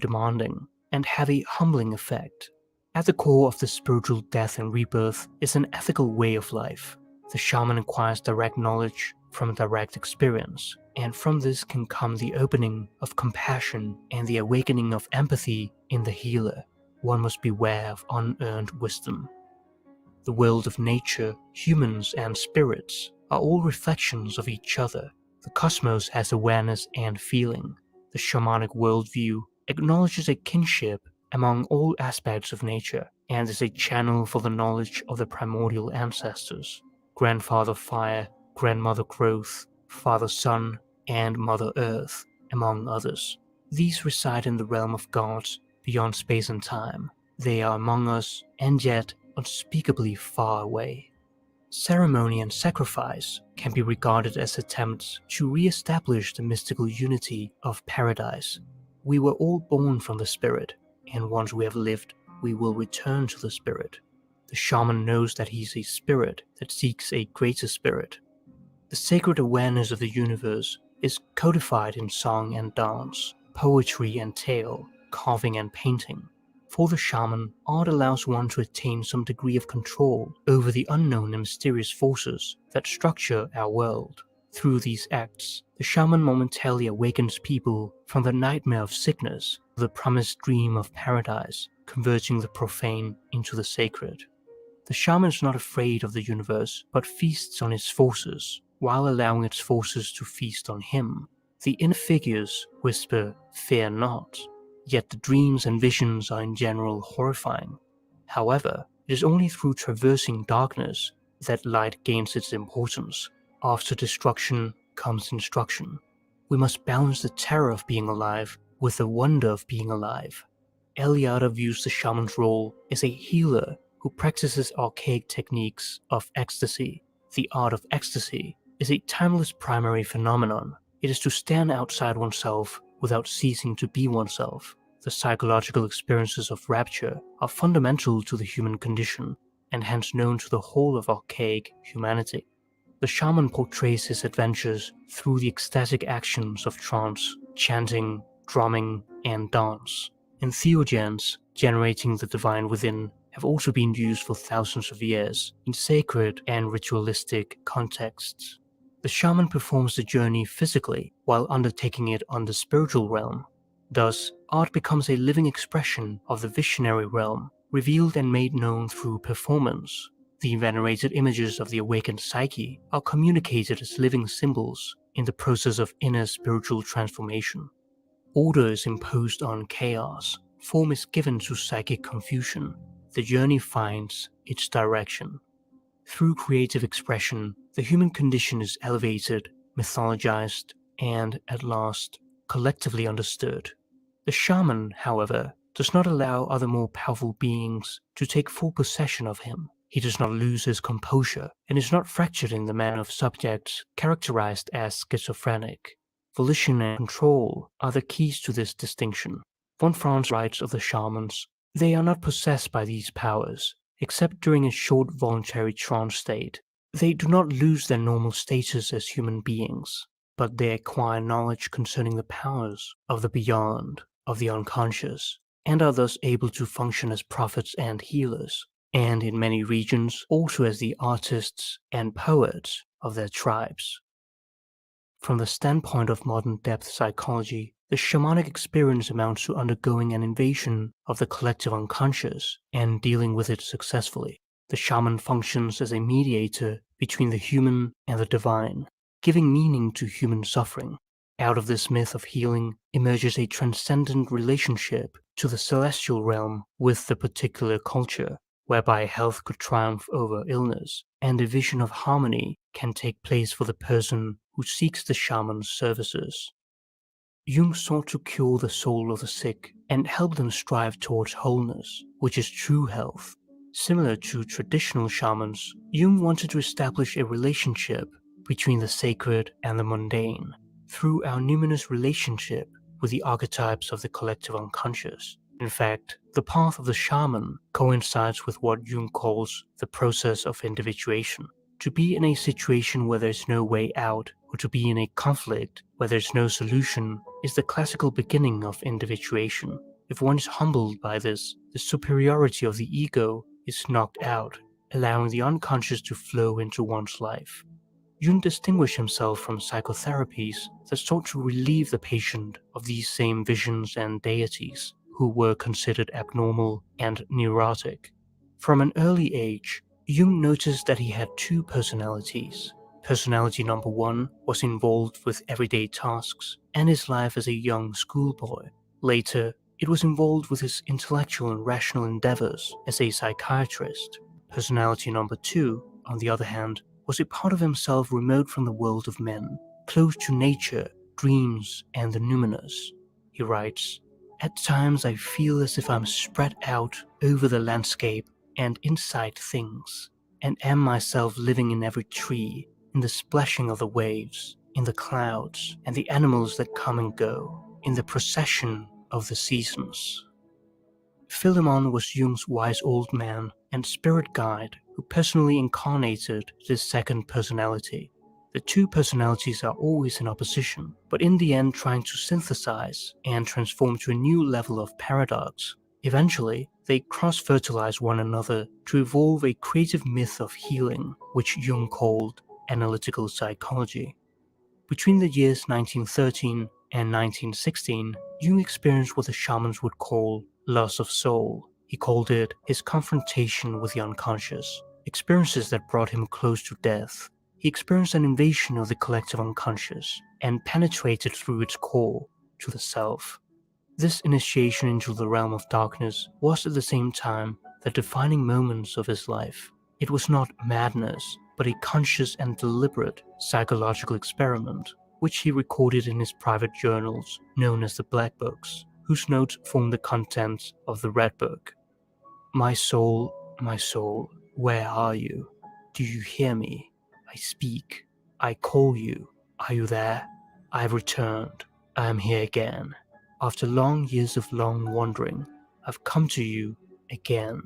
demanding and have a humbling effect. At the core of the spiritual death and rebirth is an ethical way of life. The shaman acquires direct knowledge from direct experience, and from this can come the opening of compassion and the awakening of empathy in the healer. One must beware of unearned wisdom. The world of nature, humans, and spirits are all reflections of each other. The cosmos has awareness and feeling. The shamanic worldview acknowledges a kinship among all aspects of nature and is a channel for the knowledge of the primordial ancestors: Grandfather Fire, Grandmother Growth, Father Sun, and Mother Earth, among others. These reside in the realm of gods beyond space and time. They are among us and yet unspeakably far away. Ceremony and sacrifice can be regarded as attempts to re-establish the mystical unity of paradise. We were all born from the spirit, and once we have lived, we will return to the spirit. The shaman knows that he is a spirit that seeks a greater spirit. The sacred awareness of the universe is codified in song and dance, poetry and tale, carving and painting. For the shaman, art allows one to attain some degree of control over the unknown and mysterious forces that structure our world. Through these acts, the shaman momentarily awakens people from the nightmare of sickness to the promised dream of paradise, converting the profane into the sacred. The shaman is not afraid of the universe, but feasts on its forces, while allowing its forces to feast on him. The inner figures whisper, "Fear not," yet the dreams and visions are in general horrifying. However, it is only through traversing darkness that light gains its importance. After destruction comes instruction. We must balance the terror of being alive with the wonder of being alive. Eliade views the shaman's role as a healer who practices archaic techniques of ecstasy. The art of ecstasy is a timeless primary phenomenon. It is to stand outside oneself without ceasing to be oneself. The psychological experiences of rapture are fundamental to the human condition, and hence known to the whole of archaic humanity. The shaman portrays his adventures through the ecstatic actions of trance, chanting, drumming, and dance. Entheogens, generating the divine within, have also been used for thousands of years in sacred and ritualistic contexts. The shaman performs the journey physically while undertaking it on the spiritual realm. Thus, art becomes a living expression of the visionary realm, revealed and made known through performance. The venerated images of the awakened psyche are communicated as living symbols in the process of inner spiritual transformation. Order is imposed on chaos, form is given to psychic confusion, the journey finds its direction. Through creative expression, the human condition is elevated, mythologized, and, at last, collectively understood. The shaman, however, does not allow other more powerful beings to take full possession of him. He does not lose his composure and is not fractured in the manner of subjects characterized as schizophrenic. Volition and control are the keys to this distinction. Von Franz writes of the shamans, "They are not possessed by these powers, except during a short voluntary trance state. They do not lose their normal status as human beings, but they acquire knowledge concerning the powers of the beyond, of the unconscious, and are thus able to function as prophets and healers, and in many regions also as the artists and poets of their tribes." From the standpoint of modern depth psychology, the shamanic experience amounts to undergoing an invasion of the collective unconscious and dealing with it successfully. The shaman functions as a mediator between the human and the divine, giving meaning to human suffering. Out of this myth of healing emerges a transcendent relationship to the celestial realm with the particular culture, whereby health could triumph over illness, and a vision of harmony can take place for the person who seeks the shaman's services. Jung sought to cure the soul of the sick and help them strive towards wholeness, which is true health. Similar to traditional shamans, Jung wanted to establish a relationship between the sacred and the mundane through our numinous relationship with the archetypes of the collective unconscious. In fact, the path of the shaman coincides with what Jung calls the process of individuation. To be in a situation where there's no way out, or to be in a conflict where there's no solution, is the classical beginning of individuation. If one is humbled by this, the superiority of the ego is knocked out, allowing the unconscious to flow into one's life. Jung distinguished himself from psychotherapies that sought to relieve the patient of these same visions and deities, who were considered abnormal and neurotic. From an early age, Jung noticed that he had two personalities. Personality number one was involved with everyday tasks and his life as a young schoolboy. Later, it was involved with his intellectual and rational endeavors as a psychiatrist. Personality number two, on the other hand, was a part of himself remote from the world of men, close to nature, dreams, and the numinous. He writes, "At times I feel as if I'm spread out over the landscape and inside things, and am myself living in every tree, in the splashing of the waves, in the clouds, and the animals that come and go, in the procession of the seasons." Philemon was Jung's wise old man and spirit guide who personally incarnated this second personality. The two personalities are always in opposition, but in the end trying to synthesize and transform to a new level of paradox. Eventually, they cross-fertilize one another to evolve a creative myth of healing, which Jung called analytical psychology. Between the years 1913 and 1916, Jung experienced what the shamans would call loss of soul. He called it his confrontation with the unconscious, experiences that brought him close to death. He experienced an invasion of the collective unconscious and penetrated through its core to the self. This initiation into the realm of darkness was at the same time the defining moments of his life. It was not madness, but a conscious and deliberate psychological experiment, which he recorded in his private journals known as the Black Books, whose notes form the contents of the Red Book. My soul, where are you? Do you hear me? I speak. I call you. Are you there? I have returned. I am here again. After long years of long wandering, I've come to you again.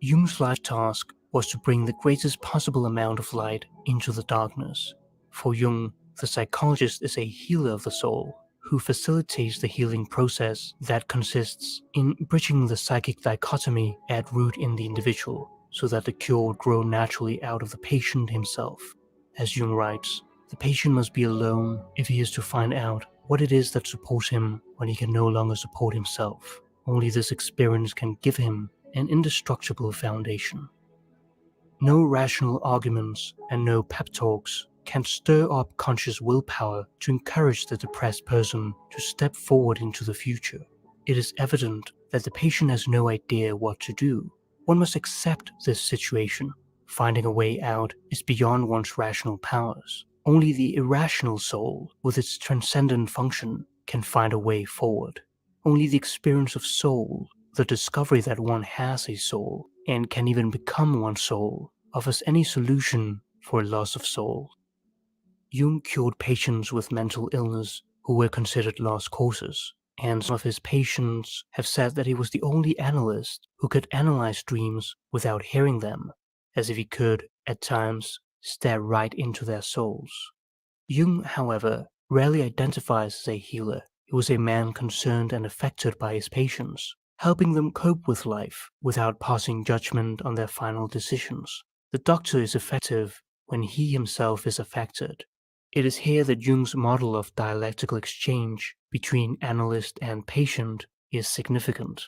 Jung's life task was to bring the greatest possible amount of light into the darkness. For Jung, the psychologist is a healer of the soul, who facilitates the healing process that consists in bridging the psychic dichotomy at root in the individual, so that the cure would grow naturally out of the patient himself. As Jung writes, the patient must be alone if he is to find out what it is that supports him when he can no longer support himself. Only this experience can give him an indestructible foundation. No rational arguments and no pep talks can stir up conscious willpower to encourage the depressed person to step forward into the future. It is evident that the patient has no idea what to do. One must accept this situation. Finding a way out is beyond one's rational powers. Only the irrational soul, with its transcendent function, can find a way forward. Only the experience of soul, the discovery that one has a soul, and can even become one's soul, offers any solution for a loss of soul. Jung cured patients with mental illness who were considered lost causes, and some of his patients have said that he was the only analyst who could analyze dreams without hearing them, as if he could, at times, stare right into their souls. Jung, however, rarely identifies as a healer. He was a man concerned and affected by his patients, helping them cope with life without passing judgment on their final decisions. The doctor is effective when he himself is affected. It is here that Jung's model of dialectical exchange between analyst and patient is significant.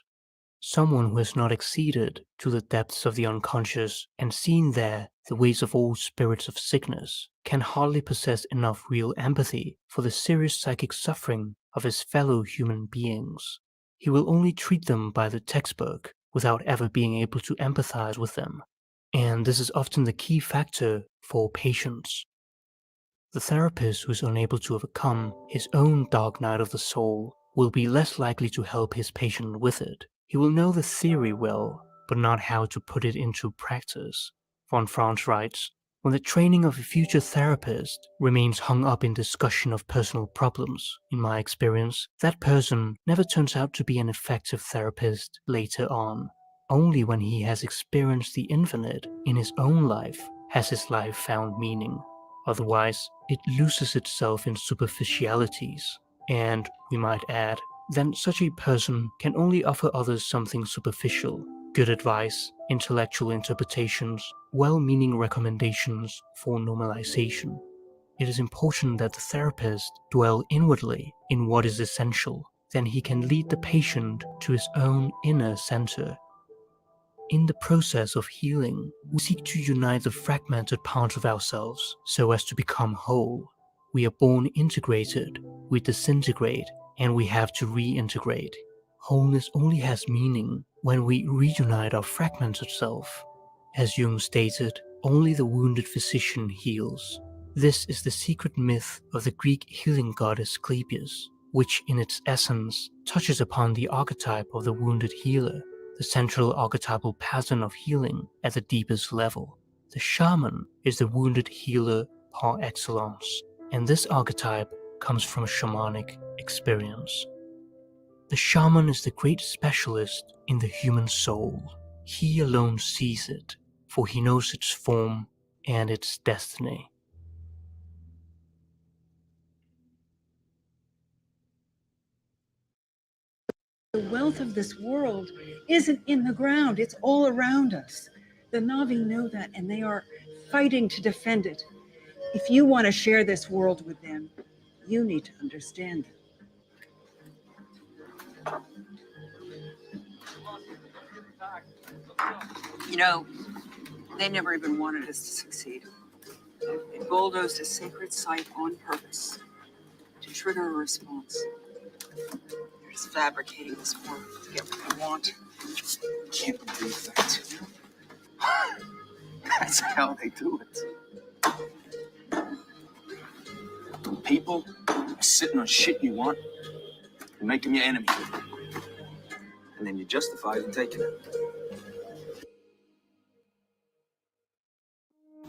Someone who has not acceded to the depths of the unconscious and seen there the ways of all spirits of sickness can hardly possess enough real empathy for the serious psychic suffering of his fellow human beings. He will only treat them by the textbook without ever being able to empathize with them. And this is often the key factor for patients. The therapist who is unable to overcome his own dark night of the soul will be less likely to help his patient with it. He will know the theory well, but not how to put it into practice. Von Franz writes, when the training of a future therapist remains hung up in discussion of personal problems, in my experience, that person never turns out to be an effective therapist later on. Only when he has experienced the infinite in his own life has his life found meaning. Otherwise, it loses itself in superficialities. And, we might add, then such a person can only offer others something superficial: good advice, intellectual interpretations, well-meaning recommendations for normalization. It is important that the therapist dwell inwardly in what is essential. Then he can lead the patient to his own inner center. In the process of healing, we seek to unite the fragmented parts of ourselves so as to become whole. We are born integrated, we disintegrate, and we have to reintegrate. Wholeness only has meaning when we reunite our fragmented self. As Jung stated, only the wounded physician heals. This is the secret myth of the Greek healing goddess Asclepius, which in its essence touches upon the archetype of the wounded healer, the central archetypal pattern of healing at the deepest level. The shaman is the wounded healer par excellence, and this archetype comes from shamanic experience. The shaman is the great specialist in the human soul. He alone sees it, for he knows its form and its destiny. The wealth of this world isn't in the ground, it's all around us. The Na'vi know that, and they are fighting to defend it. If you want to share this world with them, you need to understand them. You know, they never even wanted us to succeed. They bulldozed a sacred site on purpose to trigger a response. They're just fabricating this world to get what they want. I can't believe that. That's how they do it. People are sitting on shit you want and make them your enemy. And then you justify it in taking it.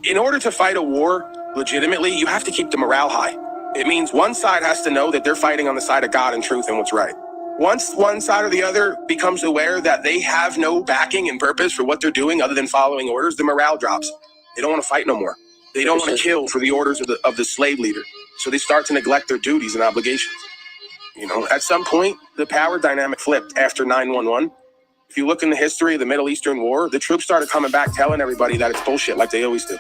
In order to fight a war legitimately, you have to keep the morale high. It means one side has to know that they're fighting on the side of God and truth and what's right. Once one side or the other becomes aware that they have no backing and purpose for what they're doing other than following orders, the morale drops. They don't want to fight no more. They don't want to kill for the orders of the slave leader. So they start to neglect their duties and obligations. You know, at some point, the power dynamic flipped after 9/11. If you look in the history of the Middle Eastern War, the troops started coming back telling everybody that it's bullshit like they always do.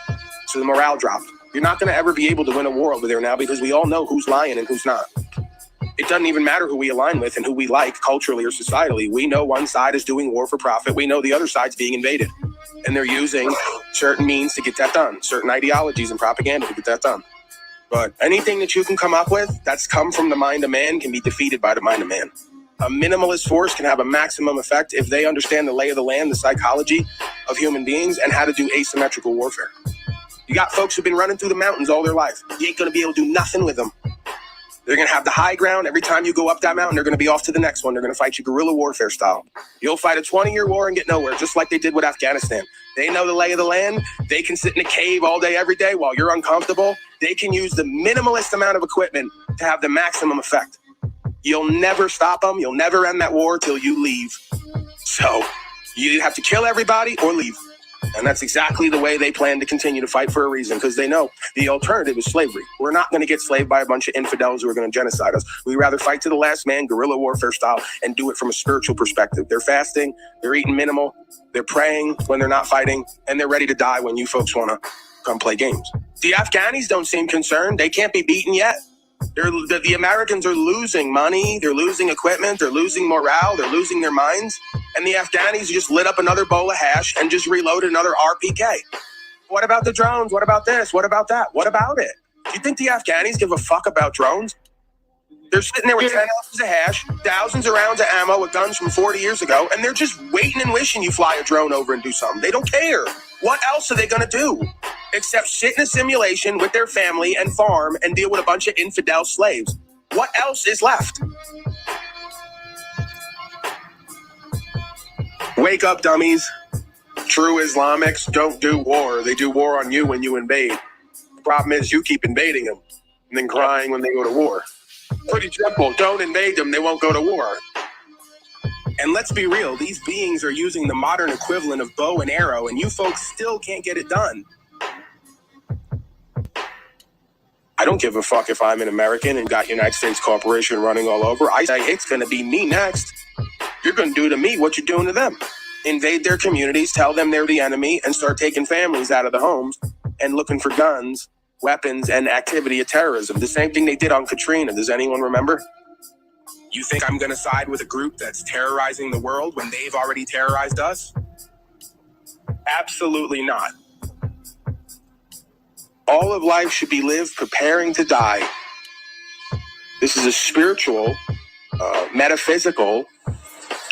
So the morale dropped. You're not going to ever be able to win a war over there now because we all know who's lying and who's not. It doesn't even matter who we align with and who we like culturally or societally. We know one side is doing war for profit. We know the other side's being invaded. And they're using certain means to get that done, certain ideologies and propaganda to get that done. But anything that you can come up with that's come from the mind of man can be defeated by the mind of man. A minimalist force can have a maximum effect if they understand the lay of the land, the psychology of human beings, and how to do asymmetrical warfare. You got folks who've been running through the mountains all their life. You ain't going to be able to do nothing with them. They're going to have the high ground. Every time you go up that mountain, they're going to be off to the next one. They're going to fight you guerrilla warfare style. You'll fight a 20-year war and get nowhere, just like they did with Afghanistan. They know the lay of the land. They can sit in a cave all day, every day while you're uncomfortable. They can use the minimalist amount of equipment to have the maximum effect. You'll never stop them. You'll never end that war till you leave. So you either have to kill everybody or leave. And that's exactly the way they plan to continue to fight for a reason, because they know the alternative is slavery. We're not going to get slaved by a bunch of infidels who are going to genocide us. We'd rather fight to the last man, guerrilla warfare style, and do it from a spiritual perspective. They're fasting, they're eating minimal, they're praying when they're not fighting, and they're ready to die when you folks want to come play games. The Afghanis don't seem concerned. They can't be beaten yet. The Americans are losing money, they're losing equipment, they're losing morale, they're losing their minds. And the Afghanis just lit up another bowl of hash and just reloaded another RPK. What about the drones? What about this? What about that? What about it? Do you think the Afghanis give a fuck about drones? They're sitting there with 10 ounces of hash, thousands of rounds of ammo with guns from 40 years ago, and they're just waiting and wishing you fly a drone over and do something. They don't care. What else are they going to do except sit in a simulation with their family and farm and deal with a bunch of infidel slaves? What else is left? Wake up, dummies. True Islamics don't do war. They do war on you when you invade. The problem is you keep invading them and then crying when they go to war. Pretty simple. Don't invade them. They won't go to war. And let's be real. These beings are using the modern equivalent of bow and arrow, and you folks still can't get it done. don't give a fuck if I'm an American and got United States Corporation running all over. I say it's going to be me next. You're going to do to me what you're doing to them. Invade their communities, tell them they're the enemy, and start taking families out of the homes and looking for guns, weapons, and activity of terrorism. The same thing they did on Katrina. Does anyone remember? You think I'm going to side with a group that's terrorizing the world when they've already terrorized us? Absolutely not. All of life should be lived preparing to die. This is a spiritual, metaphysical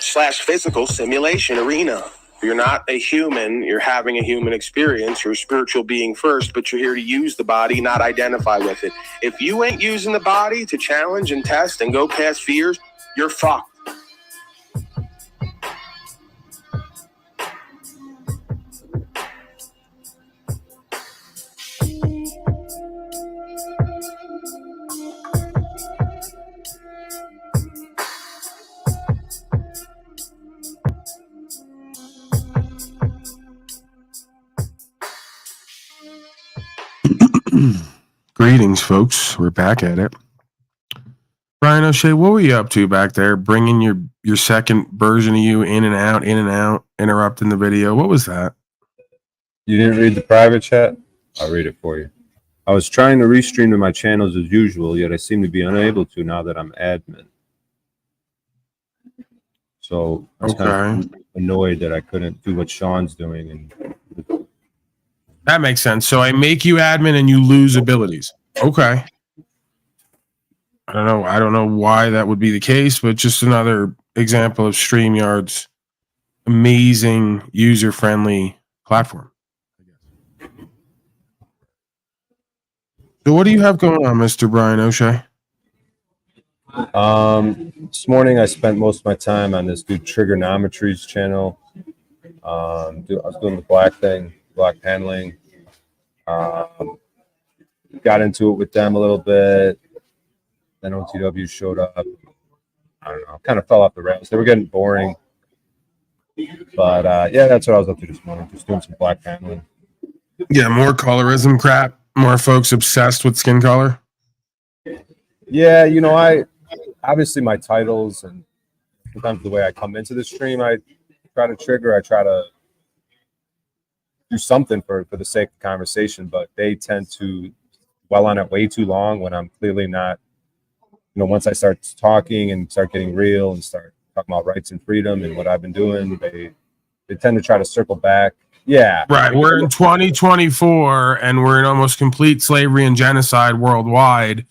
/ physical simulation arena. You're not a human, you're having a human experience. You're a spiritual being first, but you're here to use the body, not identify with it. If you ain't using the body to challenge and test and go past fears, you're fucked. Greetings, folks. We're back at it. Brian O'Shea, what were you up to back there? Bringing your second version of you in and out, interrupting the video. What was that? You didn't read the private chat? I'll read it for you. I was trying to restream to my channels as usual, yet I seem to be unable to now that I'm admin. So I was kind of annoyed that I couldn't do what Sean's doing. And that makes sense. So I make you admin and you lose abilities. Okay. I don't know why that would be the case, but just another example of StreamYard's amazing user-friendly platform. So what do you have going on, Mr. Brian O'Shea? This morning I spent most of my time on this dude Trigonometry's channel. I was doing the black paneling. Got into it with them a little bit. Then OTW showed up. I don't know. Kind of fell off the rails. They were getting boring. But yeah, that's what I was up to this morning. Just doing some black paneling. Yeah, more colorism crap. More folks obsessed with skin color. Yeah, you know, I obviously my titles and sometimes the way I come into the stream, I try to do something for the sake of conversation, but they tend to dwell on it way too long when I'm clearly not. You know, once I start talking and start getting real and start talking about rights and freedom and what I've been doing, they tend to try to circle back. Yeah. Right. We're in 2024 and we're in almost complete slavery and genocide worldwide.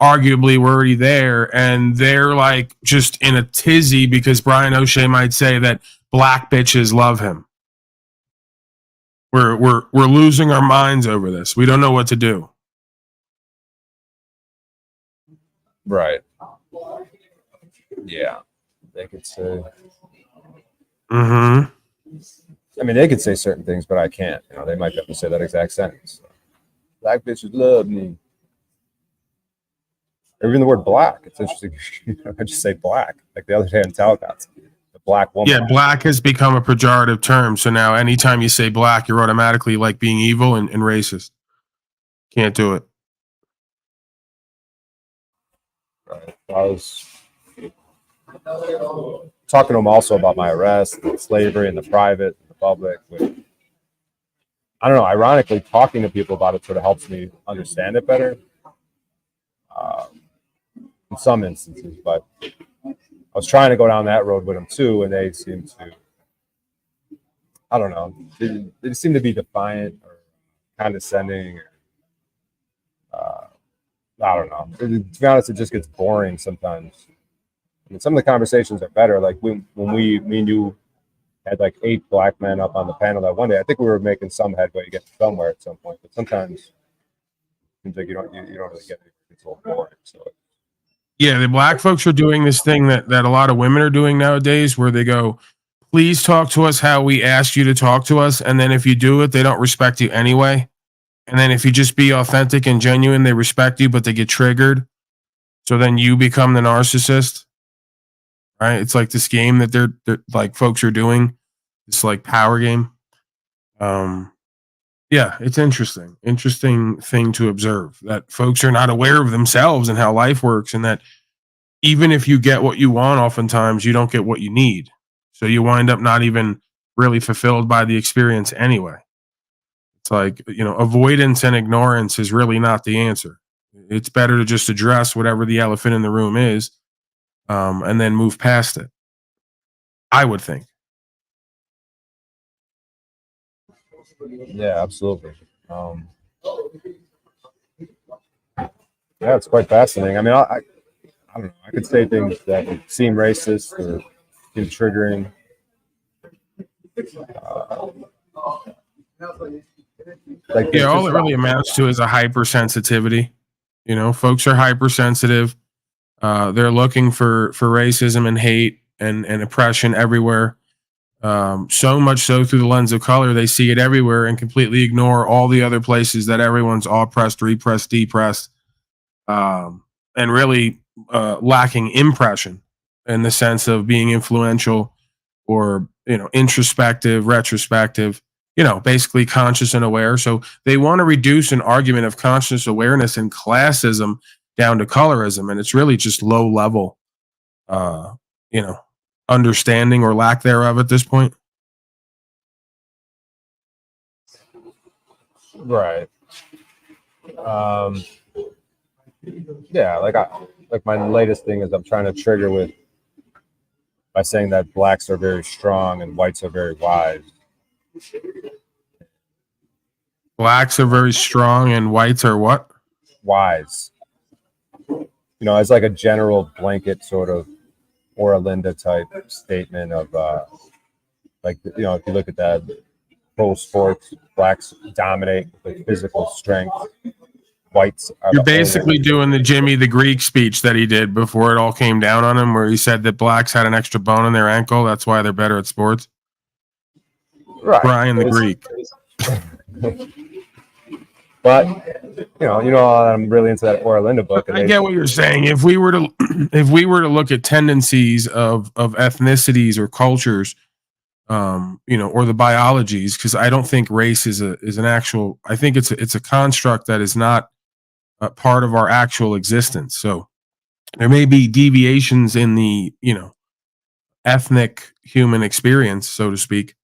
Arguably, we're already there. And they're like just in a tizzy because Brian O'Shea might say that black bitches love him. We're losing our minds over this. We don't know what to do. Right. Yeah. They could say. Mm-hmm. I mean, they could say certain things, but I can't. You know, they might have to say that exact sentence. Black bitches love me. Or even the word black. It's interesting. I just say black. Like the other day on Talcott's. The black woman. Yeah, black has become a pejorative term. So now anytime you say black, you're automatically like being evil and racist. Can't do it. Right. I was talking to him also about my arrest and slavery and the private and the public. I don't know. Ironically, talking to people about it sort of helps me understand it better in some instances. But I was trying to go down that road with them too, and they seem to, I don't know, they seem to be defiant or condescending. I don't know. To be honest, it just gets boring sometimes. I mean, some of the conversations are better. Like when me and you had like 8 black men up on the panel that one day, I think we were making some headway getting somewhere at some point. But sometimes it seems like you don't really get it. It's a little boring. So yeah, the black folks are doing this thing that a lot of women are doing nowadays, where they go, "Please talk to us how we asked you to talk to us," and then if you do it, they don't respect you anyway. And then if you just be authentic and genuine, they respect you, but they get triggered. So then you become the narcissist, right? It's like this game that they're like folks are doing, this like power game. Yeah, Yeah, it's interesting thing to observe that folks are not aware of themselves and how life works, and that even if you get what you want, oftentimes you don't get what you need. So you wind up not even really fulfilled by the experience anyway. It's like, avoidance and ignorance is really not the answer. It's better to just address whatever the elephant in the room is, and then move past it. I would think. Yeah, absolutely. Yeah, it's quite fascinating. I mean, I don't know. I could say things that seem racist or seem triggering. Like Yeah, there's all just it really amounts to is a hypersensitivity. Folks are hypersensitive. They're looking for racism and hate and oppression everywhere. So much so through the lens of color, they see it everywhere and completely ignore all the other places that everyone's oppressed, repressed, depressed, and really lacking impression in the sense of being influential or introspective, retrospective. Basically conscious and aware. So they want to reduce an argument of conscious awareness and classism down to colorism, and it's really just low level, uh, you know, understanding or lack thereof at this point. right. Um, yeah, like my latest thing is I'm trying to trigger with by saying that blacks are very strong and whites are very wise. Blacks are very strong and whites are what? Wise. As like a general blanket sort of Linda type statement of like if you look at that pro sports, blacks dominate with physical strength. Whites are You're the basically doing the Jimmy the Greek speech that he did before it all came down on him, where he said that blacks had an extra bone in their ankle. That's why they're better at sports. right. Brian the Greek. But I'm really into that Linda book. And I get what you're saying. If we were to look at tendencies of ethnicities or cultures, or the biologies, because I don't think race is an actual. I think it's a construct that is not a part of our actual existence. So there may be deviations in the ethnic human experience, so to speak.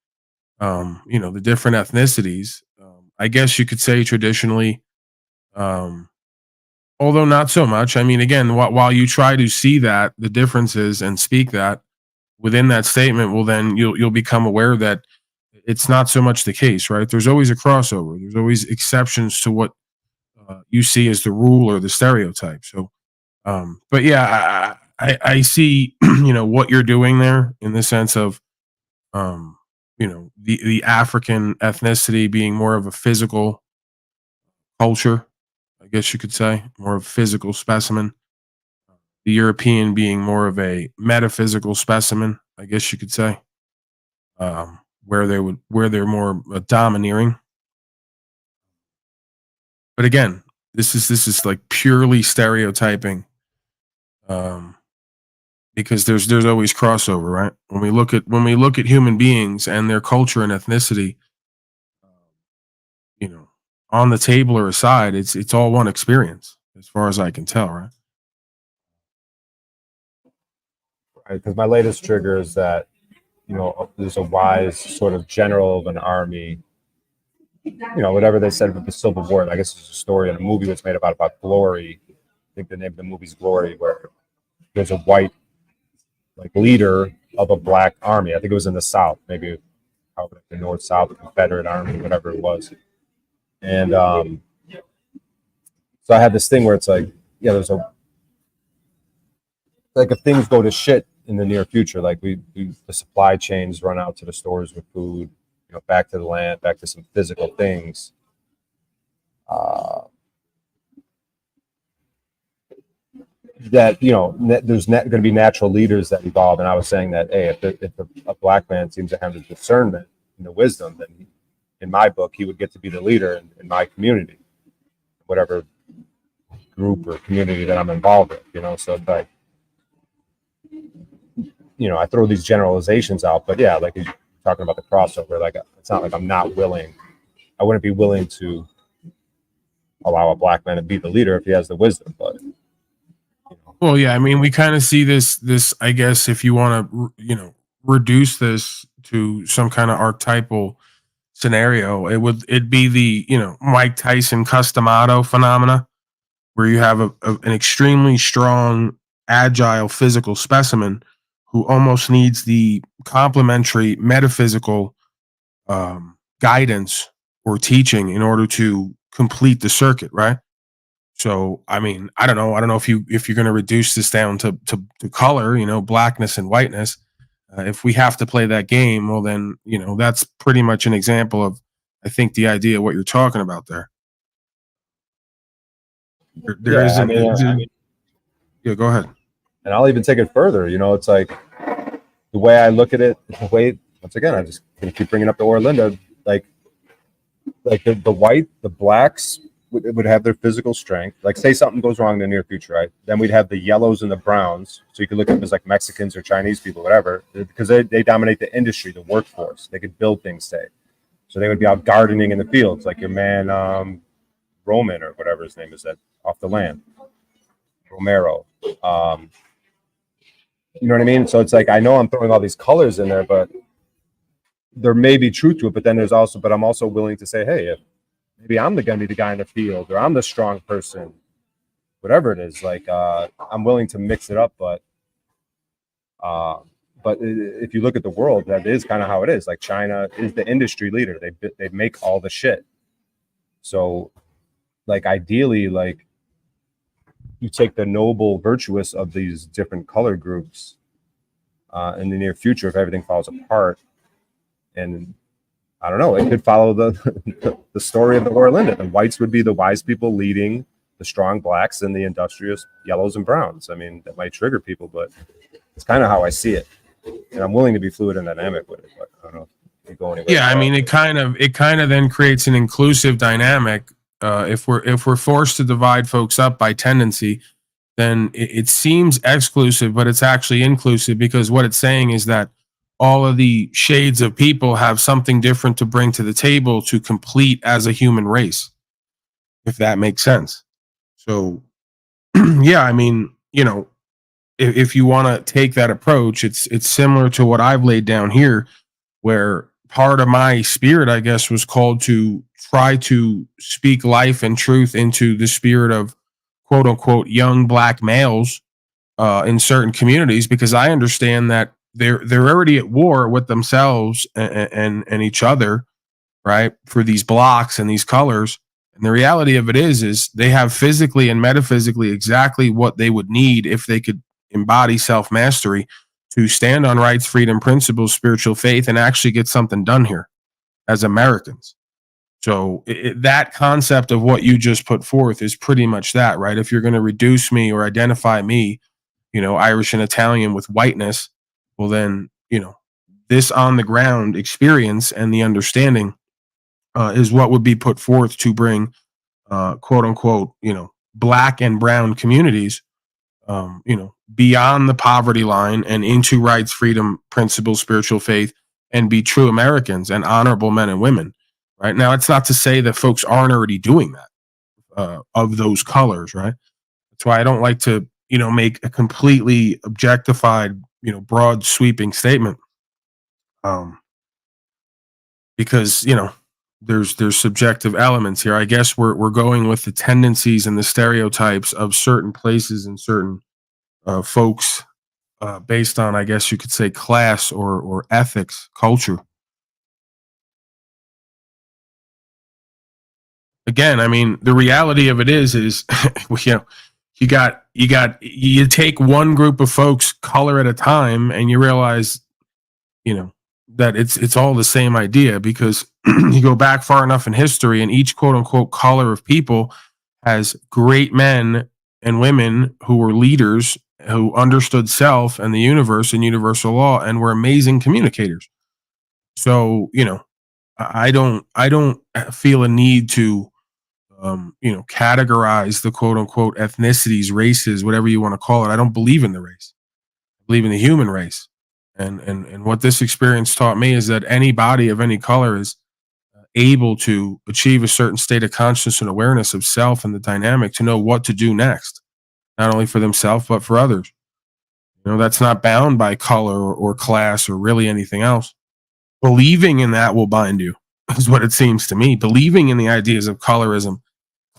The different ethnicities. I guess you could say traditionally. Although not so much. I mean, again, while you try to see that the differences and speak that within that statement, well, then you'll become aware that it's not so much the case, right? There's always a crossover. There's always exceptions to what you see as the rule or the stereotype. So, but yeah, I see what you're doing there in the sense of the African ethnicity being more of a physical culture, I guess you could say, more of a physical specimen. The European being more of a metaphysical specimen, I guess you could say, where they're more domineering. But again, this is like purely stereotyping, because there's always crossover, right? When we look at human beings and their culture and ethnicity, on the table or aside, it's all one experience, as far as I can tell, right? Because my latest trigger is that there's a wise sort of general of an army. Whatever they said with the Civil War. I guess there's a story in a movie that's made about Glory. I think the name of the movie's Glory, where there's a white like leader of a black army. I think it was in the South, maybe the North South Confederate Army, whatever it was. And so I had this thing where it's like, yeah, there's if things go to shit in the near future, like the supply chains run out to the stores with food, back to the land, back to some physical things. That there's going to be natural leaders that evolve, and I was saying that, hey, if a black man seems to have the discernment and the wisdom, then in my book he would get to be the leader in my community, whatever group or community that I'm involved with. So it's like, I throw these generalizations out, but yeah, like you're talking about the crossover, like it's not like I'm not willing. I wouldn't be willing to allow a black man to be the leader if he has the wisdom. But well, yeah, I mean, we kind of see this. I guess if you want to, reduce this to some kind of archetypal scenario, it'd be the Mike Tyson Customato phenomena, where you have an extremely strong, agile physical specimen who almost needs the complementary metaphysical guidance or teaching in order to complete the circuit, right? So, I mean, I don't know. I don't know if you're going to reduce this down to color, blackness and whiteness. If we have to play that game, well, then that's pretty much an example of, I think, the idea of what you're talking about there. There yeah, isn't. I mean, Yeah, go ahead. and I'll even take it further. It's like the way I look at it. The way, once again, I just gonna keep bringing up the Orlinda. Like the blacks would have their physical strength. Like, say something goes wrong in the near future, right? Then we'd have the yellows and the browns. So you could look at them as like Mexicans or Chinese people, whatever, because they dominate the industry, the workforce. They could build things, say. So they would be out gardening in the fields, like your man Roman or whatever his name is, that off the land, Romero. You know what I mean? So it's like, I know I'm throwing all these colors in there, but there may be truth to it. But then I'm also willing to say, hey, if maybe I'm going to be the guy in the field, or I'm the strong person, whatever it is. Like, I'm willing to mix it up, but if you look at the world, that is kind of how it is. Like, China is the industry leader. They make all the shit. So, like, ideally, like, you take the noble, virtuous of these different color groups in the near future, if everything falls apart, and I don't know, it could follow the story of the Orlinda. The whites would be the wise people leading the strong blacks and the industrious yellows and browns. I mean, that might trigger people, but it's kind of how I see it. And I'm willing to be fluid and dynamic with it, but I don't know if you go anywhere. Yeah, I mean, it kind of then creates an inclusive dynamic. If we're forced to divide folks up by tendency, then it seems exclusive, but it's actually inclusive, because what it's saying is that all of the shades of people have something different to bring to the table to complete as a human race, if that makes sense. So, yeah, I mean, if you want to take that approach, it's similar to what I've laid down here, where part of my spirit, I guess, was called to try to speak life and truth into the spirit of quote unquote young black males in certain communities, because I understand that they're already at war with themselves and each other, right, for these blocks and these colors. And the reality of it is they have physically and metaphysically exactly what they would need if they could embody self-mastery to stand on rights, freedom, principles, spiritual faith, and actually get something done here as Americans. So that concept of what you just put forth is pretty much that, right? If you're going to reduce me or identify me, Irish and Italian, with whiteness, well, then, this on the ground experience and the understanding is what would be put forth to bring, quote unquote, black and brown communities, beyond the poverty line and into rights, freedom, principles, spiritual faith, and be true Americans and honorable men and women. Right now, it's not to say that folks aren't already doing that of those colors, right? That's why I don't like to, make a completely objectified, broad sweeping statement. Because, there's subjective elements here. I guess we're going with the tendencies and the stereotypes of certain places and certain folks based on, I guess you could say, class or ethics, culture. Again, I mean, the reality of it is you take one group of folks color at a time, and you realize, that it's all the same idea, because you go back far enough in history, and each quote unquote color of people has great men and women who were leaders, who understood self and the universe and universal law, and were amazing communicators. So, I don't feel a need to categorize the quote unquote ethnicities, races, whatever you want to call it. I don't believe in the race. I believe in the human race. And what this experience taught me is that any body of any color is able to achieve a certain state of consciousness and awareness of self and the dynamic to know what to do next, not only for themselves, but for others. That's not bound by color or class or really anything else. Believing in that will bind you, is what it seems to me. Believing in the ideas of colorism,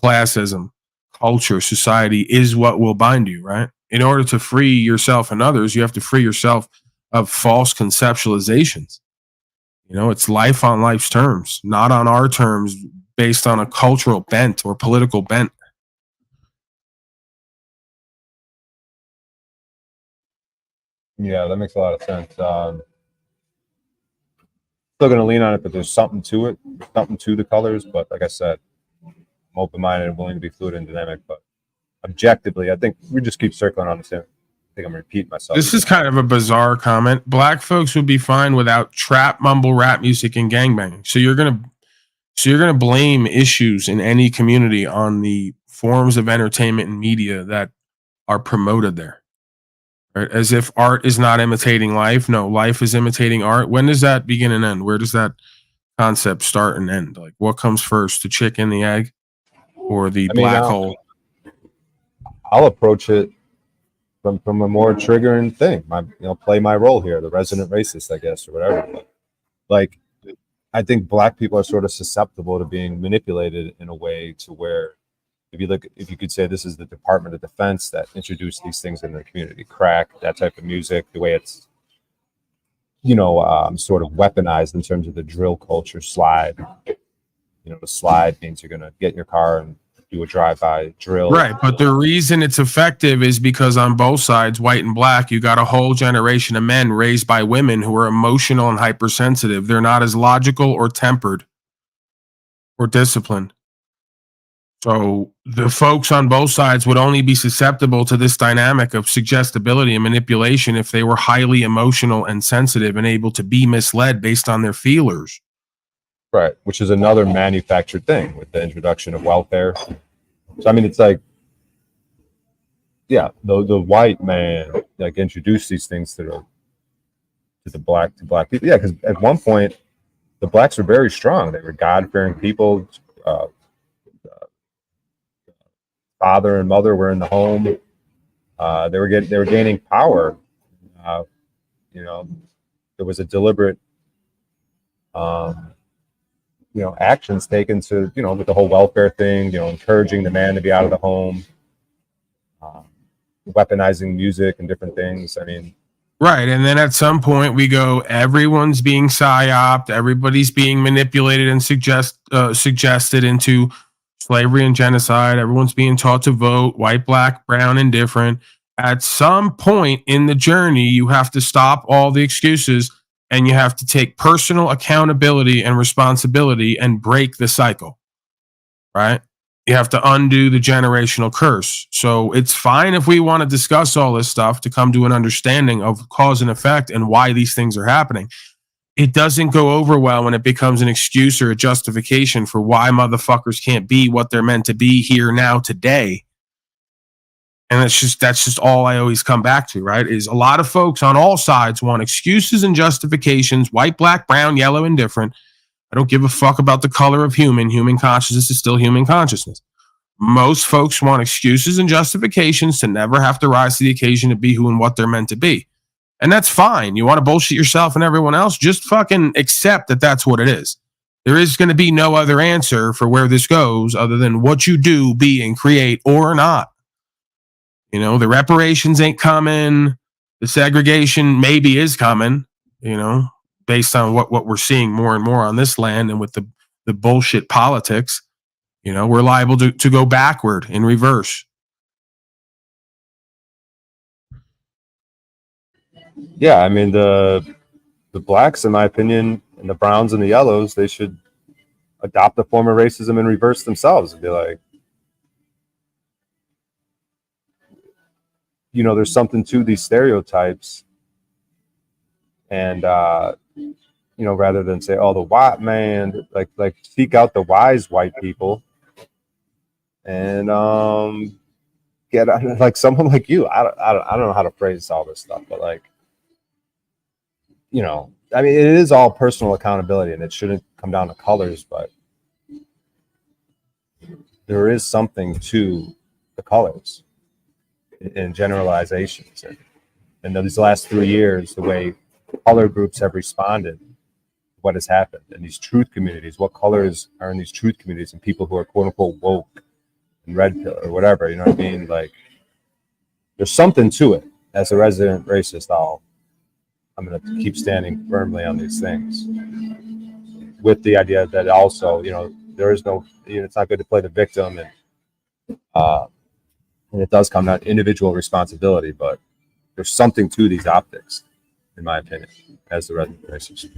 classism, culture, society is what will bind you, right? In order to free yourself and others, you have to free yourself of false conceptualizations. It's life on life's terms, not on our terms based on a cultural bent or political bent. Yeah, that makes a lot of sense. Still going to lean on it, but there's something to it, something to the colors. But like I said, I'm open-minded and willing to be fluid and dynamic. But objectively, I think we just keep circling on the same. I think I'm repeating myself. This is kind of a bizarre comment. Black folks would be fine without trap, mumble rap music, and gangbanging. So you're gonna blame issues in any community on the forms of entertainment and media that are promoted there. Right? As if art is not imitating life. No, life is imitating art. When does that begin and end? Where does that concept start and end? Like, what comes first, the chicken, the egg, or the black hole? I'll approach it from a more triggering thing. Play my role here, the resident racist, I guess, or whatever. But, like, I think black people are sort of susceptible to being manipulated in a way to where, if you could say this is the Department of Defense that introduced these things in the community, crack, that type of music, the way it's, sort of weaponized in terms of the drill culture slide. The slide means you're going to get in your car and do a drive-by drill. Right, but the reason it's effective is because on both sides, white and black, you got a whole generation of men raised by women who are emotional and hypersensitive. They're not as logical or tempered or disciplined. So the folks on both sides would only be susceptible to this dynamic of suggestibility and manipulation if they were highly emotional and sensitive and able to be misled based on their feelers. Right, which is another manufactured thing with the introduction of welfare. So, it's like, yeah, the white man like introduced these things to black people. Yeah, because at one point the blacks were very strong. They were God-fearing people. Father and mother were in the home. They were gaining power. There was a deliberate, actions taken to, with the whole welfare thing. Encouraging the man to be out of the home, weaponizing music and different things. Right, and then at some point we go, everyone's being psyoped, everybody's being manipulated and suggested into slavery and genocide. Everyone's being taught to vote, white, black, brown, indifferent. At some point in the journey, you have to stop all the excuses and you have to take personal accountability and responsibility and break the cycle, right? You have to undo the generational curse. So it's fine if we want to discuss all this stuff to come to an understanding of cause and effect and why these things are happening. It doesn't go over well when it becomes an excuse or a justification for why motherfuckers can't be what they're meant to be here now today. And that's just all I always come back to, right? Is a lot of folks on all sides want excuses and justifications, white, black, brown, yellow, indifferent. I don't give a fuck about the color of human. Human consciousness is still human consciousness. Most folks want excuses and justifications to never have to rise to the occasion to be who and what they're meant to be. And that's fine. You want to bullshit yourself and everyone else? Just fucking accept that that's what it is. There is going to be no other answer for where this goes other than what you do, be, and create or not. The reparations ain't coming. The segregation maybe is coming, based on what we're seeing more and more on this land and with the bullshit politics. We're liable to go backward in reverse. Yeah, the blacks, in my opinion, and the browns and the yellows, they should adopt a form of racism and reverse themselves and be like, there's something to these stereotypes. And, rather than say, oh, the white man, like seek out the wise white people and get like someone like you. I don't know how to phrase all this stuff, but like, it is all personal accountability, and it shouldn't come down to colors, but there is something to the colors in generalizations. And these last 3 years, the way color groups have responded, what has happened in these truth communities, what colors are in these truth communities, and people who are quote unquote woke and red pill or whatever, you know what I mean? Like, there's something to it. As a resident racist, I'm going to keep standing firmly on these things, with the idea that also, you know, there is no, you know, it's not good to play the victim, and it does come down to individual responsibility, but there's something to these optics, in my opinion, as the resident racist.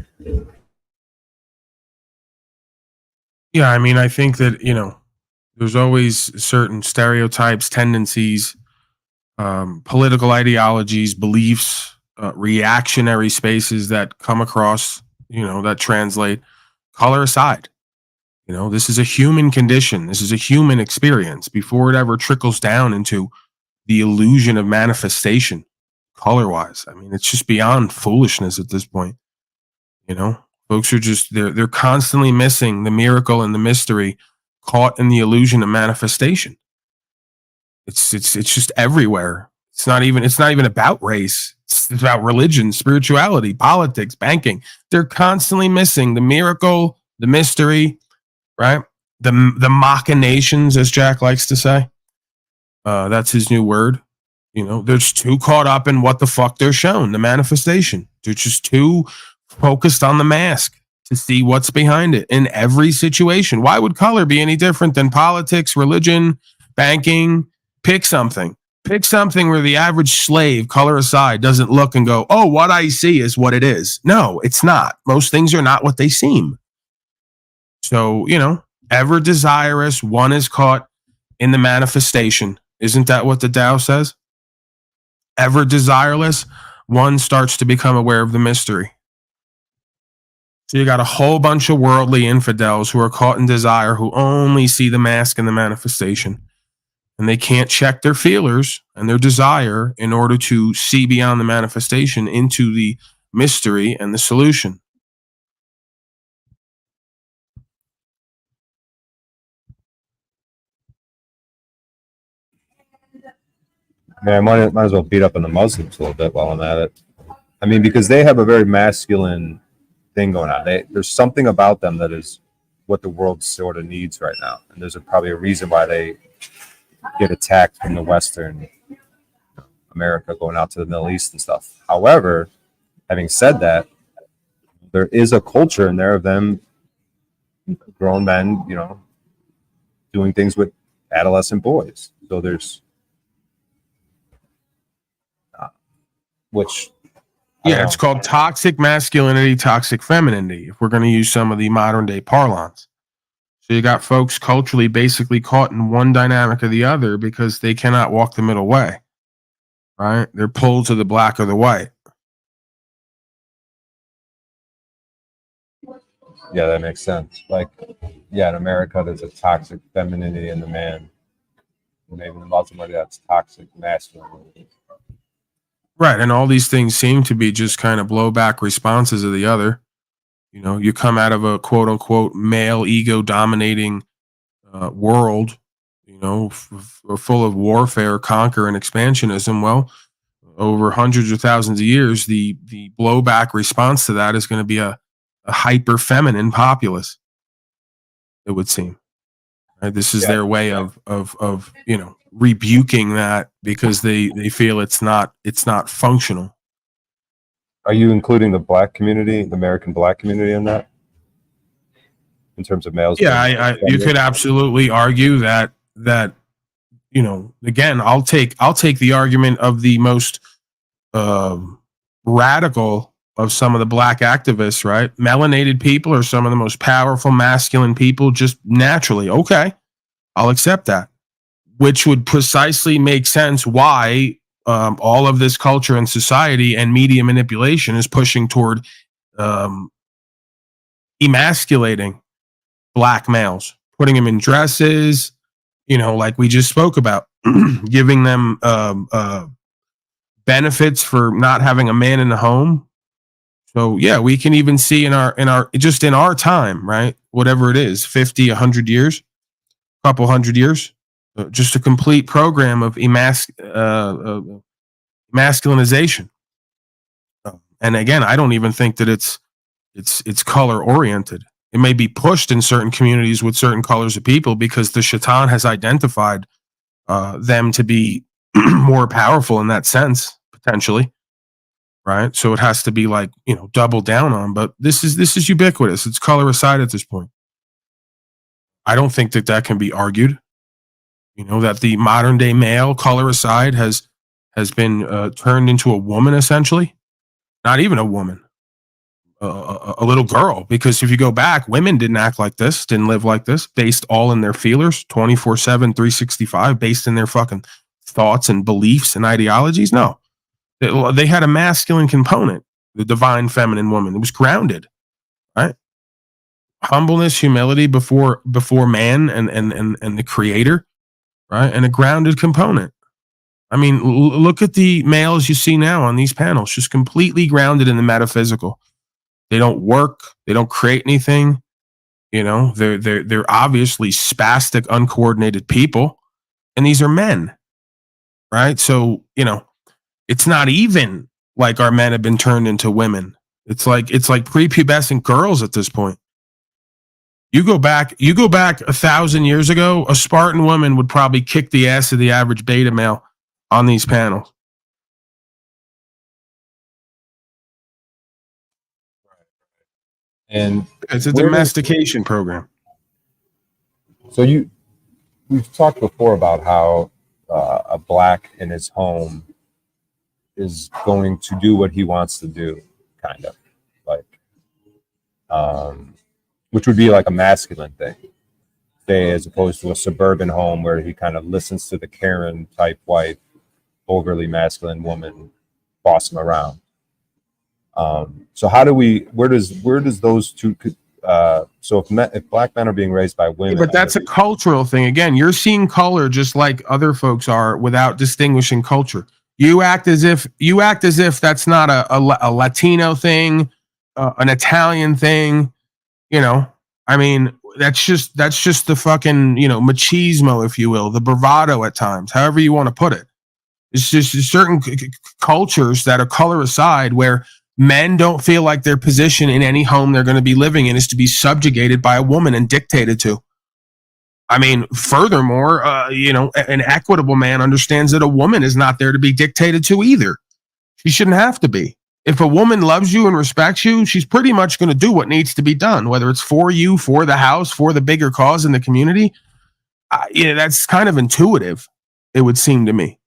Yeah, I mean, I think that, you know, there's always certain stereotypes, tendencies, political ideologies, beliefs, reactionary spaces that come across, you know, that translate. Color aside, you know, this is a human condition. This is a human experience before it ever trickles down into the illusion of manifestation, color wise. I mean, it's just beyond foolishness at this point. You know, folks are just, they're constantly missing the miracle and the mystery, caught in the illusion of manifestation. It's just everywhere. It's not even about race. It's about religion, spirituality, politics, banking. They're constantly missing the miracle, the mystery, right? The machinations, as Jack likes to say. That's his new word. You know, they're just too caught up in what the fuck they're shown, the manifestation. They're just too focused on the mask to see what's behind it in every situation. Why would color be any different than politics, religion, banking? Pick something. Pick something where the average slave, color aside, doesn't look and go, oh, what I see is what it is. No, it's not. Most things are not what they seem. So, you know, ever desirous, one is caught in the manifestation. Isn't that what the Tao says? Ever desireless, one starts to become aware of the mystery. So you got a whole bunch of worldly infidels who are caught in desire, who only see the mask and the manifestation. And they can't check their feelers and their desire in order to see beyond the manifestation into the mystery and the solution. Man, I might as well beat up on the Muslims a little bit while I'm at it. I mean, because they have a very masculine thing going on. There's something about them that is what the world sort of needs right now. And there's probably a reason why they get attacked from the Western America going out to the Middle East and stuff. However, having said that, there is a culture in there of them, grown men, you know, doing things with adolescent boys. So there's, which, yeah, it's called toxic masculinity, toxic femininity, if we're going to use some of the modern day parlance. So you got folks culturally basically caught in one dynamic or the other because they cannot walk the middle way, right? They're pulled to the black or the white. Yeah, that makes sense. Like, yeah, in America, there's a toxic femininity in the man. Maybe in the Muslim, that's toxic masculinity. Right. And all these things seem to be just kind of blowback responses of the other. You know, you come out of a quote unquote male ego dominating world, you know, full of warfare, conquer, and expansionism. Well, over hundreds of thousands of years, the blowback response to that is going to be a hyper feminine populace, it would seem. Right? This is their way of you know, rebuking that because they feel it's not functional. Are you including the black community, the American black community, in that? In terms of males? Yeah, you could absolutely argue that you know, again, I'll take the argument of the most radical of some of the black activists, right? Melanated people are some of the most powerful masculine people just naturally. Okay, I'll accept that, which would precisely make sense why all of this culture and society and media manipulation is pushing toward emasculating black males, putting them in dresses, you know, like we just spoke about, giving them benefits for not having a man in the home. So yeah, we can even see in our time, right? Whatever it is, 50, 100 years, couple hundred years, just a complete program of masculinization. And again, I don't even think that it's color oriented. It may be pushed in certain communities with certain colors of people because the shaitan has identified them to be more powerful in that sense, potentially. Right. So it has to be like, double down on. But this is ubiquitous. It's color aside at this point. I don't think that can be argued. That the modern day male, color aside, has been turned into a woman, essentially. Not even a woman, a little girl. Because if you go back, women didn't act like this, didn't live like this, based all in their feelers, 24/7, 365, based in their fucking thoughts and beliefs and ideologies. No. They had a masculine component, the divine feminine woman. It was grounded, right? Humbleness, humility before man and the creator, right? And a grounded component. I mean, look at the males you see now on these panels, just completely grounded in the metaphysical. They don't work. They don't create anything. They're obviously spastic, uncoordinated people, and these are men, right? So it's not even like our men have been turned into women. It's like prepubescent girls at this point. You go back 1,000 years ago, a Spartan woman would probably kick the ass of the average beta male on these panels. And it's a domestication program. So we've talked before about how a black in his home is going to do what he wants to do, kind of like, which would be like a masculine thing, say, as opposed to a suburban home where he kind of listens to the Karen type wife, overly masculine woman boss him around. So where does those two, so if black men are being raised by women, but that's a cultural thing. Again, you're seeing color just like other folks are without distinguishing culture. You act as if that's not a Latino thing, an Italian thing. I mean, that's just the fucking machismo, if you will, the bravado at times, however you want to put it. It's just certain cultures that are color aside where men don't feel like their position in any home they're going to be living in is to be subjugated by a woman and dictated to. I mean, furthermore, an equitable man understands that a woman is not there to be dictated to either. She shouldn't have to be. If a woman loves you and respects you, she's pretty much going to do what needs to be done, whether it's for you, for the house, for the bigger cause in the community. That's kind of intuitive, it would seem to me.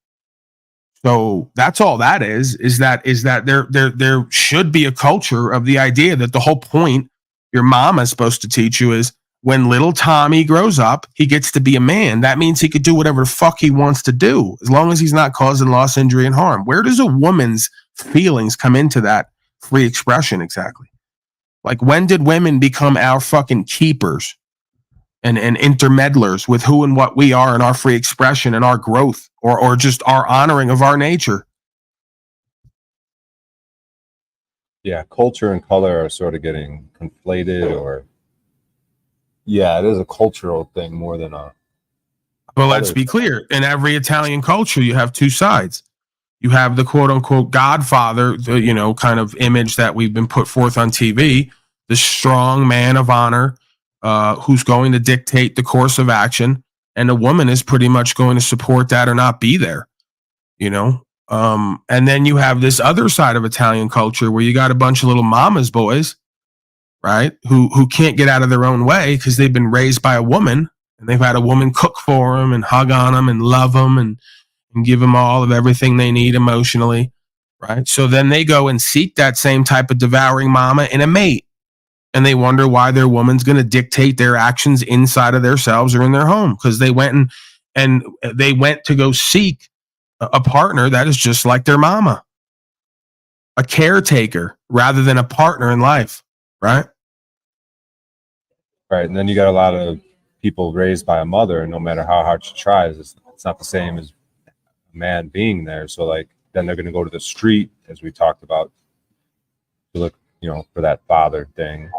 So that's all that is that there should be a culture of the idea that the whole point your mom is supposed to teach you is when little Tommy grows up, he gets to be a man. That means he could do whatever the fuck he wants to do, as long as he's not causing loss, injury, and harm. Where does a woman's feelings come into that free expression exactly? Like, when did women become our fucking keepers and intermeddlers with who and what we are in our free expression and our growth, or just our honoring of our nature? Yeah, culture and color are sort of getting conflated, or it is a cultural thing more than a. But let's be clear. In every Italian culture, you have two sides. You have the quote unquote godfather, the kind of image that we've been put forth on TV, the strong man of honor, who's going to dictate the course of action, and a woman is pretty much going to support that or not be there. And then you have this other side of Italian culture where you got a bunch of little mama's boys, right, who can't get out of their own way because they've been raised by a woman, and they've had a woman cook for them and hug on them and love them and give them all of everything they need emotionally, right? So then they go and seek that same type of devouring mama in a mate, and they wonder why their woman's going to dictate their actions inside of themselves or in their home, because they went to go seek a partner that is just like their mama, a caretaker rather than a partner in life, right? Right, and then you got a lot of people raised by a mother, and no matter how hard she tries, it's not the same as a man being there. So like, then they're going to go to the street, as we talked about, to look, for that father thing.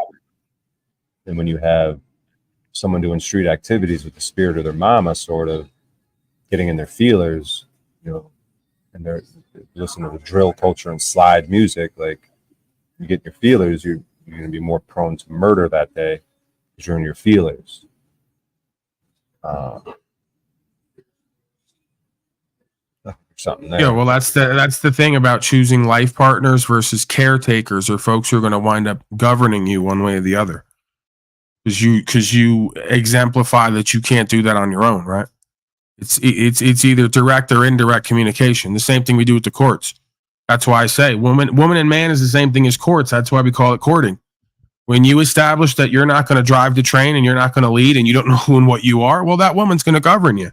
And when you have someone doing street activities with the spirit of their mama, sort of getting in their feelers, and they're listening to the drill culture and slide music, like you get in your feelers, you're going to be more prone to murder that day because you're in your feelers. Something there. Yeah, well, that's the thing about choosing life partners versus caretakers, or folks who are going to wind up governing you one way or the other. Because you exemplify that you can't do that on your own, right? It's either direct or indirect communication. The same thing we do with the courts. That's why I say woman and man is the same thing as courts. That's why we call it courting. When you establish that you're not going to drive the train and you're not going to lead and you don't know who and what you are, well, that woman's going to govern you.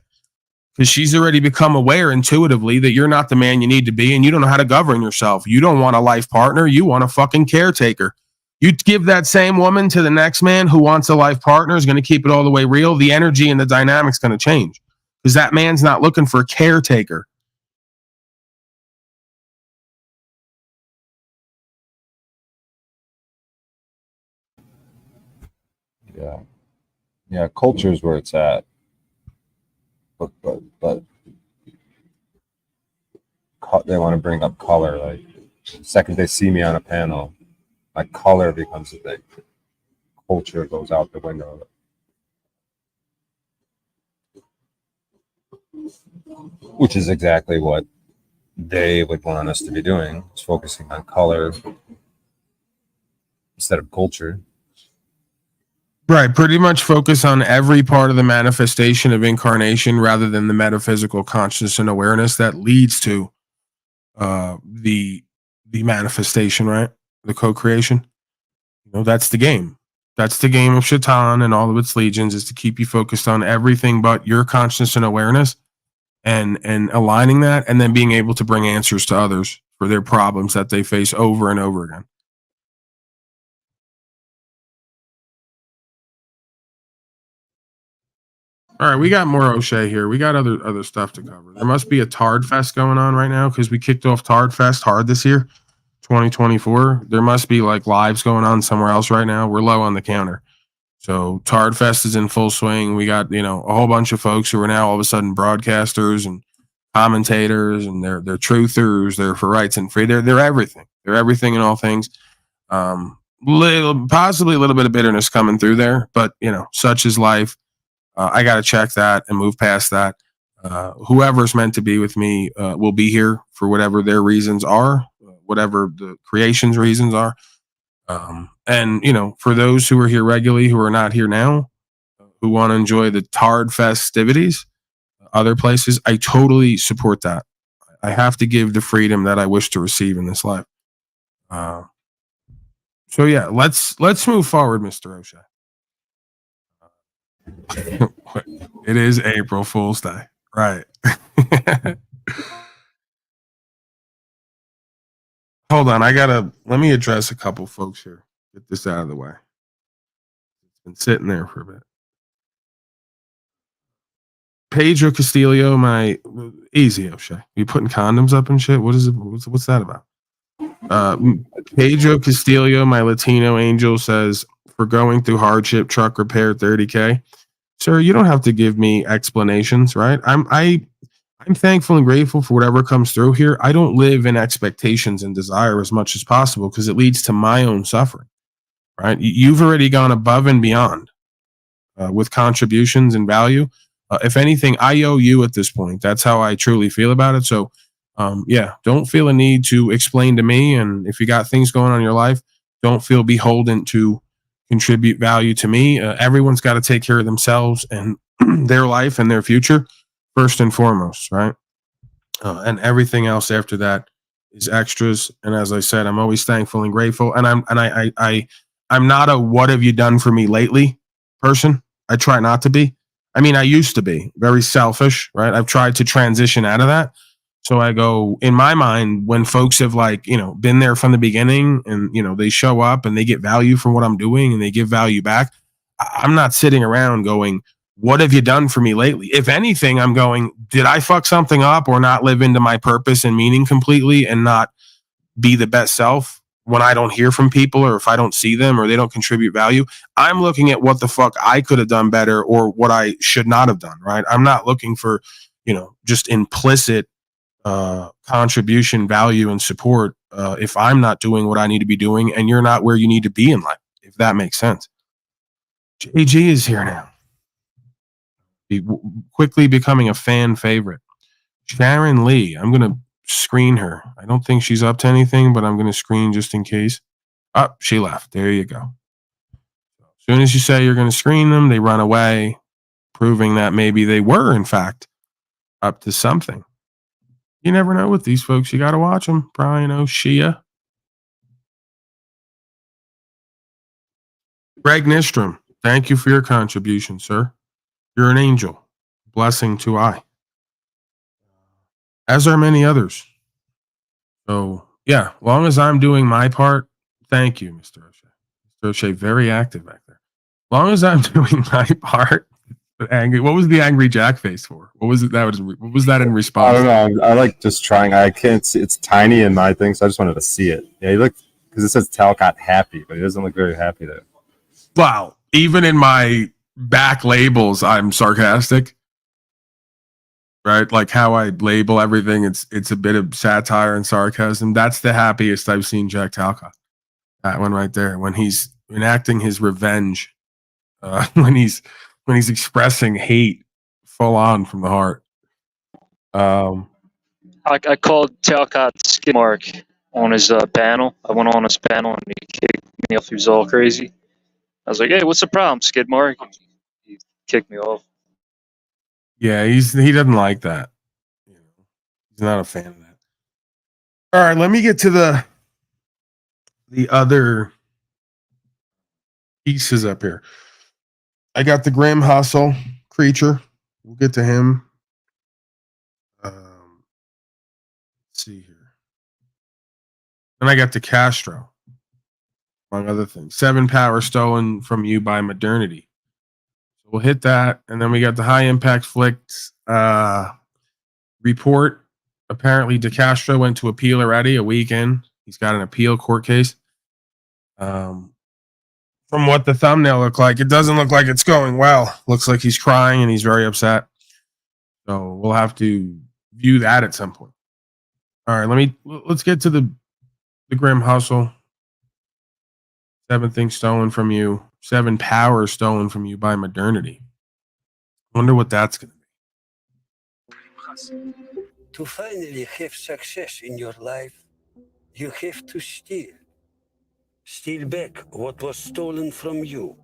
Because she's already become aware intuitively that you're not the man you need to be and you don't know how to govern yourself. You don't want a life partner. You want a fucking caretaker. You give that same woman to the next man who wants a life partner, is going to keep it all the way real. The energy and the dynamic's going to change because that man's not looking for a caretaker. Yeah, culture is where it's at. But they want to bring up color. Like, the second they see me on a panel, my color becomes a thing. Culture goes out the window. Which is exactly what they would want us to be doing, is focusing on color instead of culture. Right, pretty much focus on every part of the manifestation of incarnation rather than the metaphysical consciousness and awareness that leads to the manifestation, right? The co-creation. That's the game. That's the game of Shaitan and all of its legions, is to keep you focused on everything but your consciousness and awareness, and aligning that, and then being able to bring answers to others for their problems that they face over and over again. All right, we got more O'Shea here. We got other stuff to cover. There must be a Tard Fest going on right now because we kicked off Tard Fest hard this year, 2024. There must be like lives going on somewhere else right now. We're low on the counter. So Tard Fest is in full swing. We got, a whole bunch of folks who are now all of a sudden broadcasters and commentators, and they're truthers. They're for rights and free. They're everything. They're everything and all things. Possibly a little bit of bitterness coming through there, but such is life. I got to check that and move past that. Whoever's meant to be with me will be here for whatever their reasons are, whatever the creation's reasons are. And, for those who are here regularly, who are not here now, who want to enjoy the Tard festivities, other places, I totally support that. I have to give the freedom that I wish to receive in this life. So yeah, let's move forward, Mr. O'Shea. It is April Fool's Day, right? Hold on, let me address a couple folks here. Get this out of the way. It's been sitting there for a bit. Pedro Castillo, my easy O'Shea. You putting condoms up and shit? What is it? What's that about? Pedro Castillo, my Latino angel, says, for going through hardship, truck repair, $30K. Sir, you don't have to give me explanations, right? I'm thankful and grateful for whatever comes through here. I don't live in expectations and desire as much as possible because it leads to my own suffering, right? You've already gone above and beyond with contributions and value. If anything, I owe you at this point. That's how I truly feel about it. So, don't feel a need to explain to me. And if you got things going on in your life, don't feel beholden to contribute value to me. Everyone's got to take care of themselves and their life and their future first and foremost, right? And everything else after that is extras. And as I said, I'm always thankful and grateful. And I'm not a what have you done for me lately person. I try not to be. I mean, I used to be very selfish, right? I've tried to transition out of that. So I go, in my mind, when folks have been there from the beginning and, they show up and they get value from what I'm doing and they give value back, I'm not sitting around going, what have you done for me lately? If anything, I'm going, did I fuck something up or not live into my purpose and meaning completely and not be the best self when I don't hear from people, or if I don't see them, or they don't contribute value, I'm looking at what the fuck I could have done better, or what I should not have done, right? I'm not looking for, just implicit contribution, value, and support if I'm not doing what I need to be doing and you're not where you need to be in life, if that makes sense. JG is here now. Quickly becoming a fan favorite. Sharon Lee, I'm going to screen her. I don't think she's up to anything, but I'm going to screen just in case. Oh, she left. There you go. As soon as you say you're going to screen them, they run away, proving that maybe they were, in fact, up to something. You never know with these folks. You got to watch them. Brian O'Shea. Greg Nystrom, thank you for your contribution, sir. You're an angel. Blessing to I. As are many others. So, yeah, long as I'm doing my part, thank you, Mr. O'Shea. Mr. O'Shea, very active back there. Long as I'm doing my part, angry. What was the angry Jack face for? What was it? What was that in response? I don't know. I like just trying. I can't see. It's tiny in my thing, so I just wanted to see it. Yeah, he looked, because it says Talcott happy, but he doesn't look very happy there. Wow. Even in my back labels, I'm sarcastic. Right? Like how I label everything, it's a bit of satire and sarcasm. That's the happiest I've seen Jack Talcott. That one right there, when he's enacting his revenge, when he's expressing hate full on from the heart. I called Talcott skid mark on his panel. I went on his panel and he kicked me off. He was all crazy. I was like, "Hey, what's the problem, skid mark?" He kicked me off. Yeah, he doesn't like that. He's not a fan of that. All right, let me get to the other pieces up here. I got the Graham Hustle creature. We'll get to him. Let's see here. And I got the Castro, among other things. 7 power stolen from you by modernity. So we'll hit that. And then we got the high impact flicks report. Apparently, DeCastro went to appeal already a week in. He's got an appeal court case. From what the thumbnail looked like, it doesn't look like it's going well. Looks like he's crying and he's very upset. So we'll have to view that at some point. All right, let's get to the Grim Hustle. 7 things stolen from you. 7 power stolen from you by modernity. Wonder what that's going to be. To finally have success in your life, you have to steal. Steal back what was stolen from you.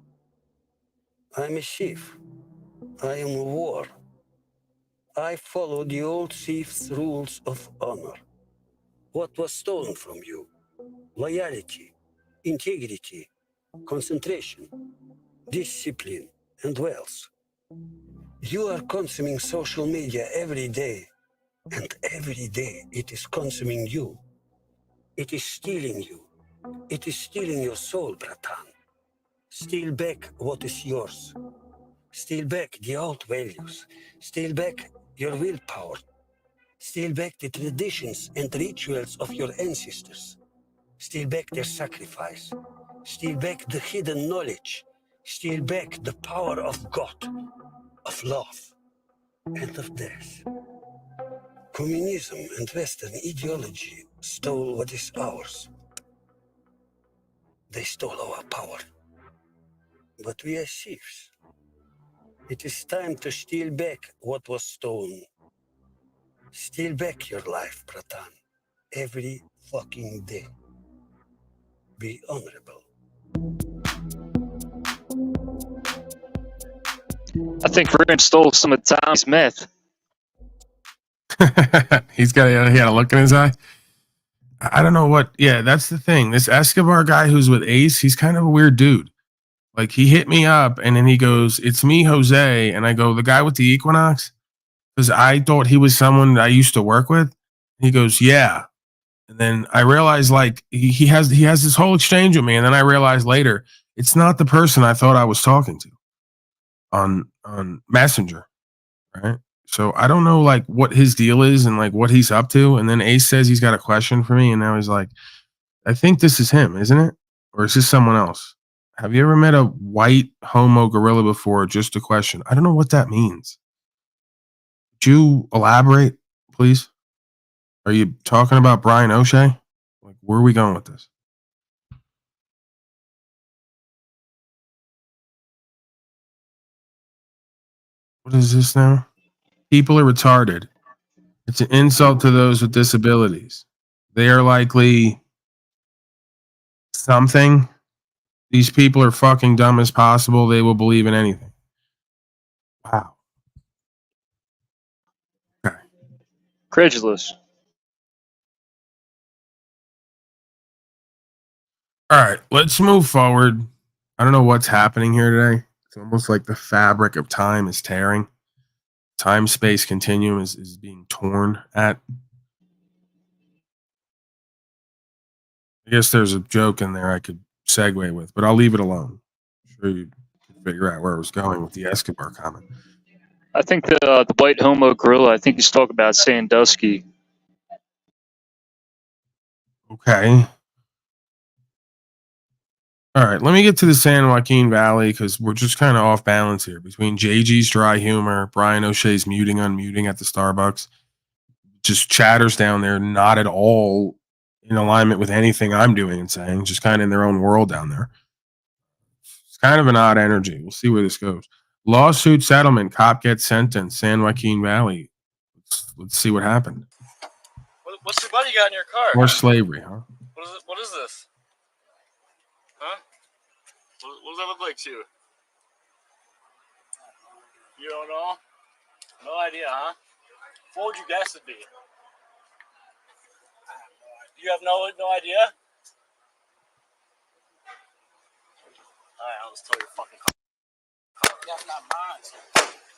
I'm a thief. I am a war. I follow the old thief's rules of honor. What was stolen from you? Loyalty, integrity, concentration, discipline, and wealth. You are consuming social media every day. And every day it is consuming you. It is stealing you. It is stealing your soul, bratan. Steal back what is yours. Steal back the old values. Steal back your willpower. Steal back the traditions and rituals of your ancestors. Steal back their sacrifice. Steal back the hidden knowledge. Steal back the power of God, of love, and of death. Communism and Western ideology stole what is ours. They stole our power. But we are thieves. It is time to steal back what was stolen. Steal back your life, bratan. Every fucking day. Be honorable. I think Ren stole some of Tommy's meth. He had a look in his eye. I don't know what. Yeah, that's the thing. This Escobar guy who's with Ace, he's kind of a weird dude. Like, he hit me up and then he goes, "It's me, Jose." And I go, "The guy with the Equinox?" Because I thought he was someone that I used to work with. He goes, "Yeah." And then I realized, like, he has this whole exchange with me. And then I realized later, it's not the person I thought I was talking to on Messenger, right? So I don't know, like, what his deal is and, like, what he's up to. And then Ace says he's got a question for me. And now he's like, I think this is him, isn't it? Or is this someone else? Have you ever met a white homo gorilla before? Just a question. I don't know what that means. Could you elaborate, please? Are you talking about Brian O'Shea? Like, where are we going with this? What is this now? People are retarded. It's an insult to those with disabilities. They are likely something. These people are fucking dumb as possible. They will believe in anything. Wow. Okay. Credulous. All right, let's move forward. I don't know what's happening here today. It's almost like the fabric of time is tearing. Time space continuum is being torn at. I guess there's a joke in there I could segue with, but I'll leave it alone. I'm sure you can figure out where I was going with the Escobar comment. I think the white homo gorilla, I think he's talking about Sandusky. Okay. All right, let me get to the San Joaquin Valley because we're just kind of off balance here between JG's dry humor, Brian O'Shea's muting, unmuting at the Starbucks. Just chatters down there, not at all in alignment with anything I'm doing and saying, just kind of in their own world down there. It's kind of an odd energy. We'll see where this goes. Lawsuit settlement, cop gets sentenced, San Joaquin Valley. Let's see what happened. What's your buddy got in your car? More slavery, huh? What is this? Huh? What does that look like to you? You don't know? No idea, huh? What would you guess it'd be? You have no idea? Alright, I'll just tell your fucking car. That's not mine.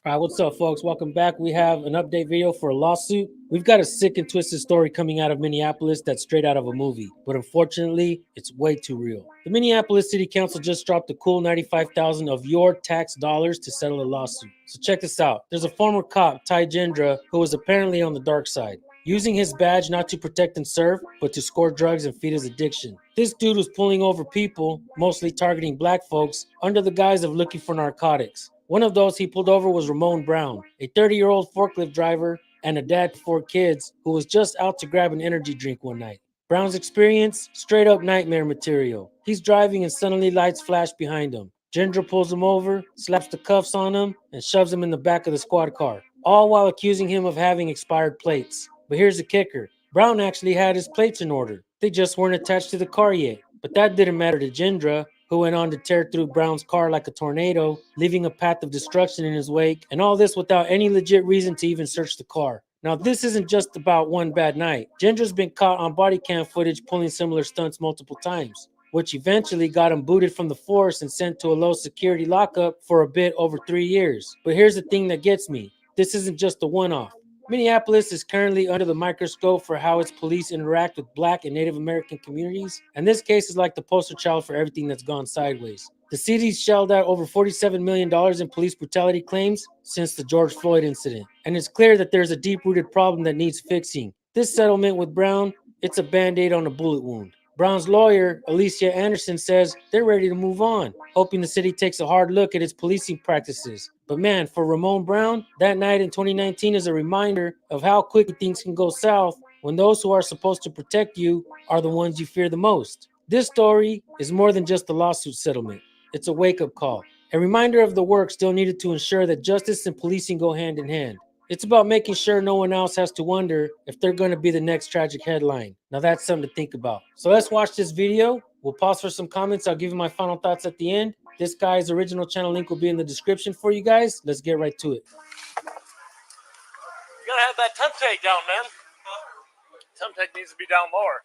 All right, what's up, folks? Welcome back. We have an update video for a lawsuit. We've got a sick and twisted story coming out of Minneapolis that's straight out of a movie, but unfortunately, it's way too real. The Minneapolis City Council just dropped a cool $95,000 of your tax dollars to settle a lawsuit. So check this out. There's a former cop, Ty Gendra, who was apparently on the dark side, using his badge not to protect and serve, but to score drugs and feed his addiction. This dude was pulling over people, mostly targeting black folks, under the guise of looking for narcotics. One of those he pulled over was Ramon Brown, a 30-year-old forklift driver and a dad to 4 kids who was just out to grab an energy drink one night. Brown's experience, straight up nightmare material. He's driving and suddenly lights flash behind him. Gendra pulls him over, slaps the cuffs on him, and shoves him in the back of the squad car, all while accusing him of having expired plates. But here's the kicker. Brown actually had his plates in order. They just weren't attached to the car yet. But that didn't matter to Gendra, who went on to tear through Brown's car like a tornado, leaving a path of destruction in his wake, and all this without any legit reason to even search the car. Now, this isn't just about one bad night. Gendra's been caught on body cam footage pulling similar stunts multiple times, which eventually got him booted from the force and sent to a low security lockup for a bit over 3 years. But here's the thing that gets me. This isn't just a one-off. Minneapolis is currently under the microscope for how its police interact with Black and Native American communities, and this case is like the poster child for everything that's gone sideways. The city's shelled out over $47 million in police brutality claims since the George Floyd incident, and it's clear that there's a deep-rooted problem that needs fixing. This settlement with Brown, it's a band-aid on a bullet wound. Brown's lawyer, Alicia Anderson, says they're ready to move on, hoping the city takes a hard look at its policing practices. But man, for Ramon Brown, that night in 2019 is a reminder of how quickly things can go south when those who are supposed to protect you are the ones you fear the most. This story is more than just a lawsuit settlement. It's a wake-up call, a reminder of the work still needed to ensure that justice and policing go hand in hand. It's about making sure no one else has to wonder if they're going to be the next tragic headline. Now that's something to think about. So let's watch this video. We'll pause for some comments. I'll give you my final thoughts at the end. This guy's original channel link will be in the description for you guys. Let's get right to it. You gotta have that temp take down, man. Temp take needs to be down lower.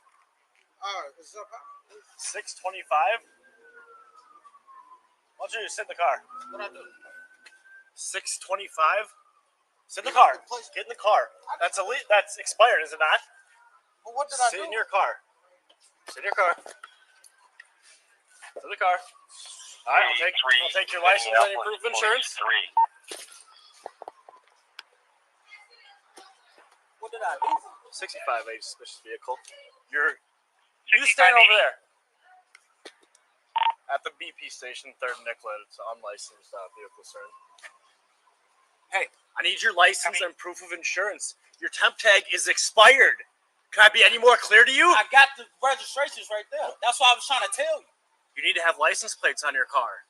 625? Why don't you just sit in the car? What I do? 625? Sit in the car. Get in the car. That's expired, is it not? Well, what did I do? Sit in your car. Sit in your car. Sit in the car. All right, I'll take your license and your proof of insurance. What did I do? 65, a suspicious vehicle. Your You stand over there. At the BP station, 3rd and Nicollet. It's an unlicensed vehicle, sir. Hey, I need your license and proof of insurance. Your temp tag is expired. Can I be any more clear to you? I got the registrations right there. That's what I was trying to tell you. You need to have license plates on your car.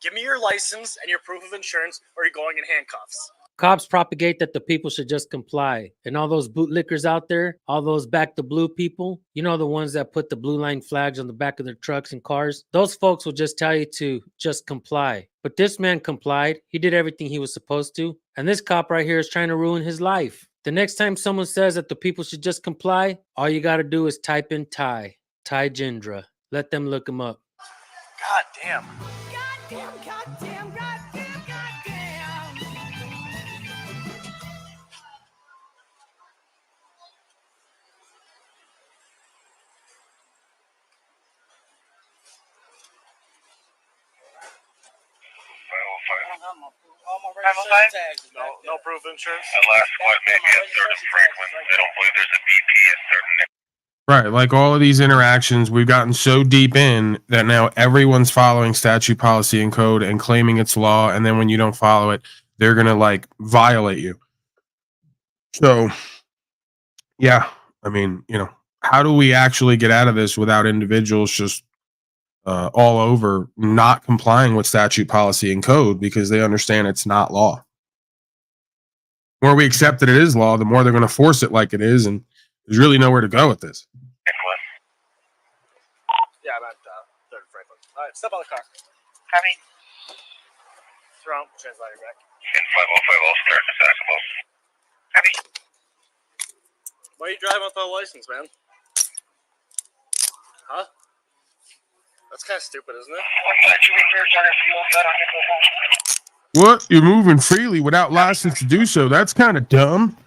Give me your license and your proof of insurance, or you're going in handcuffs. Cops propagate that the people should just comply. And all those bootlickers out there, all those back the blue people, you know, the ones that put the blue line flags on the back of their trucks and cars, those folks will just tell you to just comply. But this man complied. He did everything he was supposed to. And this cop right here is trying to ruin his life. The next time someone says that the people should just comply, all you got to do is type in Ty Jindra. Let them look him up. God damn. Goddamn, goddamn, goddamn, goddamn. All my registration tags. No proof of insurance? The last one may be at 3rd and Franklin. They don't believe there's a BP at 3rd and Nicollet. Right, like all of these interactions, we've gotten so deep in that now everyone's following statute, policy, and code and claiming it's law, and then when you don't follow it, they're gonna like violate you. So, yeah, I mean, you know, how do we actually get out of this without individuals just all over not complying with statute, policy, and code because they understand it's not law? The more we accept that it is law, the more they're going to force it like it is, and there's really nowhere to go with this. Yeah, I'm at 3rd and Franklin. All right, step out of the car. Copy. Throw translator back. In 5050, start to Sacramento. Copy. Why are you driving without a license, man? Huh? That's kind of stupid, isn't it? What? You're moving freely without license to do so. That's kind of dumb.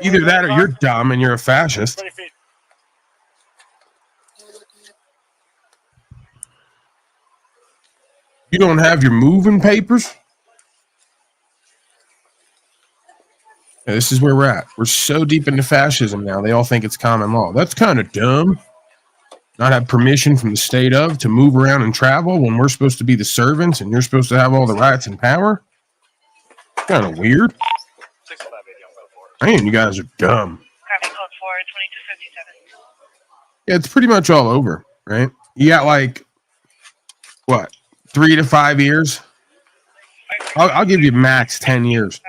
Either that or you're dumb and you're a fascist. 20 feet. You don't have your moving papers? Yeah, this is where we're at. We're so deep into fascism now. They all think it's common law. That's kind of dumb. Not have permission from the state to move around and travel when we're supposed to be the servants and you're supposed to have all the rights and power. Kind of weird. Man, you guys are dumb. Copy code 42257. Yeah, it's pretty much all over, right? You got like, what, 3 to 5 years? I'll give you max 10 years.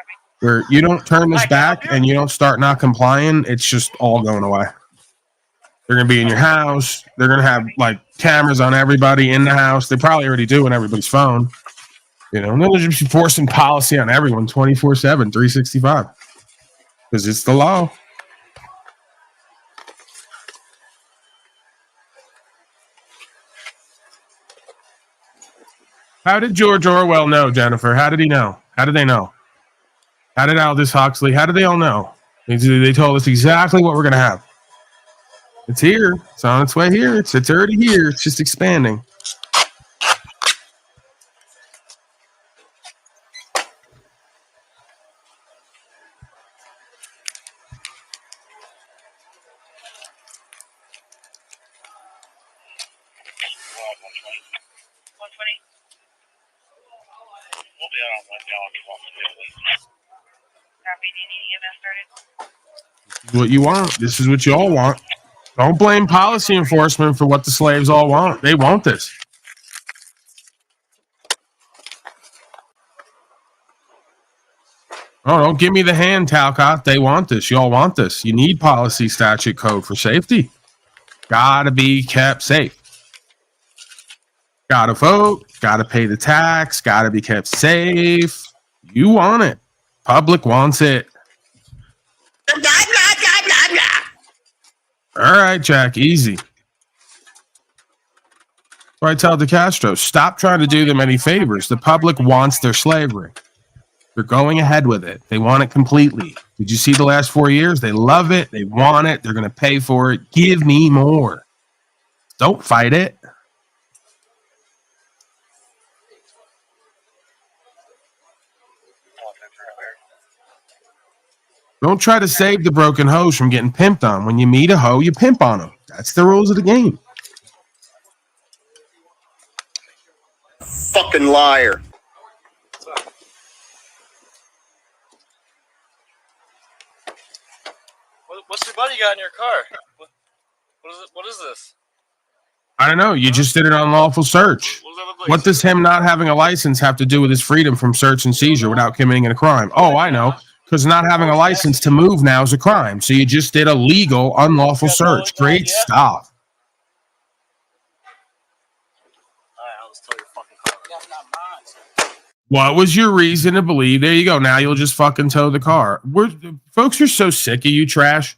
Where you don't turn this back and you don't start not complying, it's just all going away. They're going to be in your house. They're going to have like cameras on everybody in the house. They probably already do on everybody's phone. You know, and then they'll just be forcing policy on everyone 24/7, 365. Because it's the law. How did George Orwell know, Jennifer? How did he know? How did they know? How did Aldous Huxley? How did they all know? They told us exactly what we're going to have. It's here. It's on its way here. It's already here. It's just expanding. This is what you want. This is what you all want. Don't blame policy enforcement for what the slaves all want. They want this. Oh, don't give me the hand, Talcott. They want this. You all want this. You need policy, statute, code for safety. Gotta be kept safe. Gotta vote. Gotta pay the tax. Gotta be kept safe. You want it. Public wants it. All right, Jack, easy. So I tell DeCastro, stop trying to do them any favors. The public wants their slavery. They're going ahead with it. They want it completely. Did you see the last 4 years? They love it. They want it. They're going to pay for it. Give me more. Don't fight it. Don't try to save the broken hoes from getting pimped on. When you meet a hoe, you pimp on them. That's the rules of the game. Fucking liar. What's your buddy got in your car? What is this? I don't know. You just did an unlawful search. What does that look like? What does him not having a license have to do with his freedom from search and seizure without committing a crime? Oh, I know. Because not having a license to move now is a crime. So you just did a legal, unlawful search. Great stuff. What was your reason to believe? There you go. Now you'll just fucking tow the car. Folks are so sick of you trash.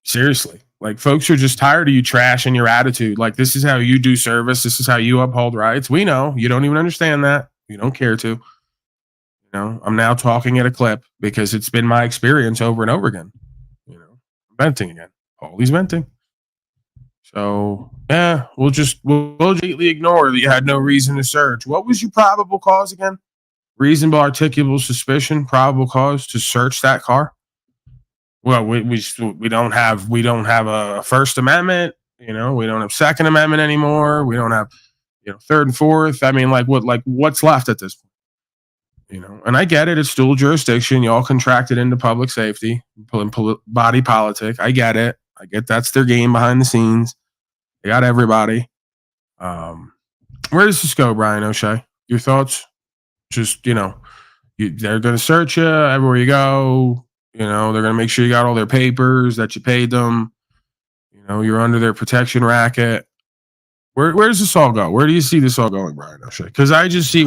Seriously. Like, folks are just tired of you trash and your attitude. Like, this is how you do service. This is how you uphold rights. We know. You don't even understand that. You don't care to. You know, I'm now talking at a clip because it's been my experience over and over again. You know, venting again. Always venting. So, yeah, we'll completely ignore that you had no reason to search. What was your probable cause again? Reasonable articulable suspicion, probable cause to search that car? Well, we don't have a First Amendment, you know, we don't have Second Amendment anymore. We don't have, you know, Third and Fourth. I mean, what's left at this point? You know, and I get it. It's dual jurisdiction. Y'all contracted into public safety, body politic. I get it. I get that's their game behind the scenes. They got everybody. Where does this go, Brian O'Shea? Your thoughts? Just, you know, they're going to search you everywhere you go. You know, they're going to make sure you got all their papers, that you paid them. You know, you're under their protection racket. Where does this all go? Where do you see this all going, Brian O'Shea? Because I just see...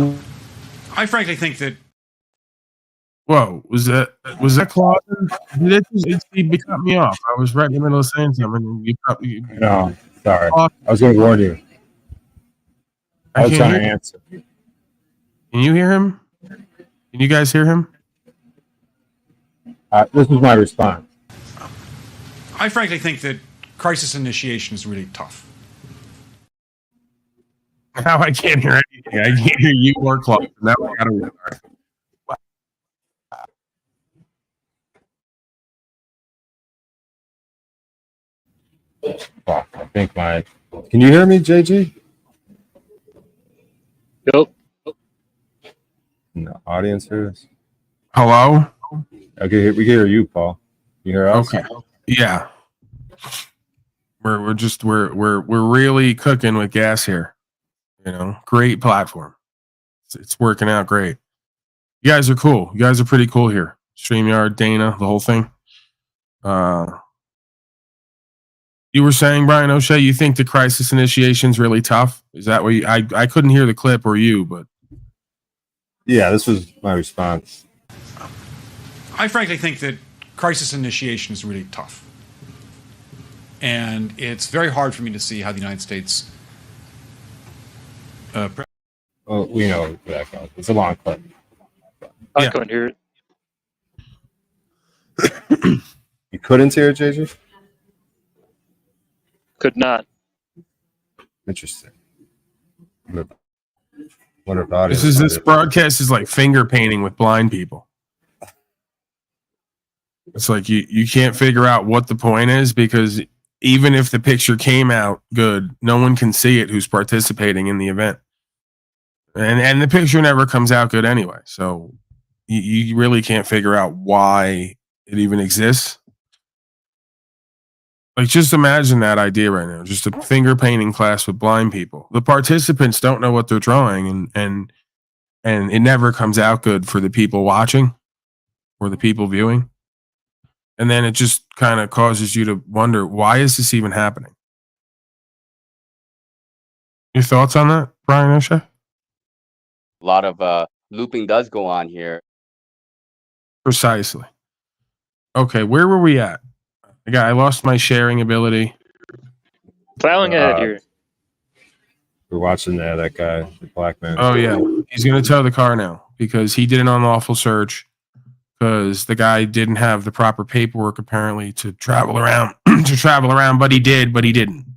I frankly think that... Whoa, was that Clausen? It cut me off. I was right in the middle of saying something. And you cut me. No, sorry. I was going to warn you. I was trying to answer. Can you hear him? Can you guys hear him? This is my response. I frankly think that crisis initiation is really tough. Now I can't hear anything. I can't hear you or Clausen. Now I got to restart. Fuck, I think my... Can you hear me, JG? Yep. No, audience hears. Hello? Okay, we can hear you, Paul. You hear us? Okay. Yeah. We're really cooking with gas here. You know, great platform. It's working out great. You guys are cool. You guys are pretty cool here. StreamYard, Dana, the whole thing. You were saying, Brian O'Shea, you think the crisis initiation is really tough? Is that what I couldn't hear the clip or you, but... Yeah, this was my response. I frankly think that crisis initiation is really tough. And it's very hard for me to see how the United States... well, we know where that goes. It's a long clip. I couldn't hear it. You couldn't hear it, JJ? Could not. Interesting. Wonder if audience this broadcast is like finger painting with blind people. It's like you can't figure out what the point is because even if the picture came out good, no one can see it who's participating in the event. And the picture never comes out good anyway. So you really can't figure out why it even exists. Like, just imagine that idea right now. Just a finger painting class with blind people. The participants don't know what they're drawing, and it never comes out good for the people watching or the people viewing. And then it just kind of causes you to wonder, why is this even happening? Your thoughts on that, Brian O'Shea? A lot of looping does go on here. Precisely. Okay, where were we at? I lost my sharing ability. Plowing ahead here. We're watching that guy, the black man. Oh, yeah. He's going to tow the car now because he did an unlawful search because the guy didn't have the proper paperwork, apparently, to travel around. But he did, but he didn't.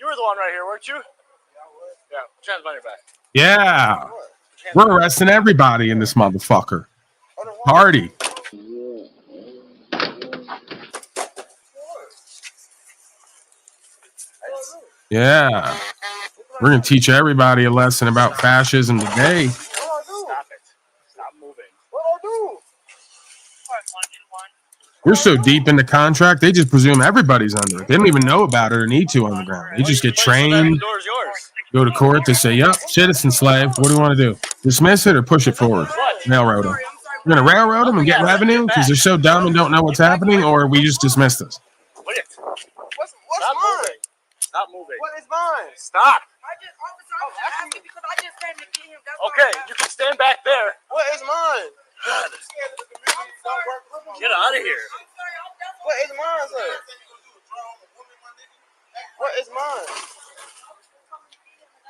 You were the one right here, weren't you? Yeah, put your hands behind your back. Yeah. We're arresting everybody in this motherfucker. Party. Yeah. We're going to teach everybody a lesson about fascism today. Stop it. Stop moving. We're so deep in the contract, they just presume everybody's under it. They don't even know about it or need to on the ground. They just get trained, go to court, they say, yep, citizen slave. What do we want to do? Dismiss it or push it forward? Railroad them. We're going to railroad them and get revenue because they're so dumb and don't know what's happening, or we just dismiss this. What's mine? Stop moving. What is mine? Stop. Okay, you can stand back there. What is mine? Get out of here. What is mine, sir? What is mine?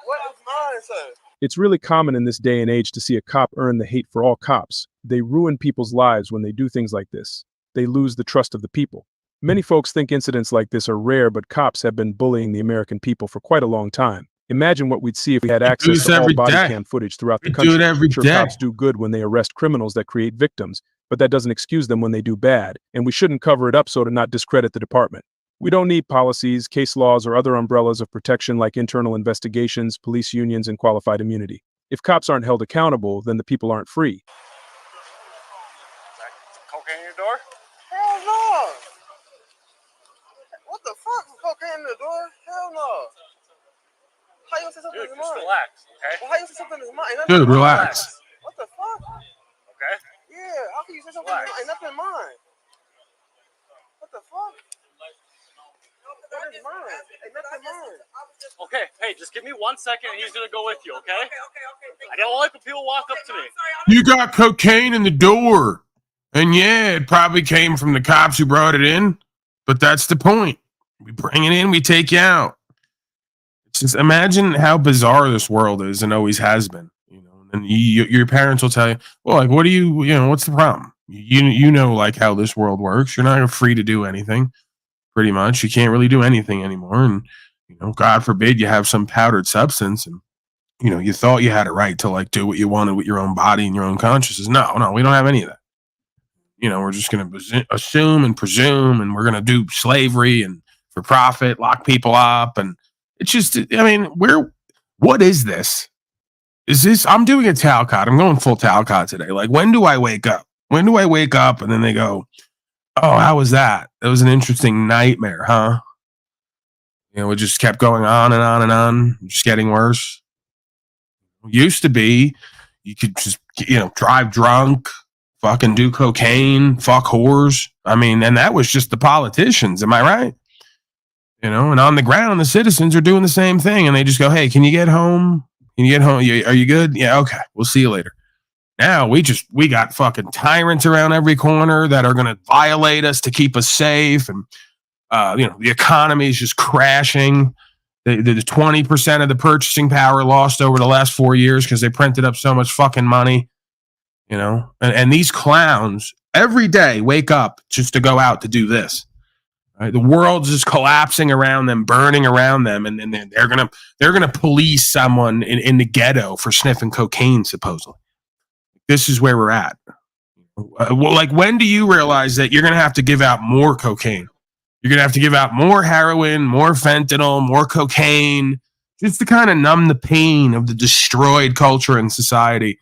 What is mine, sir? It's really common in this day and age to see a cop earn the hate for all cops. They ruin people's lives when they do things like this. They lose the trust of the people. Many folks think incidents like this are rare, but cops have been bullying the American people for quite a long time. Imagine what we'd see if we had access to all body cam footage throughout the country. Sure, cops do good when they arrest criminals that create victims, but that doesn't excuse them when they do bad, and we shouldn't cover it up so to not discredit the department. We don't need policies, case laws, or other umbrellas of protection like internal investigations, police unions, and qualified immunity. If cops aren't held accountable, then the people aren't free. Cocaine in your door? Hell no! What the fuck? Cocaine in the door? Hell no! How you gonna say something is mine? Just relax, okay? Well, how you say something is mine? Dude, relax. What the fuck? Okay. Yeah, how can you say something ain't nothing mine? What the fuck? What is mine? Ain't nothing mine. Okay, hey, just give me 1 second and he's gonna go with you, okay? I don't like when people walk up to me. You got cocaine in the door. And yeah, it probably came from the cops who brought it in, but that's the point. We bring it in, we take you out. It's just imagine how bizarre this world is and always has been. And your parents will tell you, well, like, what do you what's the problem? You know, like how this world works. You're not free to do anything, pretty much. You can't really do anything anymore. And, God forbid you have some powdered substance and, you thought you had a right to like do what you wanted with your own body and your own consciousness. No, we don't have any of that. We're just going to assume and presume, and we're going to do slavery and for profit, lock people up. And it's just, what is this? Is this, I'm doing a Talcott. I'm going full Talcott today. Like, when do I wake up? When do I wake up? And then they go, oh, how was that? It was an interesting nightmare, huh? It just kept going on and on and on, just getting worse. It used to be, you could just, drive drunk, fucking do cocaine, fuck whores. And that was just the politicians. Am I right? And on the ground, the citizens are doing the same thing. And they just go, hey, can you get home? Can you get home? Are you good? Yeah, okay. We'll see you later. Now we got fucking tyrants around every corner that are going to violate us to keep us safe. And, the economy is just crashing. The 20% of the purchasing power lost over the last 4 years because they printed up so much fucking money. And these clowns every day wake up just to go out to do this. Right? The world's just collapsing around them, burning around them, and they're gonna police someone in the ghetto for sniffing cocaine, supposedly. This is where we're at. When do you realize that you're gonna have to give out more cocaine? You're gonna have to give out more heroin, more fentanyl, more cocaine, just to kind of numb the pain of the destroyed culture and society.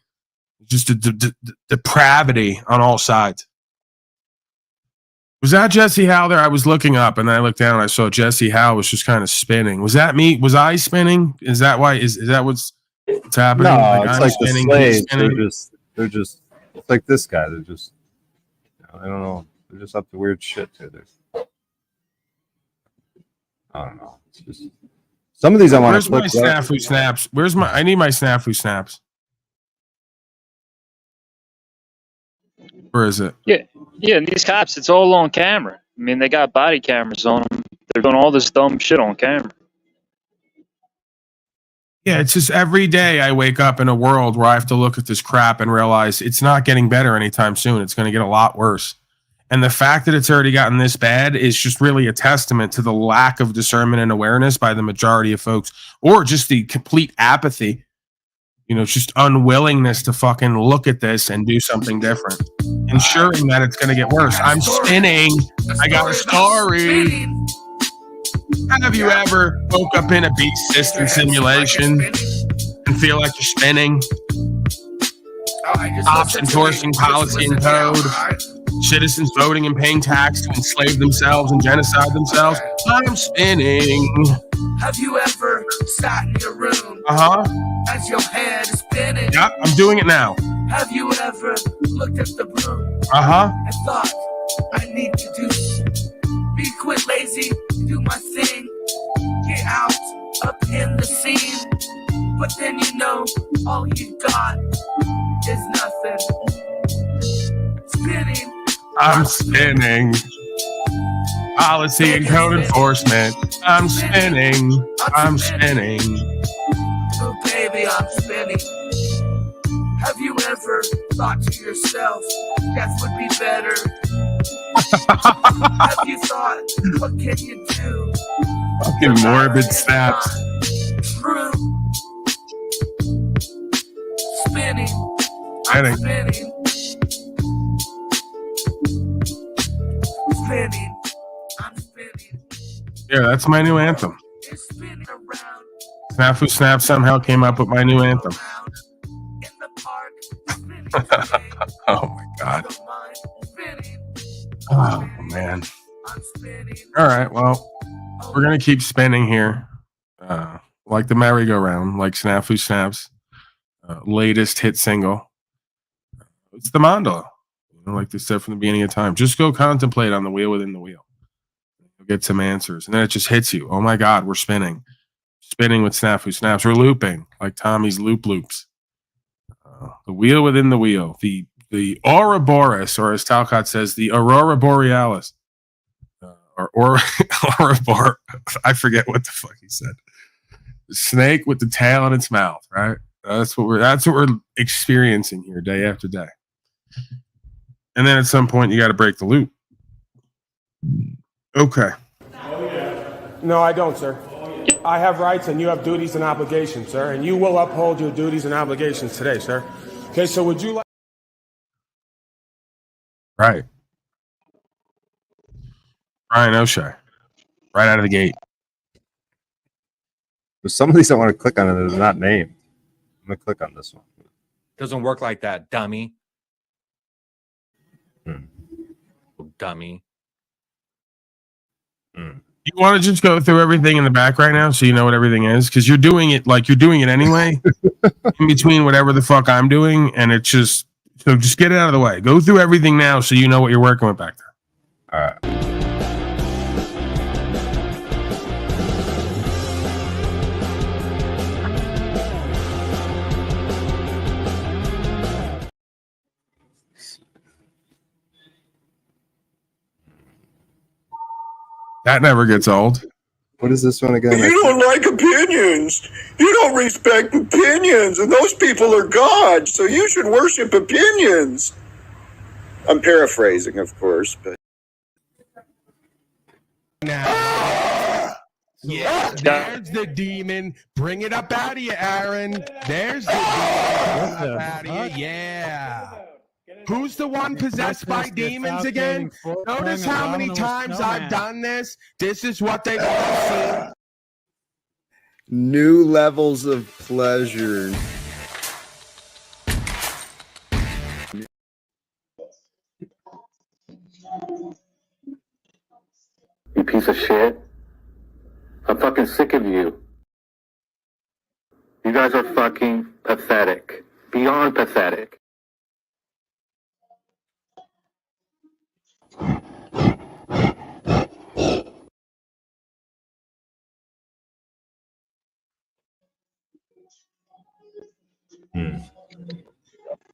Just the depravity on all sides. Was that Jesse Howe there? I was looking up and then I looked down and I saw Jesse Howe was just kind of spinning. Was that me? Was I spinning? Is that why? Is that what's happening? No, it's like the slaves. They're just it's like this guy. They're just, I don't know. They're just up to weird shit too. I don't know. It's just some of these I want to Where's my snafu snaps? I need my snafu snaps. Where is it? Yeah, and these cops, it's all on camera. They got body cameras on them. They're doing all this dumb shit on camera. Yeah, it's just every day I wake up in a world where I have to look at this crap and realize it's not getting better anytime soon. It's going to get a lot worse. And the fact that it's already gotten this bad is just really a testament to the lack of discernment and awareness by the majority of folks, or just the complete apathy. Just unwillingness to fucking look at this and do something different. Ensuring that it's going to get worse. I'm spinning. I got a story. Have you ever woke up in a beach system simulation and feel like you're spinning? Cops enforcing policy and code, citizens voting and paying tax to enslave themselves and genocide themselves. I'm spinning. Have you ever sat in your room as your head is spinning? Yeah, I'm doing it now. Have you ever looked at the room and thought, I need to quit lazy, do my thing, get out up in the scene? But then you know all you got is nothing. Spinning. I'm spinning. Policy and code enforcement. I'm spinning. I'm spinning. Oh, baby, I'm spinning. Have you ever thought to yourself, death would be better? Have you thought, what can you do? Fucking morbid snaps. True. Spinning. Spinning. Spinning. Spinning. I'm spinning. Yeah, that's my new anthem. It's spinning around. Snafu Snap somehow came up with my new anthem. In the park. Oh my god. Oh man. All right, well, we're gonna keep spinning here, like the merry-go-round, like Snafu Snap's latest hit single. It's the mandala, like they said from the beginning of time. Just go contemplate on the wheel within the wheel. You'll get some answers, and then it just hits you. Oh my God, we're spinning with Snafu Snaps. We're looping like Tommy's loops. The wheel within the wheel. The Ouroboros, or as Talcott says, the Aurora Borealis. Or I forget what the fuck he said. The snake with the tail in its mouth, right? That's what we're experiencing here day after day. And then at some point you got to break the loop. Okay. No, I don't, sir. I have rights and you have duties and obligations, sir, and you will uphold your duties and obligations today, sir. Okay, so would you like... Right. Brian O'Shea. Right out of the gate. But some of these I want to click on and they're not named. I'm going to click on this one. Doesn't work like that, dummy. Dummy. You want to just go through everything in the back right now so you know what everything is? Because you're doing it like you're doing it anyway in between whatever the fuck I'm doing. And it's just, so just get it out of the way. Go through everything now so you know what you're working with back there. All right. That never gets old. What is this one again? You don't like opinions. You don't respect opinions, and those people are God, so you should worship opinions. I'm paraphrasing, of course, but... Yeah, there's the demon. Bring it up out of you, Aaron. There's the demon. Bring it up out of you. Yeah. Who's the one possessed by demons again? Notice how many times I've done this. This is what they want to see. New levels of pleasure. You piece of shit. I'm fucking sick of you. You guys are fucking pathetic. Beyond pathetic.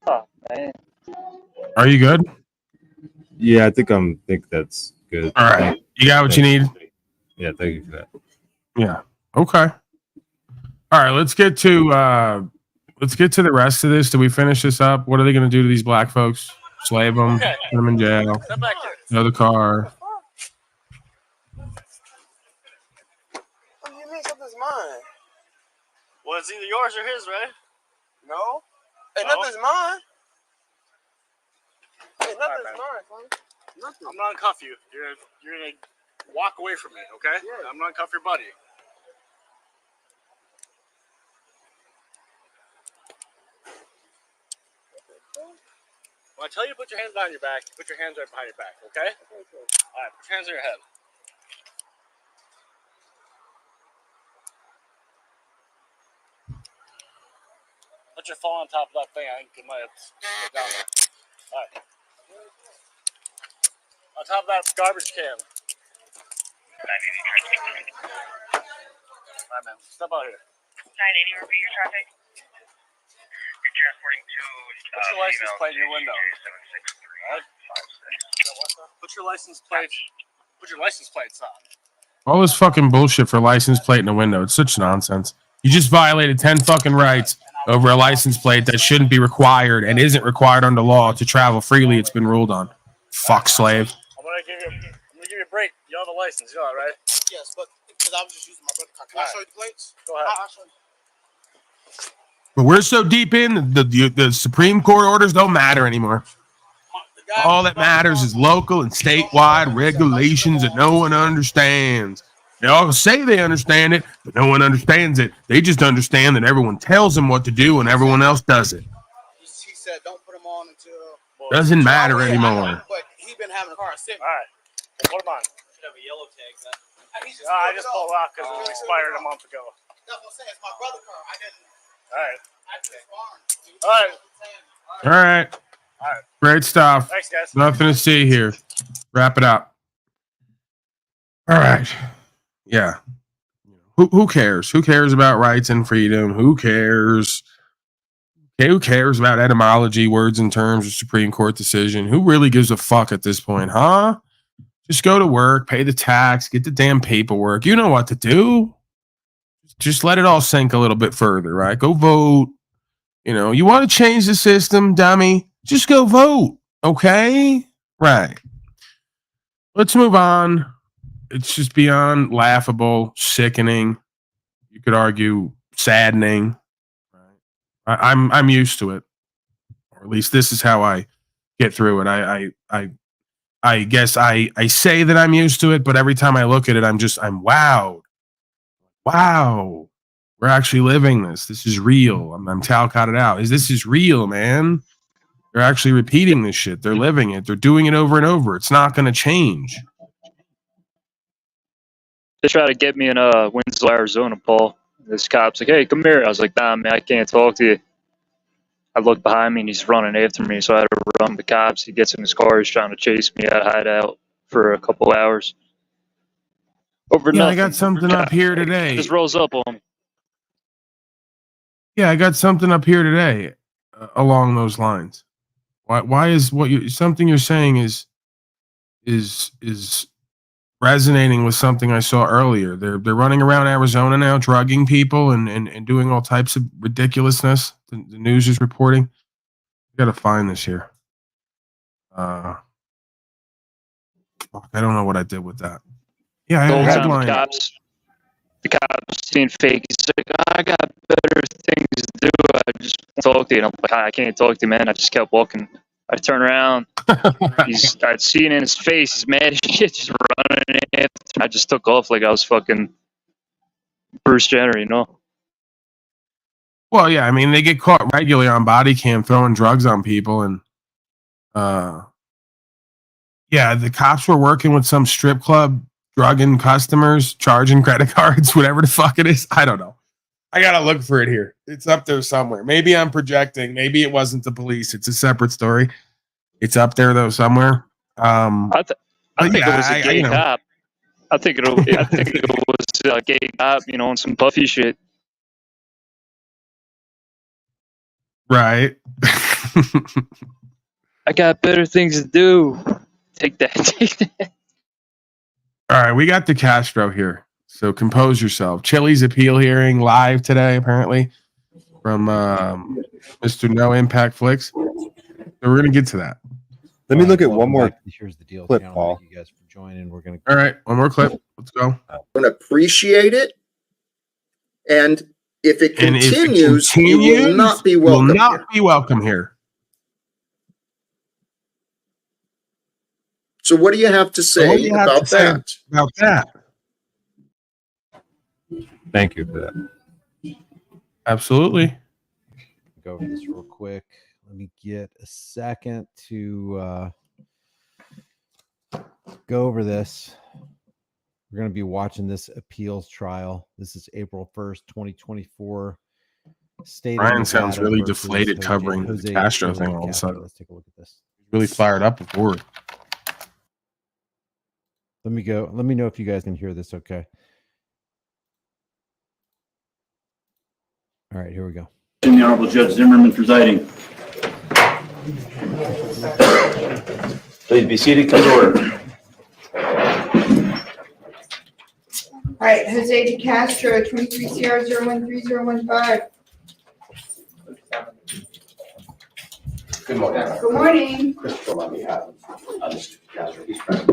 Oh, man. Are you good? Yeah, I think that's good. All right. You got what you need? Yeah, thank you for that. Yeah. Okay. All right, let's get to the rest of this. Do we finish this up? What are they going to do to these black folks? Slave them, put them in jail, another car. What do you mean something's mine? Well, it's either yours or his, right? No. Hey, nothing's mine. Hey, nothing's mine, son. Nothing. I'm not gonna cuff you. You're gonna Walk away from me, okay? Yeah. I'm not cuff your buddy. When I tell you to put your hands behind your back, put your hands right behind your back, okay? All right, put your hands on your head. Let you fall on top of that thing. I think it might have go down there. All right. On top of that garbage can. All right, man. Step out here. 980, repeat your traffic. You're transporting two. Put your license plate in your window. All right? Put your license plate. Put your license plates on. All this fucking bullshit for license plate in the window. It's such nonsense. You just violated 10 fucking rights over a license plate that shouldn't be required and isn't required under law to travel freely. It's been ruled on. Fuck slave. I'm gonna give you a break. You have a license, you know that, right? Yes, but because I was just using my brother's car. Can I show you the plates? Go ahead. I'll show you. But we're so deep in the Supreme Court orders don't matter anymore. All that matters is local and statewide regulations that no one understands. They all say they understand it, but no one understands it. They just understand that everyone tells them what to do and everyone else does it. He said don't put them on until. Doesn't matter anymore. But he been having a car since. All right. Put them on. Should have a yellow tag. I just pulled off because it expired a month ago. That's what I'm saying. It's my brother's car. I didn't. All right. I just farmed. All right. All right. All right. Great stuff. Thanks, guys. Nothing to see here. Wrap it up. All right. Yeah. Who cares? Who cares about rights and freedom? Who cares? Okay, who cares about etymology, words and terms, or Supreme Court decision? Who really gives a fuck at this point, huh? Just go to work, pay the tax, get the damn paperwork. You know what to do. Just let it all sink a little bit further, right? Go vote. You know, you want to change the system, dummy? Just go vote, okay? Right. Let's move on. It's just beyond laughable, sickening. You could argue saddening. Right? I'm used to it, or at least this is how I get through it. I guess I say that I'm used to it, but every time I look at it, I'm wowed. Wow, we're actually living this. This is real. I'm Talcott'd out. This is real, man. They're actually repeating this shit. They're living it. They're doing it over and over. It's not going to change. They try to get me in Winslow, Arizona, Paul. This cop's like, hey, come here. I was like, nah, man, I can't talk to you. I look behind me and he's running after me, so I had to run the cops. He gets in his car. He's trying to chase me out of hideout for a couple hours. Over Yeah, nothing. I got something up here today. Just rolls up on him. Yeah, I got something up here today along those lines. Why is something you're saying is resonating with something I saw earlier? They're running around Arizona now, drugging people and doing all types of ridiculousness. The news is reporting. I gotta find this here. I don't know what I did with that. Yeah, I The whole had a time headline. the cops being fake. He's like, I got better things to do. I just want to talk to you. And I'm like, I can't talk to you, man. I just kept walking. I turn around. I'd seen in his face. He's mad as shit, just running after. I just took off like I was fucking Bruce Jenner, you know? Well, yeah, I mean, they get caught regularly on body cam throwing drugs on people, and yeah, the cops were working with some strip club, drugging customers, charging credit cards, whatever the fuck it is. I don't know. I gotta look for it here. It's up there somewhere. Maybe I'm projecting. Maybe it wasn't the police. It's a separate story. It's up there though somewhere. I think it was a gay cop. I think it was a gay cop, you know, and some puffy shit. Right. I got better things to do. Take that. Take that. All right, we got the Castro here. So compose yourself. Chili's appeal hearing live today, apparently, from Mr. No Impact Flicks. So we're gonna get to that. Let me look at one more Here's the deal, clip, gentlemen. Paul. Thank you guys for joining. We're gonna. All right, one more clip. Let's go. Don't appreciate it, and if it continues, you will not be welcome. Will not be welcome here. So what do you have to say about that? About that? Thank you for that. Absolutely. Go over this real quick. Let me get a second to go over this. We're going to be watching this appeals trial. This is April 1st, 2024. State Ryan of sounds Nevada really versus deflated covering the Castro thing all of a Castro. sudden. Let's take a look at this. Really fired up and bored. Let me go. Let me know if you guys can hear this okay. All right, here we go. The Honorable Judge Zimmerman presiding. Please be seated. Come to order. All right, Jose DeCastro, 23 Sierra 013015. Good morning. Good morning. Christopher on behalf of Mr. Castro. He's present.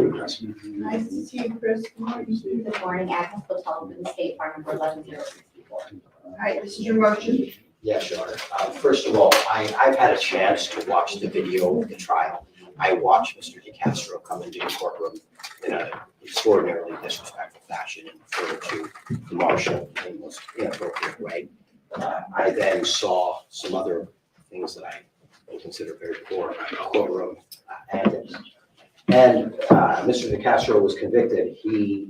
Nice to see you, Chris. Good morning. Good morning, Agnes Hotel in the state farm number 11064. All right, this is your motion. Yes, Your Honor. First of all, I've had a chance to watch the video of the trial. I watched Mr. DeCastro come into the courtroom in an extraordinarily disrespectful fashion and refer to the marshal in the most inappropriate way. I then saw some other things that I would consider very poor in the courtroom. And Mr. DeCastro was convicted. He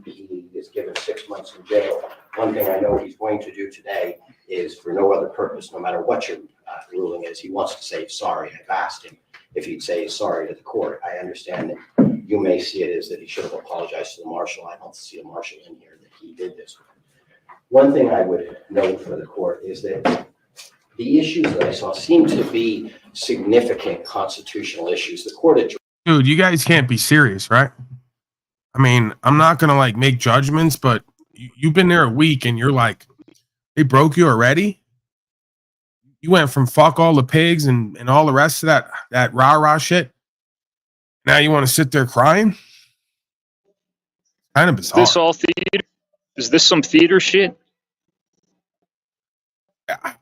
is given 6 months in jail. One thing I know he's going to do today is, for no other purpose, no matter what your ruling is, he wants to say sorry. I've asked him if he'd say sorry to the court. I understand that you may see it as that he should have apologized to the marshal. I don't see a marshal in here that he did this. One thing I would note for the court is that the issues that I saw seem to be significant constitutional issues. The court addressed. Dude, you guys can't be serious, right? I mean, I'm not gonna like make judgments, but you've been there a week and you're like, they broke you already. You went from fuck all the pigs and all the rest of that rah-rah shit. Now you want to sit there crying? Kind of bizarre. Is this all theater? Is this some theater shit?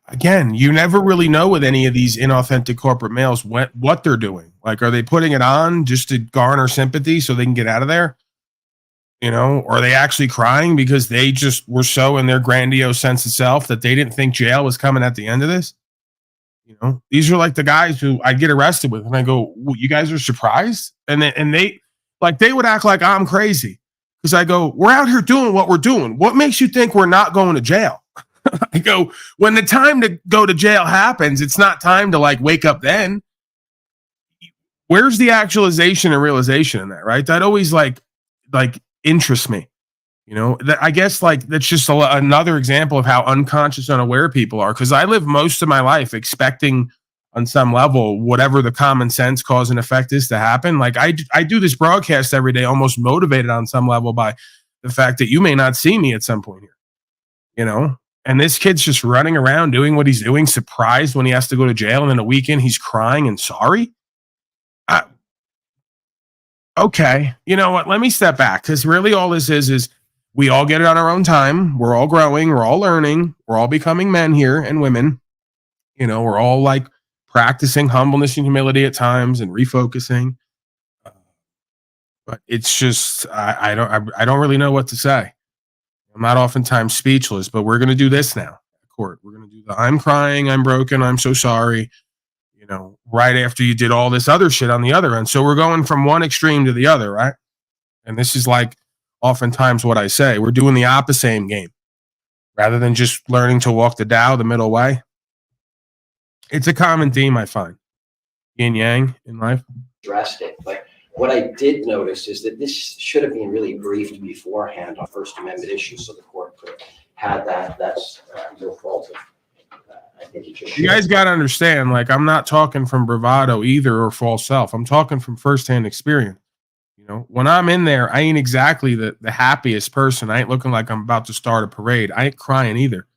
Again, you never really know with any of these inauthentic corporate males what they're doing. Like, are they putting it on just to garner sympathy so they can get out of there? You know, or are they actually crying because they just were so in their grandiose sense of self that they didn't think jail was coming at the end of this? You know, these are like the guys who I'd get arrested with, and I go, well, "You guys are surprised?" And they would act like I'm crazy because I go, "We're out here doing what we're doing. What makes you think we're not going to jail?" I go, when the time to go to jail happens, it's not time to like wake up then. Where's the actualization and realization in that, right? That always like interests me. You know, that I guess like that's just another example of how unconscious, unaware people are. Because I live most of my life expecting on some level whatever the common sense cause and effect is to happen. Like I do this broadcast every day, almost motivated on some level by the fact that you may not see me at some point here. You know, and this kid's just running around doing what he's doing, surprised when he has to go to jail, and then a weekend he's crying and sorry. Okay, you know what? Let me step back, because really all this is we all get it on our own time. We're all growing. We're all learning. We're all becoming men here and women. You know, we're all like practicing humbleness and humility at times and refocusing. But it's just I don't really know what to say. I'm not oftentimes speechless, but we're going to do this now. Court. We're going to do the I'm crying, I'm broken, I'm so sorry. You know, right after you did all this other shit on the other end. So we're going from one extreme to the other, right? And this is like oftentimes what I say. We're doing the opposite game rather than just learning to walk the Tao the middle way. It's a common theme I find. Yin yang in life. Addressed it, but what I did notice is that this should have been really briefed beforehand on First Amendment issues, so the court could have had that. That's no fault of. I think it just. You guys got to understand, like, I'm not talking from bravado either or false self. I'm talking from firsthand experience. You know, when I'm in there, I ain't exactly the happiest person. I ain't looking like I'm about to start a parade. I ain't crying either.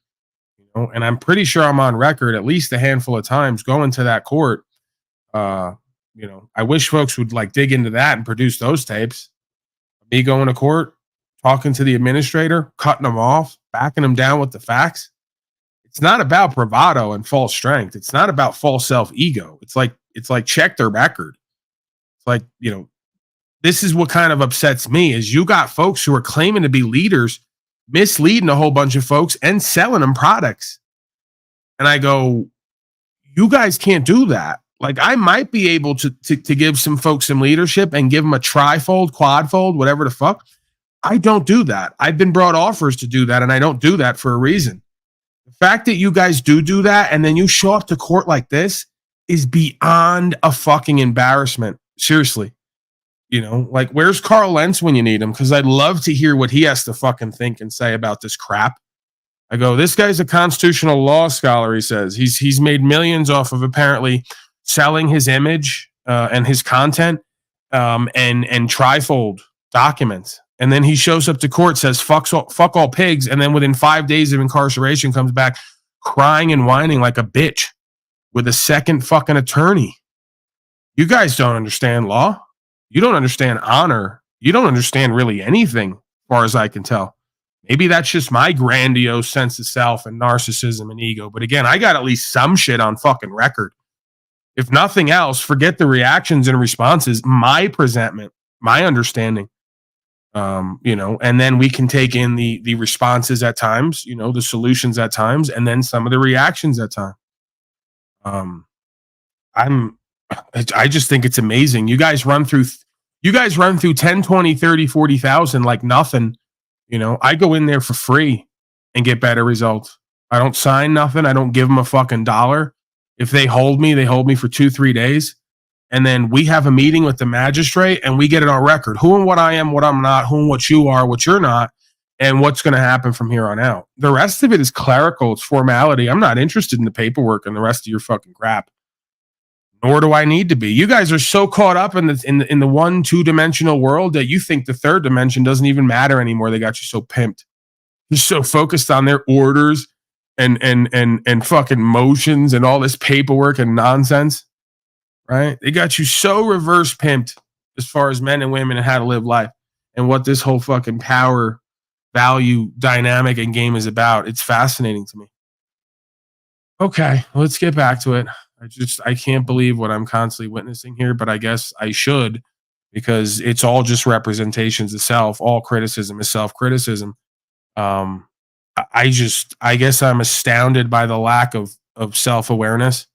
You know, and I'm pretty sure I'm on record at least a handful of times going to that court. You know, I wish folks would like dig into that and produce those tapes. Me going to court, talking to the administrator, cutting them off, backing them down with the facts. It's not about bravado and false strength. It's not about false self-ego. It's like check their record. It's like, you know, this is what kind of upsets me is you got folks who are claiming to be leaders, misleading a whole bunch of folks and selling them products. And I go, you guys can't do that. Like I might be able to give some folks some leadership and give them a trifold, quadfold, whatever the fuck. I don't do that. I've been brought offers to do that, and I don't do that for a reason. The fact that you guys do that, and then you show up to court like this is beyond a fucking embarrassment. Seriously. You know, like where's Carl Lentz when you need him? Because I'd love to hear what he has to fucking think and say about this crap. I go, this guy's a constitutional law scholar, he says. He's made millions off of apparently selling his image and his content and trifold documents. And then he shows up to court, says, fuck all pigs. And then within 5 days of incarceration comes back crying and whining like a bitch with a second fucking attorney. You guys don't understand law. You don't understand honor. You don't understand really anything, as far as I can tell. Maybe that's just my grandiose sense of self and narcissism and ego. But again, I got at least some shit on fucking record. If nothing else, forget the reactions and responses, my presentment, my understanding. You know, and then we can take in the responses at times, you know, the solutions at times, and then some of the reactions at times. I just think it's amazing. You guys run through 10, 20, 30, 40,000 like nothing. You know, I go in there for free and get better results. I don't sign nothing. I don't give them a fucking dollar. If they hold me for 2-3 days. And then we have a meeting with the magistrate and we get it on record. Who and what I am, what I'm not, who and what you are, what you're not, and what's going to happen from here on out. The rest of it is clerical. It's formality. I'm not interested in the paperwork and the rest of your fucking crap. Nor do I need to be. You guys are so caught up in the 1-2-dimensional world that you think the third dimension doesn't even matter anymore. They got you so pimped. You're so focused on their orders and fucking motions and all this paperwork and nonsense. Right? They got you so reverse pimped as far as men and women and how to live life and what this whole fucking power value dynamic and game is about. It's fascinating to me. Okay, let's get back to it. I can't believe what I'm constantly witnessing here, but I guess I should, because it's all just representations of self. All criticism is self-criticism. I guess I'm astounded by the lack of self-awareness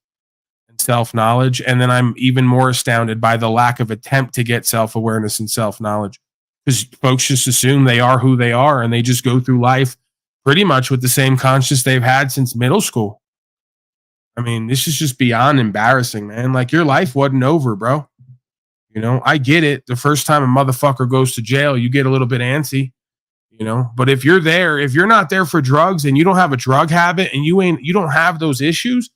and self-knowledge. And then I'm even more astounded by the lack of attempt to get self-awareness and self-knowledge, because folks just assume they are who they are and they just go through life pretty much with the same conscience they've had since middle school. I mean, this is just beyond embarrassing, man. Like, your life wasn't over, bro. You know, I get it. The first time a motherfucker goes to jail, you get a little bit antsy, you know. But if you're not there for drugs and you don't have a drug habit and you don't have those issues,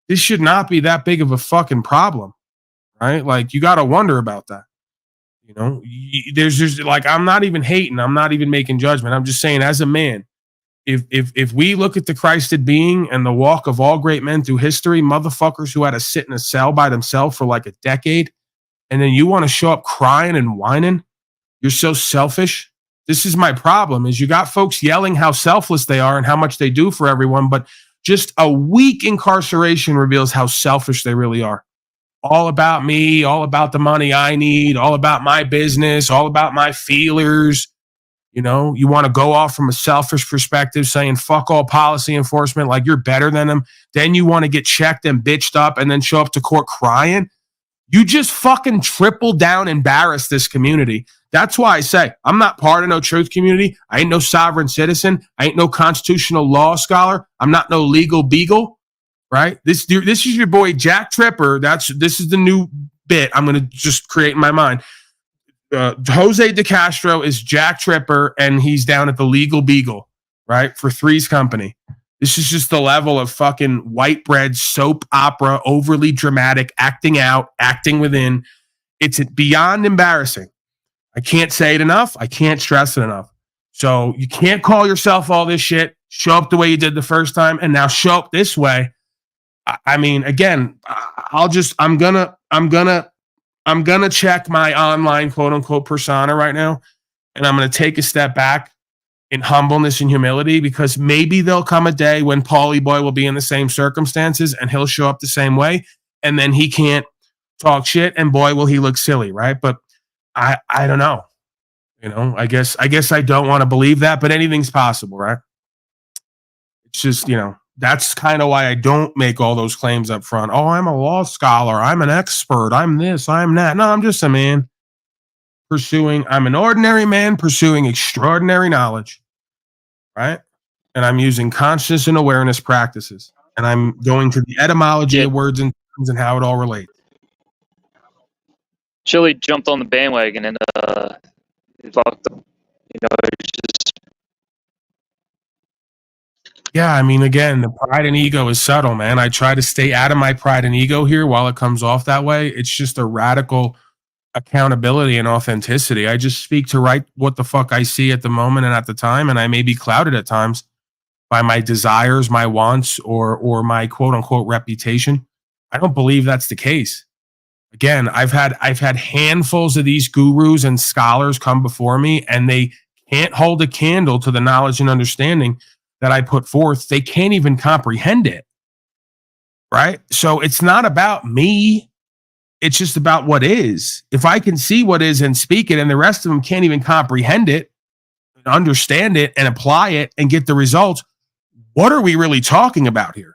this should not be that big of a fucking problem, right? Like, you got to wonder about that. You know, there's just like, I'm not even hating. I'm not even making judgment. I'm just saying, as a man, if we look at the Christed being and the walk of all great men through history, motherfuckers who had to sit in a cell by themselves for like a decade, and then you want to show up crying and whining, you're so selfish. This is my problem, is you got folks yelling how selfless they are and how much they do for everyone, but just a week incarceration reveals how selfish they really are. All about me, all about the money I need, all about my business, all about my feelers. You know, you want to go off from a selfish perspective saying fuck all policy enforcement like you're better than them. Then you want to get checked and bitched up and then show up to court crying. You just fucking triple down embarrass this community. That's why I say I'm not part of no truth community. I ain't no sovereign citizen. I ain't no constitutional law scholar. I'm not no legal beagle, right? This is your boy Jack Tripper. This is the new bit I'm going to just create in my mind. Jose De Castro is Jack Tripper, and he's down at the Legal Beagle, right? For Three's Company. This is just the level of fucking white bread, soap opera, overly dramatic, acting out, acting within. It's beyond embarrassing. I can't say it enough. I can't stress it enough. So you can't call yourself all this shit, show up the way you did the first time, and now show up this way. I mean, again, I'm gonna check my online quote unquote persona right now, and I'm gonna take a step back in humbleness and humility, because maybe there'll come a day when Paulie Boy will be in the same circumstances and he'll show up the same way, and then he can't talk shit, and boy will he look silly, right? But I don't know. You know, I guess I don't want to believe that, but anything's possible, right? It's just, you know, that's kind of why I don't make all those claims up front. Oh, I'm a law scholar. I'm an expert. I'm this, I'm that. No, I'm just a man I'm an ordinary man pursuing extraordinary knowledge, right? And I'm using conscious and awareness practices. And I'm going to the etymology of words and terms and how it all relates. Chili jumped on the bandwagon and he talked, you know, it's just Yeah, I mean, again, the pride and ego is subtle, man. I try to stay out of my pride and ego here while it comes off that way. It's just a radical accountability and authenticity. I just speak to right what the fuck I see at the moment and at the time, and I may be clouded at times by my desires, my wants, or my quote unquote reputation. I don't believe that's the case. Again, I've had handfuls of these gurus and scholars come before me, and they can't hold a candle to the knowledge and understanding that I put forth. They can't even comprehend it. Right? So it's not about me. It's just about what is. If I can see what is and speak it, and the rest of them can't even comprehend it, understand it, and apply it and get the results, what are we really talking about here?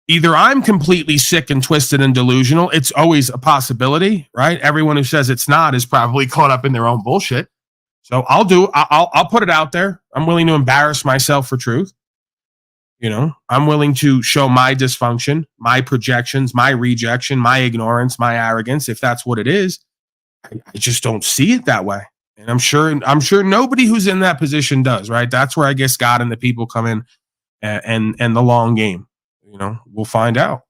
Either I'm completely sick and twisted and delusional. It's always a possibility, right? Everyone who says it's not is probably caught up in their own bullshit. So I'll put it out there. I'm willing to embarrass myself for truth. You know, I'm willing to show my dysfunction, my projections, my rejection, my ignorance, my arrogance, if that's what it is. I just don't see it that way. And I'm sure nobody who's in that position does, right? That's where I guess God and the people come in and the long game. You know, we'll find out.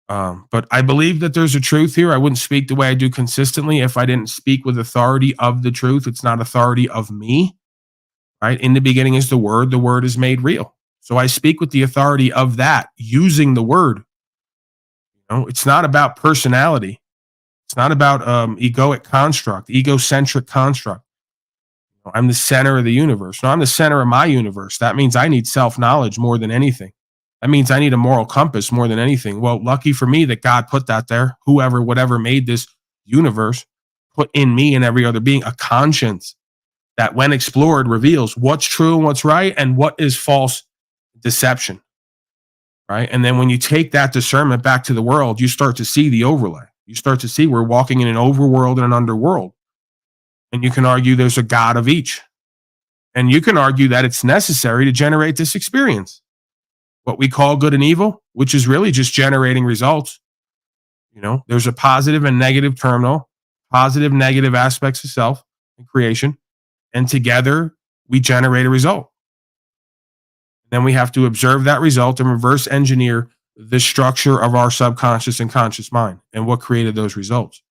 But I believe that there's a truth here. I wouldn't speak the way I do consistently if I didn't speak with authority of the truth. It's not authority of me, right? In the beginning is the word is made real. So I speak with the authority of that, using the word. You know, it's not about personality. It's not about egoic construct, egocentric construct. You know, I'm the center of the universe. No, I'm the center of my universe. That means I need self-knowledge more than anything. That means I need a moral compass more than anything. Well, lucky for me that God put that there. Whoever, whatever made this universe, put in me and every other being a conscience that when explored reveals what's true and what's right and what is false deception, right? And then when you take that discernment back to the world, you start to see the overlay. You start to see we're walking in an overworld and an underworld. And you can argue there's a God of each. And you can argue that it's necessary to generate this experience. What we call good and evil, which is really just generating results. You know, there's a positive and negative terminal, positive, negative aspects of self and creation. And together we generate a result. Then we have to observe that result and reverse engineer the structure of our subconscious and conscious mind and what created those results.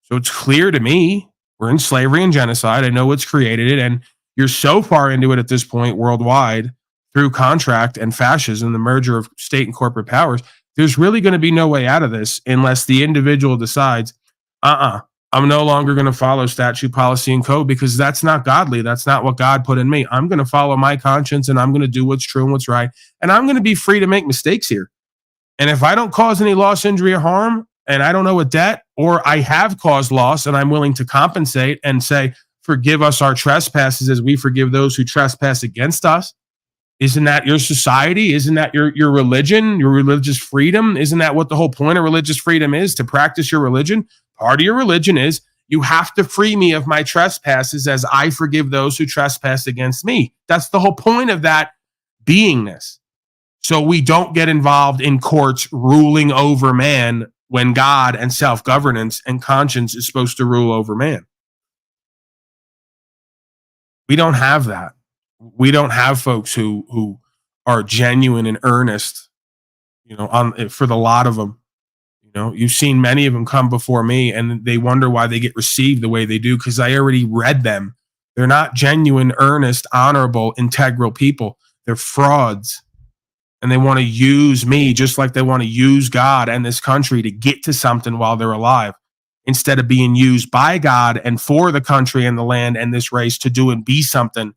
So it's clear to me, we're in slavery and genocide. I know what's created it. And you're so far into it at this point worldwide through contract and fascism, the merger of state and corporate powers. There's really going to be no way out of this unless the individual decides, I'm no longer going to follow statute, policy, and code because that's not godly. That's not what God put in me. I'm going to follow my conscience and I'm going to do what's true and what's right. And I'm going to be free to make mistakes here. And if I don't cause any loss, injury, or harm, and I don't owe a debt, or I have caused loss and I'm willing to compensate and say, forgive us our trespasses as we forgive those who trespass against us. Isn't that your society? Isn't that your religion, your religious freedom? Isn't that what the whole point of religious freedom is, to practice your religion? Part of your religion is you have to free me of my trespasses as I forgive those who trespass against me. That's the whole point of that beingness. So we don't get involved in courts ruling over man when God and self-governance and conscience is supposed to rule over man. We don't have that. We don't have folks who are genuine and earnest, you know, for the lot of them. You know, you've seen many of them come before me and they wonder why they get received the way they do because I already read them. They're not genuine, earnest, honorable, integral people. They're frauds. And they want to use me just like they want to use God and this country to get to something while they're alive, instead of being used by God and for the country and the land and this race to do and be something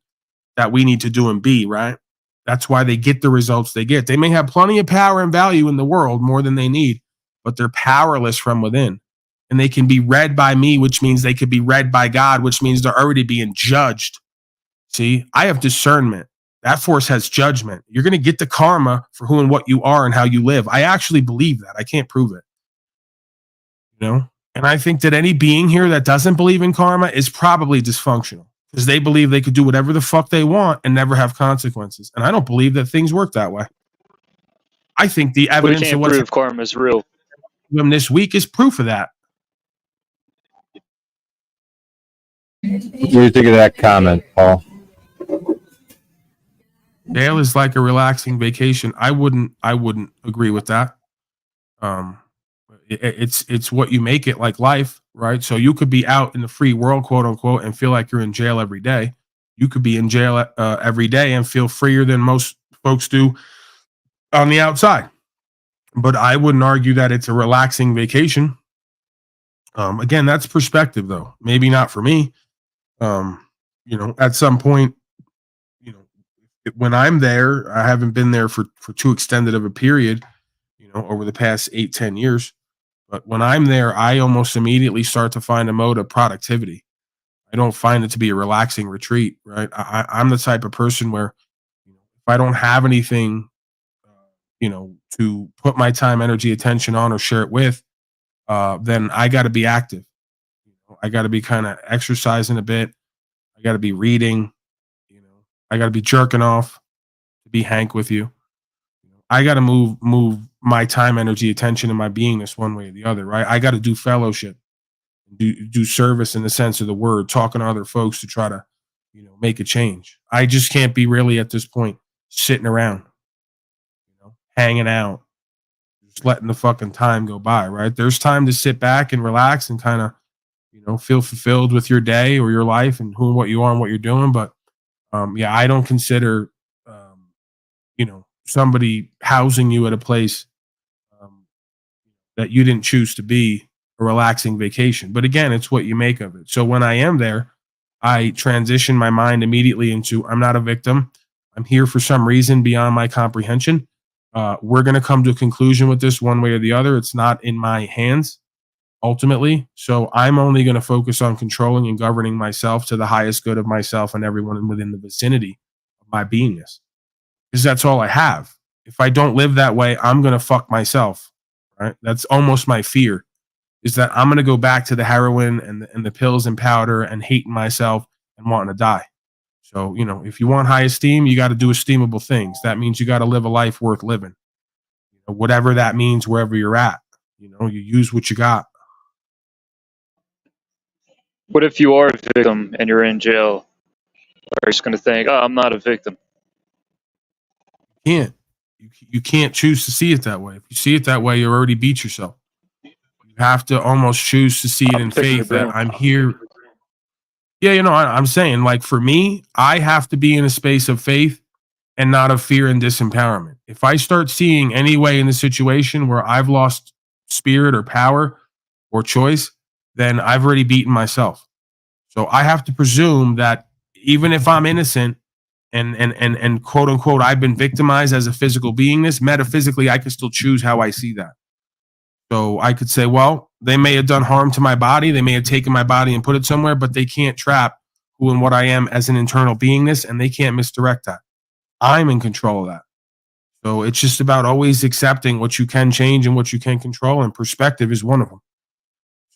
that we need to do and be, right? That's why they get the results they get. They may have plenty of power and value in the world, more than they need, but they're powerless from within. and they can be read by me, which means they could be read by God, which means they're already being judged. See, I have discernment. That force has judgment. You're going to get the karma for who and what you are and how you live. I actually believe that. I can't prove it. You know? And I think that any being here that doesn't believe in karma is probably dysfunctional because they believe they could do whatever the fuck they want and never have consequences. And I don't believe that things work that way. I think the evidence can't of what's prove karma is real. This week is proof of that. What do you think of that comment, Paul? Jail is like a relaxing vacation. I wouldn't agree with that. It's what you make it, like life, right? So you could be out in the free world, quote unquote, and feel like you're in jail every day. You could be in jail every day and feel freer than most folks do on the outside. But I wouldn't argue that it's a relaxing vacation. Again, that's perspective, though. Maybe not for me. You know, at some point, you know, when I'm there, I haven't been there for too extended of a period, you know, over the past 8-10 years. But when I'm there, I almost immediately start to find a mode of productivity. I don't find it to be a relaxing retreat, right? I'm the type of person where if I don't have anything, you know, to put my time, energy, attention on or share it with, then I got to be active. You know, I got to be kind of exercising a bit. I got to be reading. You know, I got to be jerking off to be Hank with you. I got to move my time, energy, attention, and my beingness one way or the other, right? I got to do fellowship, do service in the sense of the word, talking to other folks to try to, you know, make a change. I just can't be really at this point sitting around, you know, hanging out, just letting the fucking time go by, right? There's time to sit back and relax and kind of, you know, feel fulfilled with your day or your life and who and what you are and what you're doing. But yeah, I don't consider, you know, somebody housing you at a place that you didn't choose to be a relaxing vacation. But again, it's what you make of it. So when I am there, I transition my mind immediately into I'm not a victim. I'm here for some reason beyond my comprehension. We're going to come to a conclusion with this one way or the other. It's not in my hands ultimately. So I'm only going to focus on controlling and governing myself to the highest good of myself and everyone within the vicinity of my beingness. Because that's all I have. If I don't live that way, I'm going to fuck myself, right? That's almost my fear, is that I'm going to go back to the heroin and the pills and powder and hating myself and wanting to die. So, you know, if you want high esteem, you got to do esteemable things. That means you got to live a life worth living. You know, whatever that means, wherever you're at, you know, you use what you got. What if you are a victim and you're in jail? Are you just going to think, oh, I'm not a victim? You can't choose to see it that way. If you see it that way, you already beat yourself. You have to almost choose to see it in faith that I'm here. Yeah, you know, I'm saying, like, for me, I have to be in a space of faith and not of fear and disempowerment. If I start seeing any way in the situation where I've lost spirit or power or choice, then I've already beaten myself. So I have to presume that even if I'm innocent and quote unquote, I've been victimized as a physical beingness, metaphysically, I can still choose how I see that. So I could say, well, they may have done harm to my body. They may have taken my body and put it somewhere, but they can't trap who and what I am as an internal beingness, and they can't misdirect that. I'm in control of that. So it's just about always accepting what you can change and what you can control, and perspective is one of them.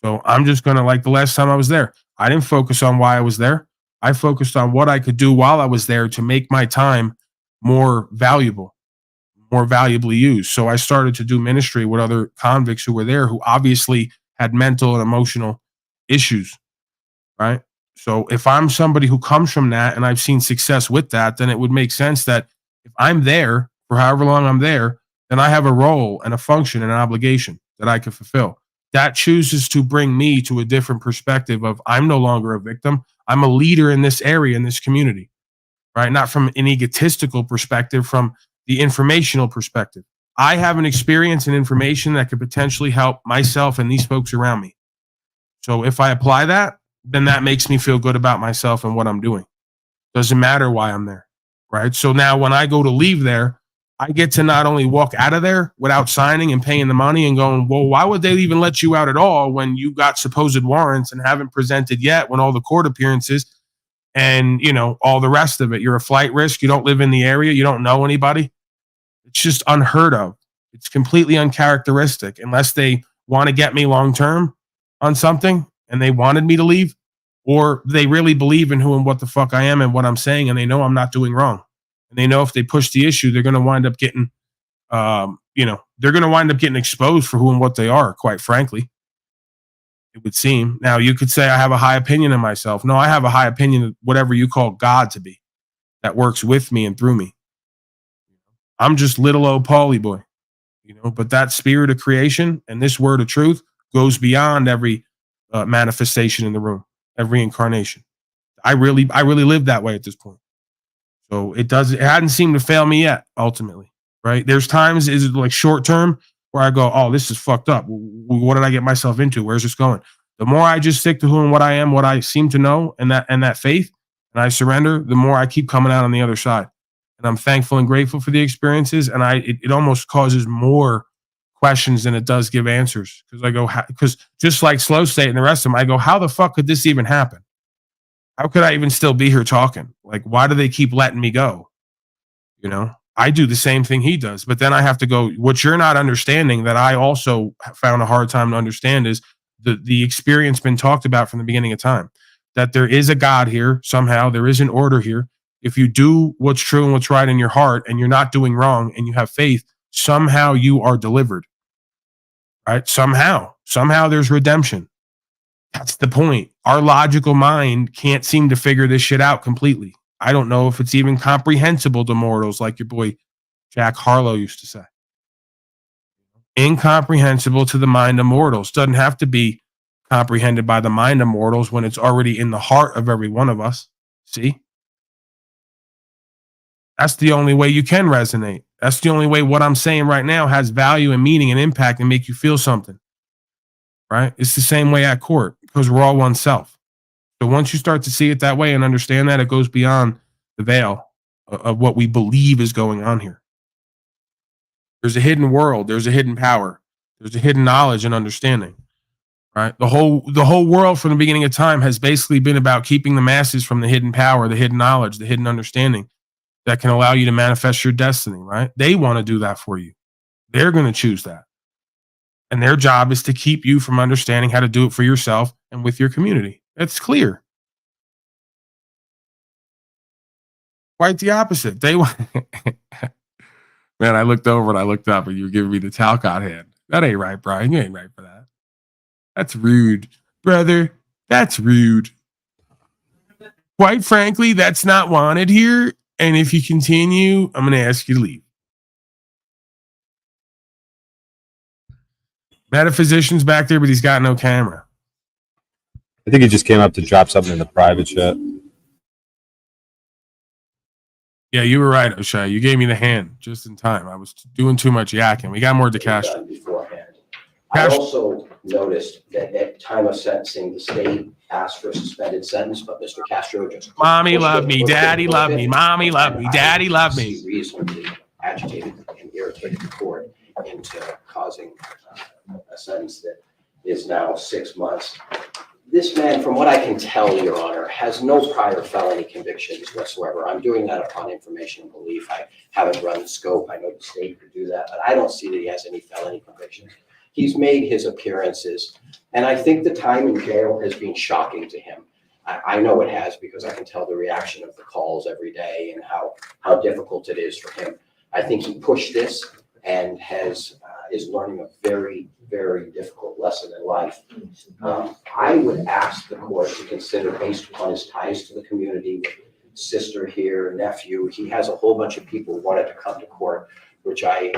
So I'm just going to, like the last time I was there, I didn't focus on why I was there. I focused on what I could do while I was there to make my time more valuable, more valuably used. So I started to do ministry with other convicts who were there who obviously had mental and emotional issues, right? So if I'm somebody who comes from that and I've seen success with that, then it would make sense that if I'm there for however long I'm there, then I have a role and a function and an obligation that I can fulfill. That chooses to bring me to a different perspective of I'm no longer a victim. I'm a leader in this area, in this community, right? Not from an egotistical perspective, from the informational perspective. I have an experience and information that could potentially help myself and these folks around me. So if I apply that, then that makes me feel good about myself and what I'm doing. Doesn't matter why I'm there, right? So now when I go to leave there, I get to not only walk out of there without signing and paying the money and going, well, why would they even let you out at all when you got supposed warrants and haven't presented yet, when all the court appearances and, you know, all the rest of it. You're a flight risk. You don't live in the area. You don't know anybody. It's just unheard of. It's completely uncharacteristic unless they want to get me long-term on something and they wanted me to leave, or they really believe in who and what the fuck I am and what I'm saying, and they know I'm not doing wrong. And they know if they push the issue, they're going to wind up getting, they're going to wind up getting exposed for who and what they are, quite frankly. It would seem. Now, you could say I have a high opinion of myself. No, I have a high opinion of whatever you call God to be, that works with me and through me. I'm just little old Paulie boy, but that spirit of creation and this word of truth goes beyond every manifestation in the room, every incarnation. I really live that way at this point. So it hadn't seemed to fail me yet, ultimately, right? There's times, is it like short term, where I go, oh, this is fucked up. What did I get myself into? Where's this going? The more I just stick to who and what I am, what I seem to know, and that faith, and I surrender, the more I keep coming out on the other side. And I'm thankful and grateful for the experiences. And it almost causes more questions than it does give answers. Because just like Slow State and the rest of them, I go, how the fuck could this even happen? How could I even still be here talking? Like, why do they keep letting me go? I do the same thing he does, but then I have to go, what you're not understanding that I also found a hard time to understand is the experience been talked about from the beginning of time, that there is a God here somehow, there is an order here. If you do what's true and what's right in your heart and you're not doing wrong and you have faith, somehow you are delivered, right? Somehow there's redemption. That's the point. Our logical mind can't seem to figure this shit out completely. I don't know if it's even comprehensible to mortals, like your boy Jack Harlow used to say. Incomprehensible to the mind of mortals. Doesn't have to be comprehended by the mind of mortals when it's already in the heart of every one of us. See? That's the only way you can resonate. That's the only way what I'm saying right now has value and meaning and impact and make you feel something. Right? It's the same way at court, because we're all oneself. So once you start to see it that way and understand that, it goes beyond the veil of what we believe is going on here. There's a hidden world. There's a hidden power. There's a hidden knowledge and understanding. Right? The whole world from the beginning of time has basically been about keeping the masses from the hidden power, the hidden knowledge, the hidden understanding that can allow you to manifest your destiny. Right? They want to do that for you. They're going to choose that. And their job is to keep you from understanding how to do it for yourself and with your community. It's clear. Quite the opposite. They want. Man, I looked over and I looked up and you were giving me the Talcott hand. That ain't right, Brian. You ain't right for that. That's rude, brother. That's rude. Quite frankly, that's not wanted here. And if you continue, I'm going to ask you to leave. Metaphysician's back there, but he's got no camera. I think he just came up to drop something in the private chat. Yeah, you were right, O'Shea. You gave me the hand just in time. I was doing too much yakking. We got more to cash. Beforehand. I also noticed that at time of sentencing, the state asked for a suspended sentence, but Mr. Castro just Mommy loved me, daddy loved me, mommy loved me, daddy loved me. He reasonably agitated and irritated the court into causing a sentence that is now 6 months. This man, from what I can tell, Your Honor, has no prior felony convictions whatsoever. I'm doing that upon information and belief. I haven't run the scope. I know the state could do that, but I don't see that he has any felony convictions. He's made his appearances, and I think the time in jail has been shocking to him. I know it has, because I can tell the reaction of the calls every day and how difficult it is for him. I think he pushed this and is learning a very, very difficult lesson in life. I would ask the court to consider, based upon his ties to the community, sister here, nephew, he has a whole bunch of people who wanted to come to court, which I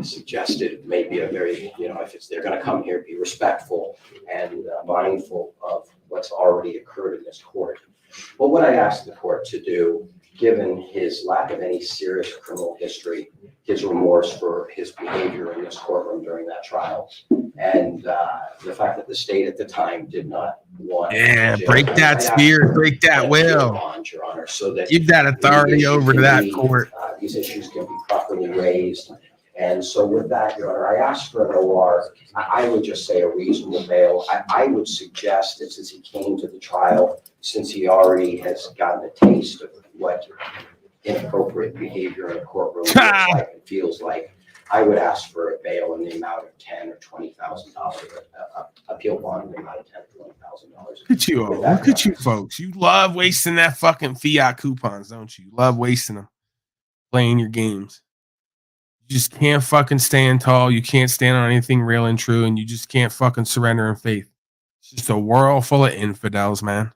suggested may be a very, if they're going to come here, be respectful and mindful of what's already occurred in this court. But what I asked the court to do, given his lack of any serious criminal history, his remorse for his behavior in this courtroom during that trial, and the fact that the state at the time did not want. Yeah, break that spirit, break that will. Bond, Your Honor, so that give that authority over to that court. These issues can be properly properly raised. And so with that, Your Honor, I asked for an OR. I would just say a reasonable bail. I would suggest that since he came to the trial, since he already has gotten a taste of what inappropriate behavior in a courtroom looks like and feels like, I would ask for a bail in the amount of $10,000 or $20,000, appeal bond in the amount of $10,000 or $20,000. Look at you all. Look at you folks. You love wasting that fucking fiat coupons, don't you? You love wasting them, playing your games. You just can't fucking stand tall. You can't stand on anything real and true, and you just can't fucking surrender in faith. It's just a world full of infidels, man.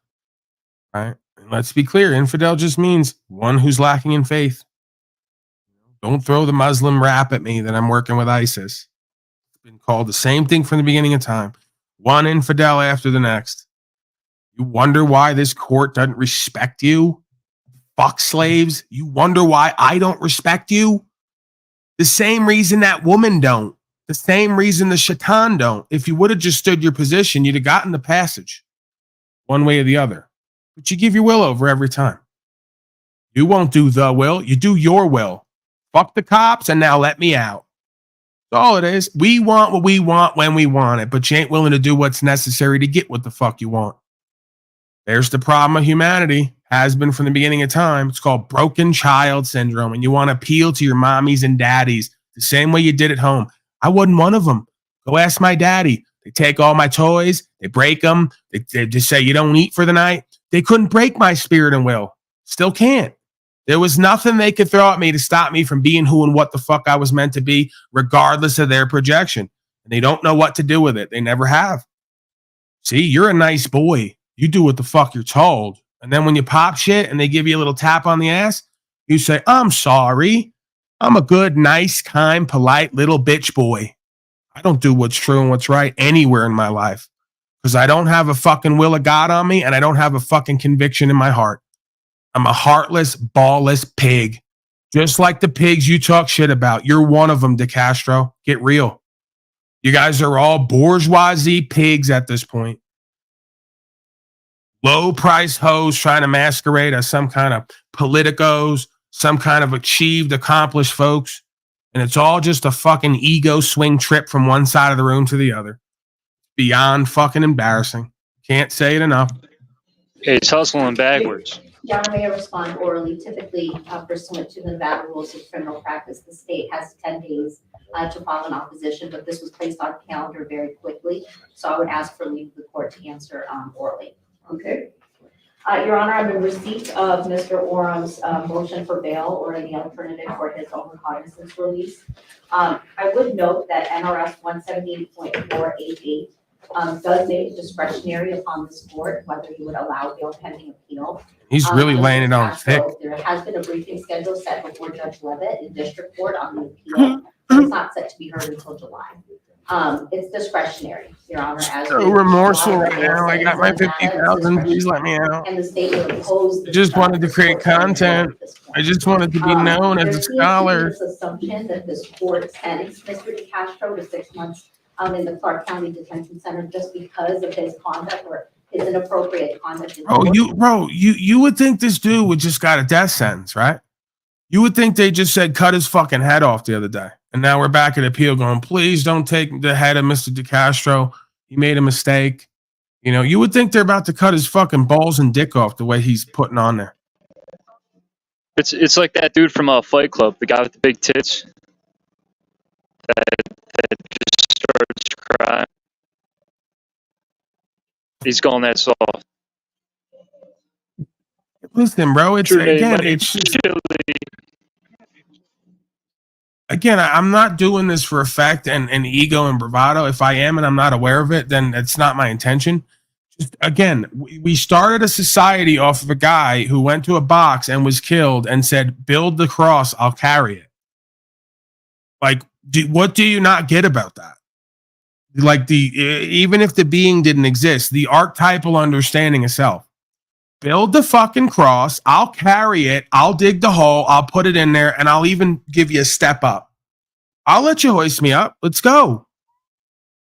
Right? And let's be clear. Infidel just means one who's lacking in faith. Don't throw the Muslim rap at me that I'm working with ISIS. It's been called the same thing from the beginning of time. One infidel after the next. You wonder why this court doesn't respect you? Fuck slaves. You wonder why I don't respect you? The same reason that woman don't. The same reason the shaitan don't. If you would have just stood your position, you'd have gotten the passage. One way or the other. But you give your will over every time. You won't do the will. You do your will. Fuck the cops and now let me out. That's all it is. We want what we want when we want it, but you ain't willing to do what's necessary to get what the fuck you want. There's the problem of humanity. Has been from the beginning of time. It's called broken child syndrome. And you want to appeal to your mommies and daddies the same way you did at home. I wasn't one of them. Go ask my daddy. They take all my toys. They break them. They just say, you don't eat for the night. They couldn't break my spirit and will. Still can't. There was nothing they could throw at me to stop me from being who and what the fuck I was meant to be, regardless of their projection. And they don't know what to do with it. They never have. See, you're a nice boy. You do what the fuck you're told. And then when you pop shit and they give you a little tap on the ass, you say, I'm sorry. I'm a good, nice, kind, polite little bitch boy. I don't do what's true and what's right anywhere in my life because I don't have a fucking will of God on me and I don't have a fucking conviction in my heart. I'm a heartless, ballless pig. Just like the pigs you talk shit about. You're one of them, DeCastro. Get real. You guys are all bourgeoisie pigs at this point. Low price hoes trying to masquerade as some kind of politicos, some kind of achieved, accomplished folks. And it's all just a fucking ego swing trip from one side of the room to the other. Beyond fucking embarrassing. Can't say it enough. Hey, it's hustling backwards. Your Honor, may I respond orally? Typically, pursuant to the Nevada rules of criminal practice, the state has 10 days to file an opposition, but this was placed on calendar very quickly. So I would ask for leave of the court to answer orally. Okay. Your Honor, I'm in receipt of Mr. Orum's motion for bail or any alternative for his own recognizance release. I would note that NRS 178.488 does make it discretionary upon this court whether you would allow bail pending appeal. He's really laying it on thick. There has been a briefing schedule set before Judge Levitt in district court on the appeal. It's not set to be heard until July. It's discretionary, Your Honor. So remorseful right now. I got my 50,000. Please let me out. And the state will oppose. I just wanted to create content. I just wanted to be known as a scholar. There's this assumption that this court sentenced Mr. DeCastro to 6 months in the Clark County Detention Center just because of his conduct or his inappropriate conduct. You would think this dude would just got a death sentence, right? You would think they just said cut his fucking head off the other day. And now we're back at appeal going, please don't take the head of Mr. DeCastro. He made a mistake. You know, you would think they're about to cut his fucking balls and dick off the way he's putting on there. It's like that dude from Fight Club, the guy with the big tits that just starts crying. He's going that soft. Listen, bro, it's again, I'm not doing this for effect and ego and bravado. If I am and I'm not aware of it, then it's not my intention. Just again, we started a society off of a guy who went to a box and was killed and said, build the cross, I'll carry it. Like, what do you not get about that? Like even if the being didn't exist, the archetypal understanding of self. Build the fucking cross. I'll carry it. I'll dig the hole. I'll put it in there and I'll even give you a step up. I'll let you hoist me up. Let's go.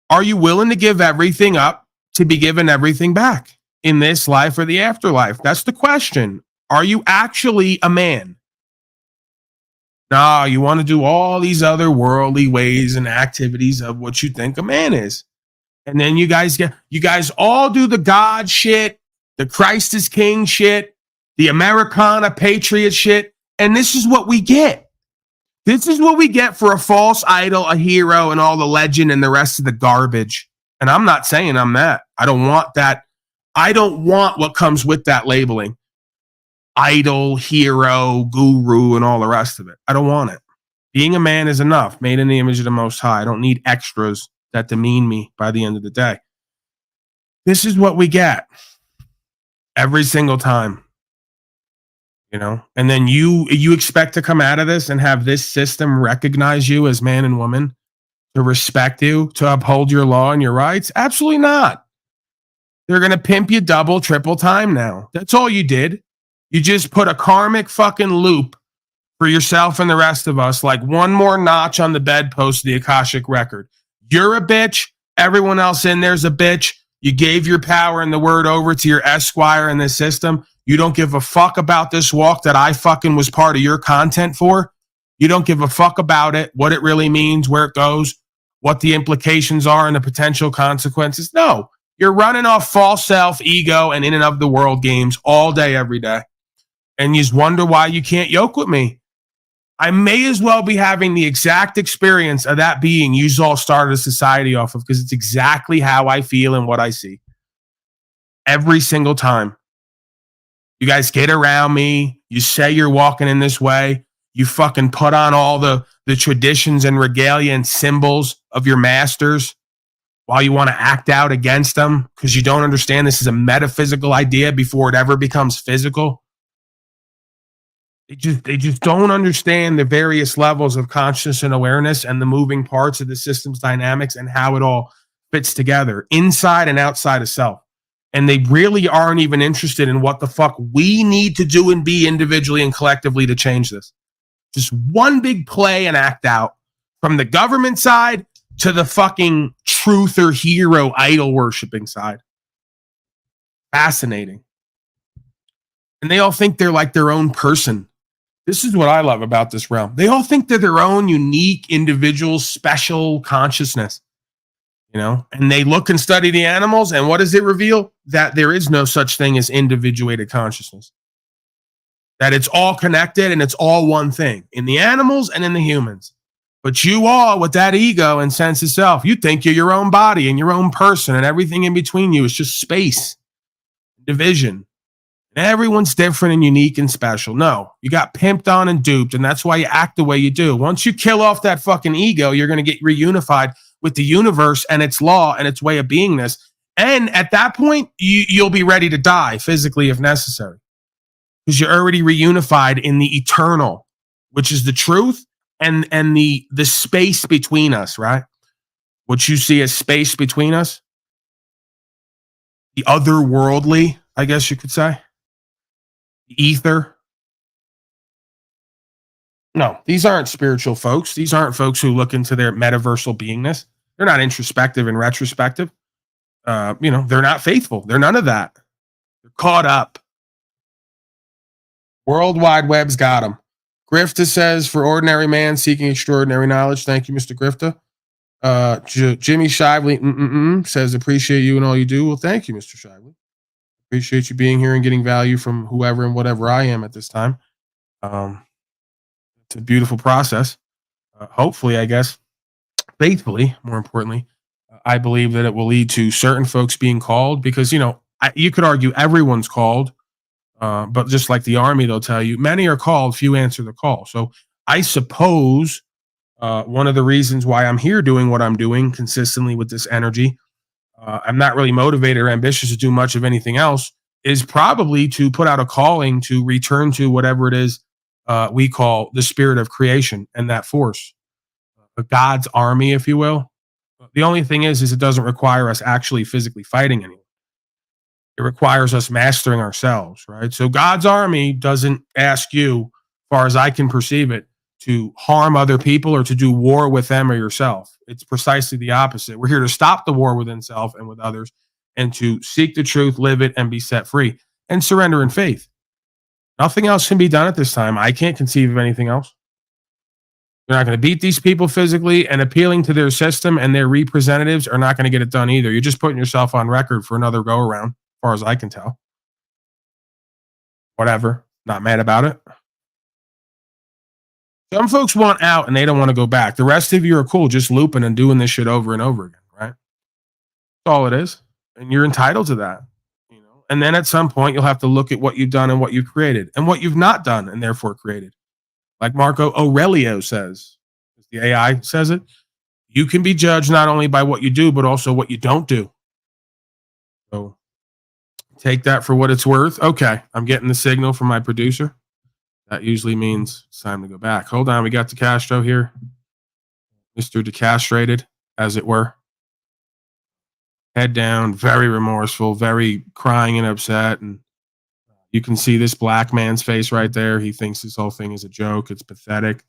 Are you willing to give everything up to be given everything back in this life or the afterlife? That's the question. Are you actually a man? No, you want to do all these other worldly ways and activities of what you think a man is. And then you guys all do the God shit, the Christ is King shit, the Americana patriot shit. And this is what we get. This is what we get for a false idol, a hero, and all the legend and the rest of the garbage. And I'm not saying I'm that. I don't want that. I don't want what comes with that labeling. Idol, hero, guru, and all the rest of it. I don't want it. Being a man is enough, made in the image of the Most High. I don't need extras that demean me by the end of the day. This is what we get every single time. You know, and then you expect to come out of this and have this system recognize you as man and woman, to respect you, to uphold your law and your rights? Absolutely not. They're going to pimp you double, triple time now. That's all you did. You just put a karmic fucking loop for yourself and the rest of us, like one more notch on the bedpost of the Akashic record. You're a bitch. Everyone else in there's a bitch. You gave your power and the word over to your esquire in this system. You don't give a fuck about this walk that I fucking was part of your content for. You don't give a fuck about it, what it really means, where it goes, what the implications are and the potential consequences. No, you're running off false self, ego, and in and of the world games all day, every day. And you just wonder why you can't yoke with me. I may as well be having the exact experience of that being you all started a society off of, because it's exactly how I feel and what I see. Every single time. You guys get around me. You say you're walking in this way. You fucking put on all the traditions and regalia and symbols of your masters while you want to act out against them because you don't understand this is a metaphysical idea before it ever becomes physical. They just don't understand the various levels of consciousness and awareness and the moving parts of the system's dynamics and how it all fits together inside and outside of self. And they really aren't even interested in what the fuck we need to do and be individually and collectively to change this. Just one big play and act out from the government side to the fucking truth or hero idol worshiping side. Fascinating. And they all think they're like their own person. This is what I love about this realm. They all think they're their own unique, individual, special consciousness, you know, and they look and study the animals. And what does it reveal? That there is no such thing as individuated consciousness, that it's all connected and it's all one thing in the animals and in the humans. But you all with that ego and sense of self, you think you're your own body and your own person and everything in between you is just space, division. And everyone's different and unique and special. No, you got pimped on and duped, and that's why you act the way you do. Once you kill off that fucking ego, you're going to get reunified with the universe and its law and its way of beingness. And at that point, you'll be ready to die physically if necessary, because you're already reunified in the eternal, which is the truth and the space between us, right? What you see as space between us, the otherworldly, I guess you could say. Ether. No, these aren't spiritual folks. These aren't folks who look into their metaversal beingness. They're not introspective and retrospective. They're not faithful. They're none of that. They're caught up. World Wide Web's got them. Grifta says, for ordinary man seeking extraordinary knowledge. Thank you, Mr. Grifta. Jimmy Shively says, appreciate you and all you do. Well, thank you, Mr. Shively. Appreciate you being here and getting value from whoever and whatever I am at this time. It's a beautiful process. Hopefully, I guess, faithfully, more importantly, I believe that it will lead to certain folks being called because, you could argue everyone's called, but just like the army, they'll tell you, many are called, few answer the call. So I suppose one of the reasons why I'm here doing what I'm doing consistently with this energy, I'm not really motivated or ambitious to do much of anything else, is probably to put out a calling to return to whatever it is we call the spirit of creation and that force, God's army, if you will. The only thing is it doesn't require us actually physically fighting anyone. It requires us mastering ourselves, right? So God's army doesn't ask you, as far as I can perceive it, to harm other people or to do war with them or yourself. It's precisely the opposite. We're here to stop the war within self and with others and to seek the truth, live it, and be set free and surrender in faith. Nothing else can be done at this time. I can't conceive of anything else. You're not going to beat these people physically, and appealing to their system and their representatives are not going to get it done either. You're just putting yourself on record for another go around, as far as I can tell. Whatever. Not mad about it. Some folks want out and they don't want to go back. The rest of you are cool just looping and doing this shit over and over again, right? That's all it is. And you're entitled to that. And then at some point, you'll have to look at what you've done and what you've created and what you've not done and therefore created. Like Marco Aurelio says, the AI says it, you can be judged not only by what you do, but also what you don't do. So take that for what it's worth. Okay, I'm getting the signal from my producer. That usually means it's time to go back. Hold on, we got DeCastro here. Mr. Decastrated, as it were. Head down, very remorseful, very crying and upset. And you can see this black man's face right there. He thinks this whole thing is a joke. It's pathetic.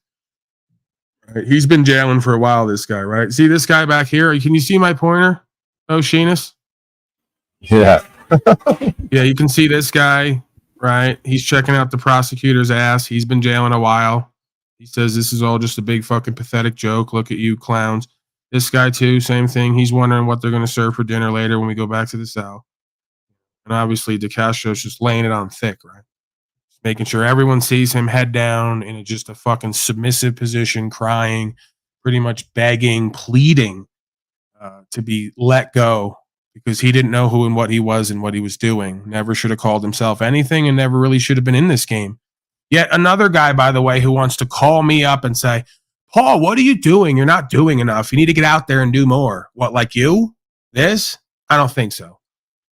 Right. He's been jailing for a while, this guy, right? See this guy back here? Can you see my pointer? Oh, Sheenus? Yeah. Yeah, you can see this guy, right? He's checking out the prosecutor's ass. He's been jailing a while. He says this is all just a big fucking pathetic joke. Look at you clowns. This guy too, same thing. He's wondering what they're going to serve for dinner later when we go back to the cell. And obviously DeCastro's just laying it on thick, right? Just making sure everyone sees him head down in just a fucking submissive position, crying, pretty much begging, pleading to be let go because he didn't know who and what he was and what he was doing. Never should have called himself anything and never really should have been in this game. Yet another guy, by the way, who wants to call me up and say, Paul, what are you doing? You're not doing enough. You need to get out there and do more. What, like you? This? I don't think so.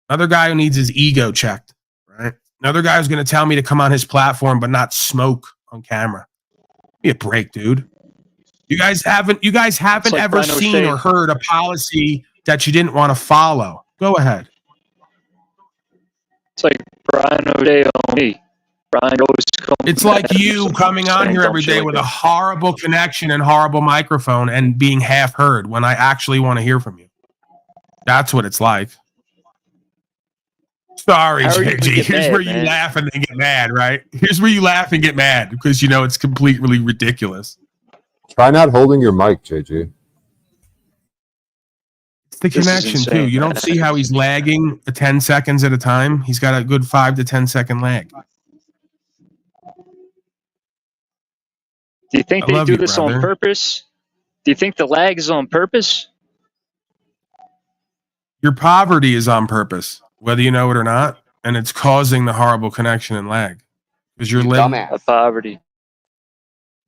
Another guy who needs his ego checked, right? Another guy who's going to tell me to come on his platform but not smoke on camera. Give me a break, dude. You guys haven't like ever seen or heard a policy that you didn't want to follow. Go ahead. It's like Brian O'Day on me. It's like you coming on here every day with a horrible connection and horrible microphone and being half heard when I actually want to hear from you. That's what it's like. Sorry, JG. Here's where you laugh and then get mad, right? Here's where you laugh and get mad because you know it's completely ridiculous. Try not holding your mic, JG. It's the connection too. You don't see how he's lagging 10 seconds at a time. He's got a good 5 to 10 second lag. Do you think they do this on purpose? Do you think the lag is on purpose? Your poverty is on purpose, whether you know it or not, and it's causing the horrible connection and lag. Because you're living poverty.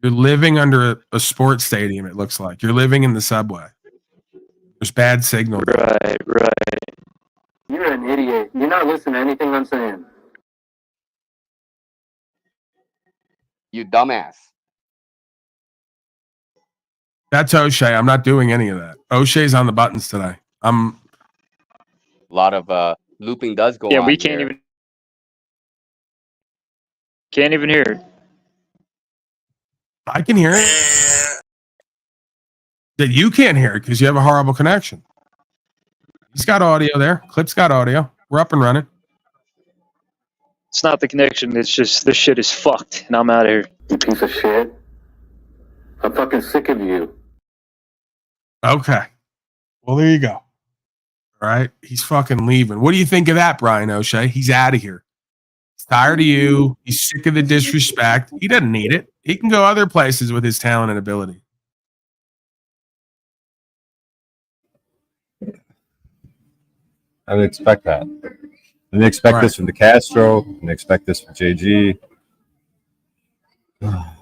You're living under a sports stadium, it looks like. You're living in the subway. There's bad signal. Right. You're an idiot. You're not listening to anything I'm saying. You dumbass. That's O'Shea. I'm not doing any of that. O'Shea's on the buttons today. A lot of looping does go on. Yeah, we can't even hear it. I can hear it. That you can't hear it because you have a horrible connection. He's got audio there. Clip's got audio. We're up and running. It's not the connection. It's just this shit is fucked, and I'm out of here. You piece of shit. I'm fucking sick of you. Okay. Well, there you go. All right. He's fucking leaving. What do you think of that, Brian O'Shea? He's out of here. He's tired of you. He's sick of the disrespect. He doesn't need it. He can go other places with his talent and ability. I would expect that. And they expect this from DeCastro, and they expect this from JG.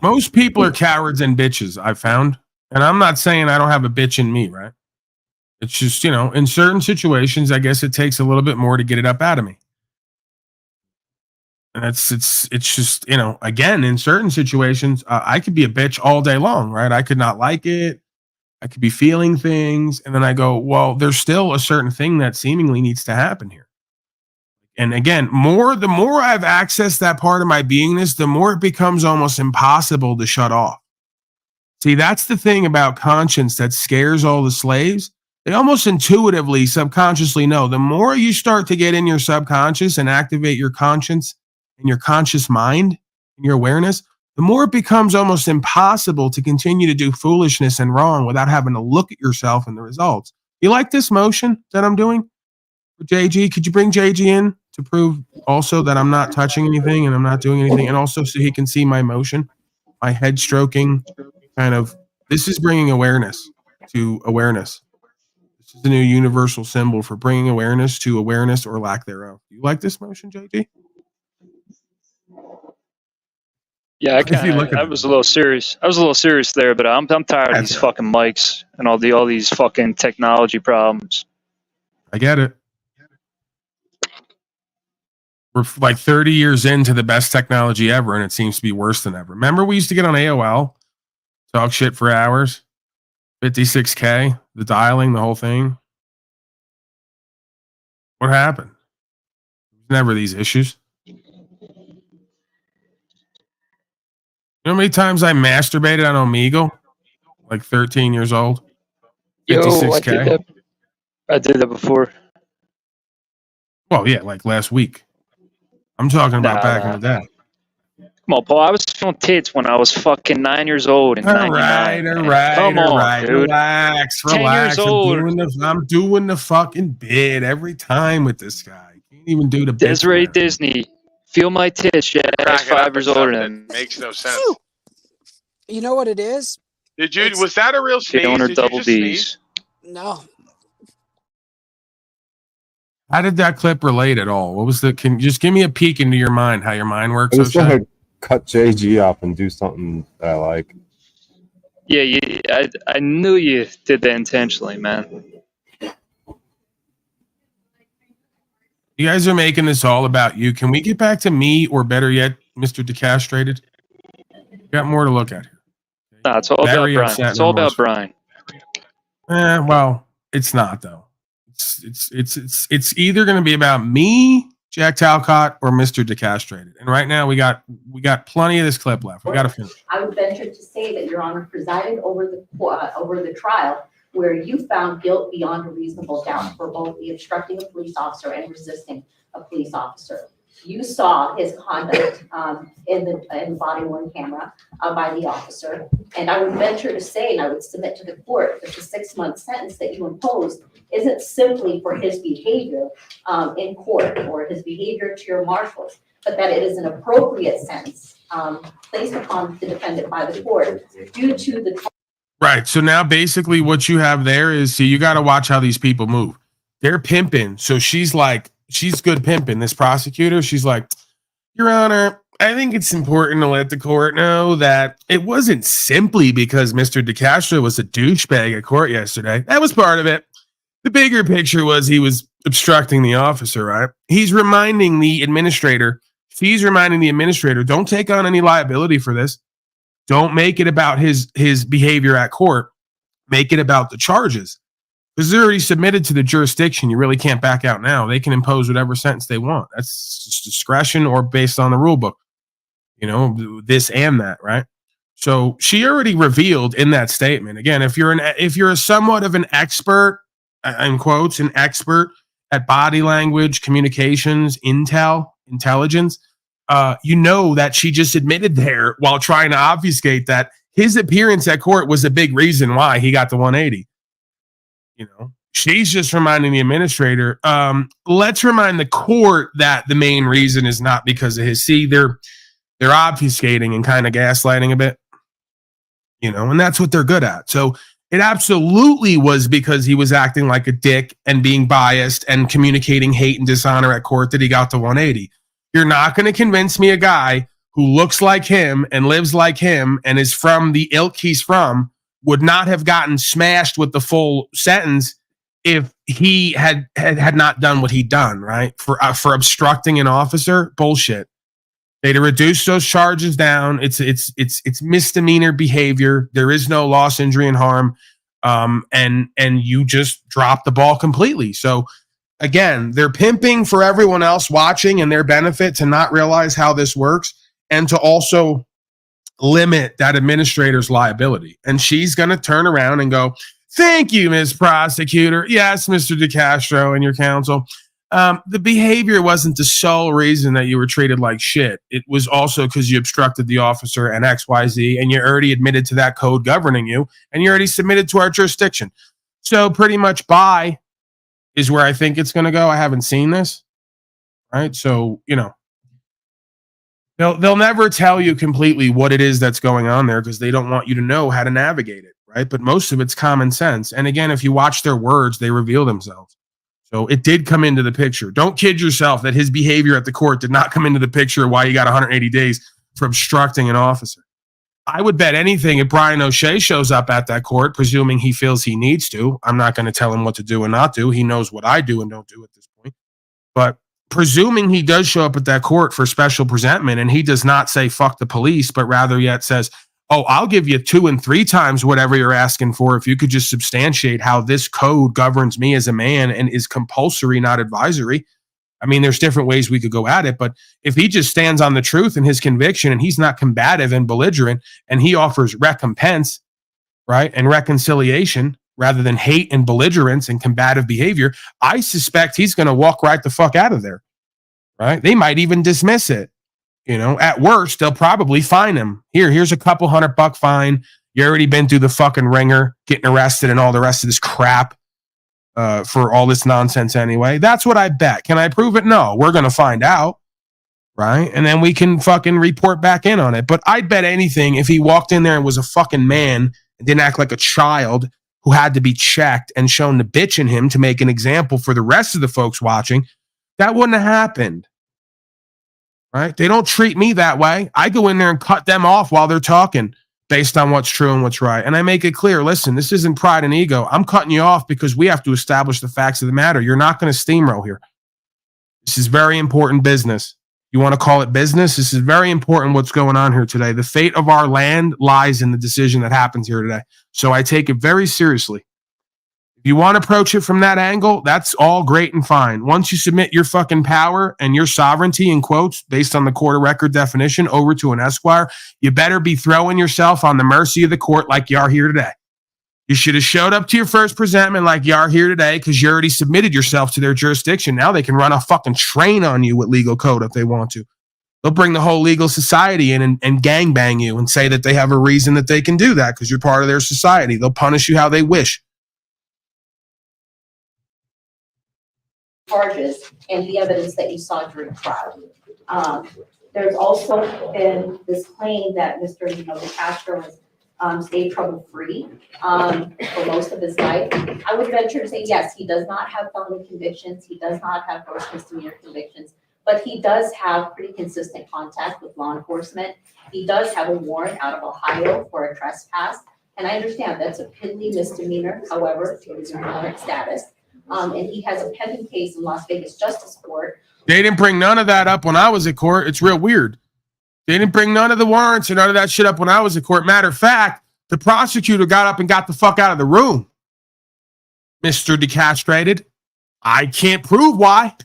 Most people are cowards and bitches, I've found. And I'm not saying I don't have a bitch in me, right? It's just, you know, in certain situations, I guess it takes a little bit more to get it up out of me. And it's just, you know, again, in certain situations, I could be a bitch all day long, right? I could not like it. I could be feeling things. And then I go, well, there's still a certain thing that seemingly needs to happen here. And again, the more I've accessed that part of my beingness, the more it becomes almost impossible to shut off. See, that's the thing about conscience that scares all the slaves. They almost intuitively, subconsciously know the more you start to get in your subconscious and activate your conscience and your conscious mind and your awareness, the more it becomes almost impossible to continue to do foolishness and wrong without having to look at yourself and the results. You like this motion that I'm doing? JG, could you bring JG in to prove also that I'm not touching anything and I'm not doing anything, and also so he can see my motion, my head stroking kind of. This is bringing awareness to awareness. This is the new universal symbol for bringing awareness to awareness or lack thereof. You like this motion, JG? Yeah, I was a little serious. I was a little serious there, but I'm tired of these fucking mics and all these fucking technology problems. I get it. We're like 30 years into the best technology ever, and it seems to be worse than ever. Remember, we used to get on AOL, talk shit for hours, 56K, the dialing, the whole thing. What happened? Never these issues. You know how many times I masturbated on Omegle? Like 13 years old? 56K? I did that before. Well, yeah, like last week. I'm talking about back in the day. Come on, Paul. I was feeling tits when I was fucking 9 years old in 99. All right, dude. Relax. 10 years old. I'm doing the fucking bid every time with this guy. Can't even do the bid. Desiree Disney. Feel my tits. Yeah, I was 5 years older than. Makes no sense. You know what it is? Did you? Was that a real sneeze? Feeling her Did double you just D's. sneeze? No. How did that clip relate at all? What was the? Can you just give me a peek into your mind, how your mind works? I was going to cut JG off and do something that I like. Yeah, I knew you did that intentionally, man. You guys are making this all about you. Can we get back to me, or better yet, Mr. Decastrated? Got more to look at here. Nah, it's all Very about upset Brian. It's and all about Brian. Well, it's not though. It's either going to be about me, Jack Talcott, or Mr. Decastrated. And right now we got plenty of this clip left. We got to finish. I would venture to say that Your Honor presided over the trial where you found guilt beyond a reasonable doubt for both the obstructing a police officer and resisting a police officer. You saw his conduct in the body-worn camera by the officer, and I would venture to say, and I would submit to the court, that the 6-month sentence that you imposed isn't simply for his behavior in court or his behavior to your marshals, but that it is an appropriate sentence placed upon the defendant by the court due to the. Right. So now basically what you have there is, see, you got to watch how these people move. They're pimping. So she's good pimping. This prosecutor, she's like, Your Honor, I think it's important to let the court know that it wasn't simply because Mr. DeCastro was a douchebag at court yesterday. That was part of it. The bigger picture was he was obstructing the officer, right? She's reminding the administrator, don't take on any liability for this. Don't make it about his behavior at court. Make it about the charges. Because they're already submitted to the jurisdiction. You really can't back out now. They can impose whatever sentence they want. That's just discretion or based on the rule book. You know, this and that, right? So she already revealed in that statement. Again, if you're a somewhat of an expert, in quotes, an expert at body language, communications, intelligence, you know that she just admitted there while trying to obfuscate that his appearance at court was a big reason why he got the 180. You know, she's just reminding the administrator. Let's remind the court that the main reason is not because of his. See, they're obfuscating and kind of gaslighting a bit, you know, and that's what they're good at. So it absolutely was because he was acting like a dick and being biased and communicating hate and dishonor at court that he got the 180. You're not going to convince me a guy who looks like him and lives like him and is from the ilk he's from would not have gotten smashed with the full sentence if he had not done what he'd done, right? For obstructing an officer, bullshit. They'd have reduced those charges down. It's misdemeanor behavior. There is no loss, injury, and harm, and you just drop the ball completely. So again, they're pimping for everyone else watching and their benefit to not realize how this works and to also limit that administrator's liability. And she's going to turn around and go, thank you, Ms. Prosecutor. Yes, Mr. DeCastro and your counsel. The behavior wasn't the sole reason that you were treated like shit. It was also because you obstructed the officer and XYZ, and you already admitted to that code governing you, and you already submitted to our jurisdiction. So pretty much bye is where I think it's going to go. I haven't seen this, right? So, you know, they'll never tell you completely what it is that's going on there because they don't want you to know how to navigate it, right? But most of it's common sense. And again, if you watch their words, they reveal themselves. So it did come into the picture. Don't kid yourself that his behavior at the court did not come into the picture why he got 180 days for obstructing an officer. I would bet anything if Brian O'Shea shows up at that court, presuming he feels he needs to. I'm not going to tell him what to do and not do. He knows what I do and don't do at this point. But presuming he does show up at that court for special presentment and he does not say fuck the police, but rather yet says, oh, I'll give you 2 and 3 times whatever you're asking for if you could just substantiate how this code governs me as a man and is compulsory, not advisory. I mean, there's different ways we could go at it, but if he just stands on the truth and his conviction and he's not combative and belligerent and he offers recompense, right, and reconciliation rather than hate and belligerence and combative behavior, I suspect he's going to walk right the fuck out of there, right? They might even dismiss it. You know, at worst, they'll probably fine him. Here's a couple $100 fine. You already been through the fucking ringer, getting arrested and all the rest of this crap for all this nonsense anyway. That's what I bet. Can I prove it? No, we're going to find out, right? And then we can fucking report back in on it. But I'd bet anything if he walked in there and was a fucking man and didn't act like a child who had to be checked and shown the bitch in him to make an example for the rest of the folks watching, that wouldn't have happened. Right? They don't treat me that way. I go in there and cut them off while they're talking based on what's true and what's right. And I make it clear, listen, this isn't pride and ego. I'm cutting you off because we have to establish the facts of the matter. You're not going to steamroll here. This is very important business. You want to call it business? This is very important what's going on here today. The fate of our land lies in the decision that happens here today. So I take it very seriously. If you want to approach it from that angle, that's all great and fine. Once you submit your fucking power and your sovereignty in quotes based on the court of record definition over to an esquire, you better be throwing yourself on the mercy of the court like you are here today. You should have showed up to your first presentment like you are here today because you already submitted yourself to their jurisdiction. Now they can run a fucking train on you with legal code if they want to. They'll bring the whole legal society in and gangbang you and say that they have a reason that they can do that because you're part of their society. They'll punish you how they wish. Charges and the evidence that you saw during trial. There's also been this claim that Mr. DeCastro was stayed trouble-free for most of his life. I would venture to say, yes, he does not have felony convictions. He does not have gross misdemeanor convictions, but he does have pretty consistent contact with law enforcement. He does have a warrant out of Ohio for a trespass. And I understand that's a piddly misdemeanor. However, it is in current status. And he has a pending case in Las Vegas Justice Court. They didn't bring none of that up when I was at court. It's real weird. They didn't bring none of the warrants or none of that shit up when I was at court. Matter of fact, the prosecutor got up and got the fuck out of the room. Mr. DeCastrated. I can't prove why,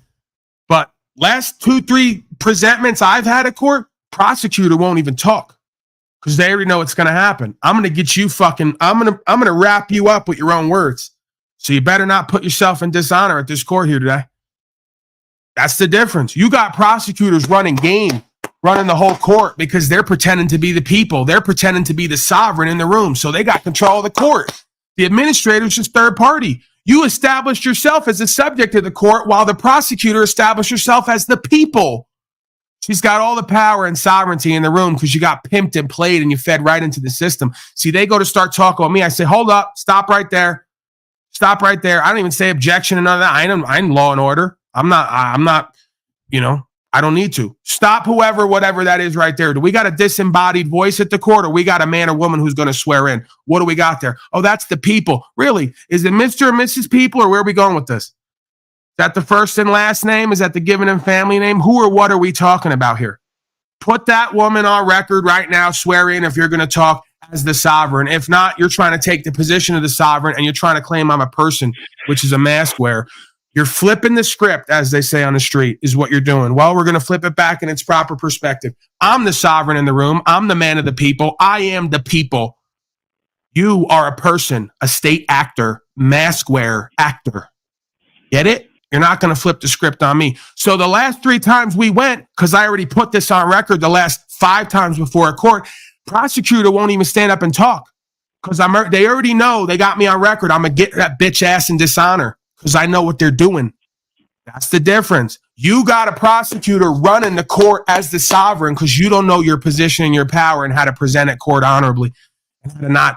but last 2-3 presentments I've had at court, prosecutor won't even talk because they already know what's going to happen. I'm going to get you fucking, I'm going to wrap you up with your own words. So you better not put yourself in dishonor at this court here today. That's the difference. You got prosecutors running game, running the whole court because they're pretending to be the people. They're pretending to be the sovereign in the room. So they got control of the court. The administrator's just third party. You established yourself as the subject of the court while the prosecutor established herself as the people. She's got all the power and sovereignty in the room because you got pimped and played and you fed right into the system. See, they go to start talking about me. I say, hold up, stop right there. Stop right there. I don't even say objection and none of that. I'm law and order. I'm not, I don't need to. Stop whoever, whatever that is right there. Do we got a disembodied voice at the court or we got a man or woman who's going to swear in? What do we got there? Oh, that's the people. Really? Is it Mr. or Mrs. People or where are we going with this? Is that the first and last name? Is that the given and family name? Who or what are we talking about here? Put that woman on record right now. Swear in if you're going to talk as the sovereign. If not, you're trying to take the position of the sovereign and you're trying to claim I'm a person, which is a mask wearer. You're flipping the script, as they say on the street, is what you're doing. Well, we're going to flip it back in its proper perspective. I'm the sovereign in the room. I'm the man of the people. I am the people. You are a person, a state actor, mask wearer actor. Get it? You're not going to flip the script on me. So the last 3 times we went, because I already put this on record the last 5 times before a court, prosecutor won't even stand up and talk. Because they already know they got me on record. I'm going to get that bitch ass in dishonor because I know what they're doing. That's the difference. You got a prosecutor running the court as the sovereign because you don't know your position and your power and how to present at court honorably and how to not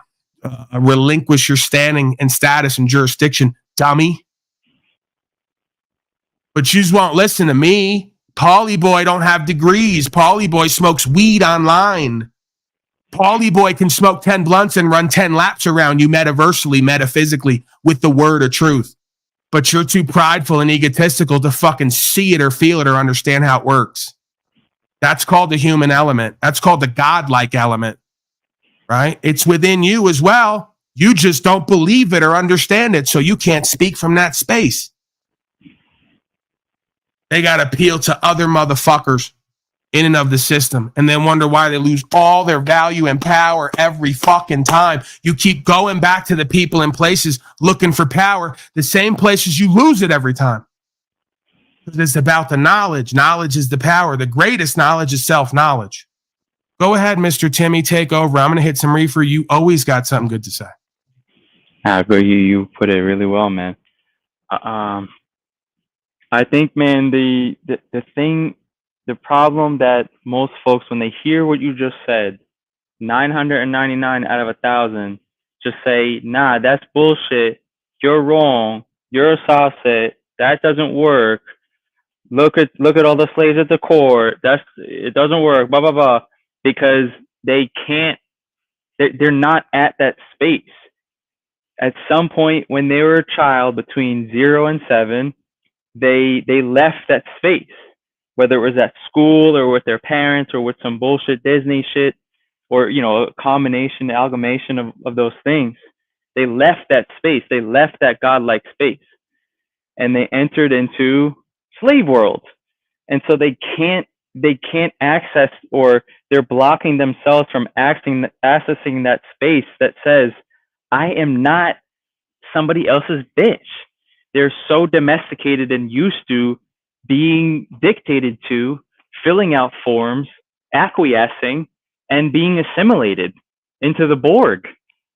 relinquish your standing and status and jurisdiction, dummy. But you just won't listen to me. Paulie Boy don't have degrees. Paulie Boy smokes weed online. Paulie Boy can smoke 10 blunts and run 10 laps around you metaversally, metaphysically with the word of truth. But you're too prideful and egotistical to fucking see it or feel it or understand how it works. That's called the human element. That's called the godlike element, right? It's within you as well. You just don't believe it or understand it, so you can't speak from that space. They got to appeal to other motherfuckers in and of the system and then wonder why they lose all their value and power every fucking time. You keep going back to the people and places looking for power, the same places you lose it every time. Because it's about the knowledge. Knowledge is the power. The greatest knowledge is self-knowledge. Go ahead, Mr. Timmy, take over. I'm going to hit some reefer. You always got something good to say. Bro, you put it really well, man. I think, man, the thing, the problem that most folks, when they hear what you just said, 999 out of 1,000 just say, nah, that's bullshit. You're wrong. You're a sausage. That doesn't work. Look at all the slaves at the court. It doesn't work. Blah blah blah. Because they can't. They're not at that space. At some point when they were a child between 0 and 7, they left that space. Whether it was at school or with their parents or with some bullshit Disney shit or, a combination, amalgamation of those things. They left that space. They left that godlike space and they entered into slave world. And so they can't access, or they're blocking themselves from accessing that space that says, I am not somebody else's bitch. They're so domesticated and used to being dictated to, filling out forms, acquiescing, and being assimilated into the Borg.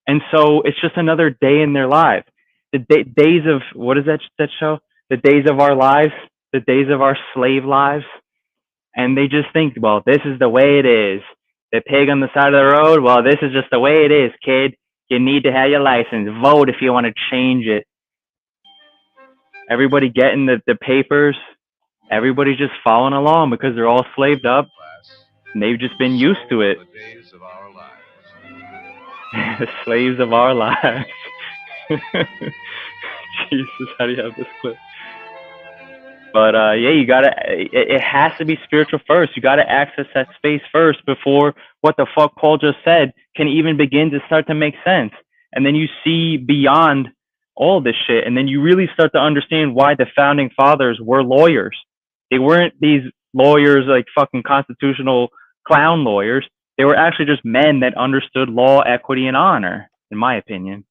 And so it's just another day in their life. The days of, what is that show? The days of our lives, the days of our slave lives. And they just think, well, this is the way it is. The pig on the side of the road, well, this is just the way it is, kid. You need to have your license. Vote if you want to change it. Everybody getting the papers. Everybody's just following along because they're all slaved up. And they've just been used to it. The slaves of our lives. Jesus, how do you have this clip? But yeah, you gotta. It has to be spiritual first. You gotta access that space first before what the fuck Paul just said can even begin to start to make sense. And then you see beyond all this shit, and then you really start to understand why the founding fathers were lawyers. They weren't these lawyers like fucking constitutional clown lawyers. They were actually just men that understood law, equity, and honor, in my opinion.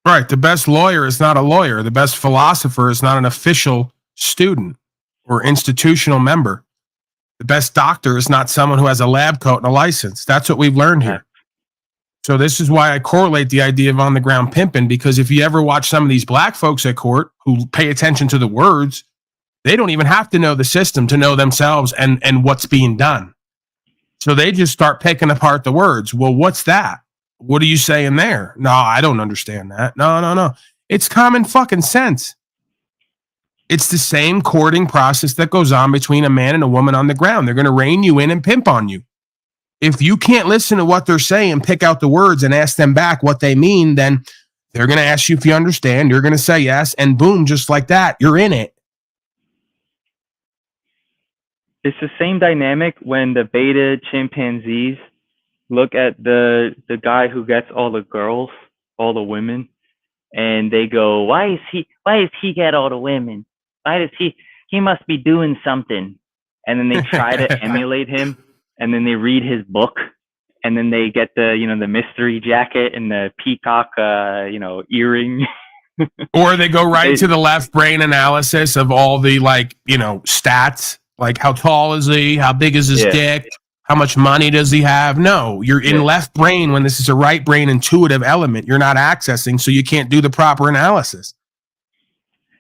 Right. The best lawyer is not a lawyer. The best philosopher is not an official student or institutional member. The best doctor is not someone who has a lab coat and a license. That's what we've learned here. So this is why I correlate the idea of on the ground pimping, because if you ever watch some of these black folks at court who pay attention to the words, they don't even have to know the system to know themselves and what's being done. So they just start picking apart the words. Well, what's that? What are you saying there? No, I don't understand that. No. It's common fucking sense. It's the same courting process that goes on between a man and a woman on the ground. They're going to rein you in and pimp on you. If you can't listen to what they're saying, pick out the words and ask them back what they mean, then they're going to ask you if you understand. You're going to say yes, and boom, just like that, you're in it. It's the same dynamic when the beta chimpanzees look at the guy who gets all the girls, all the women, and they go, why does he get all the women? Why does he must be doing something? And then they try to emulate him, and then they read his book, and then they get the mystery jacket and the peacock earring, Or they go right to the left brain analysis of all the stats, like how tall is he, how big is his dick, how much money does he have? No, you're in left brain when this is a right brain intuitive element. You're not accessing, so you can't do the proper analysis.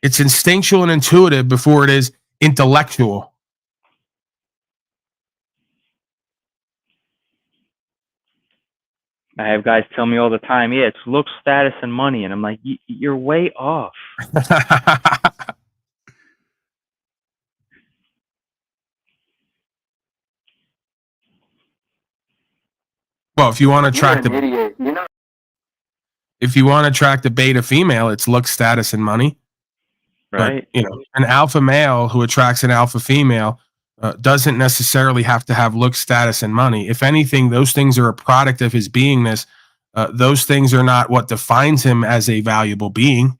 It's instinctual and intuitive before it is intellectual. I have guys tell me all the time, yeah, it's looks, status, and money. And I'm like, you're way off. Well, if you want to track the beta female, it's look, status, and money. Right. But, an alpha male who attracts an alpha female doesn't necessarily have to have look, status, and money. If anything, those things are a product of his beingness. Those things are not what defines him as a valuable being,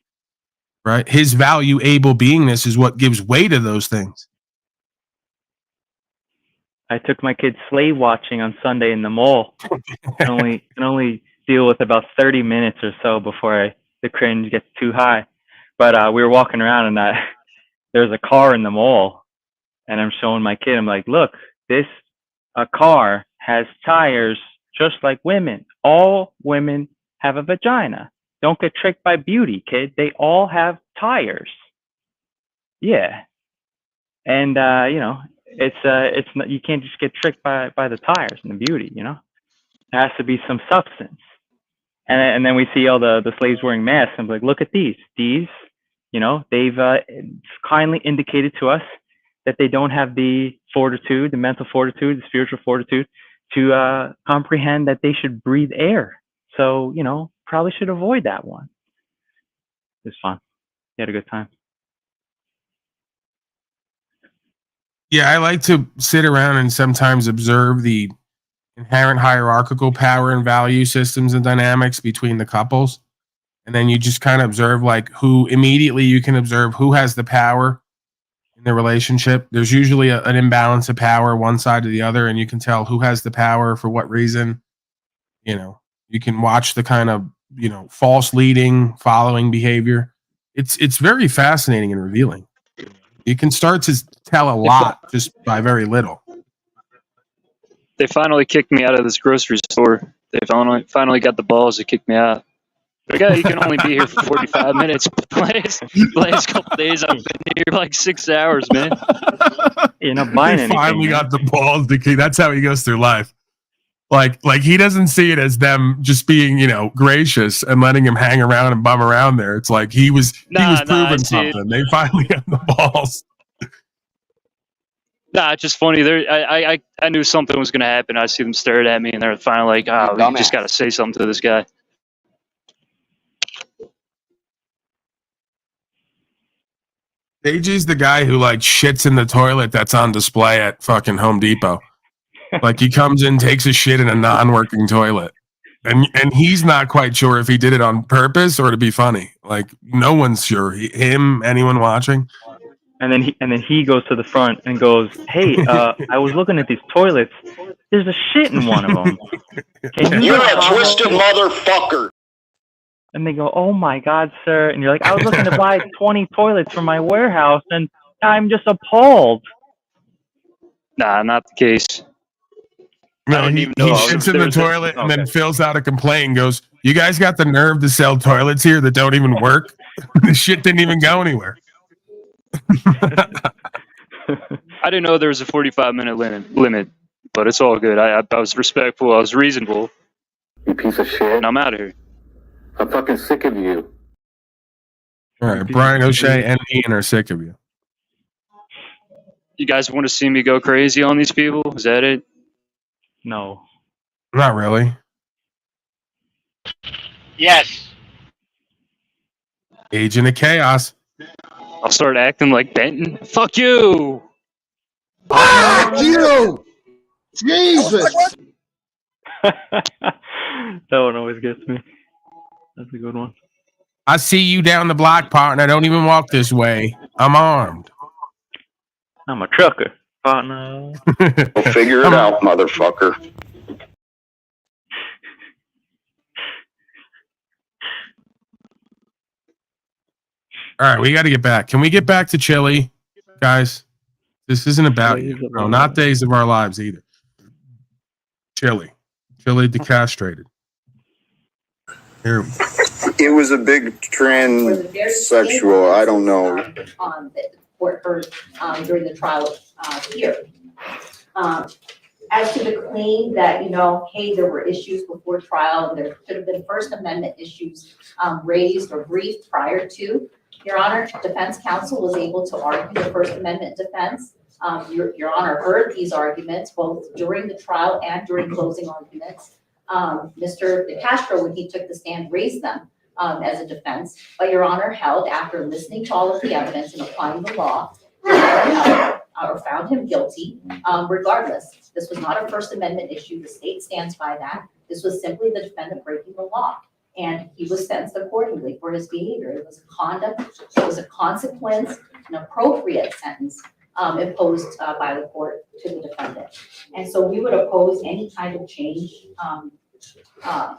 right? His valuable beingness is what gives weight to those things. I took my kids slave watching on Sunday in the mall. can only deal with about 30 minutes or so before the cringe gets too high. But we were walking around and there's a car in the mall, and I'm showing my kid. I'm like, look, this car has tires just like women. All women have a vagina. Don't get tricked by beauty, kid. They all have tires. Yeah, and it's not, you can't just get tricked by the tires and the beauty. There has to be some substance. And then we see all the slaves wearing masks. I'm like, look at these. They've kindly indicated to us that they don't have the fortitude, the mental fortitude, the spiritual fortitude to comprehend that they should breathe air. So, probably should avoid that one. It was fun. You had a good time. Yeah, I like to sit around and sometimes observe the inherent hierarchical power and value systems and dynamics between the couples. And then you just kind of observe who immediately you can observe who has the power in the relationship. There's usually an imbalance of power one side or the other, and you can tell who has the power for what reason. You can watch the kind of, false leading, following behavior. It's very fascinating and revealing. You can start to tell a lot just by very little. They finally kicked me out of this grocery store. They finally got the balls to kick me out. But yeah, you can only be here for 45 minutes. The last couple days, I've been here like 6 hours, man. You're not buying anything. Finally got the balls to kick. That's how he goes through life. Like he doesn't see it as them just being, gracious and letting him hang around and bum around there. It's like he was proving something. They finally got the balls. Nah, it's just funny. I knew something was going to happen. I see them staring at me, and they're finally like, "Oh, we just got to say something to this guy." AJ's the guy who shits in the toilet that's on display at fucking Home Depot. He comes in, takes a shit in a non-working toilet, and he's not quite sure if he did it on purpose or to be funny. No one's sure. Him, anyone watching. And then he goes to the front and goes, "Hey, I was looking at these toilets. There's a shit in one of them. You're a twisted motherfucker." And they go, "Oh my God, sir!" And you're like, "I was looking to buy 20 toilets for my warehouse, and I'm just appalled." Nah, not the case. No, he shits in the toilet and then fills out a complaint and goes, "You guys got the nerve to sell toilets here that don't even work? The shit didn't even go anywhere." I didn't know there was a 45-minute limit, but it's all good. I was respectful. I was reasonable. You piece of shit. And I'm out of here. I'm fucking sick of you. All right, Brian O'Shea and Ian are sick of you. You guys want to see me go crazy on these people? Is that it? No. Not really. Yes. Agent of Chaos. I'll start acting like Benton. Fuck you! Fuck you! Jesus! That one always gets me. That's a good one. I see you down the block, partner. Don't even walk this way. I'm armed. I'm a trucker, partner. We'll figure it out, motherfucker. All right, we got to get back. Can we get back to Chili, guys? This isn't about you. No, not Days of Our Lives either. Chili decastrated. Here. It was a big transsexual. I don't know. On the court heard during the trial here. As to the claim that, hey, there were issues before trial, and there should have been First Amendment issues raised or briefed prior to, Your Honor, defense counsel was able to argue the First Amendment defense. Your Honor heard these arguments both during the trial and during closing arguments. Mr. DeCastro, when he took the stand, raised them as a defense, but Your Honor held, after listening to all of the evidence and applying the law, or found him guilty regardless. This was not a First Amendment issue. The state stands by that. This was simply the defendant breaking the law. And he was sentenced accordingly for his behavior. It was conduct, it was a consequence, an appropriate sentence imposed by the court to the defendant. And so we would oppose any kind of change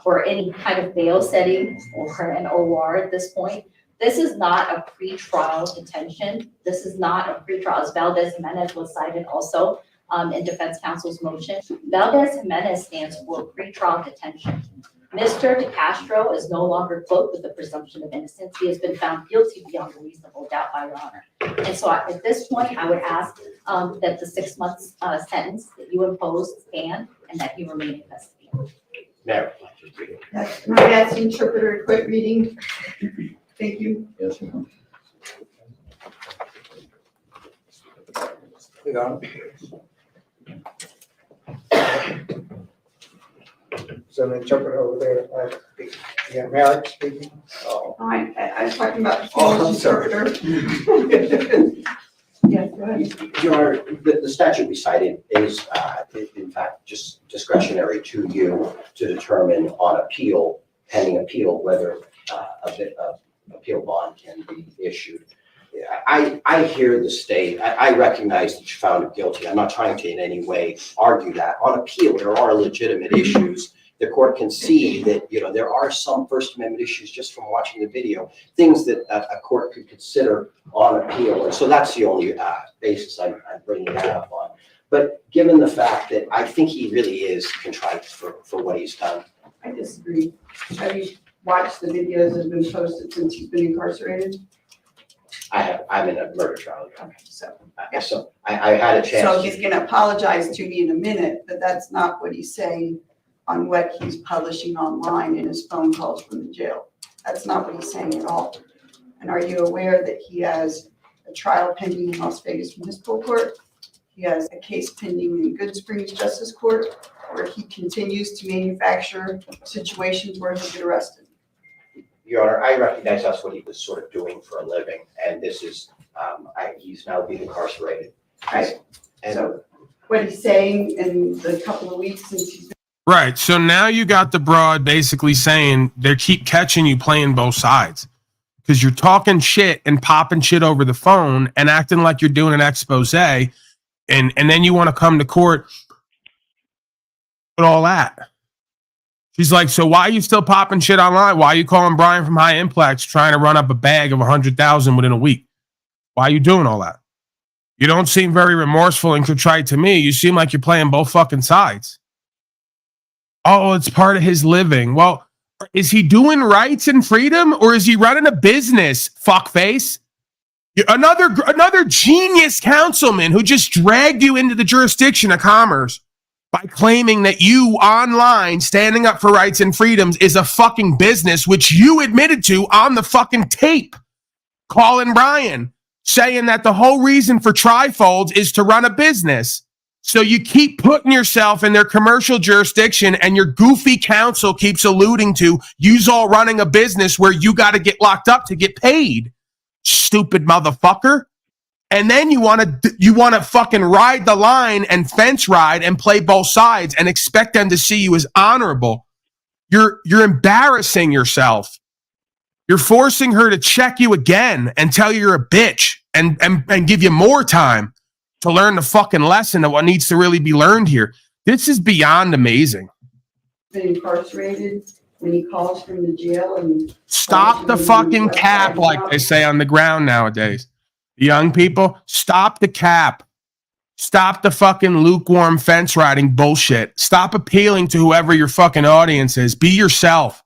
or any kind of bail setting or an OR at this point. This is not a pretrial detention. This is not a pretrial, as Valdez-Jimenez was cited also in defense counsel's motion. Valdez-Jimenez stands for pretrial detention. Mr. DeCastro is no longer cloaked with the presumption of innocence. He has been found guilty beyond a reasonable doubt by Your Honor. And so at this point, I would ask that the 6 months sentence that you imposed stand and that he remain in custody. Mayor. Can I ask the interpreter to quit reading? Thank you. Yes. So the interpreter over there, yeah, Merrick speaking. All right, I was talking about the Oh, I'm Polish sorry. interpreter. Yeah, go ahead. Your Honor, the statute we cited is, in fact, just discretionary to you to determine on appeal, pending appeal, whether a bit of appeal bond can be issued. I hear the state. I recognize that you found him guilty. I'm not trying to in any way argue that. On appeal, there are legitimate issues. The court can see that, there are some First Amendment issues just from watching the video, things that a court could consider on appeal. And so that's the only basis I'm bringing that up on. But given the fact that I think he really is contrite for what he's done. I disagree. Have you watched the videos that have been posted since he's been incarcerated? I have. I'm in a murder trial. Okay, so I had a chance. So he's going to apologize to me in a minute, but that's not what he's saying on what he's publishing online in his phone calls from the jail. That's not what he's saying at all. And are you aware that he has a trial pending in Las Vegas Municipal Court? He has a case pending in Good Springs Justice Court, where he continues to manufacture situations where he'll get arrested. Your Honor, I recognize that's what he was sort of doing for a living, and this is, he's now being incarcerated. Right. And So what he's saying in the couple of weeks since he's been Right. So now you got the broad basically saying they keep catching you playing both sides because you're talking shit and popping shit over the phone and acting like you're doing an expose. And then you want to come to court with all that. She's like, so why are you still popping shit online? Why are you calling Brian from High Implex trying to run up a bag of 100,000 within a week? Why are you doing all that? You don't seem very remorseful and contrite to me. You seem like you're playing both fucking sides. Oh, it's part of his living. Well, is he doing rights and freedom or is he running a business, fuckface? Another genius councilman who just dragged you into the jurisdiction of commerce by claiming that you online standing up for rights and freedoms is a fucking business, which you admitted to on the fucking tape. Calling Brian, saying that the whole reason for trifolds is to run a business. So you keep putting yourself in their commercial jurisdiction and your goofy counsel keeps alluding to you's all running a business where you got to get locked up to get paid. Stupid motherfucker. And then you want to fucking ride the line and fence ride and play both sides and expect them to see you as honorable. You're embarrassing yourself. You're forcing her to check you again and tell you you're a bitch and give you more time to learn the fucking lesson of what needs to really be learned here. This is beyond amazing. incarcerated, when he calls from the jail and Stop the fucking cap, like they say on the ground nowadays. Young people, stop the cap. Stop the fucking lukewarm fence riding bullshit. Stop appealing to whoever your fucking audience is. Be yourself.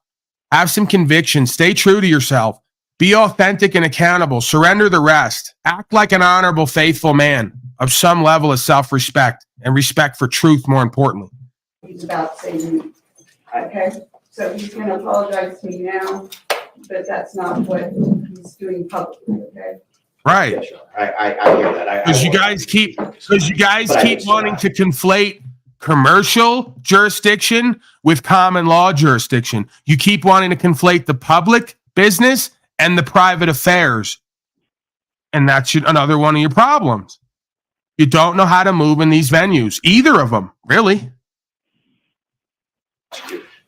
Have some conviction. Stay true to yourself. Be authentic and accountable. Surrender the rest. Act like an honorable, faithful man of some level of self-respect and respect for truth, more importantly. he's about saying, okay? So he's gonna apologize to me now, but that's not what he's doing publicly, okay? Right. Yeah, sure. I hear that. Because you guys keep wanting to conflate commercial jurisdiction with common law jurisdiction. You keep wanting to conflate the public business and the private affairs. And that's another one of your problems. You don't know how to move in these venues, either of them, really.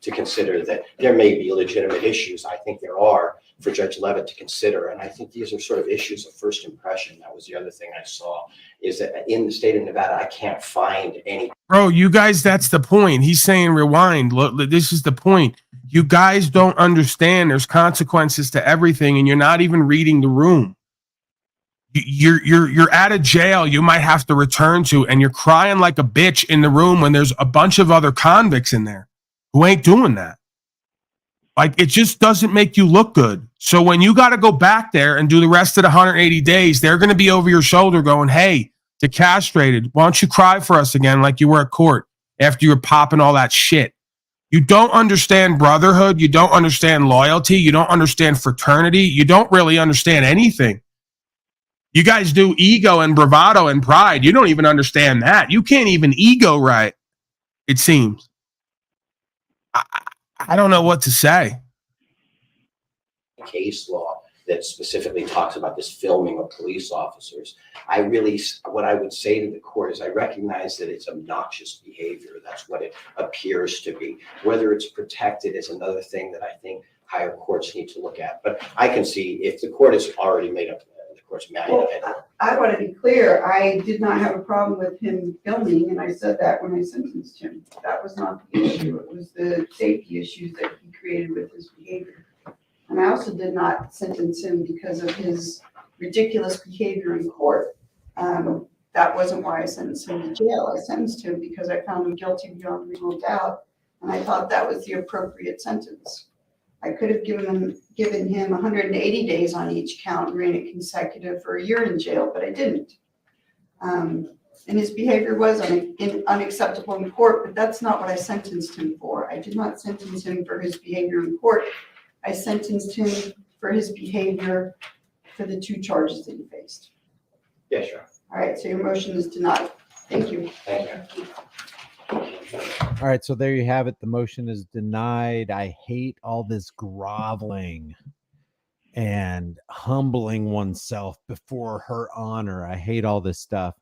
To consider that there may be legitimate issues. I think there are for Judge Levitt to consider. And I think these are sort of issues of first impression. That was the other thing I saw, is that in the state of Nevada, I can't find any. Bro, you guys, that's the point. He's saying rewind. Look, this is the point. You guys don't understand there's consequences to everything, and you're not even reading the room. You're at a jail you might have to return to, and you're crying like a bitch in the room when there's a bunch of other convicts in there who ain't doing that. Like, it just doesn't make you look good. So when you got to go back there and do the rest of the 180 days, they're going to be over your shoulder going, hey, the castrated, why don't you cry for us again like you were at court after you were popping all that shit? You don't understand brotherhood. You don't understand loyalty. You don't understand fraternity. You don't really understand anything. You guys do ego and bravado and pride. You don't even understand that. You can't even ego right, it seems. I don't know what to say. Case law that specifically talks about this filming of police officers. What I would say to the court is I recognize that it's obnoxious behavior. That's what it appears to be. Whether it's protected is another thing that I think higher courts need to look at. But I can see if the court has already made up the court's mind. Well, I want to be clear. I did not have a problem with him filming, and I said that when I sentenced him. That was not the issue. It was the safety issues that he created with his behavior. And I also did not sentence him because of his ridiculous behavior in court. That wasn't why I sentenced him to jail. I sentenced him because I found him guilty beyond reasonable doubt, and I thought that was the appropriate sentence. I could have given him 180 days on each count and ran it consecutive for a year in jail, but I didn't. And his behavior was unacceptable in court, but that's not what I sentenced him for. I did not sentence him for his behavior in court. I sentenced him for his behavior for the 2 charges that he faced. Yeah, sure. All right, so your motion is denied. Thank you. Thank you. All right, so there you have it. The motion is denied. I hate all this groveling and humbling oneself before her honor. I hate all this stuff.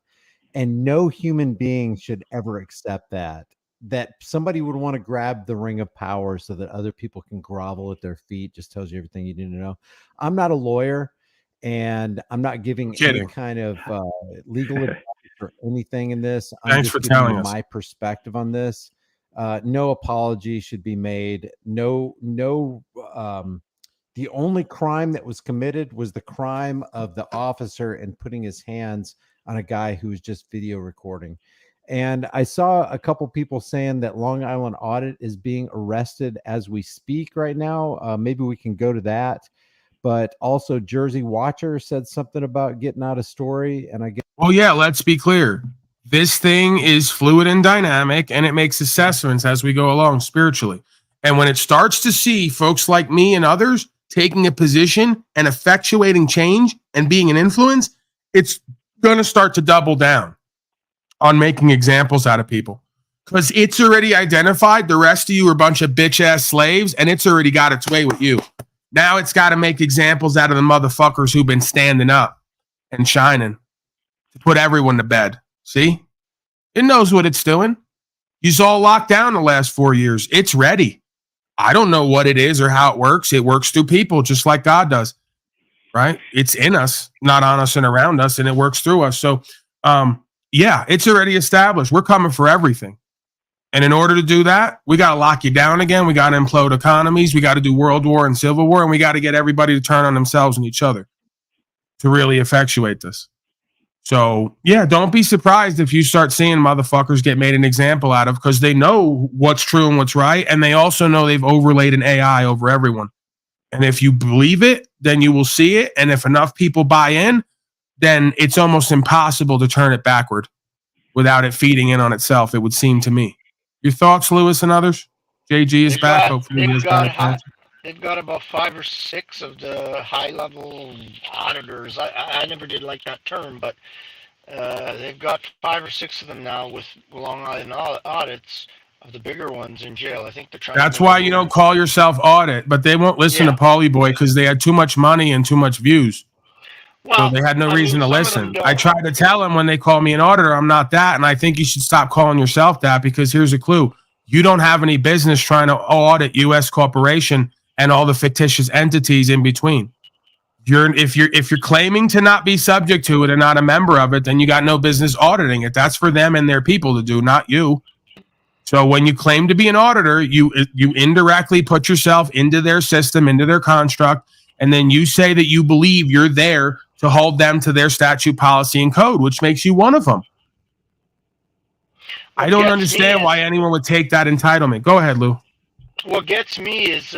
And no human being should ever accept that somebody would want to grab the ring of power so that other people can grovel at their feet. Just tells you everything you need to know. I'm not a lawyer, and I'm not giving any kind of legal advice or anything in this. Thanks for telling us my perspective on this. No apology should be made. No. The only crime that was committed was the crime of the officer and putting his hands on a guy who was just video recording. And I saw a couple people saying that Long Island Audit is being arrested as we speak right now. Maybe we can go to that. But also Jersey Watcher said something about getting out a story. And I guess. Well, yeah, let's be clear. This thing is fluid and dynamic, and it makes assessments as we go along spiritually. And when it starts to see folks like me and others taking a position and effectuating change and being an influence, it's going to start to double down on making examples out of people, because it's already identified the rest of you are a bunch of bitch ass slaves, and it's already got its way with you. Now it's got to make examples out of the motherfuckers who've been standing up and shining to put everyone to bed. See, it knows what it's doing. He's all locked down the last 4 years. It's ready. I don't know what it is or how it works. It works through people just like God does, right? It's in us, not on us and around us, and it works through us. So, yeah, it's already established. We're coming for everything. And in order to do that, we got to lock you down again. We got to implode economies. We got to do world war and civil war. And we got to get everybody to turn on themselves and each other to really effectuate this. So, yeah, don't be surprised if you start seeing motherfuckers get made an example out of, because they know what's true and what's right. And they also know they've overlaid an AI over everyone. And if you believe it, then you will see it. And if enough people buy in, then it's almost impossible to turn it backward without it feeding in on itself, it would seem to me. Your thoughts, Lewis and others? JG is back. Hopefully he is back. They've got about 5 or 6 of the high-level auditors. I never did like that term, but they've got 5 or 6 of them now with Long Island audits of the bigger ones in jail. I think they're trying. That's why you don't call yourself audit, but they won't listen to Paulie Boy because they had too much money and too much views. So they had no reason to listen. I tried to tell them when they call me an auditor, I'm not that, and I think you should stop calling yourself that, because here's a clue. You don't have any business trying to audit U.S. corporation and all the fictitious entities in between. If you're claiming to not be subject to it and not a member of it, then you got no business auditing it. That's for them and their people to do, not you. So when you claim to be an auditor, you indirectly put yourself into their system, into their construct, and then you say that you believe you're there to hold them to their statute, policy, and code, which makes you one of them. I don't understand why anyone would take that entitlement. Go ahead, Lou. What gets me is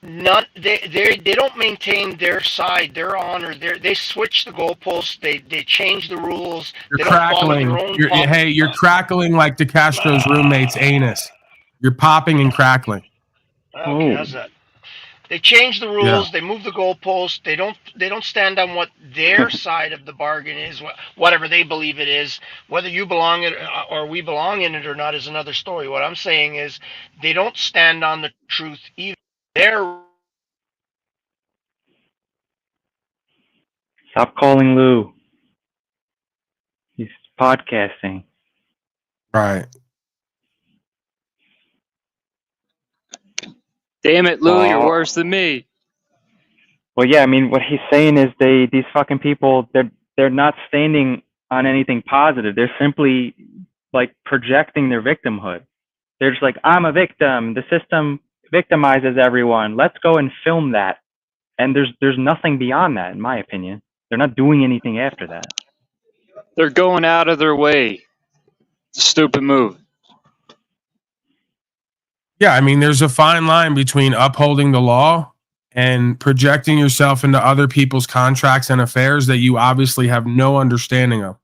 they don't maintain their side, their honor. They switch the goalposts. They change the rules. You're crackling. You're crackling like DeCastro's roommate's anus. You're popping and crackling. Okay, how's that? They change the rules. They move the goalposts. They don't stand on what their side of the bargain is, whatever they believe it is. Whether you belong in it or we belong in it or not is another story. What I'm saying is they don't stand on the truth either. Stop calling Lou. He's podcasting. Right. Damn it, Lou, you're worse than me. Well, yeah, I mean, what he's saying is these fucking people, they're not standing on anything positive. They're simply like projecting their victimhood. They're just like, I'm a victim. The system victimizes everyone. Let's go and film that. And there's nothing beyond that, in my opinion. They're not doing anything after that. They're going out of their way. Stupid move. Yeah, I mean, there's a fine line between upholding the law and projecting yourself into other people's contracts and affairs that you obviously have no understanding of.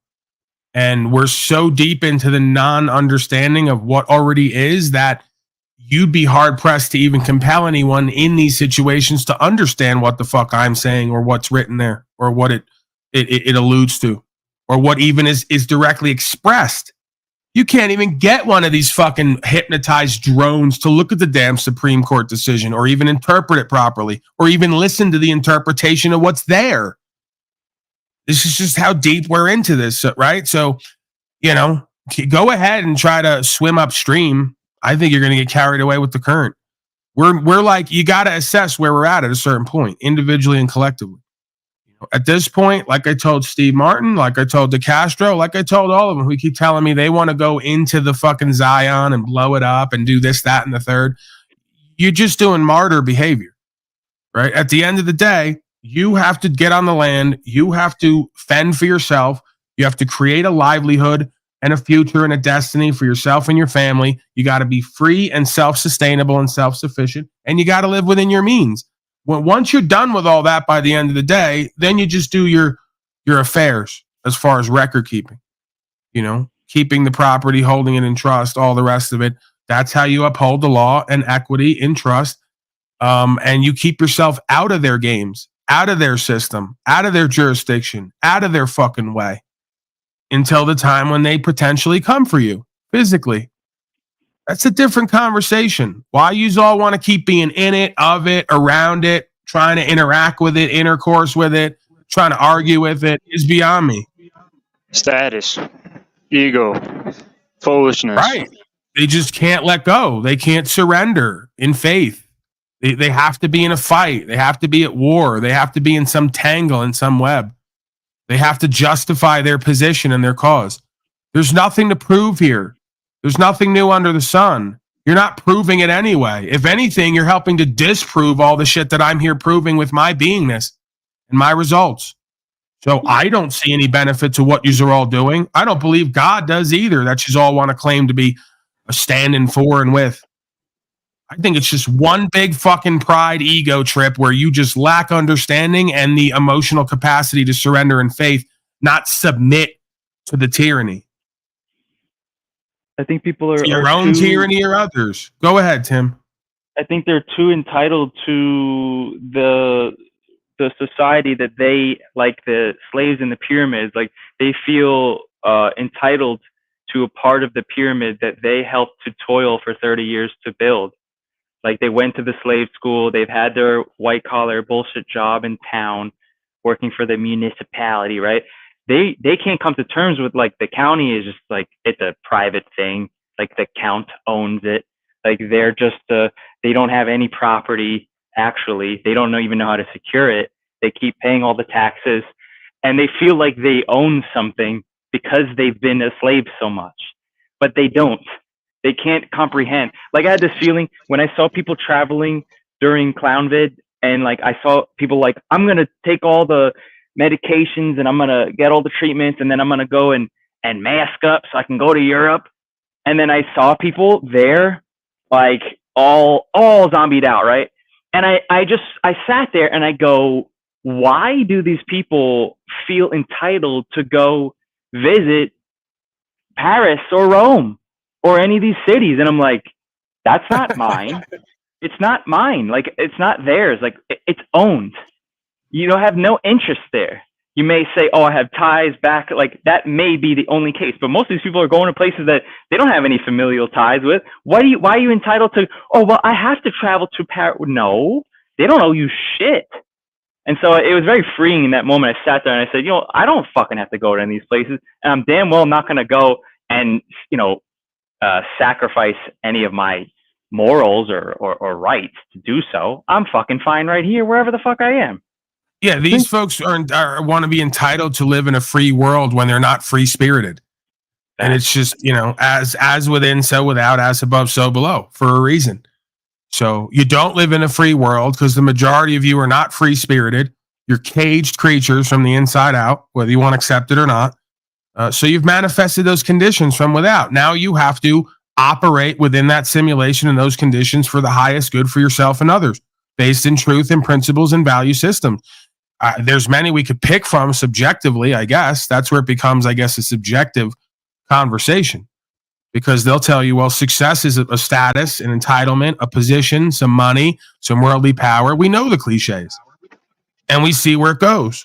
And we're so deep into the non-understanding of what already is that you'd be hard-pressed to even compel anyone in these situations to understand what the fuck I'm saying or what's written there or what it alludes to or what even is directly expressed. You can't even get one of these fucking hypnotized drones to look at the damn Supreme Court decision or even interpret it properly or even listen to the interpretation of what's there. This is just how deep we're into this, right? So, go ahead and try to swim upstream. I think you're going to get carried away with the current. We're like, you got to assess where we're at a certain point, individually and collectively. At this point, like I told Steve Martin, like I told DeCastro, like I told all of them who keep telling me they want to go into the fucking Zion and blow it up and do this, that, and the third. You're just doing martyr behavior, right? At the end of the day, you have to get on the land. You have to fend for yourself. You have to create a livelihood and a future and a destiny for yourself and your family. You got to be free and self-sustainable and self-sufficient, and you got to live within your means. Once you're done with all that by the end of the day, then you just do your affairs as far as record keeping, keeping the property, holding it in trust, all the rest of it. That's how you uphold the law and equity in trust. And you keep yourself out of their games, out of their system, out of their jurisdiction, out of their fucking way until the time when they potentially come for you physically. That's a different conversation. Why you all want to keep being in it, of it, around it, trying to interact with it, intercourse with it, trying to argue with it is beyond me. Status, ego, foolishness. Right. They just can't let go. They can't surrender in faith. They have to be in a fight. They have to be at war. They have to be in some tangle, in some web. They have to justify their position and their cause. There's nothing to prove here. There's nothing new under the sun. You're not proving it anyway. If anything, you're helping to disprove all the shit that I'm here proving with my beingness and my results. So I don't see any benefit to what yous are all doing. I don't believe God does either, that yous all want to claim to be a standing for and with. I think it's just one big fucking pride ego trip where you just lack understanding and the emotional capacity to surrender in faith, not submit to the tyranny. I think people are Your own tyranny or others. Go ahead, Tim. I think they're too entitled to the society that they, like the slaves in the pyramids, like they feel entitled to a part of the pyramid that they helped to toil for 30 years to build. Like they went to the slave school, they've had their white collar bullshit job in town, working for the municipality, right? They can't come to terms with like the county is just like, it's a private thing. Like the count owns it. Like they're just, they don't have any property. Actually, they don't even know how to secure it. They keep paying all the taxes and they feel like they own something because they've been a slave so much, but they don't. They can't comprehend. Like I had this feeling when I saw people traveling during ClownVid and like I saw people like, I'm going to take all the medications and I'm going to get all the treatments and then I'm going to go and mask up so I can go to Europe. And then I saw people there like all zombied out, right? And I sat there and I go, why do these people feel entitled to go visit Paris or Rome or any of these cities? And I'm like, that's not mine. It's not mine. Like, it's not theirs. Like, it's owned. You don't have no interest there. You may say, oh, I have ties back. Like, that may be the only case. But most of these people are going to places that they don't have any familial ties with. Why are you entitled to, oh, well, I have to travel to Paris? No, they don't owe you shit. And so it was very freeing in that moment. I sat there and I said, I don't fucking have to go to any of these places. And I'm damn well not going to go and, sacrifice any of my morals or rights to do so. I'm fucking fine right here, wherever the fuck I am. Yeah, these folks want to be entitled to live in a free world when they're not free spirited. And it's just, as within, so without, as above, so below, for a reason. So you don't live in a free world because the majority of you are not free spirited. You're caged creatures from the inside out, whether you want to accept it or not. So you've manifested those conditions from without. Now you have to operate within that simulation and those conditions for the highest good for yourself and others, based in truth and principles and value systems. There's many we could pick from subjectively, I guess. That's where it becomes, I guess, a subjective conversation. Because they'll tell you, well, success is a status, an entitlement, a position, some money, some worldly power. We know the cliches. And we see where it goes.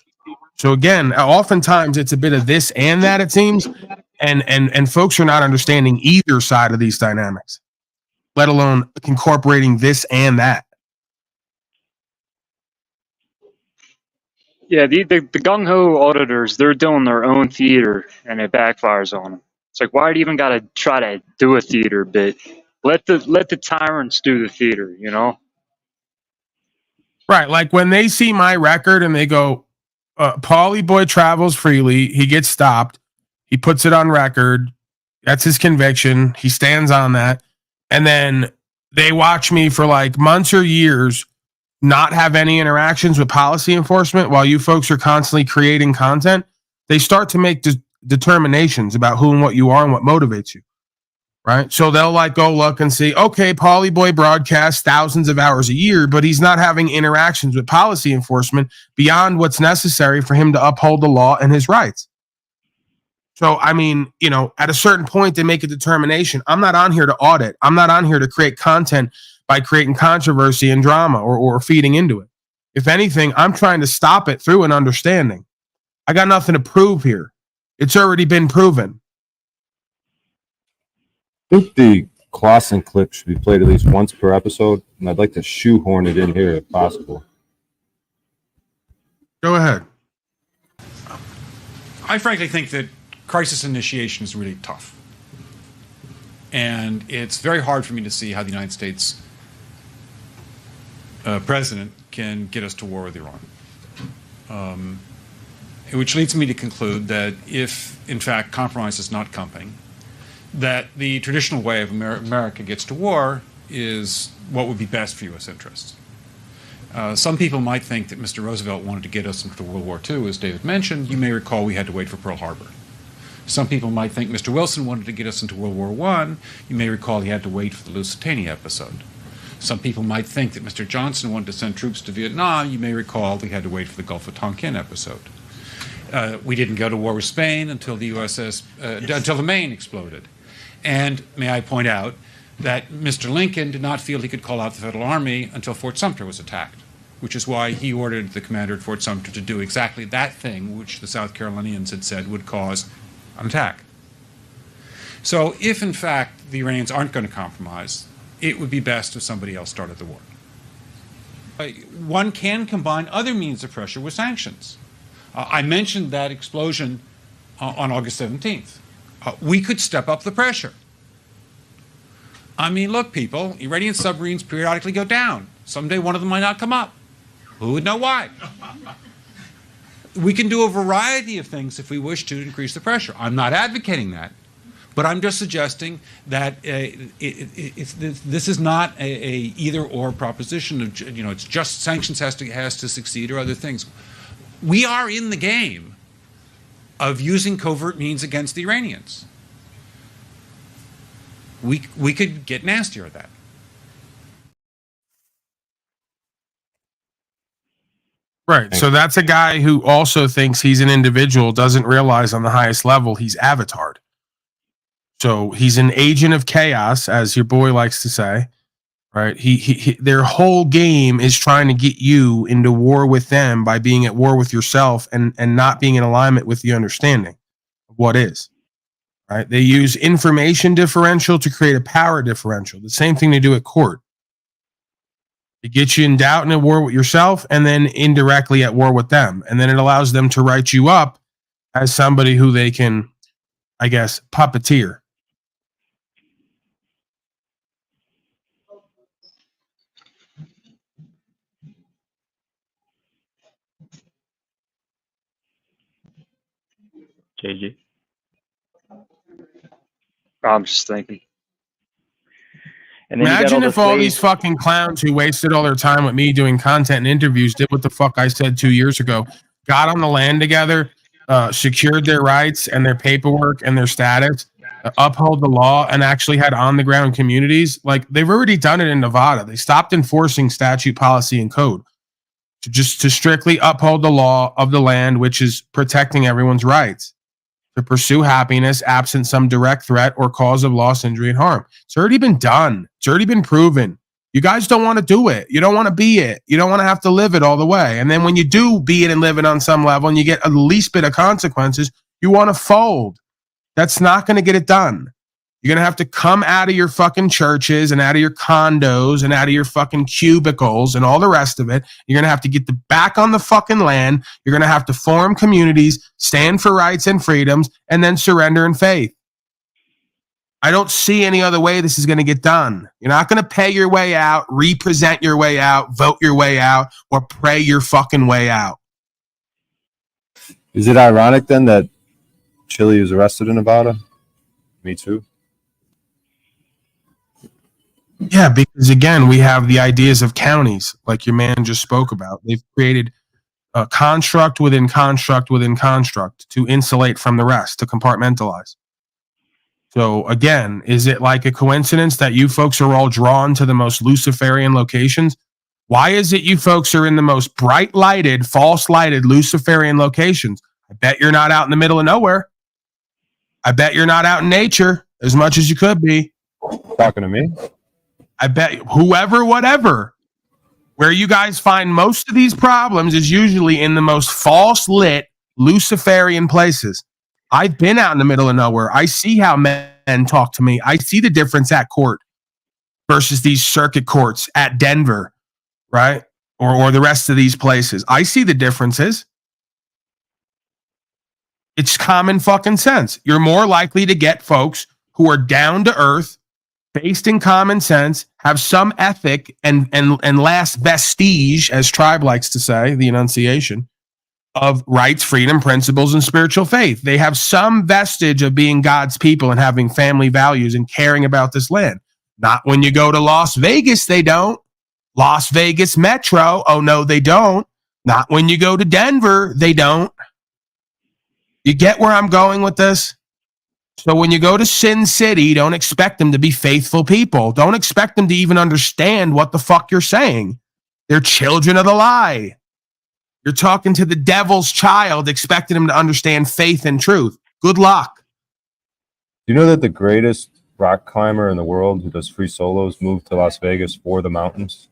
So again, oftentimes it's a bit of this and that, it seems. And folks are not understanding either side of these dynamics, let alone incorporating this and that. Yeah, the gung-ho auditors, they're doing their own theater, and it backfires on them. It's like, why do you even got to try to do a theater bit? Let the tyrants do the theater, Right, like when they see my record and they go, Paulie Boy travels freely, he gets stopped, he puts it on record, that's his conviction, he stands on that, and then they watch me for like months or years not have any interactions with policy enforcement while you folks are constantly creating content. They start to make determinations about who and what you are and what motivates you, right? So they'll like go look and see, okay, Paulie Boy broadcasts thousands of hours a year, but he's not having interactions with policy enforcement beyond what's necessary for him to uphold the law and his rights. So, I mean, at a certain point, they make a determination. I'm not on here to audit. I'm not on here to create content by creating controversy and drama or feeding into it. If anything, I'm trying to stop it through an understanding. I got nothing to prove here. It's already been proven. I think the Clausen clip should be played at least once per episode, and I'd like to shoehorn it in here if possible. Go ahead. I frankly think that crisis initiation is really tough. And it's very hard for me to see how the United States president can get us to war with Iran. Which leads me to conclude that if, in fact, compromise is not coming, that the traditional way of America gets to war is what would be best for U.S. interests. Some people might think that Mr. Roosevelt wanted to get us into World War II, as David mentioned. You may recall we had to wait for Pearl Harbor. Some people might think Mr. Wilson wanted to get us into World War I. You may recall he had to wait for the Lusitania episode. Some people might think that Mr. Johnson wanted to send troops to Vietnam. You may recall we had to wait for the Gulf of Tonkin episode. We didn't go to war with Spain until the until the Maine exploded. And may I point out that Mr. Lincoln did not feel he could call out the Federal Army until Fort Sumter was attacked, which is why he ordered the commander at Fort Sumter to do exactly that thing which the South Carolinians had said would cause an attack. So if, in fact, the Iranians aren't going to compromise, it would be best if somebody else started the war. One can combine other means of pressure with sanctions. I mentioned that explosion on August 17th. We could step up the pressure. I mean, look, people, Iranian submarines periodically go down. Someday one of them might not come up. Who would know why? We can do a variety of things if we wish to increase the pressure. I'm not advocating that, but I'm just suggesting that this is not a either-or proposition of, it's just sanctions has to succeed or other things. We are in the game of using covert means against the Iranians. We could get nastier at that. Right. So that's a guy who also thinks he's an individual, doesn't realize on the highest level he's avatared. So he's an agent of chaos, as your boy likes to say. Right. He their whole game is trying to get you into war with them by being at war with yourself and not being in alignment with the understanding of what is. Right. They use information differential to create a power differential. The same thing they do at court. It gets you in doubt and at war with yourself, and then indirectly at war with them. And then it allows them to write you up as somebody who they can, I guess, puppeteer. JG. I'm just thinking. And then Imagine if all these slaves. fucking clowns who wasted all their time with me doing content and interviews did what the fuck I said 2 years ago, got on the land together, secured their rights and their paperwork and their status, upheld the law, and actually had on-the-ground communities. Like, they've already done it in Nevada. They stopped enforcing statute, policy, and code to strictly uphold the law of the land, which is protecting everyone's rights to pursue happiness absent some direct threat or cause of loss, injury, and harm. It's already been done. It's already been proven. You guys don't want to do it. You don't want to be it. You don't want to have to live it all the way. And then when you do be it and live it on some level and you get a least bit of consequences, you want to fold. That's not going to get it done. You're going to have to come out of your fucking churches and out of your condos and out of your fucking cubicles and all the rest of it. You're going to have to get back on the fucking land. You're going to have to form communities, stand for rights and freedoms, and then surrender in faith. I don't see any other way this is going to get done. You're not going to pay your way out, represent your way out, vote your way out, or pray your fucking way out. Is it ironic then that Chile was arrested in Nevada? Me too. Yeah, because again, we have the ideas of counties, like your man just spoke about. They've created a construct within construct within construct to insulate from the rest, to compartmentalize. So again, is it like a coincidence that you folks are all drawn to the most Luciferian locations? Why is it you folks are in the most bright lighted, false lighted Luciferian locations? I bet you're not out in the middle of nowhere. I bet you're not out in nature as much as you could be. Talking to me? I bet whoever, whatever, where you guys find most of these problems is usually in the most false lit Luciferian places. I've been out in the middle of nowhere. I see how men talk to me. I see the difference at court versus these circuit courts at Denver, right? Or the rest of these places. I see the differences. It's common fucking sense. You're more likely to get folks who are down to earth, based in common sense, have some ethic and last vestige, as Tribe likes to say, the enunciation, of rights, freedom, principles, and spiritual faith. They have some vestige of being God's people and having family values and caring about this land. Not when you go to Las Vegas, they don't. Las Vegas Metro, oh no, they don't. Not when you go to Denver, they don't. You get where I'm going with this? So when you go to Sin City, don't expect them to be faithful people. Don't expect them to even understand what the fuck you're saying. They're children of the lie. You're talking to the devil's child, expecting him to understand faith and truth. Good luck. Do you know that the greatest rock climber in the world who does free solos moved to Las Vegas for the mountains?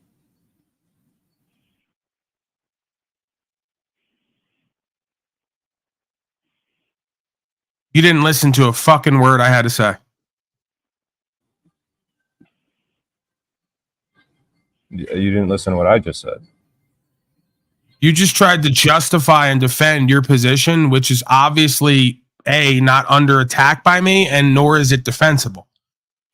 You didn't listen to a fucking word I had to say. You didn't listen to what I just said. You just tried to justify and defend your position, which is obviously not under attack by me, and nor is it defensible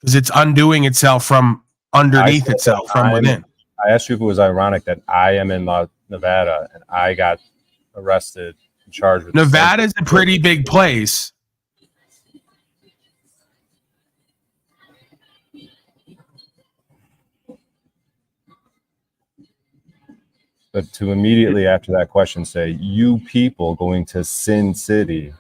because it's undoing itself from underneath itself, from within. I asked you if it was ironic that I am in Nevada and I got arrested and charged with Nevada is a pretty big place. But to immediately after that question say, you people going to Sin City,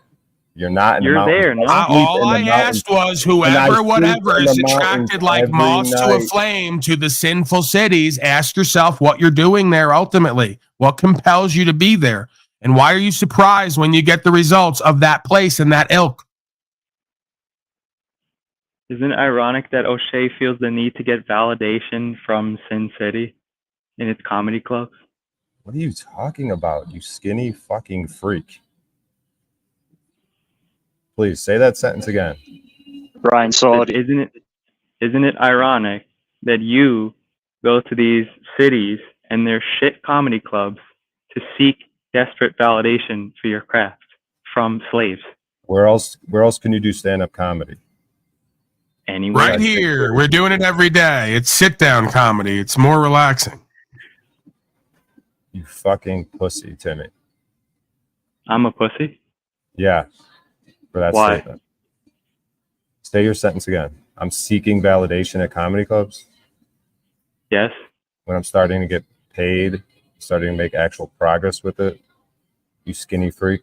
you're not in the mountains. You're there, no? All I asked was whoever, whatever is attracted like moths to a flame to the sinful cities, ask yourself what you're doing there ultimately. What compels you to be there? And why are you surprised when you get the results of that place and that ilk? Isn't it ironic that O'Shea feels the need to get validation from Sin City in its comedy clubs? What are you talking about, you skinny fucking freak? Please say that sentence again. Brian Saudi. Isn't it ironic that you go to these cities and their shit comedy clubs to seek desperate validation for your craft from slaves? Where else can you do stand-up comedy? Anywhere. Right here. We're doing it every day. It's sit-down comedy. It's more relaxing. You fucking pussy, Timmy. I'm a pussy? Yeah. For that Why? statement. Say your sentence again. I'm seeking validation at comedy clubs? Yes. When I'm starting to get paid, starting to make actual progress with it, you skinny freak.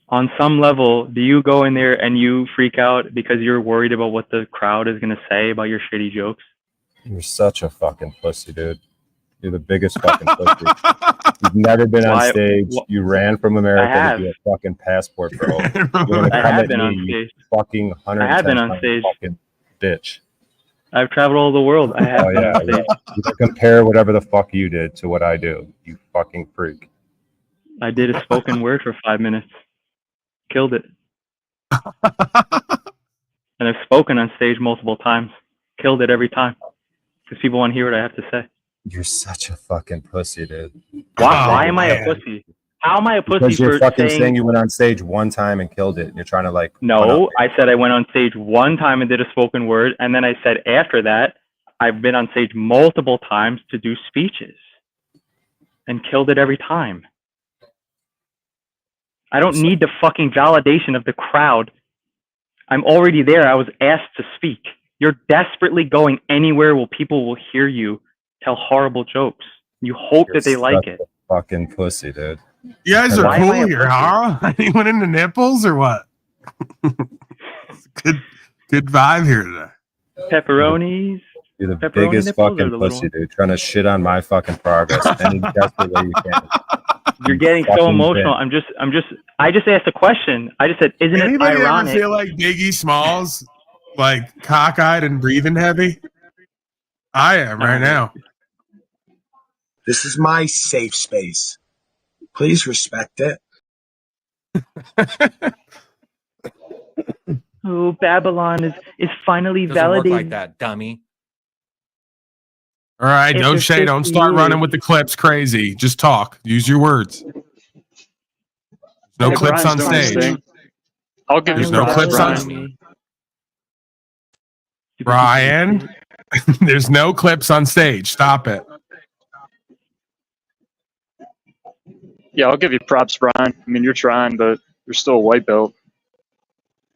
On some level, do you go in there and you freak out because you're worried about what the crowd is going to say about your shitty jokes? You're such a fucking pussy, dude. You're the biggest fucking pussy. You've never been on stage. You ran from America to do a fucking passport bro. You're gonna I come have at been me, on you stage. fucking 110 I have been on stage. fucking bitch. I've traveled all the world. I have Oh been yeah, on stage. you can compare whatever the fuck you did to what I do. You fucking freak. I did a spoken word for 5 minutes. Killed it. And I've spoken on stage multiple times. Killed it every time. Because people want to hear what I have to say. You're such a fucking pussy, dude. Why am I a pussy? How am I a pussy Because you're for fucking saying saying you went on stage one time and killed it, and you're trying to like. no? I said I went on stage one time and did a spoken word, and then I said after that I've been on stage multiple times to do speeches, and killed it every time. I don't need the fucking validation of the crowd. I'm already there. I was asked to speak. You're desperately going anywhere where people will hear you tell horrible jokes. You hope that they like it. Fucking pussy, dude. You guys are Why am cool I a here, pussy? huh? Anyone into nipples or what? Good vibe here today. Pepperonis. You're the Pepperoni biggest nipples or fucking the little pussy, dude. Trying to shit on my fucking progress any desperate way you can. You're getting so fucking emotional. bitch. I just asked a question. I just said, isn't Anybody it ever ironic? feel like Biggie Smalls, like cockeyed and breathing heavy? I am right now. This is my safe space. Please respect it. Oh, Babylon is finally Doesn't work validated. like that, dummy. All right, After O'Shea, don't 50 start running years. with the clips crazy. Just talk. Use your words. No Hey, clips Brian's on doing his stage. thing. I'll give There's you no props, clips Brian. on Brian. There's no clips on stage. Stop it. Yeah, I'll give you props, Brian. I mean, you're trying, but you're still a white belt.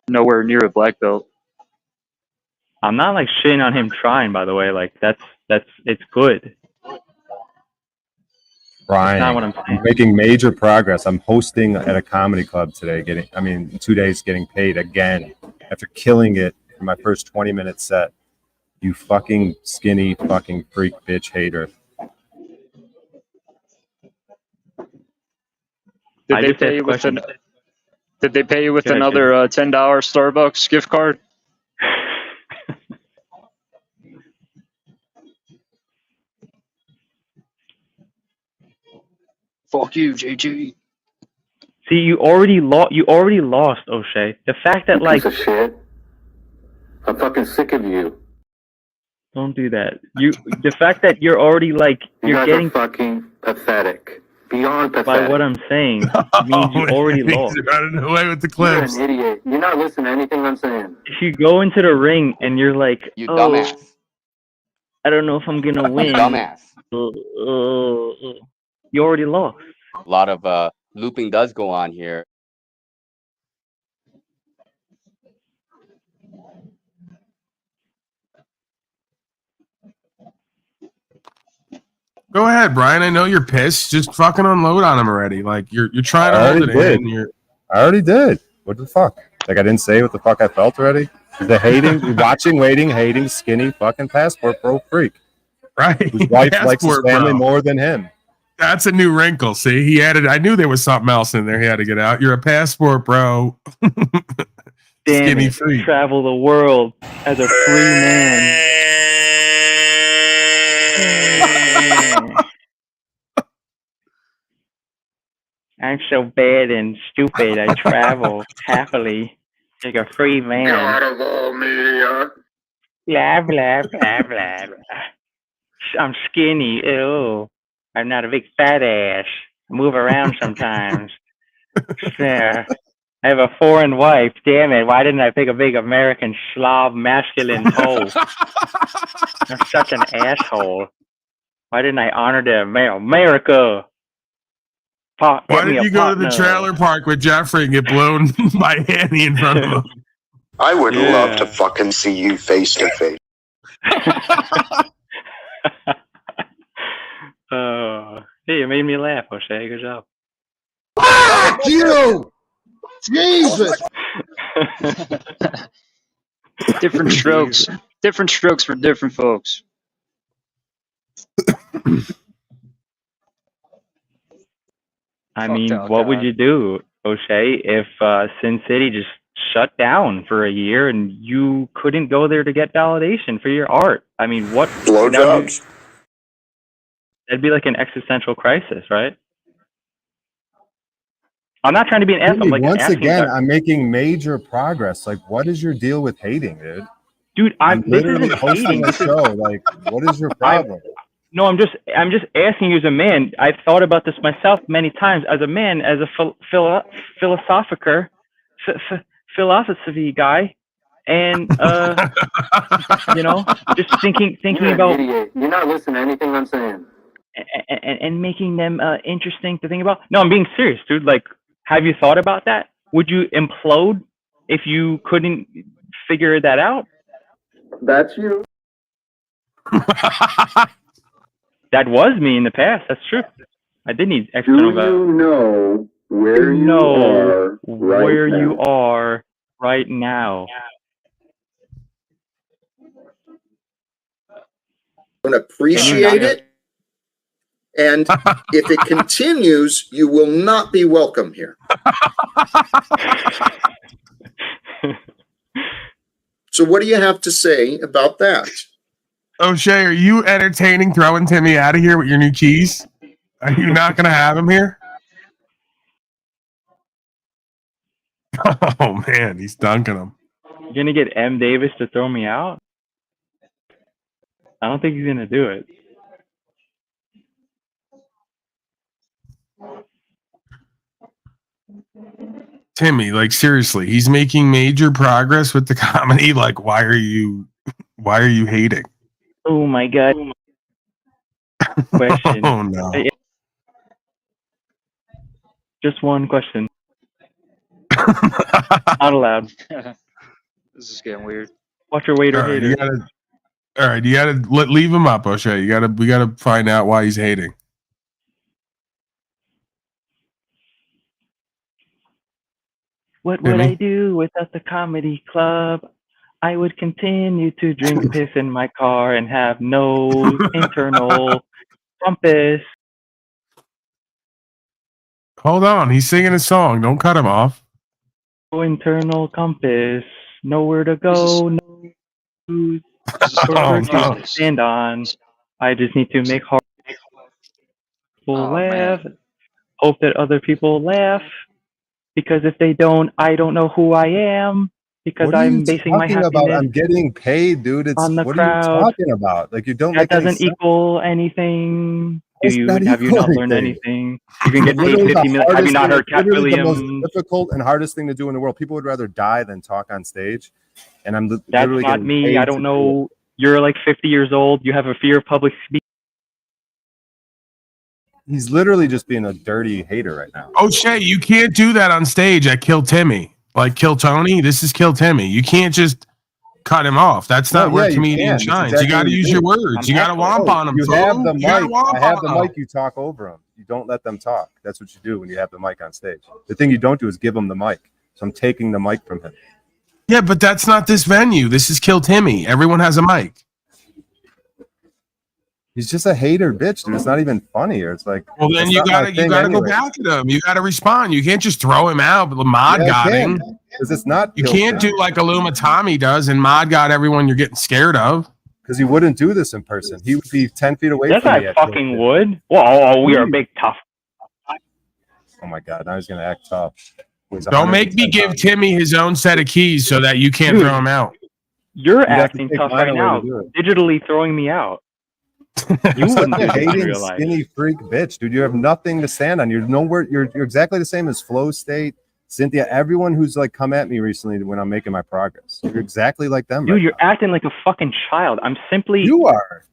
Nowhere near a black belt. I'm not like shitting on him trying, by the way. Like it's good. Brian, That's not what I'm saying. I'm making major progress. I'm hosting at a comedy club today, in 2 days getting paid again after killing it in my first 20-minute set. You fucking skinny fucking freak bitch hater. Did they pay you with another $10 Starbucks gift card? Fuck you, JG. See, you already lost, O'Shea. The fact that like Piece of shit. I'm fucking sick of you. Don't do that. The fact that you're already like You you're guys getting are fucking pathetic. Beyond pathetic. by what I'm saying means you already lost. He's running away with the You're clips. an idiot. You're not listening to anything I'm saying. If you go into the ring and you're like, You oh, dumbass. I don't know if I'm gonna win. You dumbass. You already lost. A lot of looping does go on here. Go ahead, Brian. I know you're pissed. Just fucking unload on him already. Like you're trying to I hold already it in. did. I already did. What the fuck? Like I didn't say what the fuck I felt already? The hating, watching, waiting, hating, skinny, fucking passport bro freak. Right. Whose wife likes his Passport family bro. more than him. That's a new wrinkle. See, he added. I knew there was something else in there. He had to get out. You're a passport bro. Damn Skinny it. freak. Travel the world as a free man. I'm so bad and stupid. I travel happily like a free man. God of all media. Blah, blah, blah, blah, blah. I'm skinny. Ew. I'm not a big fat ass. I move around sometimes. Yeah. I have a foreign wife. Damn it. Why didn't I pick a big American Slav masculine hoe? I'm such an asshole. Why didn't I honor the America? Why didn't you go to the trailer park with Jeffrey and get blown by Annie in front of him? I would love to fucking see you face to face. Hey, you made me laugh, O'Shea. Good job. Fuck you! Jesus! Different strokes. Different strokes for different folks. I mean, what would you do, O'Shea, if Sin City just shut down for a year and you couldn't go there to get validation for your art? I mean, what? Blowjobs? That'd be like an existential crisis, right? I'm not trying to be an asshole. Like once again, I'm making major progress. Like, what is your deal with hating, dude? Dude, I'm literally this isn't hosting hating. a show. Like, what is your problem? No, I'm just asking you as a man. I've thought about this myself many times. As a man, as a philosophy guy, and you know, just thinking You're about. an idiot. You're not listening to anything I'm saying. And making them interesting to think about. No, I'm being serious, dude. Like, have you thought about that? Would you implode if you couldn't figure that out? That's you. That was me in the past. That's true. I did need external validation. You know where you are right where now. you are right now. Don't appreciate it. And if it continues, you will not be welcome here. So what do you have to say about that? O'Shea, are you entertaining throwing Timmy out of here with your new keys? Are you not going to have him here? Oh, man, he's dunking him. You're going to get M. Davis to throw me out? I don't think he's going to do it. Timmy, like, seriously, he's making major progress with the comedy. Like, why are you hating? Oh, my God. Question. Oh, no. Just one question. Not allowed. This is getting weird. Watch your waiter All right, hater. you gotta leave him up, O'Shea. We gotta find out why he's hating. What would I do without the comedy club? I would continue to drink piss in my car and have no internal compass. Hold on, he's singing a song. Don't cut him off. No internal compass. Nowhere to go. No shoes. To stand on. I just need to make hard people laugh. Hope that other people laugh. Because if they don't, I don't know who I am. Because What are you I'm basing my talking happiness about? I'm getting paid, dude. It's on the what crowd. are you talking about? Like you don't That make any doesn't sense. equal anything. It's not Have you equal not learned anything. anything? You can get paid Literally 50 million. Have you not heard Cat literally the most Williams? difficult and hardest thing to do in the world. People would rather die than talk on stage. And I'm That's literally not getting me. paid I to don't do know. You're like 50 years old. You have a fear of public speaking. it. He's literally just being a dirty hater right now. O'Shea, you can't do that on stage at Kill Timmy. Like Kill Tony, this is Kill Timmy. You can't just cut him off. That's not where comedian shines. You got to use your words. You got to womp on him. You have the You gotta mic. womp I have the on 'em. mic. You talk over him. You don't let them talk. That's what you do when you have the mic on stage. The thing you don't do is give him the mic. So I'm taking the mic from him. Yeah, but that's not this venue. This is Kill Timmy. Everyone has a mic. He's just a hater, bitch, dude. It's not even funny. Or it's like, Well, then it's you not my gotta thing go anyways. back at him. You gotta respond. You can't just throw him out. But Mod Yeah, I got can, him. 'cause it's not. You can't do like Illuma Tommy does, and Mod got everyone you're getting scared of. Because he wouldn't do this in person. He would be 10 feet away Yes, from I me. fucking would. Well, we are big tough. Oh my god! Now he's gonna act tough. He's Don't make me 110 give pounds. Timmy his own set of keys so that you can't Dude, throw him out. You're You'd have to acting take tough mine right away now. to do it. Digitally throwing me out. You You're such wouldn't do a this in hating, real life. skinny freak bitch, dude. You have nothing to stand on. You're nowhere. You're exactly the same as Flow State, Cynthia. Everyone who's like come at me recently when I'm making my progress. You're exactly like them. Dude, right you're acting like a fucking child. I'm simply. You are.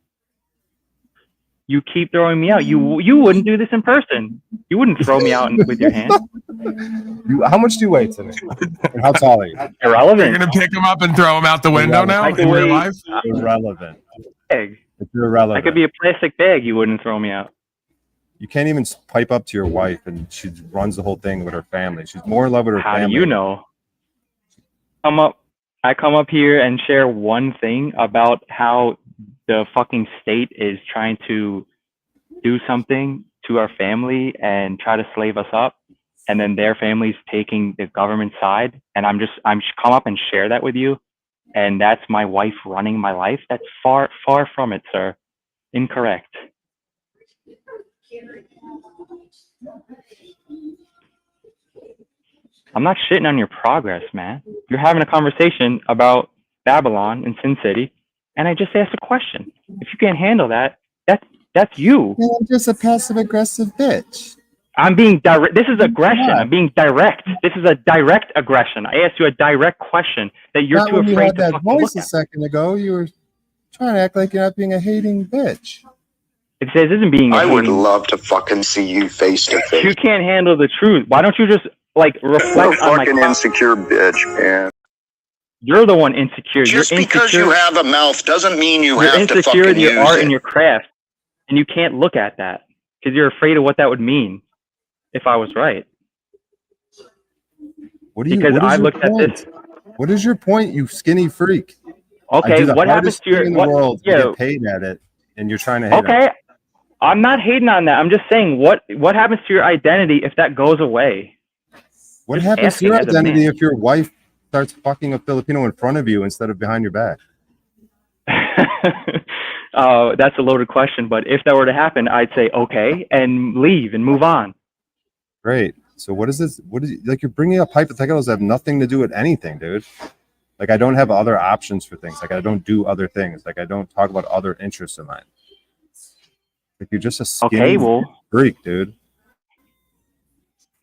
You keep throwing me out. You wouldn't do this in person. You wouldn't throw me out with your hand. How much do you weigh today? And how tall are you? Irrelevant. You're gonna pick him up and throw him out the window now I in could real weigh- life. Irrelevant. Bag. It's irrelevant. I could be a plastic bag. You wouldn't throw me out. You can't even pipe up to your wife, and she runs the whole thing with her family. She's more in love with her How family. do you know? I come up here and share one thing about how the fucking state is trying to do something to our family and try to slave us up, and then their family's taking the government side, and I'm come up and share that with you, and that's my wife running my life. That's far from it, sir. Incorrect. I'm not shitting on your progress, man. You're having a conversation about Babylon in Sin City, and I just asked a question. If you can't handle that, that's you. Yeah, I'm just a passive aggressive bitch. I'm being direct. This is aggression. I'm being direct. This is a direct aggression. I asked you a direct question that you're Not too when you afraid had to that fucking voice look a at. second ago. You were trying to act like you're not being a hating bitch. It says isn't being. I would hating. love to fucking see you face to face. You can't handle the truth. Why don't you just like You're a reflect on my? fucking insecure bitch, man. You're the one insecure. Just you're because insecure. you have a mouth doesn't mean you You're have to insecure fucking with your use art it. and your craft, and you can't look at that because you're afraid of what that would mean. If I was right. What do you? Because what is I your looked at point? this. What is your point, you skinny freak? I Okay, do the what happens hardest to your thing in the what? world to Yeah. get paid at it, and you're trying to hate on Okay, it. I'm not hating on that. I'm just saying what happens to your identity if that goes away. What Just happens to your asking as a identity man. if your wife starts fucking a Filipino in front of you instead of behind your back? That's a loaded question, but if that were to happen, I'd say okay and leave and move on. Great. So what is this? What is like? You're bringing up hypotheticals that have nothing to do with anything, dude. Like I don't have other options for things. Like I don't do other things. Like I don't talk about other interests of mine. Like you're just a skinny freak, dude.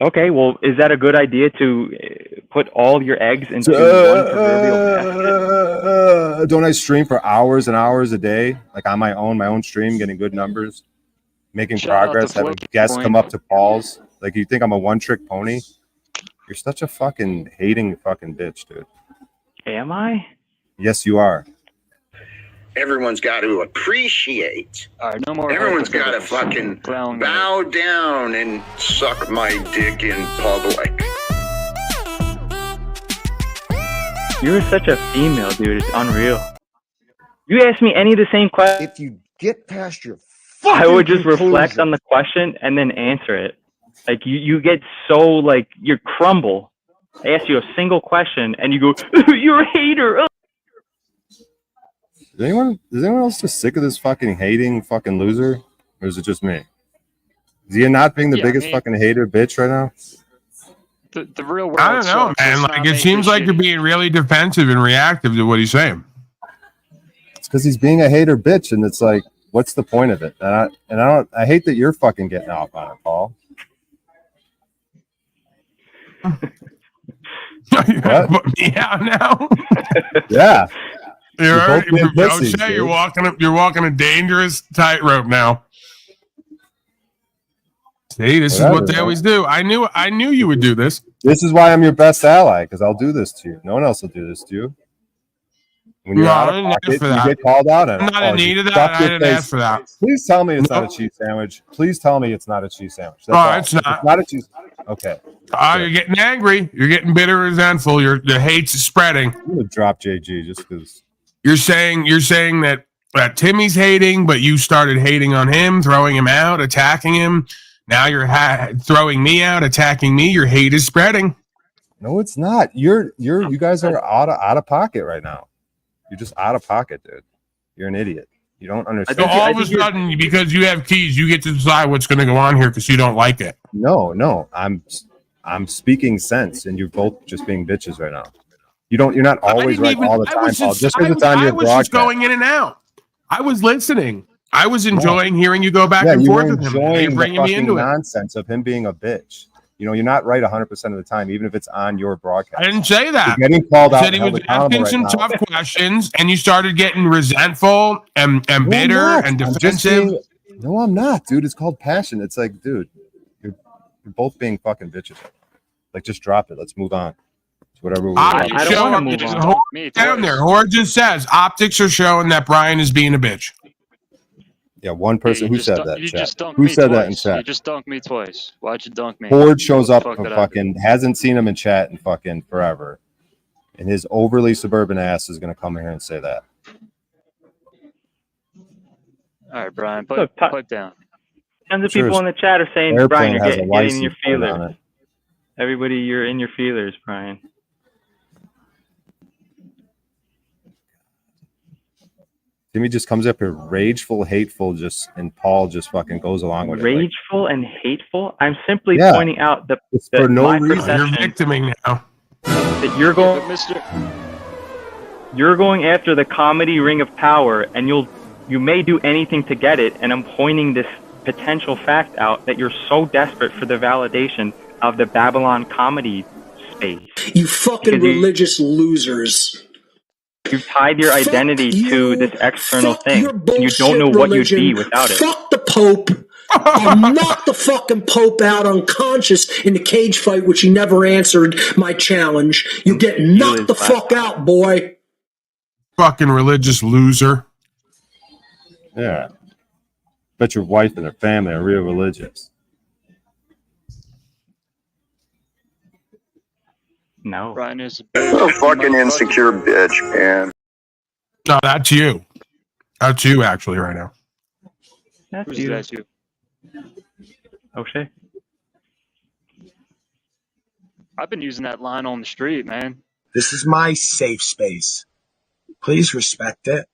Okay, well, is that a good idea to put all your eggs into one proverbial basket? Don't I stream for hours and hours a day, like on my own stream, getting good numbers, making Shout out to progress, having Flip guests Point. come up to Paul's. Like, you think I'm a one-trick pony? You're such a fucking hating fucking bitch, dude. Am I? Yes, you are. Everyone's got to appreciate. All right, no more. Everyone's got to hypotheticals. fucking Clown bow down and suck my dick in public. You're such a female, dude. It's unreal. You ask me any of the same questions. If you get past your I would just reflect on the question and then answer it. Like you get so like you crumble. I ask you a single question and you go, "You're a hater." Oh. Is anyone else just sick of this fucking hating fucking loser, or is it just me? Is he not being the biggest fucking hater bitch right now? The real world. I don't know, man. Like, it seems like you're being really defensive and reactive to what he's saying. It's because he's being a hater bitch, and it's like, what's the point of it? I hate that you're fucking getting off on it, Paul. You're put me out now. Yeah. You're walking a dangerous tightrope now. See, this is what they always do. I knew you would do this. This is why I'm your best ally, because I'll do this to you. No one else will do this to you. When you're out of pocket, you get called out on it. I'm not in need of that. I didn't ask for that. Please tell me it's not a cheese sandwich. Please tell me it's not a cheese sandwich. It's not. It's not a cheese. Okay. You're getting angry. You're getting bitter and resentful. The hate's spreading. I'm gonna drop JG just because. You're saying that Timmy's hating, but you started hating on him, throwing him out, attacking him. Now you're throwing me out, attacking me. Your hate is spreading. No, it's not. You guys are out of pocket right now. You're just out of pocket, dude. You're an idiot. You don't understand. So all of a sudden, because you have keys, you get to decide what's going to go on here because you don't like it. No. I'm speaking sense, and you're both just being bitches right now. You're not always right all the time, Paul. Just because it's on your broadcast. I was just going in and out. I was listening. I was enjoying hearing you go back and forth with him. You're bringing me into nonsense of him being a bitch. You're not right 100% of the time, even if it's on your broadcast. I didn't say that. You're getting called out. He was asking some tough questions, and you started getting resentful and bitter and defensive. No, I'm not, dude. It's called passion. It's like, dude, you're both being fucking bitches. Like, just drop it. Let's move on. It's whatever. I don't want to move on. Down there, Horde just says OPTiCS are showing that Brian is being a bitch. Yeah, one person who said that. You just dunked who me said twice. that in chat? You just dunked me twice. Why'd you dunk me? Horde shows up Fuck and that fucking hasn't seen him in chat in fucking forever, and his overly suburban ass is gonna come here and say that. All right, Brian, pipe down. Tons of people in the chat are saying, Brian, you're getting in your feelers. Everybody, you're in your feelers, Brian. Timmy just comes up here rageful, hateful, and Paul just fucking goes along with it. Rageful and hateful? I'm simply pointing out that for no reason. You're victiming now. That you're going after the comedy ring of power, and you may do anything to get it, and I'm pointing this potential fact out that you're so desperate for the validation of the Babylon comedy space. You fucking religious losers. You've tied your identity to this external thing, and you don't know what you'd be without it. Fuck the Pope. I'll knock the fucking Pope out unconscious in the cage fight, which he never answered my challenge. You get knocked the fuck out, boy. Fucking religious loser. Yeah. Bet your wife and her family are real religious. No. Brian is a fucking insecure bitch, man. No, that's you. That's you, actually, right now. That's you. O'Shea. I've been using that line on the street, man. This is my safe space. Please respect it.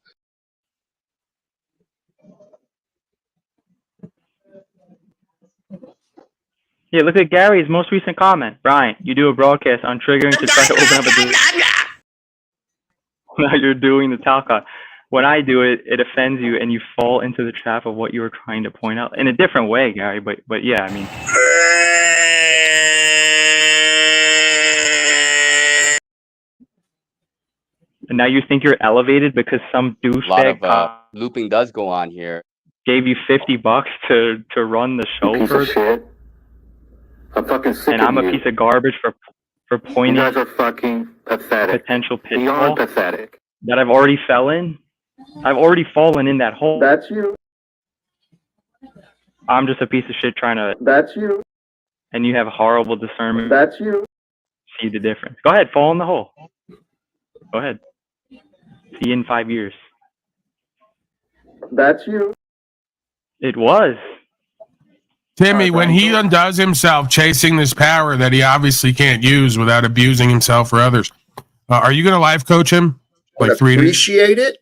Yeah, look at Gary's most recent comment. Brian, you do a broadcast on triggering to try to open up a door. Now you're doing the talk. When I do it, it offends you and you fall into the trap of what you were trying to point out in a different way, Gary. But yeah, I mean. And now you think you're elevated because some douchebag A lot of looping does go on here. Gave you $50 to run the show for. I'm fucking sick and of I'm a you. piece of garbage for pointing You guys are fucking pathetic. potential You are pitfall pathetic. that I've already fell in. I've already fallen in that hole. That's you. I'm just a piece of shit trying to, That's you. and you have horrible discernment. That's you. See the difference. Go ahead, fall in the hole. Go ahead. See you in 5 years. That's you. It was. Timmy, when he undoes himself chasing this power that he obviously can't use without abusing himself or others, are you going to life coach him? Like 3 days? Appreciate it.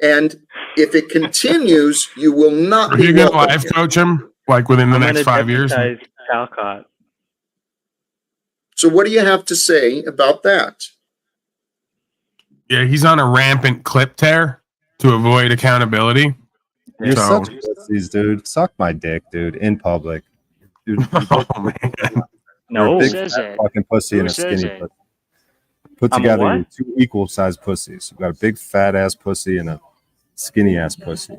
And if it continues, you will not Are be you going to welcome life here. coach him like within the I'm next gonna 5 years? deputize Talcott. So what do you have to say about that? Yeah, he's on a rampant clip tear to avoid accountability. You're So- such pussies, dude. Suck my dick, dude, in public. Dude, Oh, man. you're No. a big Says fat it? fucking pussy Who and a says skinny it? pussy. Put I'm a together, what? you're 2 equal-sized pussies. You got a big fat ass pussy and a skinny ass pussy.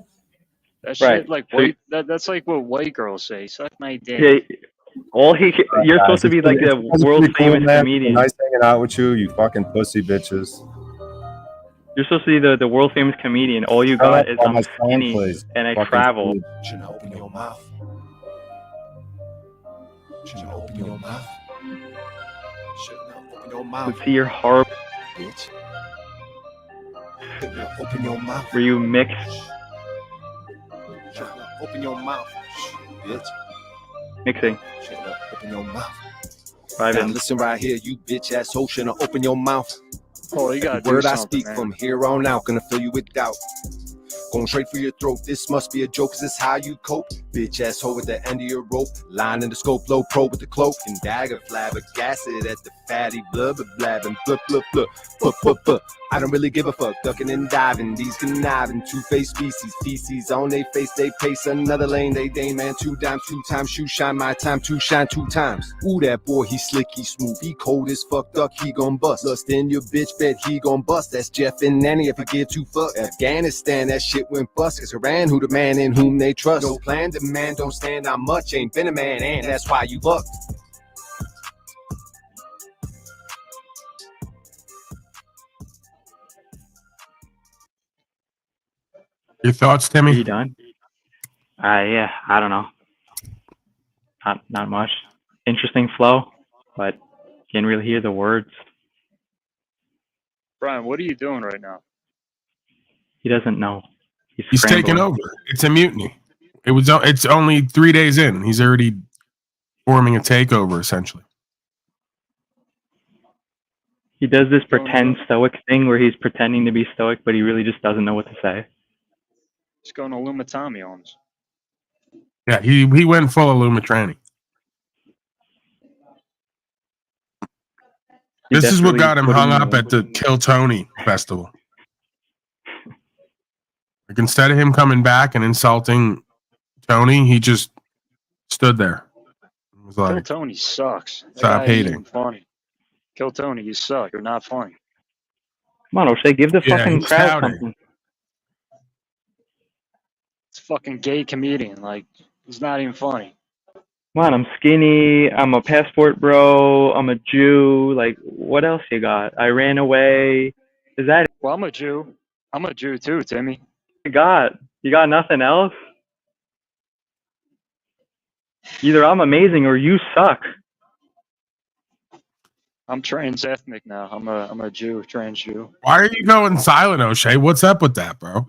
That shit, Right. like So- white. That's like what white girls say. Suck my dick. Yeah, you're supposed to be like the world famous comedian. Nice hanging out with you, you fucking pussy bitches. You're supposed to be the world famous comedian. All you Shut up got is while I'm my song skinny plays, and I fucking travel. dude. Shouldn't open your mouth. Shouldn't open your mouth. Shouldn't open your mouth. Let's see your horrible. Bitch. Shouldn't open your mouth. Were you mixed? Shouldn't open your mouth. Bitch. Mixing. Shouldn't open your mouth. Five Now in. listen right here, you bitch asshole. Shouldn't open your mouth. Oh, you gotta The do word I something, speak man. from here on out, gonna fill you with doubt. Going straight for your throat, this must be a joke, cause this how you cope. Bitch asshole at the end of your rope, line in the scope, low pro with the cloak, and dagger flabbergasted at the fatty blubber blabbing, blub blub blub, blub blub blub. I don't really give a fuck, ducking and diving, these conniving, two-faced species, feces on they face, they pace another lane, they dame man, 2 dimes, 2 times, shoe shine, my time to shine 2 times. Ooh, that boy, he slick, he smooth, he cold as fuck, duck, he gon' bust. Lust in your bitch, bet he gon' bust. That's Jeff and Nanny if I give 2 fucks. Afghanistan, that shit went bust, cause Iran, who the man in whom they trust. No plan, demand, don't stand out much, ain't been a man, and that's why you fucked. Your thoughts, Are Timmy? you done? Yeah, I don't know. Not much. Interesting flow, but can't really hear the words. Brian, what are you doing right now? He doesn't know. He's taking over. It's a mutiny. It's only 3 days in. He's already forming a takeover, essentially. He does this pretend stoic thing where he's pretending to be stoic, but he really just doesn't know what to say. He's going to Lumatami on us. Yeah, he went full of Lumatrani. This is what got him hung up at the Kill Tony festival. Like, instead of him coming back and insulting Tony, he just stood there. It was Kill like, Tony sucks. That stop guy ain't hating. even funny. Kill Tony, you suck. You're not funny. Come on, O'Shea, give the Yeah, fucking he's crowd touting. something. It's a fucking gay comedian. Like, he's not even funny. Come on, I'm skinny. I'm a passport bro. I'm a Jew. Like, what else you got? I ran away. Is that Well, I'm a Jew. I'm a Jew too, Timmy. you got? You got nothing else? Either I'm amazing or you suck. I'm trans ethnic now. I'm a Jew, trans Jew. Why are you going silent, O'Shea? What's up with that, bro?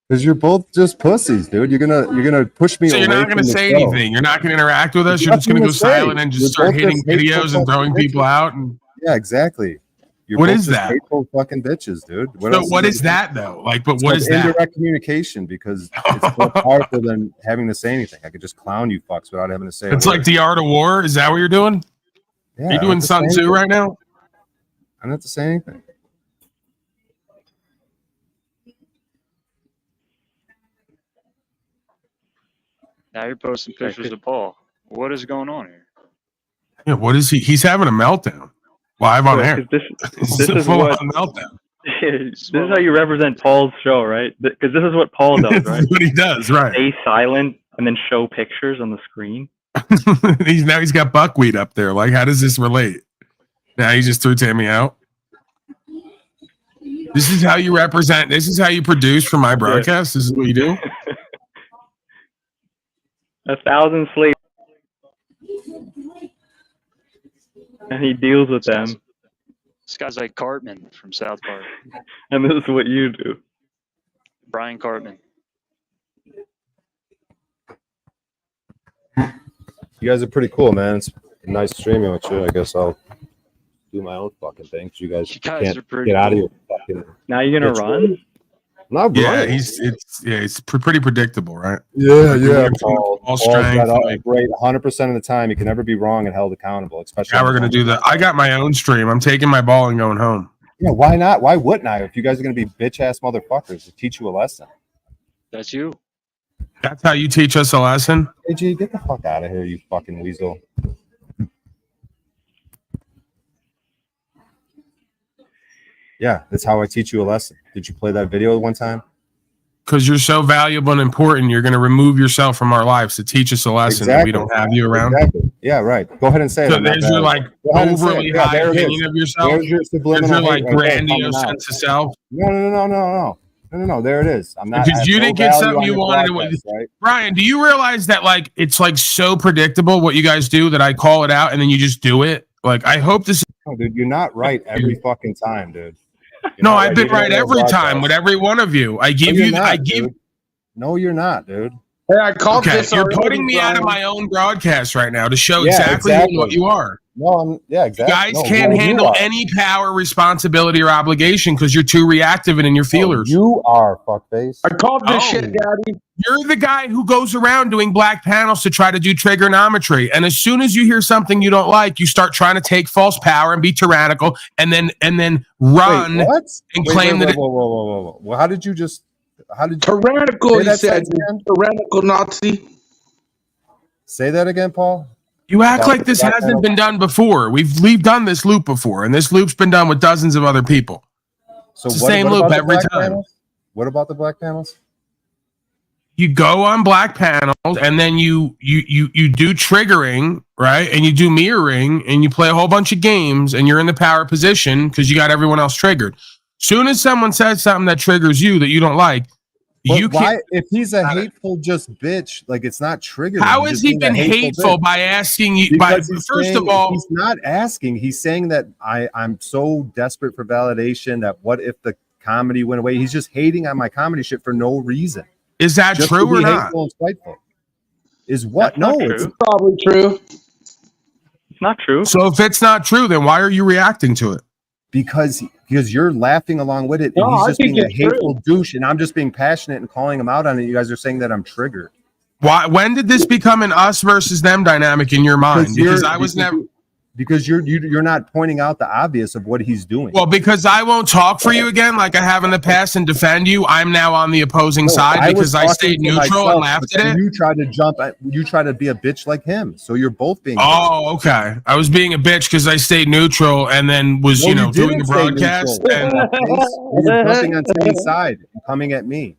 Because you're both just pussies, dude. You're gonna push me So away. you're not going to from the say show. anything. You're not going to interact with us. There's You're just going to nothing go to say. silent and just You're start both hitting just hateful videos and throwing fucking people bitches. out. And Yeah, exactly. You're What both is just that? hateful fucking bitches, dude. so else what it is that though? Like, but It's what called is that? indirect communication because it's more powerful than having to say anything. I could just clown you fucks without having to say. It's a like word. the art of war. Is that what you're doing? Yeah, Are I you don't doing have to Sun say Tzu anything. right now? I don't have to say anything. Now you're posting pictures of Paul. What is going on here? Yeah. What is he? He's having a meltdown live on air. This This is is a full what on meltdown. this is how you represent Paul's show, right? Because this is what Paul does, This right? is what he does, right? Stay silent and then show pictures on the screen. He's got buckwheat up there. Like, how does this relate? Now he just threw Tammy out. This is how you represent. This is how you produce for my broadcast. This is what you do. 1,000 slaves, and he deals with them. This guy's like Cartman from South Park. And this is what you do. Brian Cartman. You guys are pretty cool, man. It's nice streaming with you. I guess I'll do my own fucking thing. You guys can't are pretty get out of cool. your fucking. Now you're gonna run? Not Yeah, running. it's pretty predictable, right? Yeah. All strength. Like, great. 100% of the time, you can never be wrong and held accountable. Especially. now we're gonna do that. I got my own stream. I'm taking my ball and going home. Yeah, why not? Why wouldn't I? If you guys are gonna be bitch ass motherfuckers to teach you a lesson. That's you. That's how you teach us a lesson. AG, get the fuck out of here, you fucking weasel. Yeah, that's how I teach you a lesson. Did you play that video one time? Because you're so valuable and important, you're going to remove yourself from our lives to teach us a lesson that we don't have you around. Exactly. Yeah, right. Go ahead and say So it. there's your like overly high opinion of yourself. There's your There's subliminal your hate like right there grandiose coming out. sense of self. No. There it is. I'm not. Because you I have didn't no get value something on you your wanted. broadcast, right? Brian, do you realize that like it's like so predictable what you guys do that I call it out and then you just do it? Like I hope this. No, dude, you're not right every fucking time, dude. No, I've been right every time with every one of you. I give you. I give. Dude. No, you're not, dude. Hey, I called Okay, this you're already, putting me out of Brian. my own broadcast right now to show Yeah, exactly what you are. No, exactly. You guys No, can't you handle are. any power, responsibility, or obligation because you're too reactive and in your feelers. You are, fuckface. I called this shit, Daddy. You're the guy who goes around doing black panels to try to do trigonometry. And as soon as you hear something you don't like, you start trying to take false power and be tyrannical and then run Wait, what? and claim that Whoa. Well, how did you just tyrannical? He that said sentence again? tyrannical Nazi. Say that again, Paul. you act About like the this black hasn't panel? been done before. We've done this loop before, and this loop's been done with dozens of other people. So It's the same what loop about the every black time. panels? What about the black panels? You go on black panels and then you do triggering, right? And you do mirroring and you play a whole bunch of games and you're in the power position because you got everyone else triggered. Soon as someone says something that triggers you that you don't like, But you why, can't. if he's a hateful just bitch, like it's not triggering. How He's has just he being a been hateful bitch. by asking you? By Because he's first saying- of all, he's not asking. He's saying that I'm so desperate for validation that what if the comedy went away? He's just hating on my comedy shit for no reason. is that Just true to be or not? hateful and spiteful. Is what? That's not No, true. it's Probably true. It's not true. So if it's not true, then why are you reacting to it? because you're laughing along with it. And No, he's I just think being a it's true. hateful douche, and I'm just being passionate and calling him out on it. You guys are saying that I'm triggered. Why? When did this become an us versus them dynamic in your mind? Because I was never. Because you're not pointing out the obvious of what he's doing. Well, because I won't talk for you again like I have in the past and defend you. I'm now on the opposing side because I stayed neutral and laughed at it. You tried to jump at, you try to be a bitch like him. So you're both being. Oh, okay. I was being a bitch because I stayed neutral and then was, No, doing didn't the stay broadcast. neutral. And You were jumping on Timmy's side and coming at me.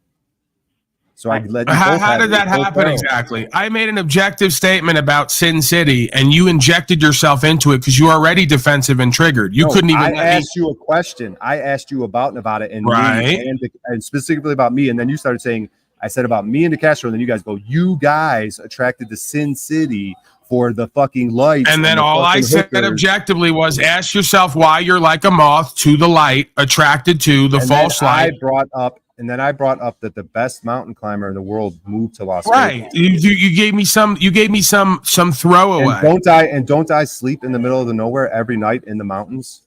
So I let you how both have did it. that You both happen know. exactly? I made an objective statement about Sin City and you injected yourself into it because you were already defensive and triggered. You No, couldn't even I let me. asked you a question. I asked you about it and Right. me and specifically about me. And then you started saying, I said about me and DeCastro. And then you guys go, you guys attracted to Sin City for the fucking lights. And then the all I fucking said hookers. objectively was ask yourself why you're like a moth to the light, attracted to the And false then light. I brought up that the best mountain climber in the world moved to Las Right. Vegas. You gave me some throwaway. And don't I sleep in the middle of the nowhere every night in the mountains?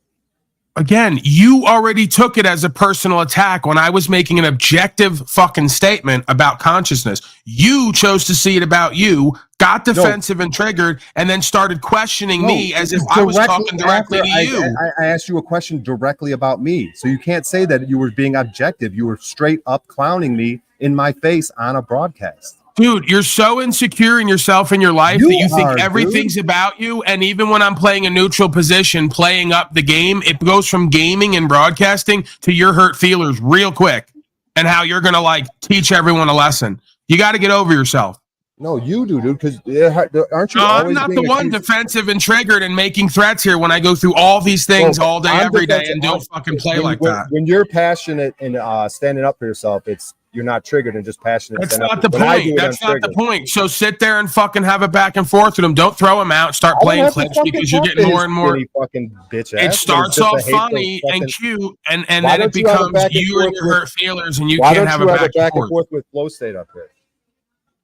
Again, you already took it as a personal attack when I was making an objective fucking statement about consciousness. You chose to see it about you, got defensive and triggered, and then started questioning me as if I was talking directly to you. I asked you a question directly about me. So you can't say that you were being objective. You were straight up clowning me in my face on a broadcast. Dude, you're so insecure in yourself and your life that you think are, everything's dude. about you. And even when I'm playing a neutral position, playing up the game, it goes from gaming and broadcasting to your hurt feelers real quick and how you're going to teach everyone a lesson. You got to get over yourself. No, you do, dude. Because aren't you No, I'm always not the being one accused? defensive and triggered and making threats here when I go through all these things Well, all day, I'm every day, defensive. and don't fucking play when, like when, that. When you're passionate and standing up for yourself, you're not triggered and just passionate. That's stand not up. the When I do point. it, That's I'm not the triggered. point. So sit there and fucking have a back and forth with him. Don't throw him out. Start I don't playing have to clips fucking because you're talk getting to more his and more. skinny fucking bitch It ass. starts Just a off hateful funny and fucking- cute, and Why then it don't you have a becomes back and you and forth your with- hurt feelings, and you Why can't don't have you a have back a back and forth. with Flow State up here?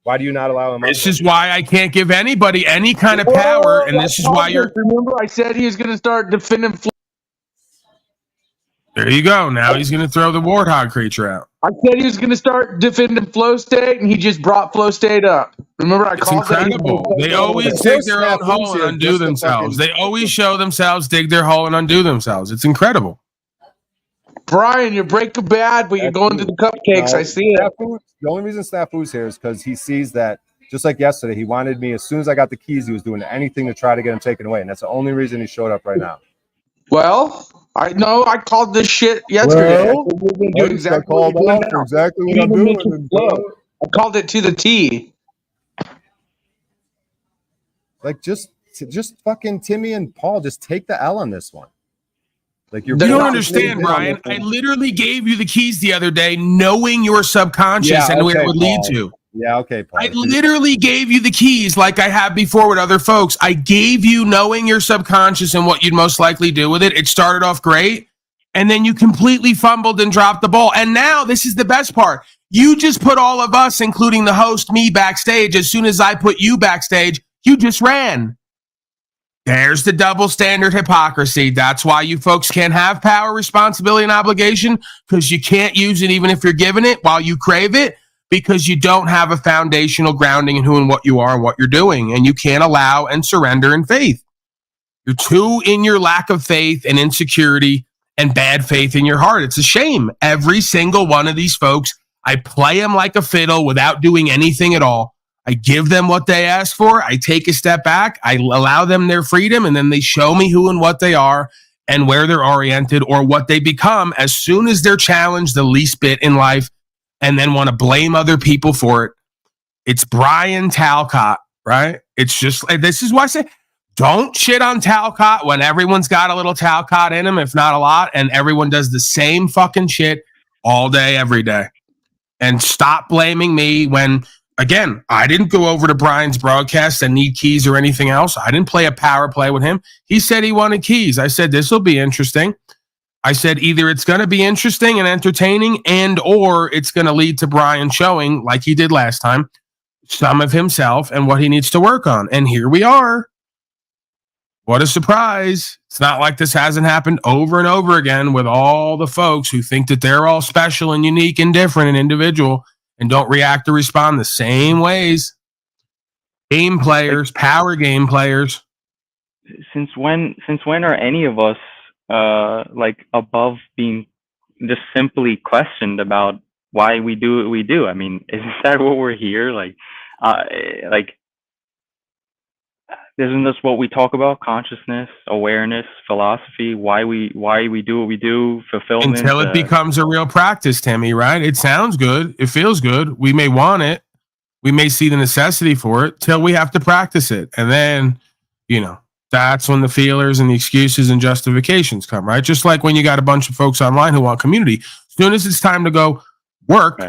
Why do you not allow him? This is why I can't give anybody any kind of power, and this is why you're. Remember, I said he was going to start defending. There you go. Now he's going to throw the warthog creature out. I said he was going to start defending Flow State, and he just brought Flow State up. Remember, I It's called that. incredible. They always Of dig course their own Snafu's hole and here undo just to themselves. fucking- They always show themselves, dig their hole, and undo themselves. It's incredible. Brian, you're Breaking Bad, but you're going to the cupcakes. No, I see it. Snafu, the only reason Snafu's here is because he sees that, just like yesterday, he wanted me, as soon as I got the keys, he was doing anything to try to get him taken away. And that's the only reason he showed up right now. Well, I know I called this shit yesterday. Well, I said we're gonna I do just got exactly what called we're doing out for now. exactly what You I'm even doing. mentioned And, Flow. I called it to the T. like, just fucking Timmy and Paul, just take the L on this one. Like, You don't understand, Brian. I literally gave you the keys the other day, knowing your subconscious and where it would lead to. Yeah, okay, Paul. I literally gave you the keys like I have before with other folks. I gave you knowing your subconscious and what you'd most likely do with it. It started off great, and then you completely fumbled and dropped the ball. And now this is the best part. You just put all of us, including the host, me, backstage. As soon as I put you backstage, you just ran. There's the double standard hypocrisy. That's why you folks can't have power, responsibility, and obligation, because you can't use it even if you're given it while you crave it, because you don't have a foundational grounding in who and what you are and what you're doing. And you can't allow and surrender in faith. You're too in your lack of faith and insecurity and bad faith in your heart. It's a shame. Every single one of these folks, I play them like a fiddle without doing anything at all. I give them what they ask for. I take a step back. I allow them their freedom, and then they show me who and what they are and where they're oriented or what they become as soon as they're challenged the least bit in life and then want to blame other people for it. It's Brian Talcott, right? It's just, this is why I say, don't shit on Talcott when everyone's got a little Talcott in them, if not a lot, and everyone does the same fucking shit all day, every day. And stop blaming me when... Again, I didn't go over to Brian's broadcast and need keys or anything else. I didn't play a power play with him. He said he wanted keys. I said, this will be interesting. I said, either it's going to be interesting and entertaining and or it's going to lead to Brian showing, like he did last time, some of himself and what he needs to work on. And here we are. What a surprise. It's not like this hasn't happened over and over again with all the folks who think that they're all special and unique and different and individual and don't react or respond the same ways. Game players, power game players. Since when are any of us like above being just simply questioned about why we do what we do? I mean, isn't that what we're here? Like isn't this what we talk about? Consciousness, awareness, philosophy, why we do what we do, fulfillment. Until it becomes a real practice, Timmy, right? It sounds good. It feels good. We may want it. We may see the necessity for it till we have to practice it. And then, that's when the feelers and the excuses and justifications come, right? Just like when you got a bunch of folks online who want community. As soon as it's time to go work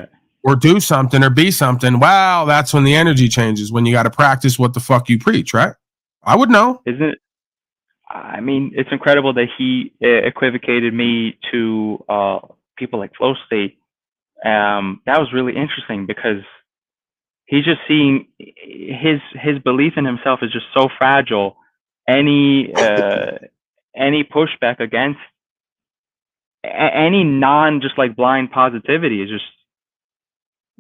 or do something or be something, wow, that's when the energy changes, when you got to practice what the fuck you preach, right? I would know. Isn't it? I mean, it's incredible that he equivocated me to people like Flow State. That was really interesting because he's just seeing his belief in himself is just so fragile. Any pushback against any just like blind positivity is just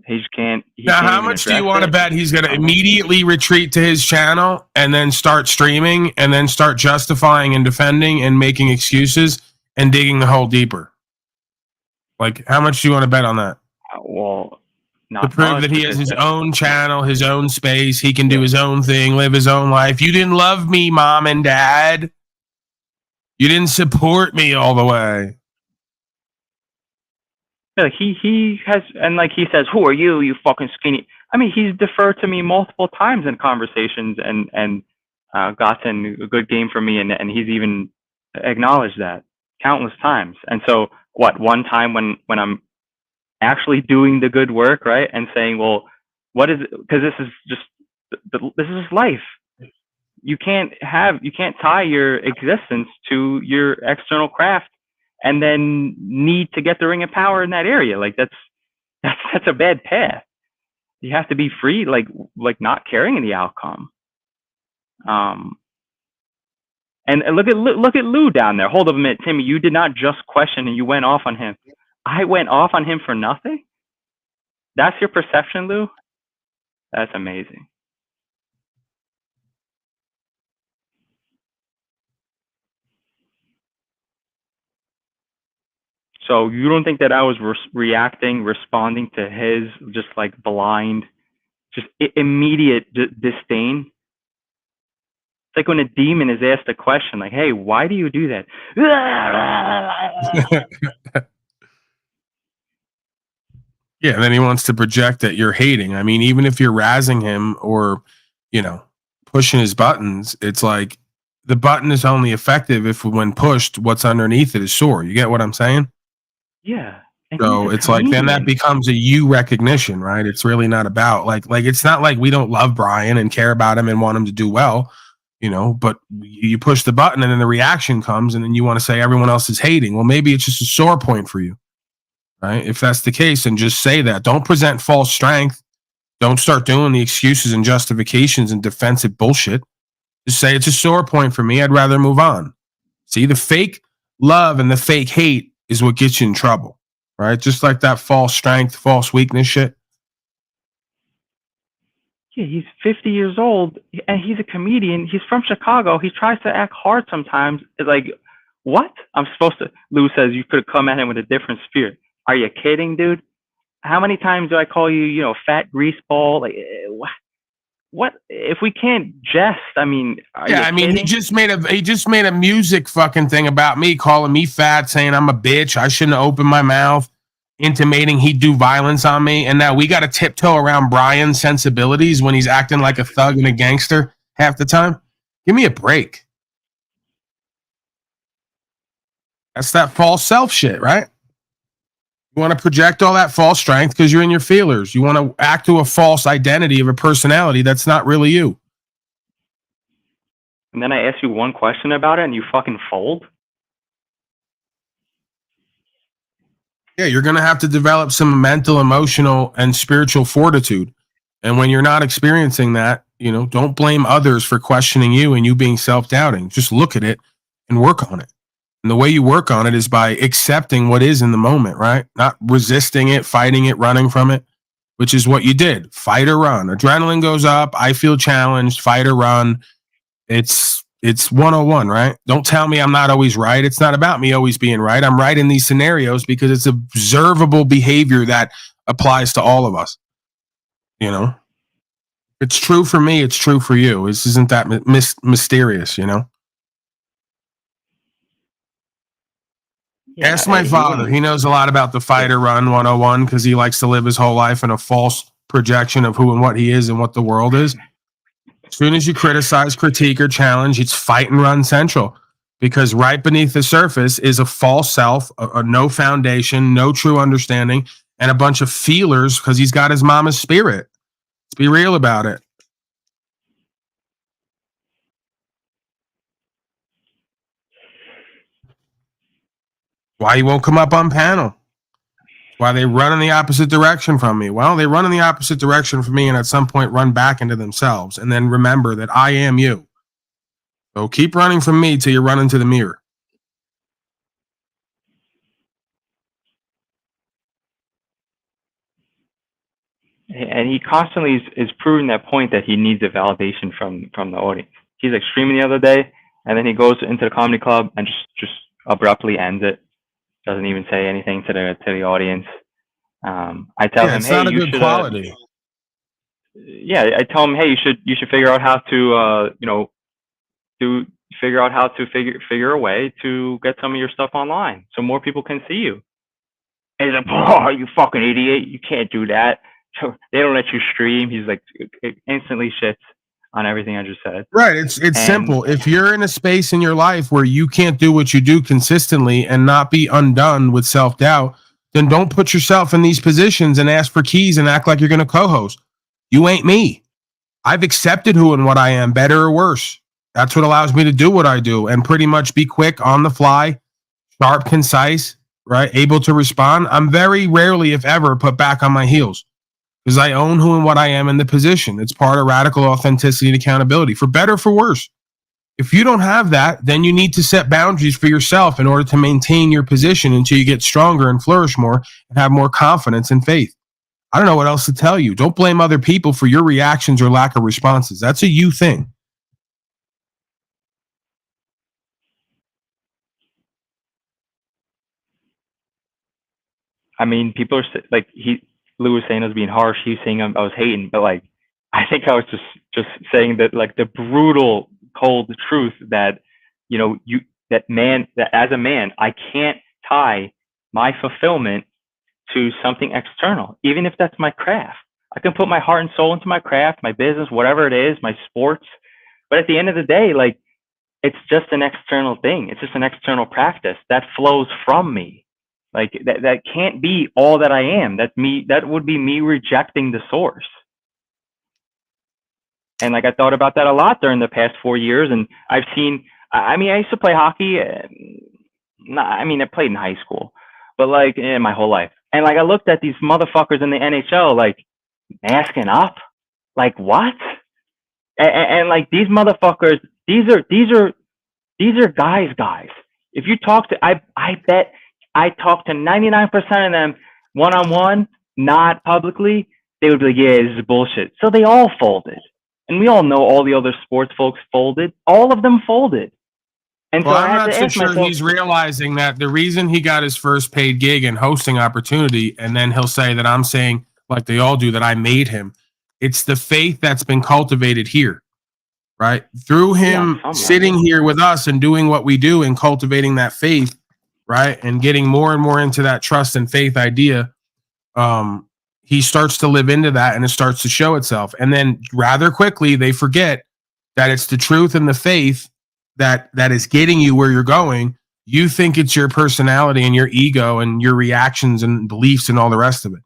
he just can't. Now, how much do you want to bet he's going to immediately retreat to his channel and then start streaming and then start justifying and defending and making excuses and digging the hole deeper? Like, how much do you want to bet on that? Well, not to prove much, that he has his because- own channel, his own space, he can do his own thing, live his own life. You didn't love me, mom and dad. You didn't support me all the way. Like he has, and like he says, "Who are you? You fucking skinny." I mean, he's deferred to me multiple times in conversations and gotten a good game from me, and he's even acknowledged that countless times. And so, one time when I'm actually doing the good work, right, and saying, well, what is it? Because this is just this is life. You can't tie your existence to your external craft and then need to get the ring of power in that area. Like that's a bad path. You have to be free, like not caring in the outcome. And look at Lou down there. Hold up a minute, Timmy. You did not just question and you went off on him. I went off on him for nothing. That's your perception, Lou? That's amazing. So you don't think that I was responding to his just like blind, just immediate disdain? It's like when a demon is asked a question like, hey, why do you do that? Yeah, and then he wants to project that you're hating. I mean, even if you're razzing him or, pushing his buttons, it's like the button is only effective if when pushed, what's underneath it is sore. You get what I'm saying? Yeah. So it's like then that becomes a you recognition, right? It's really not about like it's not like we don't love Brian and care about him and want him to do well, but you push the button and then the reaction comes and then you want to say everyone else is hating. Well, maybe it's just a sore point for you, right? If that's the case, then just say that. Don't present false strength. Don't start doing the excuses and justifications and defensive bullshit. Just say it's a sore point for me. I'd rather move on. See, the fake love and the fake hate is what gets you in trouble. Right? Just like that false strength, false weakness shit. Yeah, he's 50 years old and he's a comedian. He's from Chicago. He tries to act hard sometimes. It's like, what? I'm supposed to. Lou says you could come at him with a different spirit. Are you kidding, dude? How many times do I call you, fat grease ball? Like, what? If we can't jest, I mean, he just made a music fucking thing about me, calling me fat, saying I'm a bitch. I shouldn't have opened my mouth, intimating he'd do violence on me. And now we got to tiptoe around Brian's sensibilities when he's acting like a thug and a gangster half the time. Give me a break. That's that false self shit, right? You want to project all that false strength because you're in your feelers. You want to act to a false identity of a personality that's not really you. And then I ask you one question about it and you fucking fold? Yeah, you're going to have to develop some mental, emotional, and spiritual fortitude. And when you're not experiencing that, don't blame others for questioning you and you being self-doubting. Just look at it and work on it. And the way you work on it is by accepting what is in the moment, right? Not resisting it, fighting it, running from it, which is what you did. Fight or run. Adrenaline goes up. I feel challenged. Fight or run. It's 101, right? Don't tell me I'm not always right. It's not about me always being right. I'm right in these scenarios because it's observable behavior that applies to all of us. It's true for me. It's true for you. This isn't that mysterious, Yeah, Ask my father. He knows a lot about the fight or run 101 because he likes to live his whole life in a false projection of who and what he is and what the world is. As soon as you criticize, critique, or challenge, it's fight and run central because right beneath the surface is a false self, a no foundation, no true understanding, and a bunch of feelers because he's got his mama's spirit. Let's be real about it. Why he won't come up on panel? Why they run in the opposite direction from me? Well, they run in the opposite direction from me and at some point run back into themselves and then remember that I am you. So keep running from me till you run into the mirror. And he constantly is proving that point that he needs a validation from the audience. He's like streaming the other day and then he goes into the comedy club and just abruptly ends it. Doesn't even say anything to the audience. I tell him, it's hey, not a you good should. Quality. I tell him, hey, you should figure out how to figure a way to get some of your stuff online so more people can see you. And he's like, oh, you fucking idiot, you can't do that. they don't let you stream. He's like, it instantly shits on everything I just said. Right. It's simple. If you're in a space in your life where you can't do what you do consistently and not be undone with self-doubt, then don't put yourself in these positions and ask for keys and act like you're going to co-host. You ain't me. I've accepted who and what I am, better or worse. That's what allows me to do what I do and pretty much be quick, on the fly, sharp, concise, right? Able to respond. I'm very rarely, if ever, put back on my heels because I own who and what I am in the position. It's part of radical authenticity and accountability, for better or for worse. If you don't have that, then you need to set boundaries for yourself in order to maintain your position until you get stronger and flourish more and have more confidence and faith. I don't know what else to tell you. Don't blame other people for your reactions or lack of responses. That's a you thing. I mean, people are like, Lou was saying I was being harsh. He was saying I was hating, but like, I think I was just saying that, like, the brutal, cold truth that, you know, that as a man, I can't tie my fulfillment to something external, even if that's my craft. I can put my heart and soul into my craft, my business, whatever it is, my sports. But at the end of the day, like, it's just an external thing. It's just an external practice that flows from me. Like, that can't be all that I am. That would be me rejecting the source. And like, I thought about that a lot during the past 4 years. And I've seen, I mean, I used to play hockey. I played in high school, but like in my whole life. And like, I looked at these motherfuckers in the NHL, like, masking up, like, what? And like, these motherfuckers, these are guys. If you talk to, I bet I talked to 99% of them one-on-one, not publicly, they would be like, yeah, this is bullshit. So they all folded. And we all know all the other sports folks folded. All of them folded. And well, so I'm not so sure myself, he's realizing that the reason he got his first paid gig and hosting opportunity, and then he'll say that I'm saying, like they all do, that I made him. It's the faith that's been cultivated here, right? Through him sitting here with us and doing what we do and cultivating that faith, right? And getting more and more into that trust and faith idea. He starts to live into that and it starts to show itself. And then rather quickly, they forget that it's the truth and the faith that is getting you where you're going. You think it's your personality and your ego and your reactions and beliefs and all the rest of it.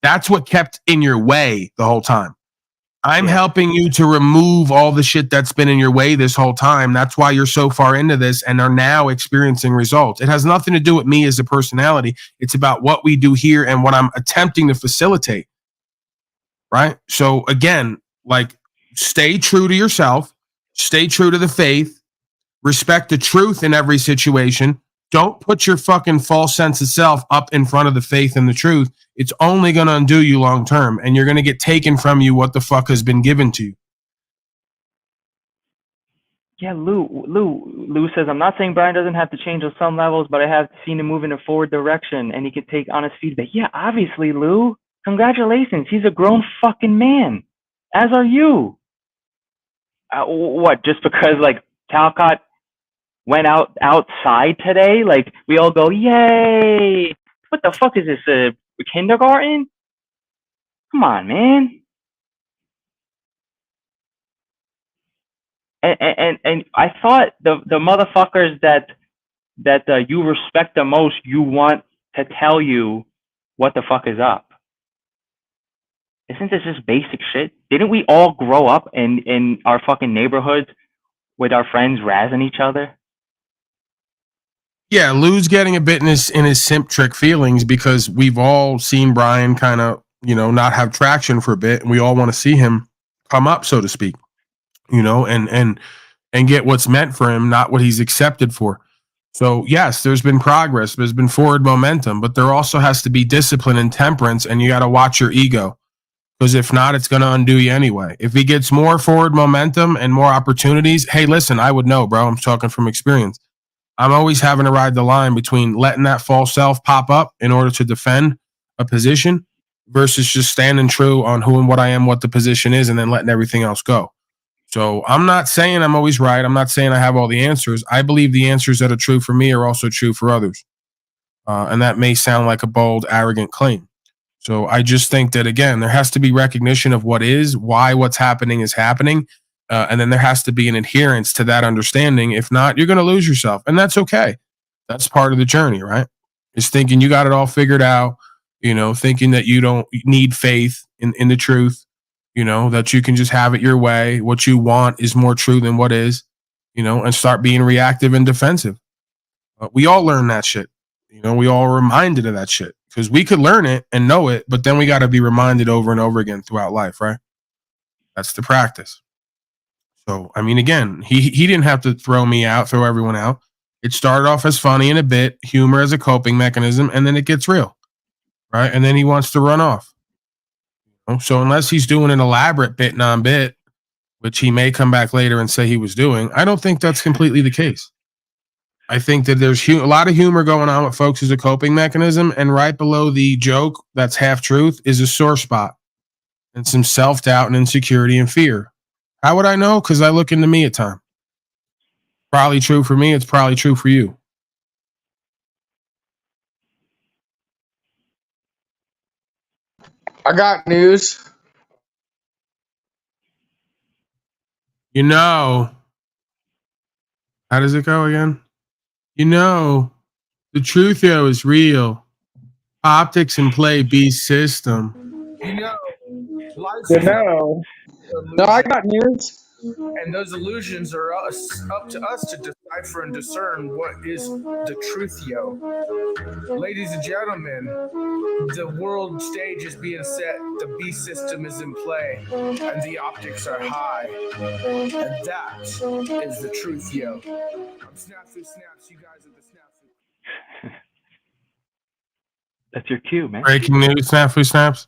That's what kept in your way the whole time. I'm helping you to remove all the shit that's been in your way this whole time. That's why you're so far into this and are now experiencing results. It has nothing to do with me as a personality. It's about what we do here and what I'm attempting to facilitate. Right? So again, like, stay true to yourself, stay true to the faith, respect the truth in every situation. Don't put your fucking false sense of self up in front of the faith and the truth. It's only going to undo you long term, and you're going to get taken from you what the fuck has been given to you. Yeah, Lou says, I'm not saying Brian doesn't have to change on some levels, but I have seen him move in a forward direction, and he can take honest feedback. Yeah, obviously, Lou. Congratulations. He's a grown fucking man, as are you. What, just because, like, Talcott went outside today, like, we all go, yay! What the fuck is this, a kindergarten? Come on, man. And I thought the motherfuckers that you respect the most, you want to tell you what the fuck is up. Isn't this just basic shit? Didn't we all grow up in our fucking neighborhoods with our friends razzing each other? Yeah, Lou's getting a bit in his simp trick feelings because we've all seen Brian kind of, not have traction for a bit, and we all want to see him come up, so to speak, and get what's meant for him, not what he's accepted for. So yes, there's been progress, there's been forward momentum, but there also has to be discipline and temperance, and you got to watch your ego. Because if not, it's going to undo you anyway. If he gets more forward momentum and more opportunities, hey, listen, I would know, bro. I'm talking from experience. I'm always having to ride the line between letting that false self pop up in order to defend a position versus just standing true on who and what I am, what the position is, and then letting everything else go. So I'm not saying I'm always right. I'm not saying I have all the answers. I believe the answers that are true for me are also true for others. And that may sound like a bold, arrogant claim. So I just think that, again, there has to be recognition of what is, why what's happening is happening. And then there has to be an adherence to that understanding. If not, you're going to lose yourself. And that's okay. That's part of the journey, right? Is thinking you got it all figured out, thinking that you don't need faith in the truth, that you can just have it your way. What you want is more true than what is, and start being reactive and defensive. We all learn that shit. We all are reminded of that shit because we could learn it and know it, but then we got to be reminded over and over again throughout life, right? That's the practice. So, I mean, again, he didn't have to throw me out, throw everyone out. It started off as funny and a bit, humor as a coping mechanism, and then it gets real, right? And then he wants to run off. So unless he's doing an elaborate bit non-bit, which he may come back later and say he was doing, I don't think that's completely the case. I think that there's a lot of humor going on with folks as a coping mechanism, and right below the joke that's half truth is a sore spot and some self-doubt and insecurity and fear. How would I know? Because I look into me at times. Probably true for me. It's probably true for you. I got news. How does it go again? The truth here is real. Optics and play B system. No, I got news. And those illusions are up to us to decipher and discern what is the truth, yo. Ladies and gentlemen, the world stage is being set, the B system is in play, and the optics are high. And that is the truth, yo. I'm Snaps, you guys are the Snaps. That's your cue, man. Breaking news, Snaps.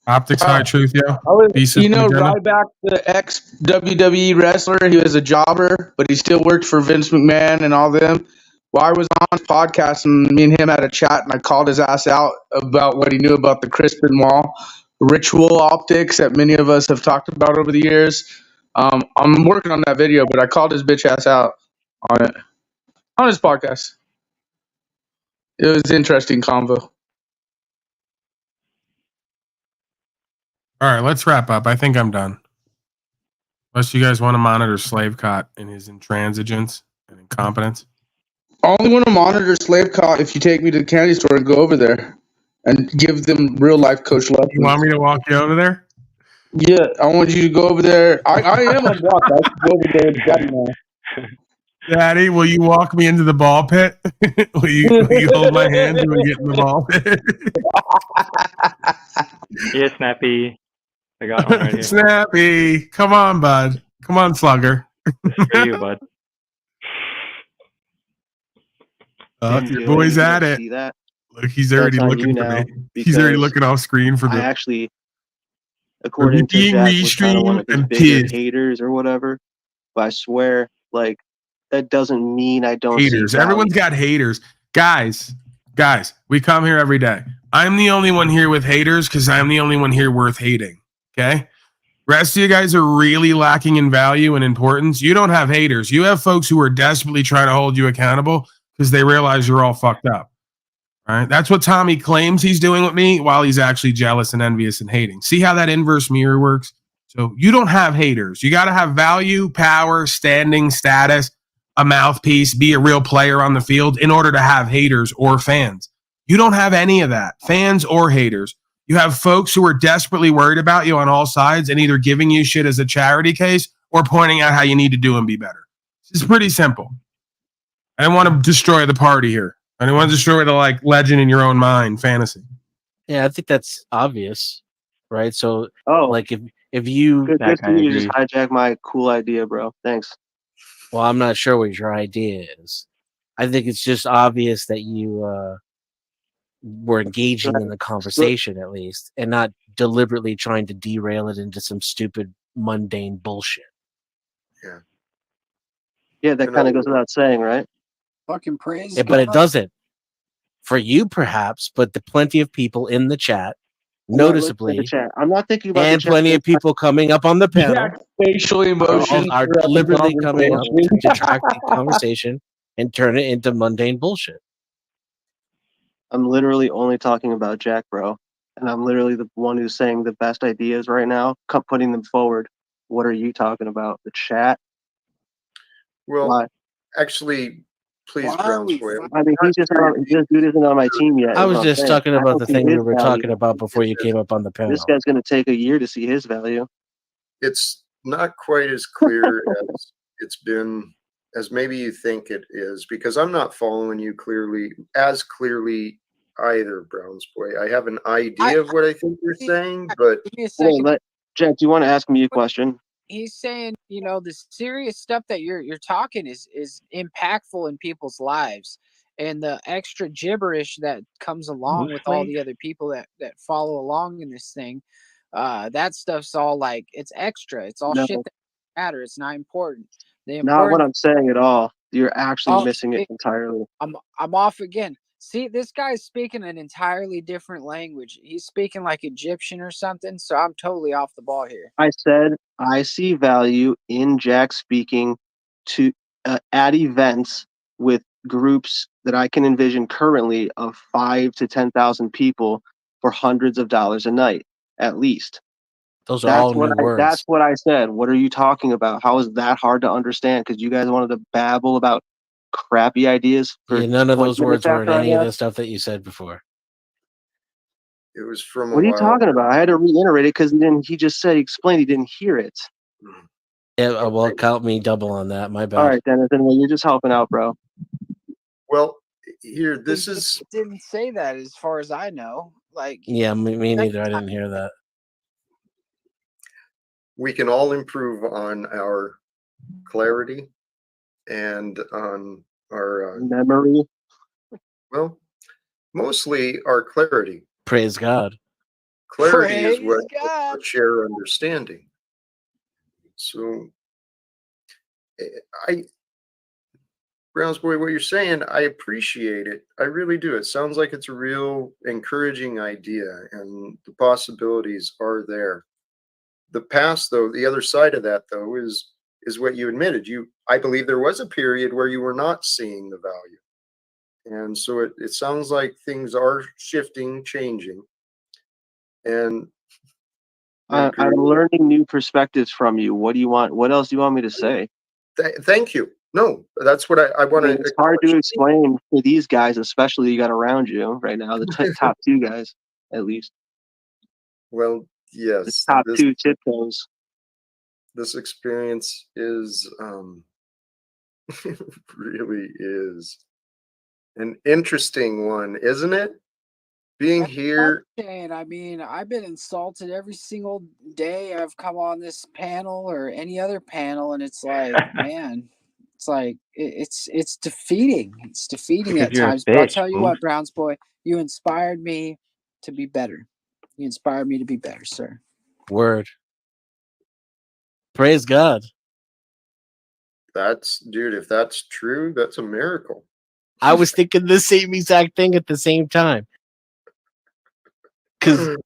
Optics high truth, yo. Ryback, the ex-WWE wrestler, he was a jobber, but he still worked for Vince McMahon and all them. Well, I was on his podcast, and me and him had a chat, and I called his ass out about what he knew about the Crispin Wall ritual optics that many of us have talked about over the years. I'm working on that video, but I called his bitch ass out on it, on his podcast. It was an interesting convo. All right, let's wrap up. I think I'm done. Unless you guys want to monitor Slavecott and his intransigence and incompetence. I only want to monitor Slavecott if you take me to the candy store and go over there and give them real life coach lessons. You want me to walk you over there? Yeah, I want you to go over there. I am on block. I can go over there and Daddy now. Daddy, will you walk me into the ball pit? will you hold my hand when we get in the ball pit? Yeah, Snappy. I got one right here. Snappy. Come on, bud. Come on, slugger. It's for you, bud. Your boy's at it. See that? Look, he's already looking for me. He's already looking off screen for the. I actually, according to Jack, was kind of one of his bigger haters or whatever. But I swear, like, that doesn't mean I don't haters. see Everyone's got haters. Guys, we come here every day. I'm the only one here with haters because I'm the only one here worth hating. Okay? Rest of you guys are really lacking in value and importance. You don't have haters. You have folks who are desperately trying to hold you accountable because they realize you're all fucked up. All right? That's what Tommy claims he's doing with me while he's actually jealous and envious and hating. See how that inverse mirror works? So you don't have haters. You got to have value, power, standing, status, a mouthpiece, be a real player on the field in order to have haters or fans. You don't have any of that, fans or haters. You have folks who are desperately worried about you on all sides and either giving you shit as a charity case or pointing out how you need to do and be better. It's pretty simple. I don't want to destroy the party here. I don't want to destroy the legend in your own mind fantasy. Yeah, I think that's obvious, right? So, if you good for you to just hijack my cool idea, bro. Thanks. Well, I'm not sure what your idea is. I think it's just obvious that you were engaging in the conversation at least, and not deliberately trying to derail it into some stupid, mundane bullshit. Yeah, that kind of goes without saying, right? Fucking praise. Yeah, but it doesn't. For you, perhaps, but the plenty of people in the chat, noticeably, I'm not thinking about and plenty of people coming up on the panel, facial emotions are deliberately coming up to detract the conversation and turn it into mundane bullshit. I'm literally only talking about Jack, bro. and I'm literally the one who's saying the best ideas right now, putting them forward. What are you talking about? The chat? Well, Why? actually, please, Why are we Brownsboy. I mean, he's just not, this dude isn't on my team yet. I Is was what I'm just saying. talking I about don't the see thing we his were value. talking about before you came up on the This panel. guy's going to take a year to see his value. It's not quite as clear as it's been, as maybe you think it is, because I'm not following you clearly either, Brownsboy. I have an idea of what I think you're saying, but Give me a Hey, second. Jack, do you want to ask me a question? He's saying, you know, the serious stuff that you're talking is impactful in people's lives, and the extra gibberish that comes along with all Mostly. the other people that follow along in this thing, that stuff's all like it's extra. It's all No, shit that matter. It's not important. The not what important. I'm saying at all. You're actually Oh, missing it it- entirely. I'm off again. See, this guy's speaking an entirely different language. He's speaking like Egyptian or something. So I'm totally off the ball here. I said I see value in Jack speaking to at events with groups that I can envision currently of 5 to 10,000 people for hundreds of dollars a night, at least. Those are all new words. That's what I said. What are you talking about? How is that hard to understand? Because you guys wanted to babble about crappy ideas. Yeah, none of 20 those words minutes were in after I any of the asked? stuff that you said before. it was from a What are you while talking ago. about? I had to reiterate it because then he just said he explained he didn't hear it. Yeah, well, count me double on that. My bad. All right, Dennis. Then well, you're just helping out, bro. Well, here, this is Didn't say that as far as I know. Like, Yeah, me neither. I didn't hear that. we can all improve on our clarity and on our Memory. well, mostly our clarity. Praise God. Clarity is praise what God. share understanding. So, I, Brownsboy, what you're saying, I appreciate it. I really do. It sounds like it's a real encouraging idea, and the possibilities are there. The past, though, the other side of that, though, is what you admitted. I believe there was a period where you were not seeing the value, and so it sounds like things are shifting, changing, and I'm learning new perspectives from you. What do you want? What else do you want me to say? Thank you. No, that's what I want to. It's hard to explain to these guys, especially you got around you right now, the top two guys, at least. Well, The yes, top two tiptoes. this experience is really is an interesting one, isn't it? Being here, And I mean, I've been insulted every single day I've come on this panel or any other panel, and it's like, man, it's like it's defeating. It's defeating Because at you're a times. But I'll bitch, tell you Boof. what, Browns boy, you inspired me to be better. You inspired me to be better, sir. Word. Praise God. dude, if that's true, that's a miracle. I was thinking the same exact thing at the same time. Because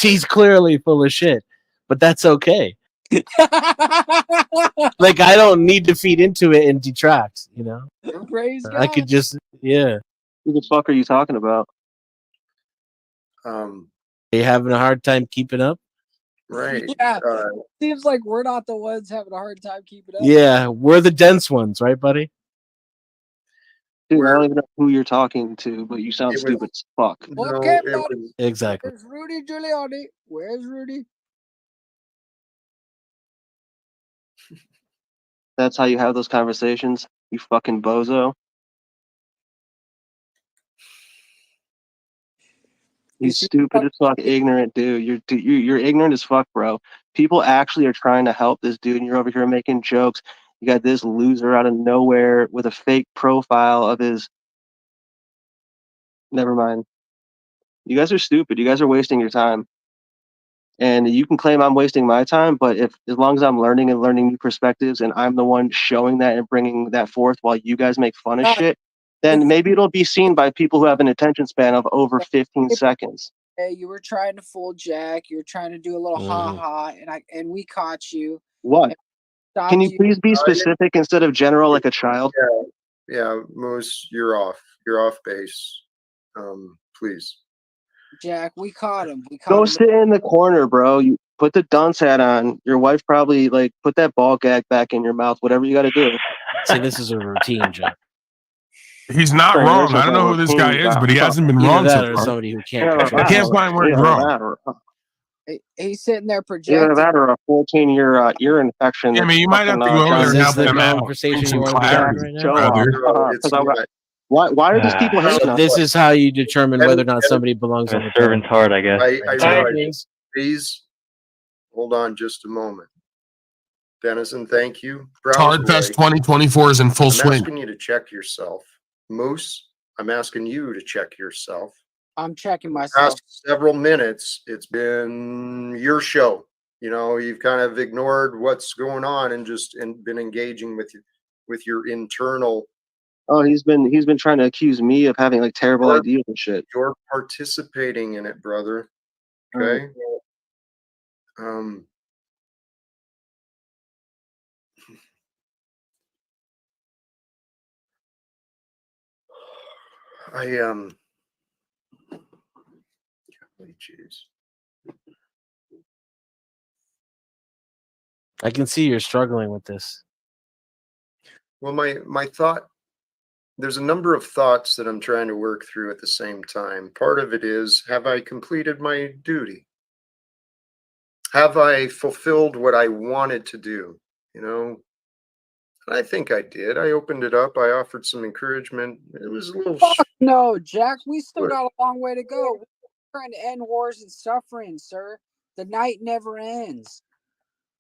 he's clearly full of shit, but that's okay. Like, I don't need to feed into it and detract, you know? Praise God. I could just, yeah. Who the fuck are you talking about? Are you having a hard time keeping up? Right. Yeah. Seems like we're not the ones having a hard time keeping up. Yeah, we're the dense ones, right, buddy? Dude, I don't even know who you're talking to, but you sound stupid as fuck. Okay, buddy. Exactly. Where's Rudy Giuliani? Where's Rudy? That's how you have those conversations, you fucking bozo. He's stupid as fuck, ignorant dude. You're ignorant as fuck, bro. People actually are trying to help this dude, and you're over here making jokes. You got this loser out of nowhere with a fake profile of his. Never mind. You guys are stupid. You guys are wasting your time. And you can claim I'm wasting my time, but as long as I'm learning and learning new perspectives, and I'm the one showing that and bringing that forth while you guys make fun of shit, then maybe it'll be seen by people who have an attention span of over 15 seconds. Hey, you were trying to fool Jack. You were trying to do a little ha, and we caught you. What? Can you please be specific instead of general like a child? Yeah, Moose, you're off. You're off base. Please. Jack, we caught him. We caught Go him. sit in the corner, bro. You put the dunce hat on. Your wife probably like put that ball gag back in your mouth. Whatever you got to do. See, this is a routine, Jack. He's not There wrong. is I don't know who this guy routine, is, but he hasn't been Either wrong so that or far. somebody who can't Either control I can't himself. find where he's either wrong. that or He's sitting there either projecting. that or a 14-year ear infection. Yeah, I that's mean, you might have to fucking, go over trying there to and Is help this the them out. Bring conversation some you want to be having clarity, right now? show off. brother. It's Because why are these people So hating on this us? is how you determine whether or not Dennis, somebody belongs A on the panel. servant's heart, I guess. I realize. Dennis, Please hold on just a moment. Dennison, thank you. Hard Fest Boy, 2024 is in full I'm swing. asking you to check yourself. Moose, I'm asking you to check yourself. I'm checking The myself. past several minutes, it's been your show. You know, you've kind of ignored what's going on and just been engaging with your internal. Oh, he's been trying to accuse me of having like terrible ideas and shit. You're participating in it, brother. Okay. Jeez. I can see you're struggling with this. Well, my thought, there's a number of thoughts that I'm trying to work through at the same time. Part of it is, have I completed my duty? Have I fulfilled what I wanted to do? You know, and I think I did. I opened it up. I offered some encouragement. It was a little. Fuck no, Jack. We still What? got a long way to go. We're trying to end wars and suffering, sir. The night never ends.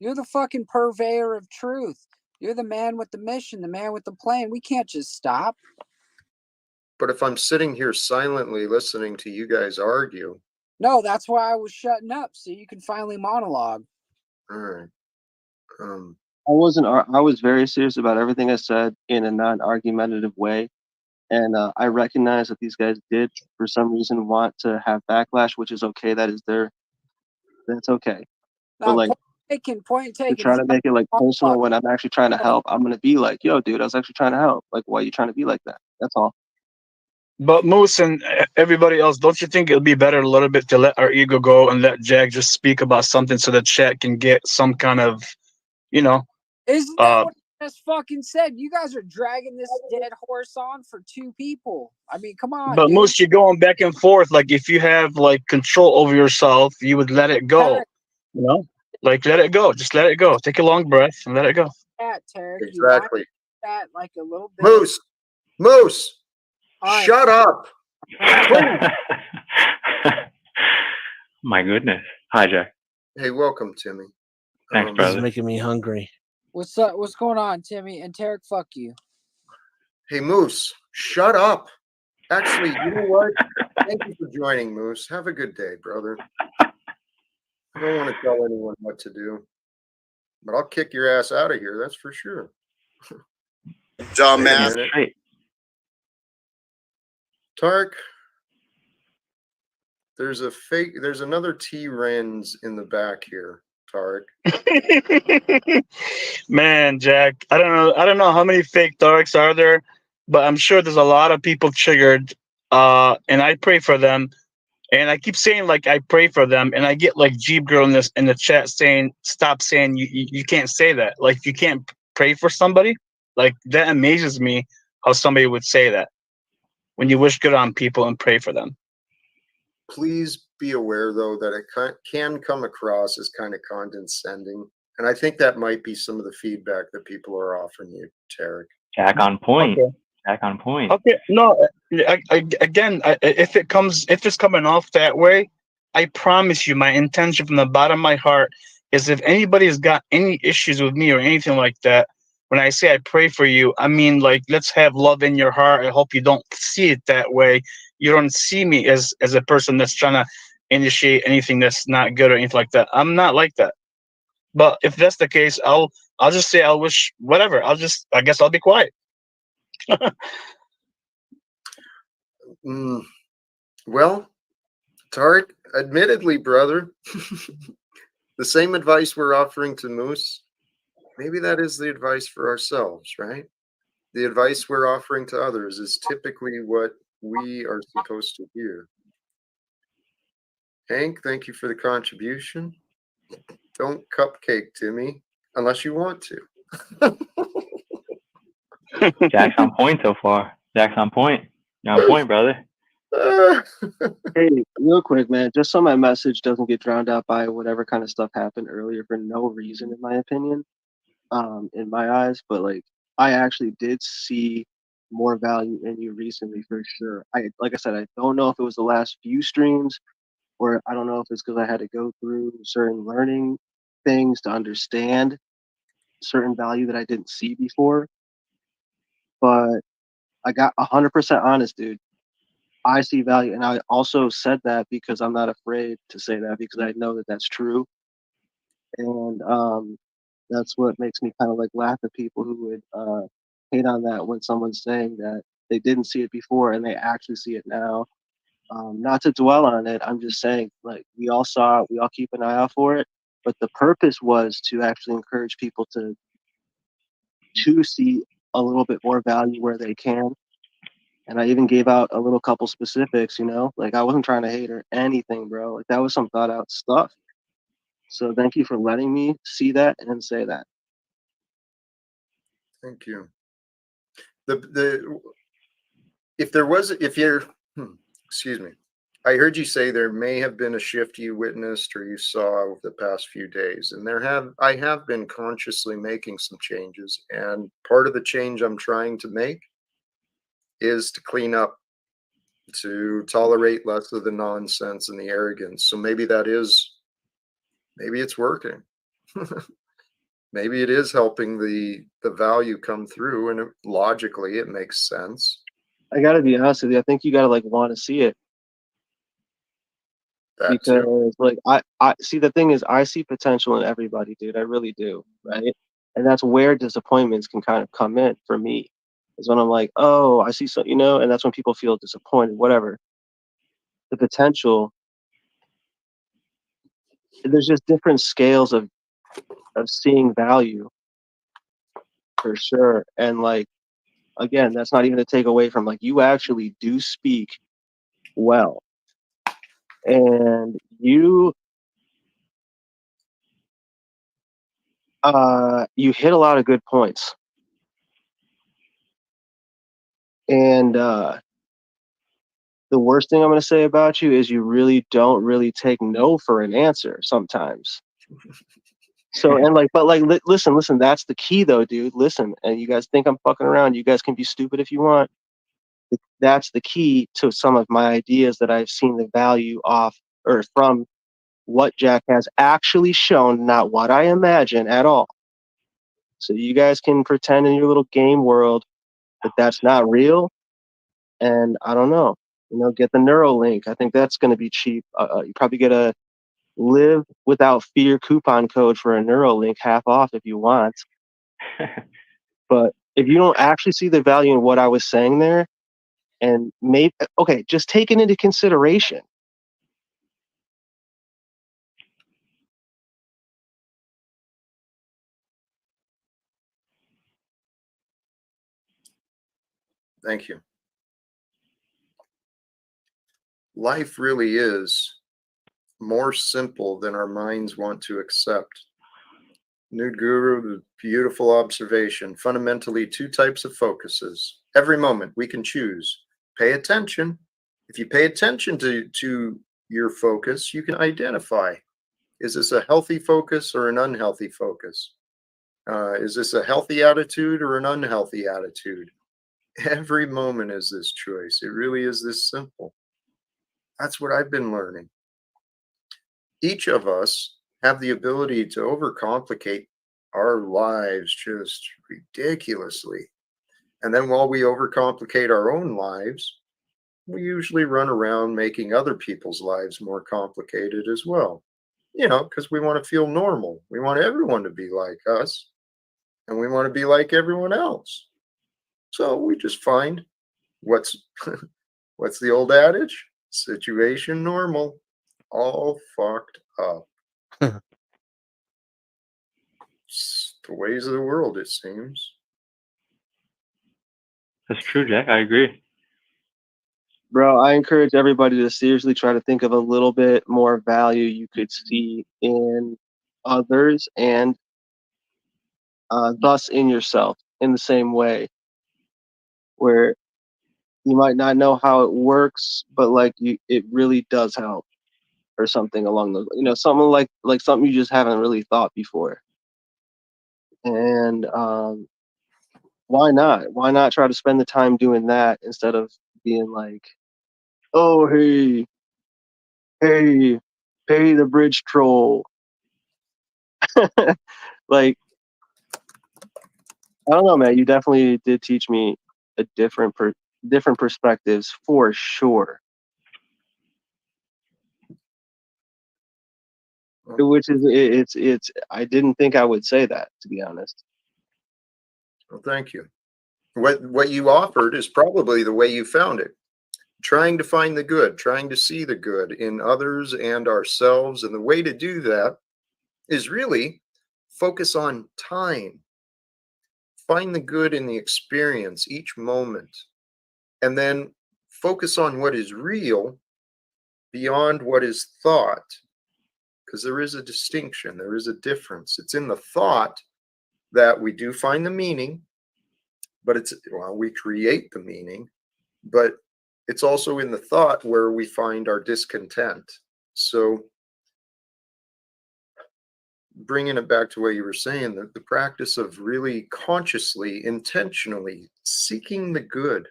You're the fucking purveyor of truth. You're the man with the mission, the man with the plan. We can't just stop. But if I'm sitting here silently listening to you guys argue, No, that's why I was shutting up, so you can finally monologue. all right. I was very serious about everything I said in a non-argumentative way. And I recognize that these guys did, for some reason, want to have backlash, which is okay. That's okay. But Now, like, point to taken. try to make it like personal when I'm actually trying to help, I'm gonna be like, yo, dude, I was actually trying to help. Like, why are you trying to be like that? That's all. But Moose and everybody else, don't you think it'll be better a little bit to let our ego go and let Jack just speak about something so that chat can get some kind of, you know, Isn't that what I just fucking said? You guys are dragging this dead horse on for two people. I mean, come on, but dude. Moose, you're going back and forth. Like if you have like control over yourself, you would let it go. You know, like let it go. Just let it go. Take a long breath and let it go. That, Tarek, Exactly. You that like a little bit. Moose, right. Shut up. My goodness. Hi, Jack. Hey, welcome, Timmy. Thanks, This brother. is making me hungry. What's up? What's going on, Timmy? And Tarek, fuck you. Hey, Moose, shut up. Actually, you know what? Thank you for joining, Moose. Have a good day, brother. I don't want to tell anyone what to do, but I'll kick your ass out of here. That's for sure. Dumbass. Tarek, there's another T-Rens in the back here, Tarek. Man, Jack, I don't know how many fake Tareks are there, but I'm sure there's a lot of people triggered. And I pray for them. And I keep saying like I pray for them, and I get like Jeep Girl in the chat saying, "Stop saying you can't say that. Like you can't pray for somebody." Like that amazes me how somebody would say that when you wish good on people and pray for them. Please be aware, though, that it can come across as kind of condescending, and I think that might be some of the feedback that people are offering you, Tarek. Jack on point. Okay. Jack on point. Okay, no, if it's coming off that way, I promise you, my intention from the bottom of my heart is if anybody has got any issues with me or anything like that, when I say I pray for you, I mean like let's have love in your heart. I hope you don't see it that way. You don't see me as a person that's trying to initiate anything that's not good or anything like that. I'm not like that. But if that's the case, I'll just say I'll wish whatever. I guess I'll be quiet. Well, Tarek, admittedly, brother, the same advice we're offering to Moose, maybe that is the advice for ourselves, right? The advice we're offering to others is typically what we are supposed to hear. Hank, thank you for the contribution. Don't cupcake Timmy unless you want to. Jack's on point so far. Jack's on point. You're on point, brother. Hey, real quick, man, just so my message doesn't get drowned out by whatever kind of stuff happened earlier for no reason, in my opinion, in my eyes. But like, I actually did see more value in you recently for sure. Like I said, I don't know if it was the last few streams, or I don't know if it's because I had to go through certain learning things to understand certain value that I didn't see before. But I got 100% honest, dude. I see value, and I also said that because I'm not afraid to say that because I know that that's true, and that's what makes me kind of like laugh at people who would hate on that when someone's saying that they didn't see it before and they actually see it now. Not to dwell on it, I'm just saying like we all saw it, we all keep an eye out for it, but the purpose was to actually encourage people to see a little bit more value where they can. And I even gave out a little couple specifics, like I wasn't trying to hate or anything, bro. Like that was some thought out stuff. So thank you for letting me see that and say that. Thank you. Excuse me. I heard you say there may have been a shift you witnessed or you saw over the past few days, and I have been consciously making some changes, and part of the change I'm trying to make is to clean up, to tolerate less of the nonsense and the arrogance. So maybe it's working. Maybe it is helping the value come through, and logically it makes sense. I gotta be honest with you. I think you gotta like want to see it. Because like I see, the thing is I see potential in everybody, dude. I really do, right? And that's where disappointments can kind of come in for me. Is when I'm like, oh, I see and that's when people feel disappointed, whatever. The potential, there's just different scales of seeing value for sure. And like again, that's not even to take away from like you actually do speak well. And you hit a lot of good points. And the worst thing I'm going to say about you is you really don't really take no for an answer sometimes. So, and like, but like, listen, that's the key though, dude. Listen, and you guys think I'm fucking around. You guys can be stupid if you want. That's the key to some of my ideas that I've seen the value off or from what Jack has actually shown, not what I imagine at all. So you guys can pretend in your little game world that that's not real. And I don't know, get the Neuralink. I think that's going to be cheap. You probably get a Live Without Fear coupon code for a Neuralink, half off if you want. But if you don't actually see the value in what I was saying there, and maybe, okay, just take it into consideration. Thank you. Life really is more simple than our minds want to accept. Nude Guru, the beautiful observation. Fundamentally, two types of focuses. Every moment we can choose. Pay attention. If you pay attention to your focus, you can identify, is this a healthy focus or an unhealthy focus? Is this a healthy attitude or an unhealthy attitude? Every moment is this choice. It really is this simple. That's what I've been learning. Each of us have the ability to overcomplicate our lives just ridiculously. And then while we overcomplicate our own lives, we usually run around making other people's lives more complicated as well. Because we want to feel normal. We want everyone to be like us, and we want to be like everyone else. So we just find what's the old adage? Situation normal, all fucked up. It's the ways of the world, it seems. That's true, Jack. I agree. Bro, I encourage everybody to seriously try to think of a little bit more value you could see in others and thus in yourself in the same way, where you might not know how it works, but like it really does help, or something along those, something like something you just haven't really thought before. And why not? Why not try to spend the time doing that instead of being like, oh, hey, pay the bridge troll. Like, I don't know, man. You definitely did teach me a different perspectives for sure. Which is it's I didn't think I would say that, to be honest. Well, thank you. What you offered is probably the way you found it. Trying to find the good, trying to see the good in others and ourselves. And the way to do that is really focus on time. Find the good in the experience, each moment, and then focus on what is real beyond what is thought. Because there is a distinction, there is a difference. It's in the thought that we do find the meaning, but we create the meaning, but it's also in the thought where we find our discontent. So bringing it back to what you were saying, the practice of really consciously, intentionally seeking the good,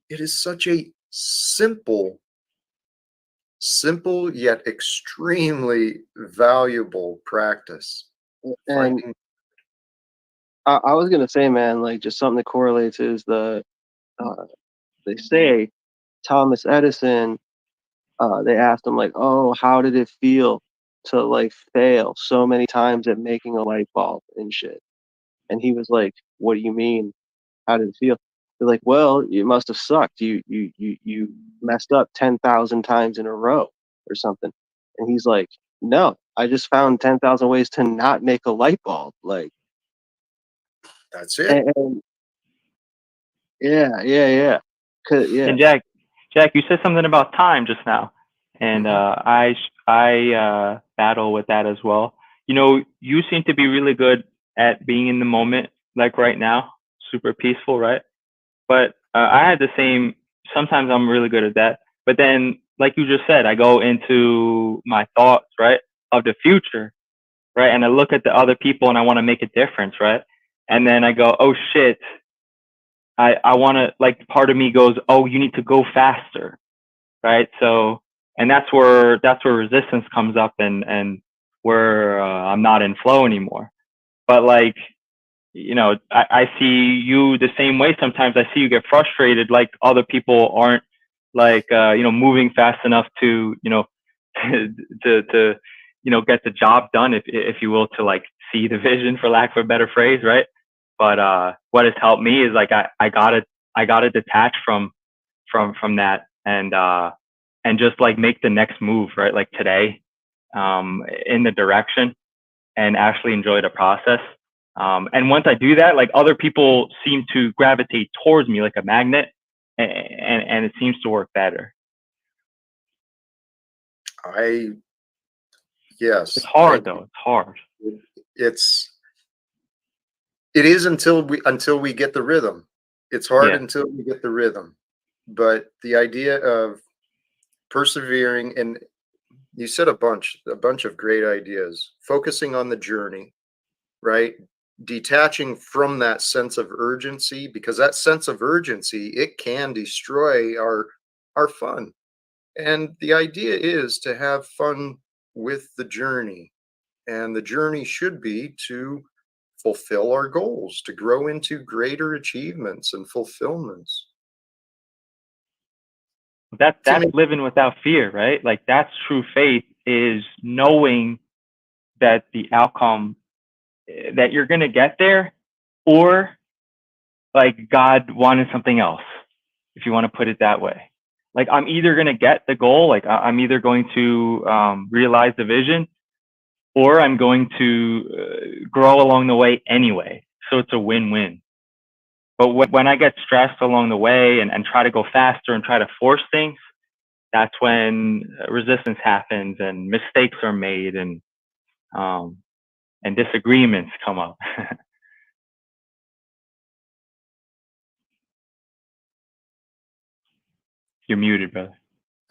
it is such a simple yet extremely valuable practice. And I was gonna say, man, like just something that correlates is they say Thomas Edison, they asked him like, oh, how did it feel to like fail so many times at making a light bulb and shit? And he was like, what do you mean? How did it feel? They're like, well, it must have sucked. You messed up 10,000 times in a row or something. And he's like, no, I just found 10,000 ways to not make a light bulb. Like, that's it. And yeah. Yeah. And Jack, you said something about time just now, and I battle with that as well. You know, you seem to be really good at being in the moment, like right now, super peaceful, right? But I had the same. Sometimes I'm really good at that, but then, like you just said, I go into my thoughts, right, of the future, right, and I look at the other people and I want to make a difference, right, and then I go, oh shit. I want to, like, part of me goes, oh, you need to go faster, right? So, and that's where resistance comes up, and where I'm not in flow anymore. But like, you know, I see you the same way. Sometimes I see you get frustrated, like other people aren't like, you know, moving fast enough to, you know, to you know, get the job done, if you will, to like see the vision, for lack of a better phrase, right? But what has helped me is like I gotta detach from that, and just like make the next move, right? Like today, in the direction, and actually enjoy the process. And once I do that, like other people seem to gravitate towards me like a magnet, and it seems to work better. Yes. It's hard though. It's hard. It is until we get the rhythm. It's hard until we get the rhythm. But the idea of persevering, and you said a bunch of great ideas, focusing on the journey, right? Detaching from that sense of urgency, because that sense of urgency, it can destroy our fun. And the idea is to have fun with the journey. And the journey should be to fulfill our goals, to grow into greater achievements and fulfillments. That's living without fear, right? Like that's true faith, is knowing that the outcome, that you're gonna get there, or like God wanted something else, if you want to put it that way. Like I'm either gonna get the goal, like I'm either going to realize the vision, or I'm going to grow along the way anyway. So it's a win-win. But when I get stressed along the way and try to go faster and try to force things, that's when resistance happens and mistakes are made and disagreements come up. You're muted, brother.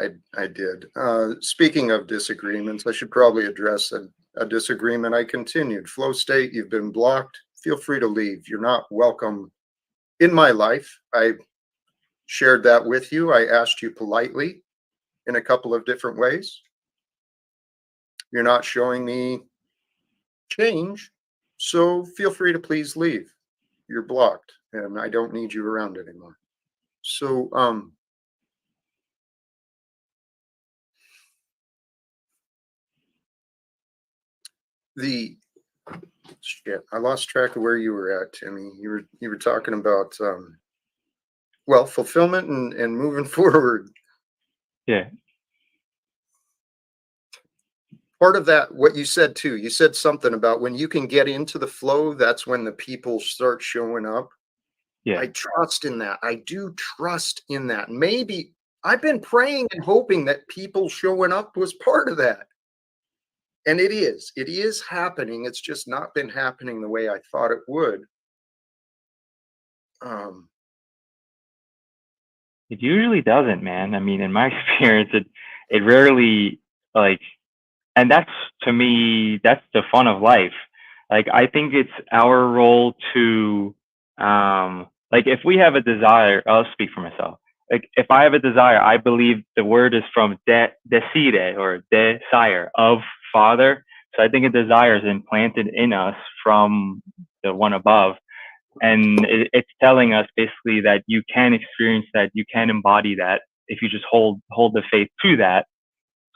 I did. Speaking of disagreements, I should probably address a disagreement I continued. Flow state, you've been blocked. Feel free to leave. You're not welcome in my life. I shared that with you. I asked you politely in a couple of different ways. You're not showing me change, so feel free to please leave. You're blocked, and I don't need you around anymore. So, shit, I lost track of where you were at, Timmy. You were talking about well, fulfillment and moving forward. Yeah. Part of that, what you said too, you said something about when you can get into the flow, that's when the people start showing up. Yeah. I trust in that. I do trust in that. Maybe I've been praying and hoping that people showing up was part of that. And it is happening. It's just not been happening the way I thought it would. It usually doesn't, man. I mean, in my experience, it rarely, like, and that's, to me, that's the fun of life. Like, I think it's our role to, like, if we have a desire, I'll speak for myself. Like, if I have a desire, I believe the word is from desire or desire, of father. So I think a desire is implanted in us from the one above. And it's telling us basically that you can experience that, you can embody that if you just hold the faith to that.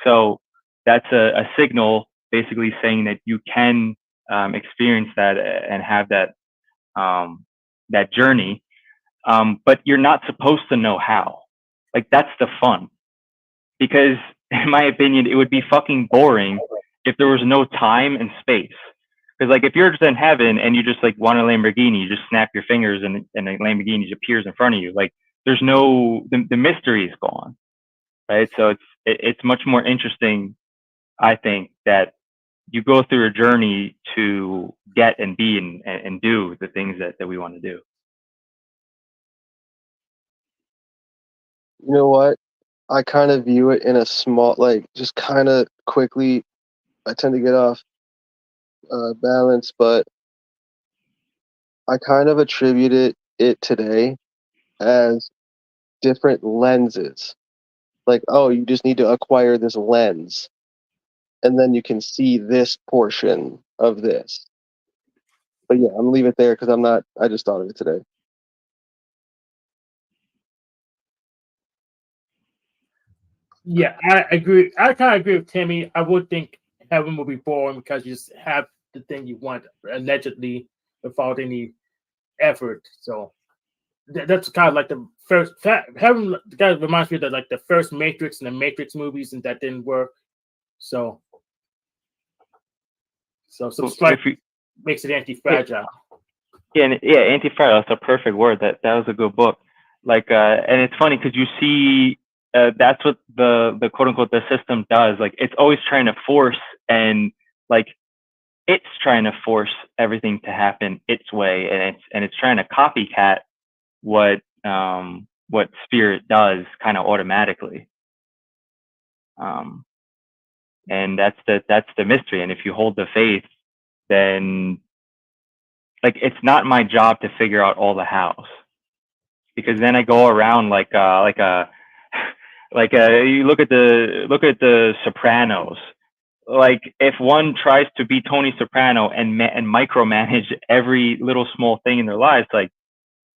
So that's a signal basically saying that you can experience that and have that that journey, but you're not supposed to know how. Like, that's the fun, because in my opinion, it would be fucking boring if there was no time and space. Because, like, if you're just in heaven and you just like want a Lamborghini, you just snap your fingers and a Lamborghini just appears in front of you. Like, there's no, the mystery is gone, right? So it's much more interesting, I think, that you go through a journey to get and be and do the things that we want to do. You know what? I kind of view it in a small, like, just kind of quickly. I tend to get off balance, but I kind of attributed it today as different lenses. Like, oh, you just need to acquire this lens, and then you can see this portion of this. But yeah, I'm gonna leave it there because I just thought of it today. Yeah, I agree. I kind of agree with Timmy. I would think heaven will be boring because you just have the thing you want allegedly without any effort. So that's kind of like the first heaven. That reminds me of like the first Matrix and the Matrix movies, and that didn't work. So some strike makes it anti-fragile. Yeah, anti-fragile. That's a perfect word. That was a good book. Like, and it's funny because you see, that's what the quote unquote the system does. Like, it's always trying to force, and like, it's trying to force everything to happen its way, and it's trying to copycat what spirit does kind of automatically. And that's the mystery. And if you hold the faith, then, like, it's not my job to figure out all the hows, because then I go around like you look at the Sopranos. Like, if one tries to be Tony Soprano and micromanage every little small thing in their lives, like,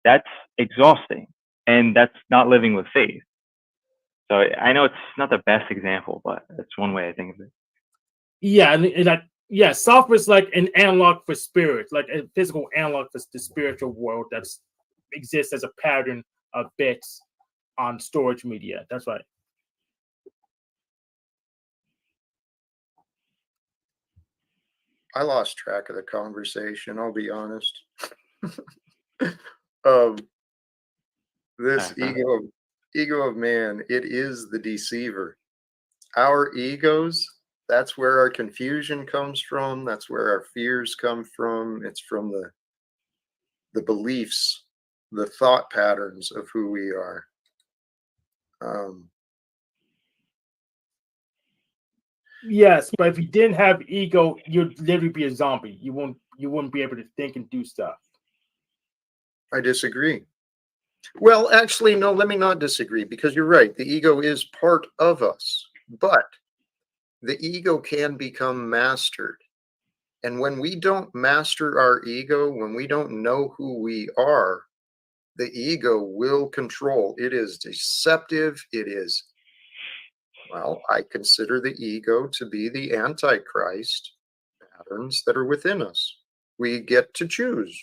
that's exhausting, and that's not living with faith. So I know it's not the best example, but it's one way I think of it. Yeah, and like, yeah, software is like an analog for spirit, like a physical analog for the spiritual world that exists as a pattern of bits on storage media. That's right. I lost track of the conversation, I'll be honest. This ego of man, it is the deceiver. Our egos, that's where our confusion comes from. That's where our fears come from. It's from the beliefs, the thought patterns of who we are. Yes, but if you didn't have ego, you'd literally be a zombie. You wouldn't be able to think and do stuff. I disagree. Well, actually, no, let me not disagree, because you're right. The ego is part of us, but the ego can become mastered. And when we don't master our ego, when we don't know who we are, the ego will control. It is deceptive. It is, well, I consider the ego to be the Antichrist patterns that are within us. We get to choose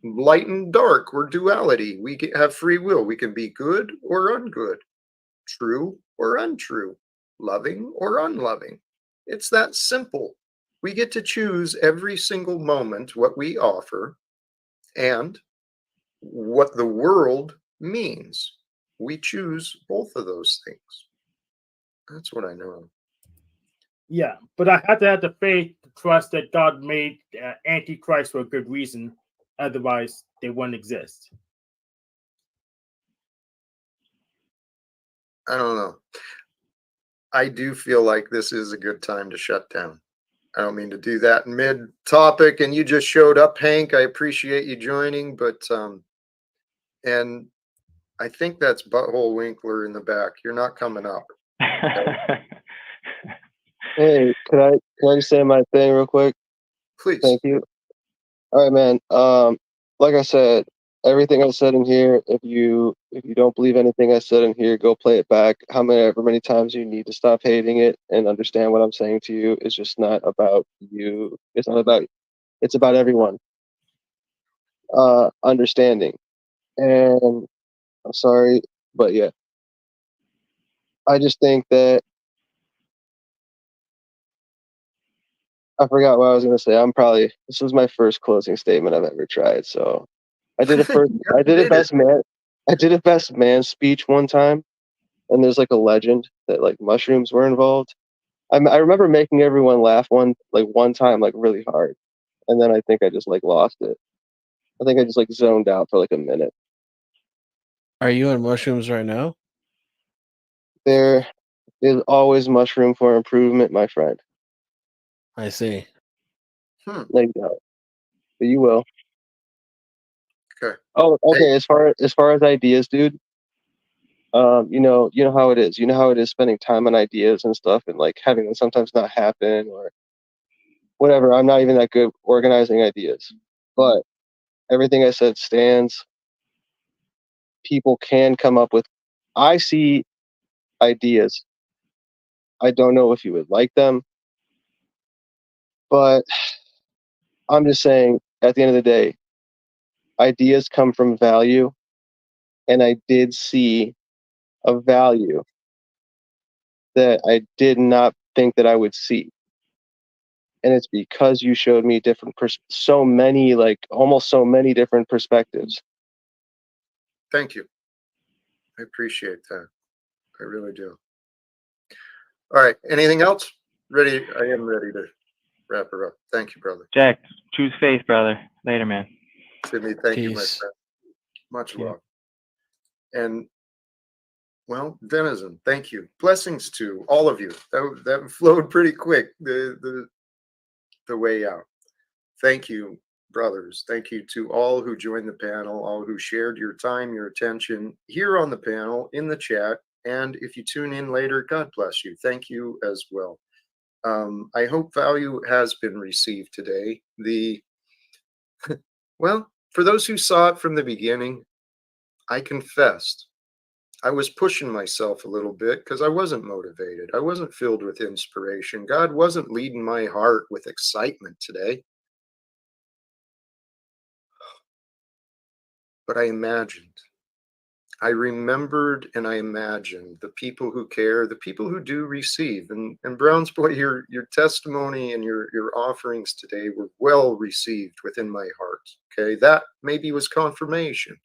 light and dark. We're duality. We have free will. We can be good or ungood, true or untrue, loving or unloving. It's that simple. We get to choose every single moment what we offer and what the world means. We choose both of those things. That's what I know. Yeah, but I have to have the faith to trust that God made Antichrist for a good reason. Otherwise, they wouldn't exist. I don't know. I do feel like this is a good time to shut down. I don't mean to do that mid-topic, and you just showed up, Hank. I appreciate you joining, but and I think that's Butthole Winkler in the back. You're not coming up. Okay? Hey, can I just say my thing real quick? Please. Thank you. All right, man. Like I said, everything I said in here, if you don't believe anything I said in here, go play it back however many times you need to stop hating it and understand what I'm saying to you. It's just not about you. It's not about, it's about everyone. Understanding. And I'm sorry, but yeah. I just think that I forgot what I was gonna say. This was my first closing statement I've ever tried. So I did a best man speech one time, and there's like a legend that like mushrooms were involved. I remember making everyone laugh one time like really hard, and then I think I just like lost it. I think I just like zoned out for like a minute. Are you on mushrooms right now? There is always mushroom for improvement, my friend. I see. Hmm. Like that. But you will. Okay. Oh, okay. As far as ideas, dude. You know how it is. You know how it is spending time on ideas and stuff, and like having them sometimes not happen or whatever. I'm not even that good organizing ideas, but everything I said stands. People can come up with. I see ideas. I don't know if you would like them, but I'm just saying. At the end of the day, ideas come from value, and I did see a value that I did not think that I would see. And it's because you showed me almost so many different perspectives. Thank you. I appreciate that. I really do. All right. Anything else? Ready? I am ready to wrap her up. Thank you, brother. Jack, choose faith, brother. Later, man. Sydney, thank you, my Peace. friend. Much love. And well, Denizen, thank you. Blessings to all of you. That flowed pretty quick. The way out. Thank you, brothers. Thank you to all who joined the panel, all who shared your time, your attention here on the panel, in the chat. And if you tune in later, God bless you. Thank you as well. I hope value has been received today. Well, for those who saw it from the beginning, I confessed. I was pushing myself a little bit because I wasn't motivated. I wasn't filled with inspiration. God wasn't leading my heart with excitement today. But I imagined. I remembered and I imagined the people who care, the people who do receive. And Browns boy, your testimony and your offerings today were well received within my heart. Okay, that maybe was confirmation.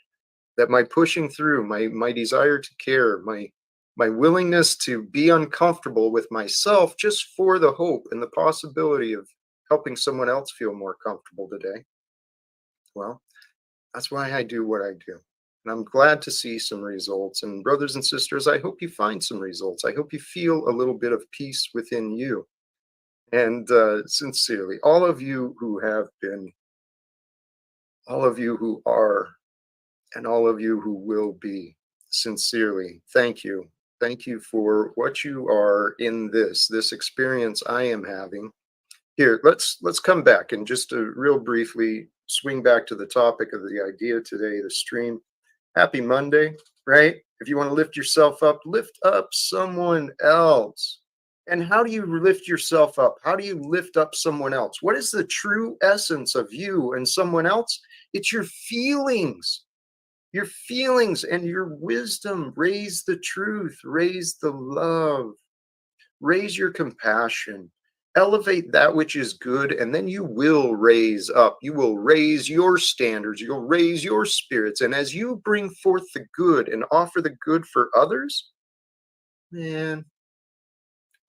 that my pushing through, my desire to care, my willingness to be uncomfortable with myself just for the hope and the possibility of helping someone else feel more comfortable today, well, that's why I do what I do. And I'm glad to see some results. And brothers and sisters, I hope you find some results. I hope you feel a little bit of peace within you. And sincerely, all of you who have been, all of you who are, and all of you who will be, sincerely, thank you. Thank you for what you are in this experience I am having. Here, let's come back and just to real briefly swing back to the topic of the idea today, the stream. Happy Monday, right? If you want to lift yourself up someone else. And how do you lift yourself up? How do you lift up someone else? What is the true essence of you and someone else? It's your feelings. Your feelings and your wisdom. Raise the truth, raise the love, raise your compassion, elevate that which is good, and then you will raise up. You will raise your standards, you'll raise your spirits. And as you bring forth the good and offer the good for others, man,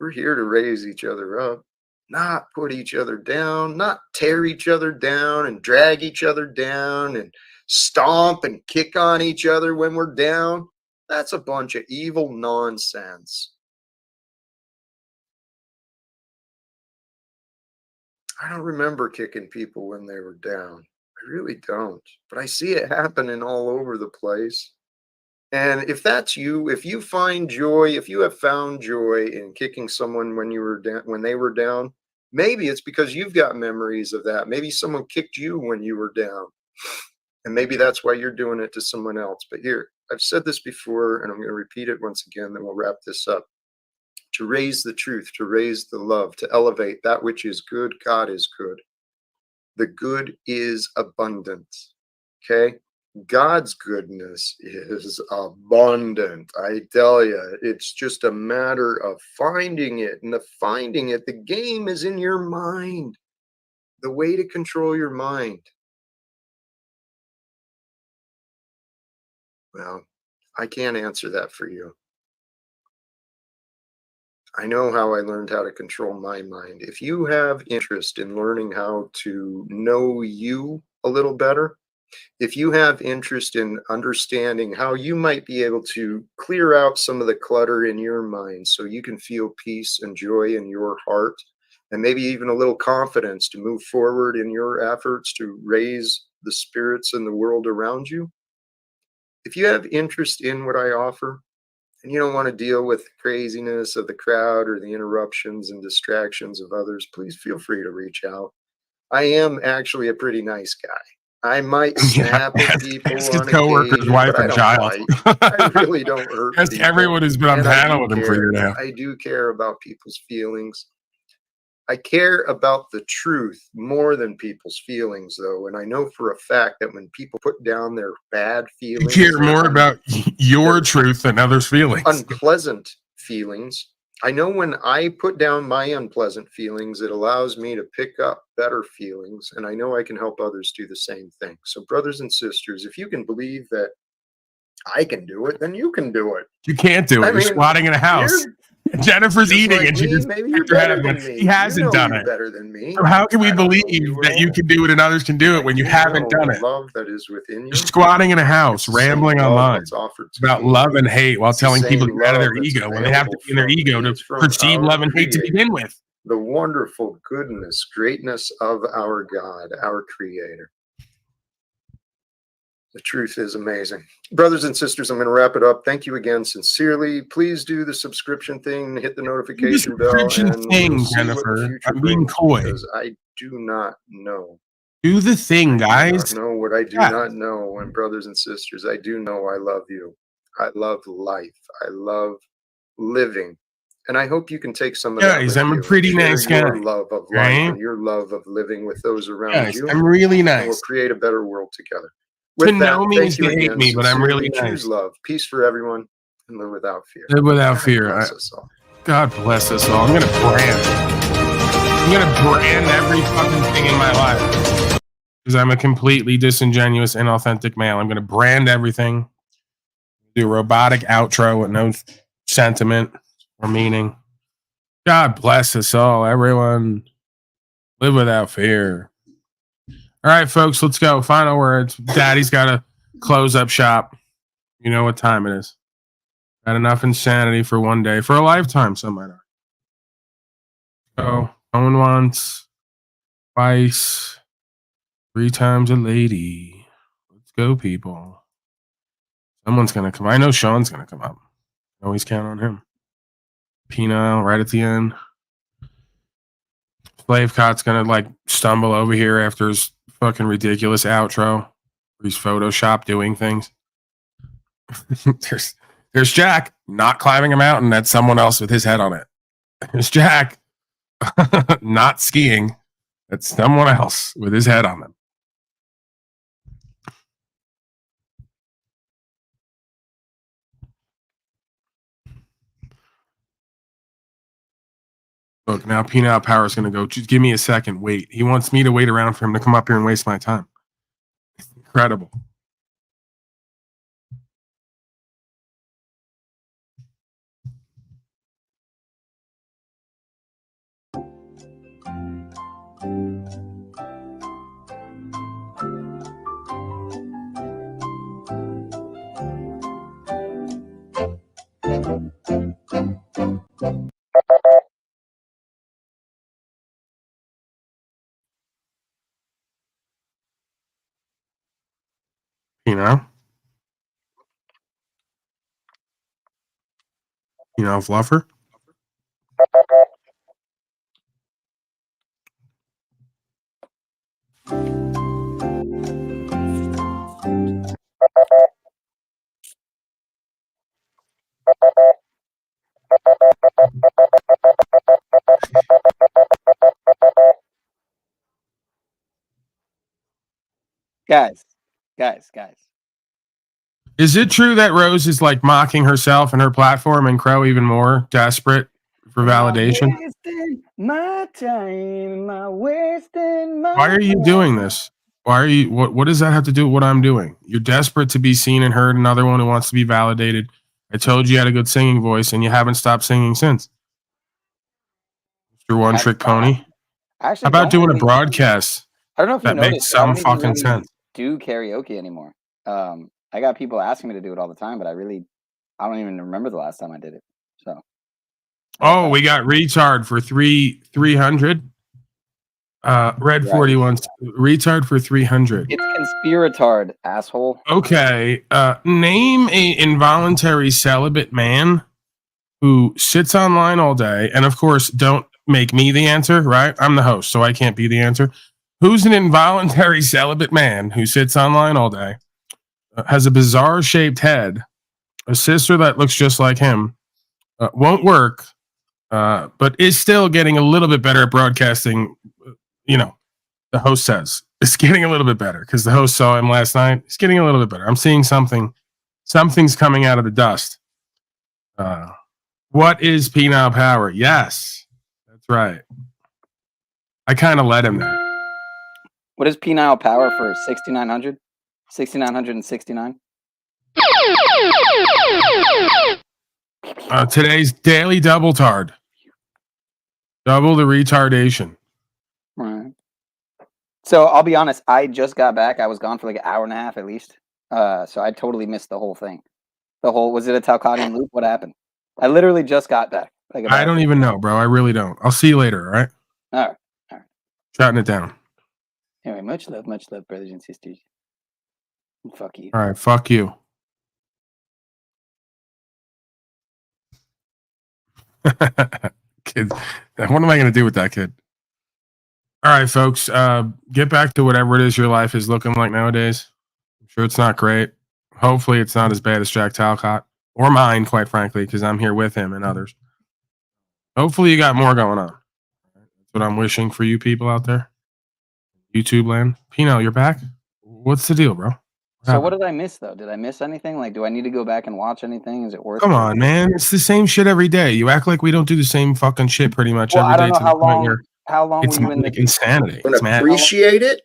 we're here to raise each other up, not put each other down, not tear each other down and drag each other down and stomp and kick on each other when we're down. That's a bunch of evil nonsense. I don't remember kicking people when they were down. I really don't. But I see it happening all over the place. And if that's you, if you find joy, if you have found joy in kicking someone when you were down, when they were down, maybe it's because you've got memories of that. Maybe someone kicked you when you were down. And maybe that's why you're doing it to someone else. But here, I've said this before, and I'm going to repeat it once again, then we'll wrap this up. To raise the truth, to raise the love, to elevate that which is good, God is good. The good is abundant. Okay? God's goodness is abundant. I tell you, it's just a matter of finding it. And the finding it, the game is in your mind. The way to control your mind. Well, I can't answer that for you. I know how I learned how to control my mind. If you have interest in learning how to know you a little better, if you have interest in understanding how you might be able to clear out some of the clutter in your mind so you can feel peace and joy in your heart, and maybe even a little confidence to move forward in your efforts to raise the spirits in the world around you, if you have interest in what I offer, and you don't want to deal with the craziness of the crowd or the interruptions and distractions of others, please feel free to reach out. I am actually a pretty nice guy. I might snap at people on occasion, wife, but I and don't child. fight. I really don't hurt Ask people. everyone who's been on And I panel do with him for a year now. I do care about people's feelings. I care about the truth more than people's feelings, though. And I know for a fact that when people put down their bad You feelings, care more their about your truth than others' feelings. unpleasant feelings, I know when I put down my unpleasant feelings, it allows me to pick up better feelings. And I know I can help others do the same thing. So, brothers and sisters, if you can believe that I can do it, then you can do it. You can't do it. I You're mean, squatting in a house. Jennifer's just eating like and she me, just maybe you're kicked her head better up than and me. he hasn't You know done you're it. better than me. So how can we I don't know believe you that at you all. can do it and others can do it when you do haven't know done the it? love that is within you. You're squatting in a house, It's the same rambling love online that's offered to about me. love and hate while It's the telling people to same get out of their love that's ego when they have to available be in their from ego me. to It's from perceive our love and hate to Creator. begin with. The wonderful goodness, greatness of our God, our Creator. The truth is amazing. Brothers and sisters, I'm going to wrap it up. Thank you again sincerely. Please do the subscription thing, hit the notification bell, Subscription and thing, we'll see what the Jennifer. future I'm being brings, coy. because I do not know. Do the thing, I do guys. not know what I do Yeah. not know. And brothers and sisters, I do know I love you. I love life. I love living. And I hope you can take some of that Guys, with I'm you a pretty and share nice your guy, love of life right? and your love of living with those around Guys, you. I'm really And we'll nice. create a better world together. To With that, know me thank is you to hate again. me, but I'm really Sincerely, nice. choose love, peace for everyone, and live without fear. Live without God fear. bless us all. God bless us all. I'm gonna brand every fucking thing in my life. because I'm a completely disingenuous, inauthentic male. I'm going to brand everything, do a robotic outro with no sentiment or meaning. God bless us all, everyone. Live without fear. All right, folks, let's go. Final words. Daddy's got to close up shop. You know what time it is. Got enough insanity for one day, for a lifetime, some might argue. So, going once, twice, 3 times a lady. Let's go, people. Someone's going to come. I know Sean's going to come up. Always count on him. Penile right at the end. Slavecot's going to like stumble over here after his fucking ridiculous outro. Where he's Photoshop doing things. There's Jack not climbing a mountain. That's someone else with his head on it. There's Jack not skiing. That's someone else with his head on them. Look, now Penile Power is going to go, just give me a second. Wait. He wants me to wait around for him to come up here and waste my time. Incredible. Fluffer. Guys. Is it true that Rose is like mocking herself and her platform and Crow even more desperate for validation? My time, wasting my Why are you doing this? Why are you what does that have to do with what I'm doing? You're desperate to be seen and heard, another one who wants to be validated. I told you had a good singing voice and you haven't stopped singing since. Mr. One Trick Pony. How about doing a broadcast? I don't know if you that noticed, makes some fucking sense. Do karaoke anymore. I got people asking me to do it all the time, but I don't even remember the last time I did it. So Oh, we got retard for 300. Red 41 retard for 300. it's conspiratard, asshole. Okay, name a involuntary celibate man who sits online all day, and of course, don't make me the answer, right? I'm the host, so I can't be the answer. Who's an involuntary celibate man who sits online all day, has a bizarre shaped head, a sister that looks just like him, won't work, but is still getting a little bit better at broadcasting? You know, the host says it's getting a little bit better because the host saw him last night. It's getting a little bit better. I'm seeing something's coming out of the dust. What is Penile Power? Yes, that's right. I kind of let him there. What is penile power for 6,900? 6,969? Today's daily double tard. Double the retardation. Right. So I'll be honest, I just got back. I was gone for like an hour and a half at least. So I totally missed the whole thing. Was it a Talcottian loop? What happened? I literally just got back. I don't even know, bro. I really don't. I'll see you later, all right? All right. Shutting it down. Anyway, much love, brothers and sisters. Fuck you. All right, fuck you. Kid, what am I going to do with that kid? All right, folks, get back to whatever it is your life is looking like nowadays. I'm sure it's not great. Hopefully it's not as bad as Jack Talcott or mine, quite frankly, because I'm here with him and others. Hopefully you got more going on. That's what I'm wishing for you people out there. YouTube land. Pino, you're back? What's the deal, bro? So what did I miss though? Did I miss anything? Like, do I need to go back and watch anything? Is it worth Come it? on, man. It's the same shit every day. You act like we don't do the same fucking shit pretty much Well, every I don't day know to the point where how long it's were you in like the insanity. Appreciate it.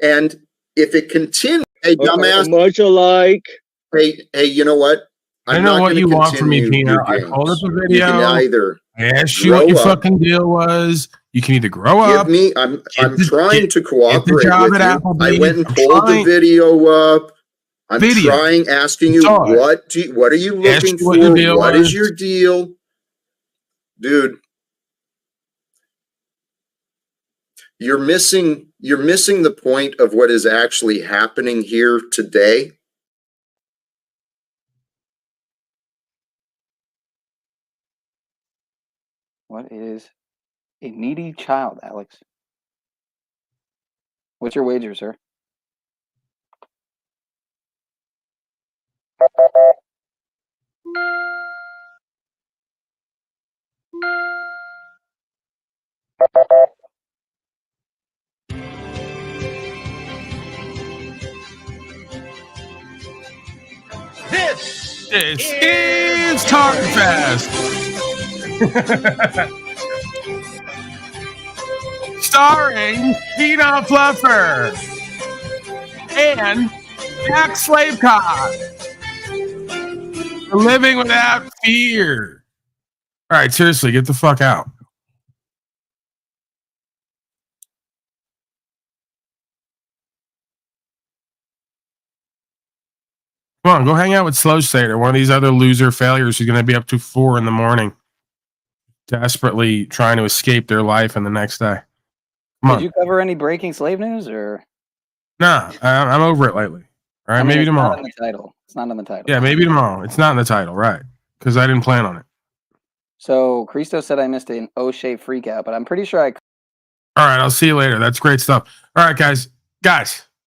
And if it continues, hey, dumbass, much alike. Hey, you know what? I know what you want from me, Pino. I pulled up a video. You can either I asked you what your fucking deal was. You can either grow up. I'm trying to cooperate the job with at you. Applebee's. I went and I'm pulled the trying- video up. I'm Video. trying, asking you, Saw it. what are you looking for? what your deal What was. is your deal? Dude, you're missing the point of what is actually happening here today. What is a needy child, Alex? What's your wager, sir? This is Target Fest. Starring Pino Fluffer and Jack Slavecott. Living without fear. All right, seriously, get the fuck out. Come on, go hang out with Slow State or one of these other loser failures who's going to be up to 4 a.m, desperately trying to escape their life in the next day. Come on. Did you cover any breaking slave news, or? Nah, I'm over it lately. All right, I mean, maybe it's tomorrow. Not in the title. It's not in the title. Yeah, maybe tomorrow. It's not in the title, right? Because I didn't plan on it. So Christo said I missed an O-shaped freak out, but I'm pretty sure I. All right, I'll see you later. That's great stuff. All right, guys,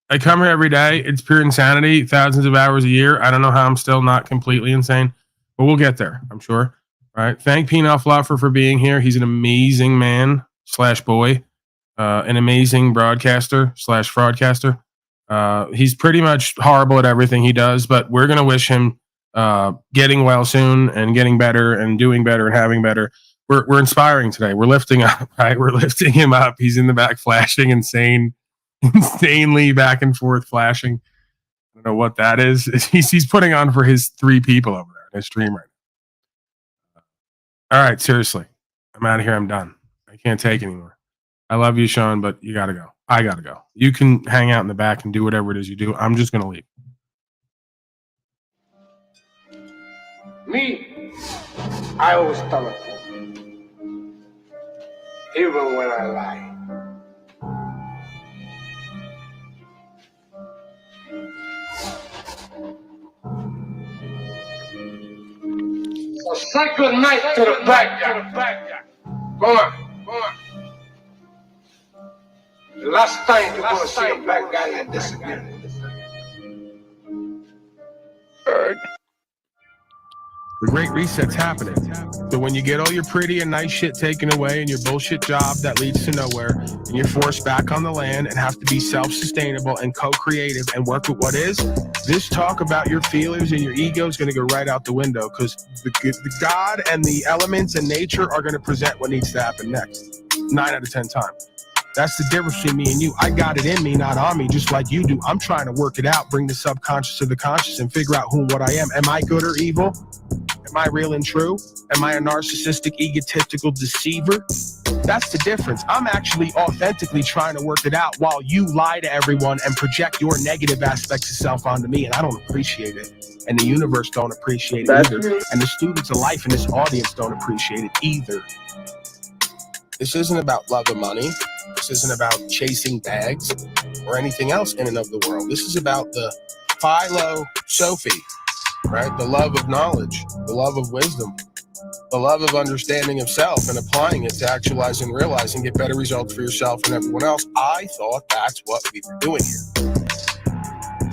I come here every day. It's pure insanity, thousands of hours a year. I don't know how I'm still not completely insane, but we'll get there, I'm sure. All right. Thank Pino Fluffer for being here. He's an amazing man / boy, an amazing broadcaster / fraudcaster. He's pretty much horrible at everything he does, but we're going to wish him getting well soon and getting better and doing better and having better. We're inspiring today. We're lifting up, right? We're lifting him up. He's in the back flashing insanely back and forth flashing. I don't know what that is. He's putting on for his 3 people over there in his stream right now. All right, seriously. I'm out of here. I'm done. I can't take anymore. I love you, Sean, but you got to go. I got to go. You can hang out in the back and do whatever it is you do. I'm just going to leave. Me, I always tell it, even when I lie. So say good night to the bad guy. Go on. The last time you're gonna see a black guy like this again. The Great Reset's happening. So when you get all your pretty and nice shit taken away and your bullshit job that leads to nowhere, and you're forced back on the land and have to be self-sustainable and co-creative and work with what is, this talk about your feelings and your ego is going to go right out the window, because the God and the elements and nature are going to present what needs to happen next. 9 out of 10 times. That's the difference between me and you. I got it in me, not on me, just like you do. I'm trying to work it out, bring the subconscious to the conscious and figure out who and what I am. Am I good or evil? Am I real and true? Am I a narcissistic, egotistical deceiver? That's the difference. I'm actually authentically trying to work it out while you lie to everyone and project your negative aspects of self onto me, and I don't appreciate it. And the universe don't appreciate it either. And the students of life in this audience don't appreciate it either. This isn't about love and money. This isn't about chasing bags or anything else in and of the world. This is about the philosophy, right? The love of knowledge, the love of wisdom, the love of understanding of self and applying it to actualize and realize and get better results for yourself and everyone else. I thought that's what we were doing here.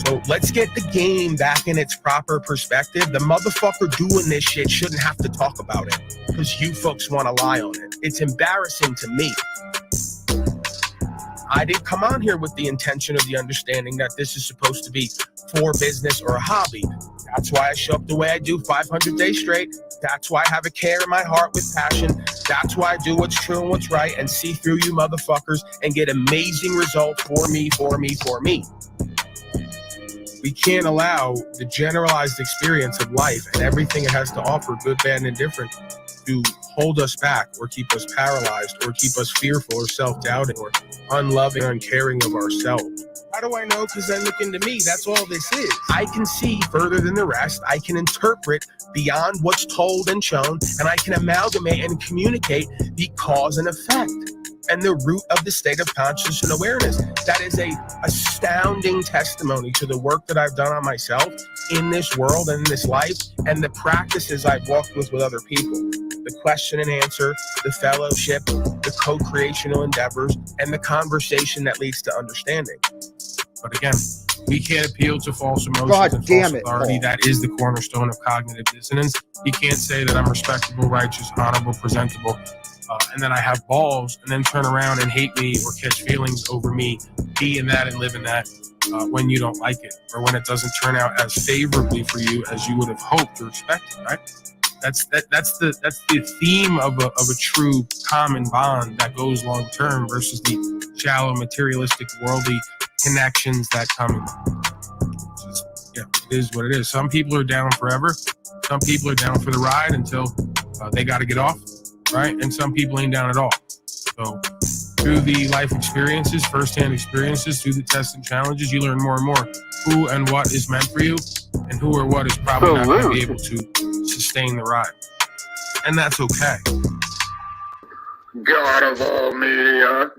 So let's get the game back in its proper perspective. The motherfucker doing this shit shouldn't have to talk about it because you folks want to lie on it. It's embarrassing to me. I didn't come on here with the intention of the understanding that this is supposed to be for business or a hobby. That's why I show up the way I do 500 days straight. That's why I have a care in my heart with passion. That's why I do what's true and what's right and see through you motherfuckers and get amazing results for me. We can't allow the generalized experience of life and everything it has to offer, good, bad, and indifferent, to hold us back or keep us paralyzed or keep us fearful or self-doubting or unloving or uncaring of ourselves. How do I know? Because I look into me. That's all this is. I can see further than the rest. I can interpret beyond what's told and shown, and I can amalgamate and communicate the cause and effect and the root of the state of conscious and awareness. That is a astounding testimony to the work that I've done on myself in this world and in this life, and the practices I've walked with other people. The question and answer, the fellowship, the co-creational endeavors, and the conversation that leads to understanding. But again, we can't appeal to false emotions and false authority. That is the cornerstone of cognitive dissonance. You can't say that I'm respectable, righteous, honorable, presentable, and then I have balls, and then turn around and hate me or catch feelings over me, be in that and live in that when you don't like it, or when it doesn't turn out as favorably for you as you would have hoped or expected, right? That's the theme of a true common bond that goes long term versus the shallow, materialistic, worldly connections that come in. Yeah, it is what it is. Some people are down forever. Some people are down for the ride until they got to get off, right? And some people ain't down at all. So through the life experiences, firsthand experiences, through the tests and challenges, you learn more and more who and what is meant for you, and who or what is probably not going to be able to sustain the ride. And that's okay. God of all media.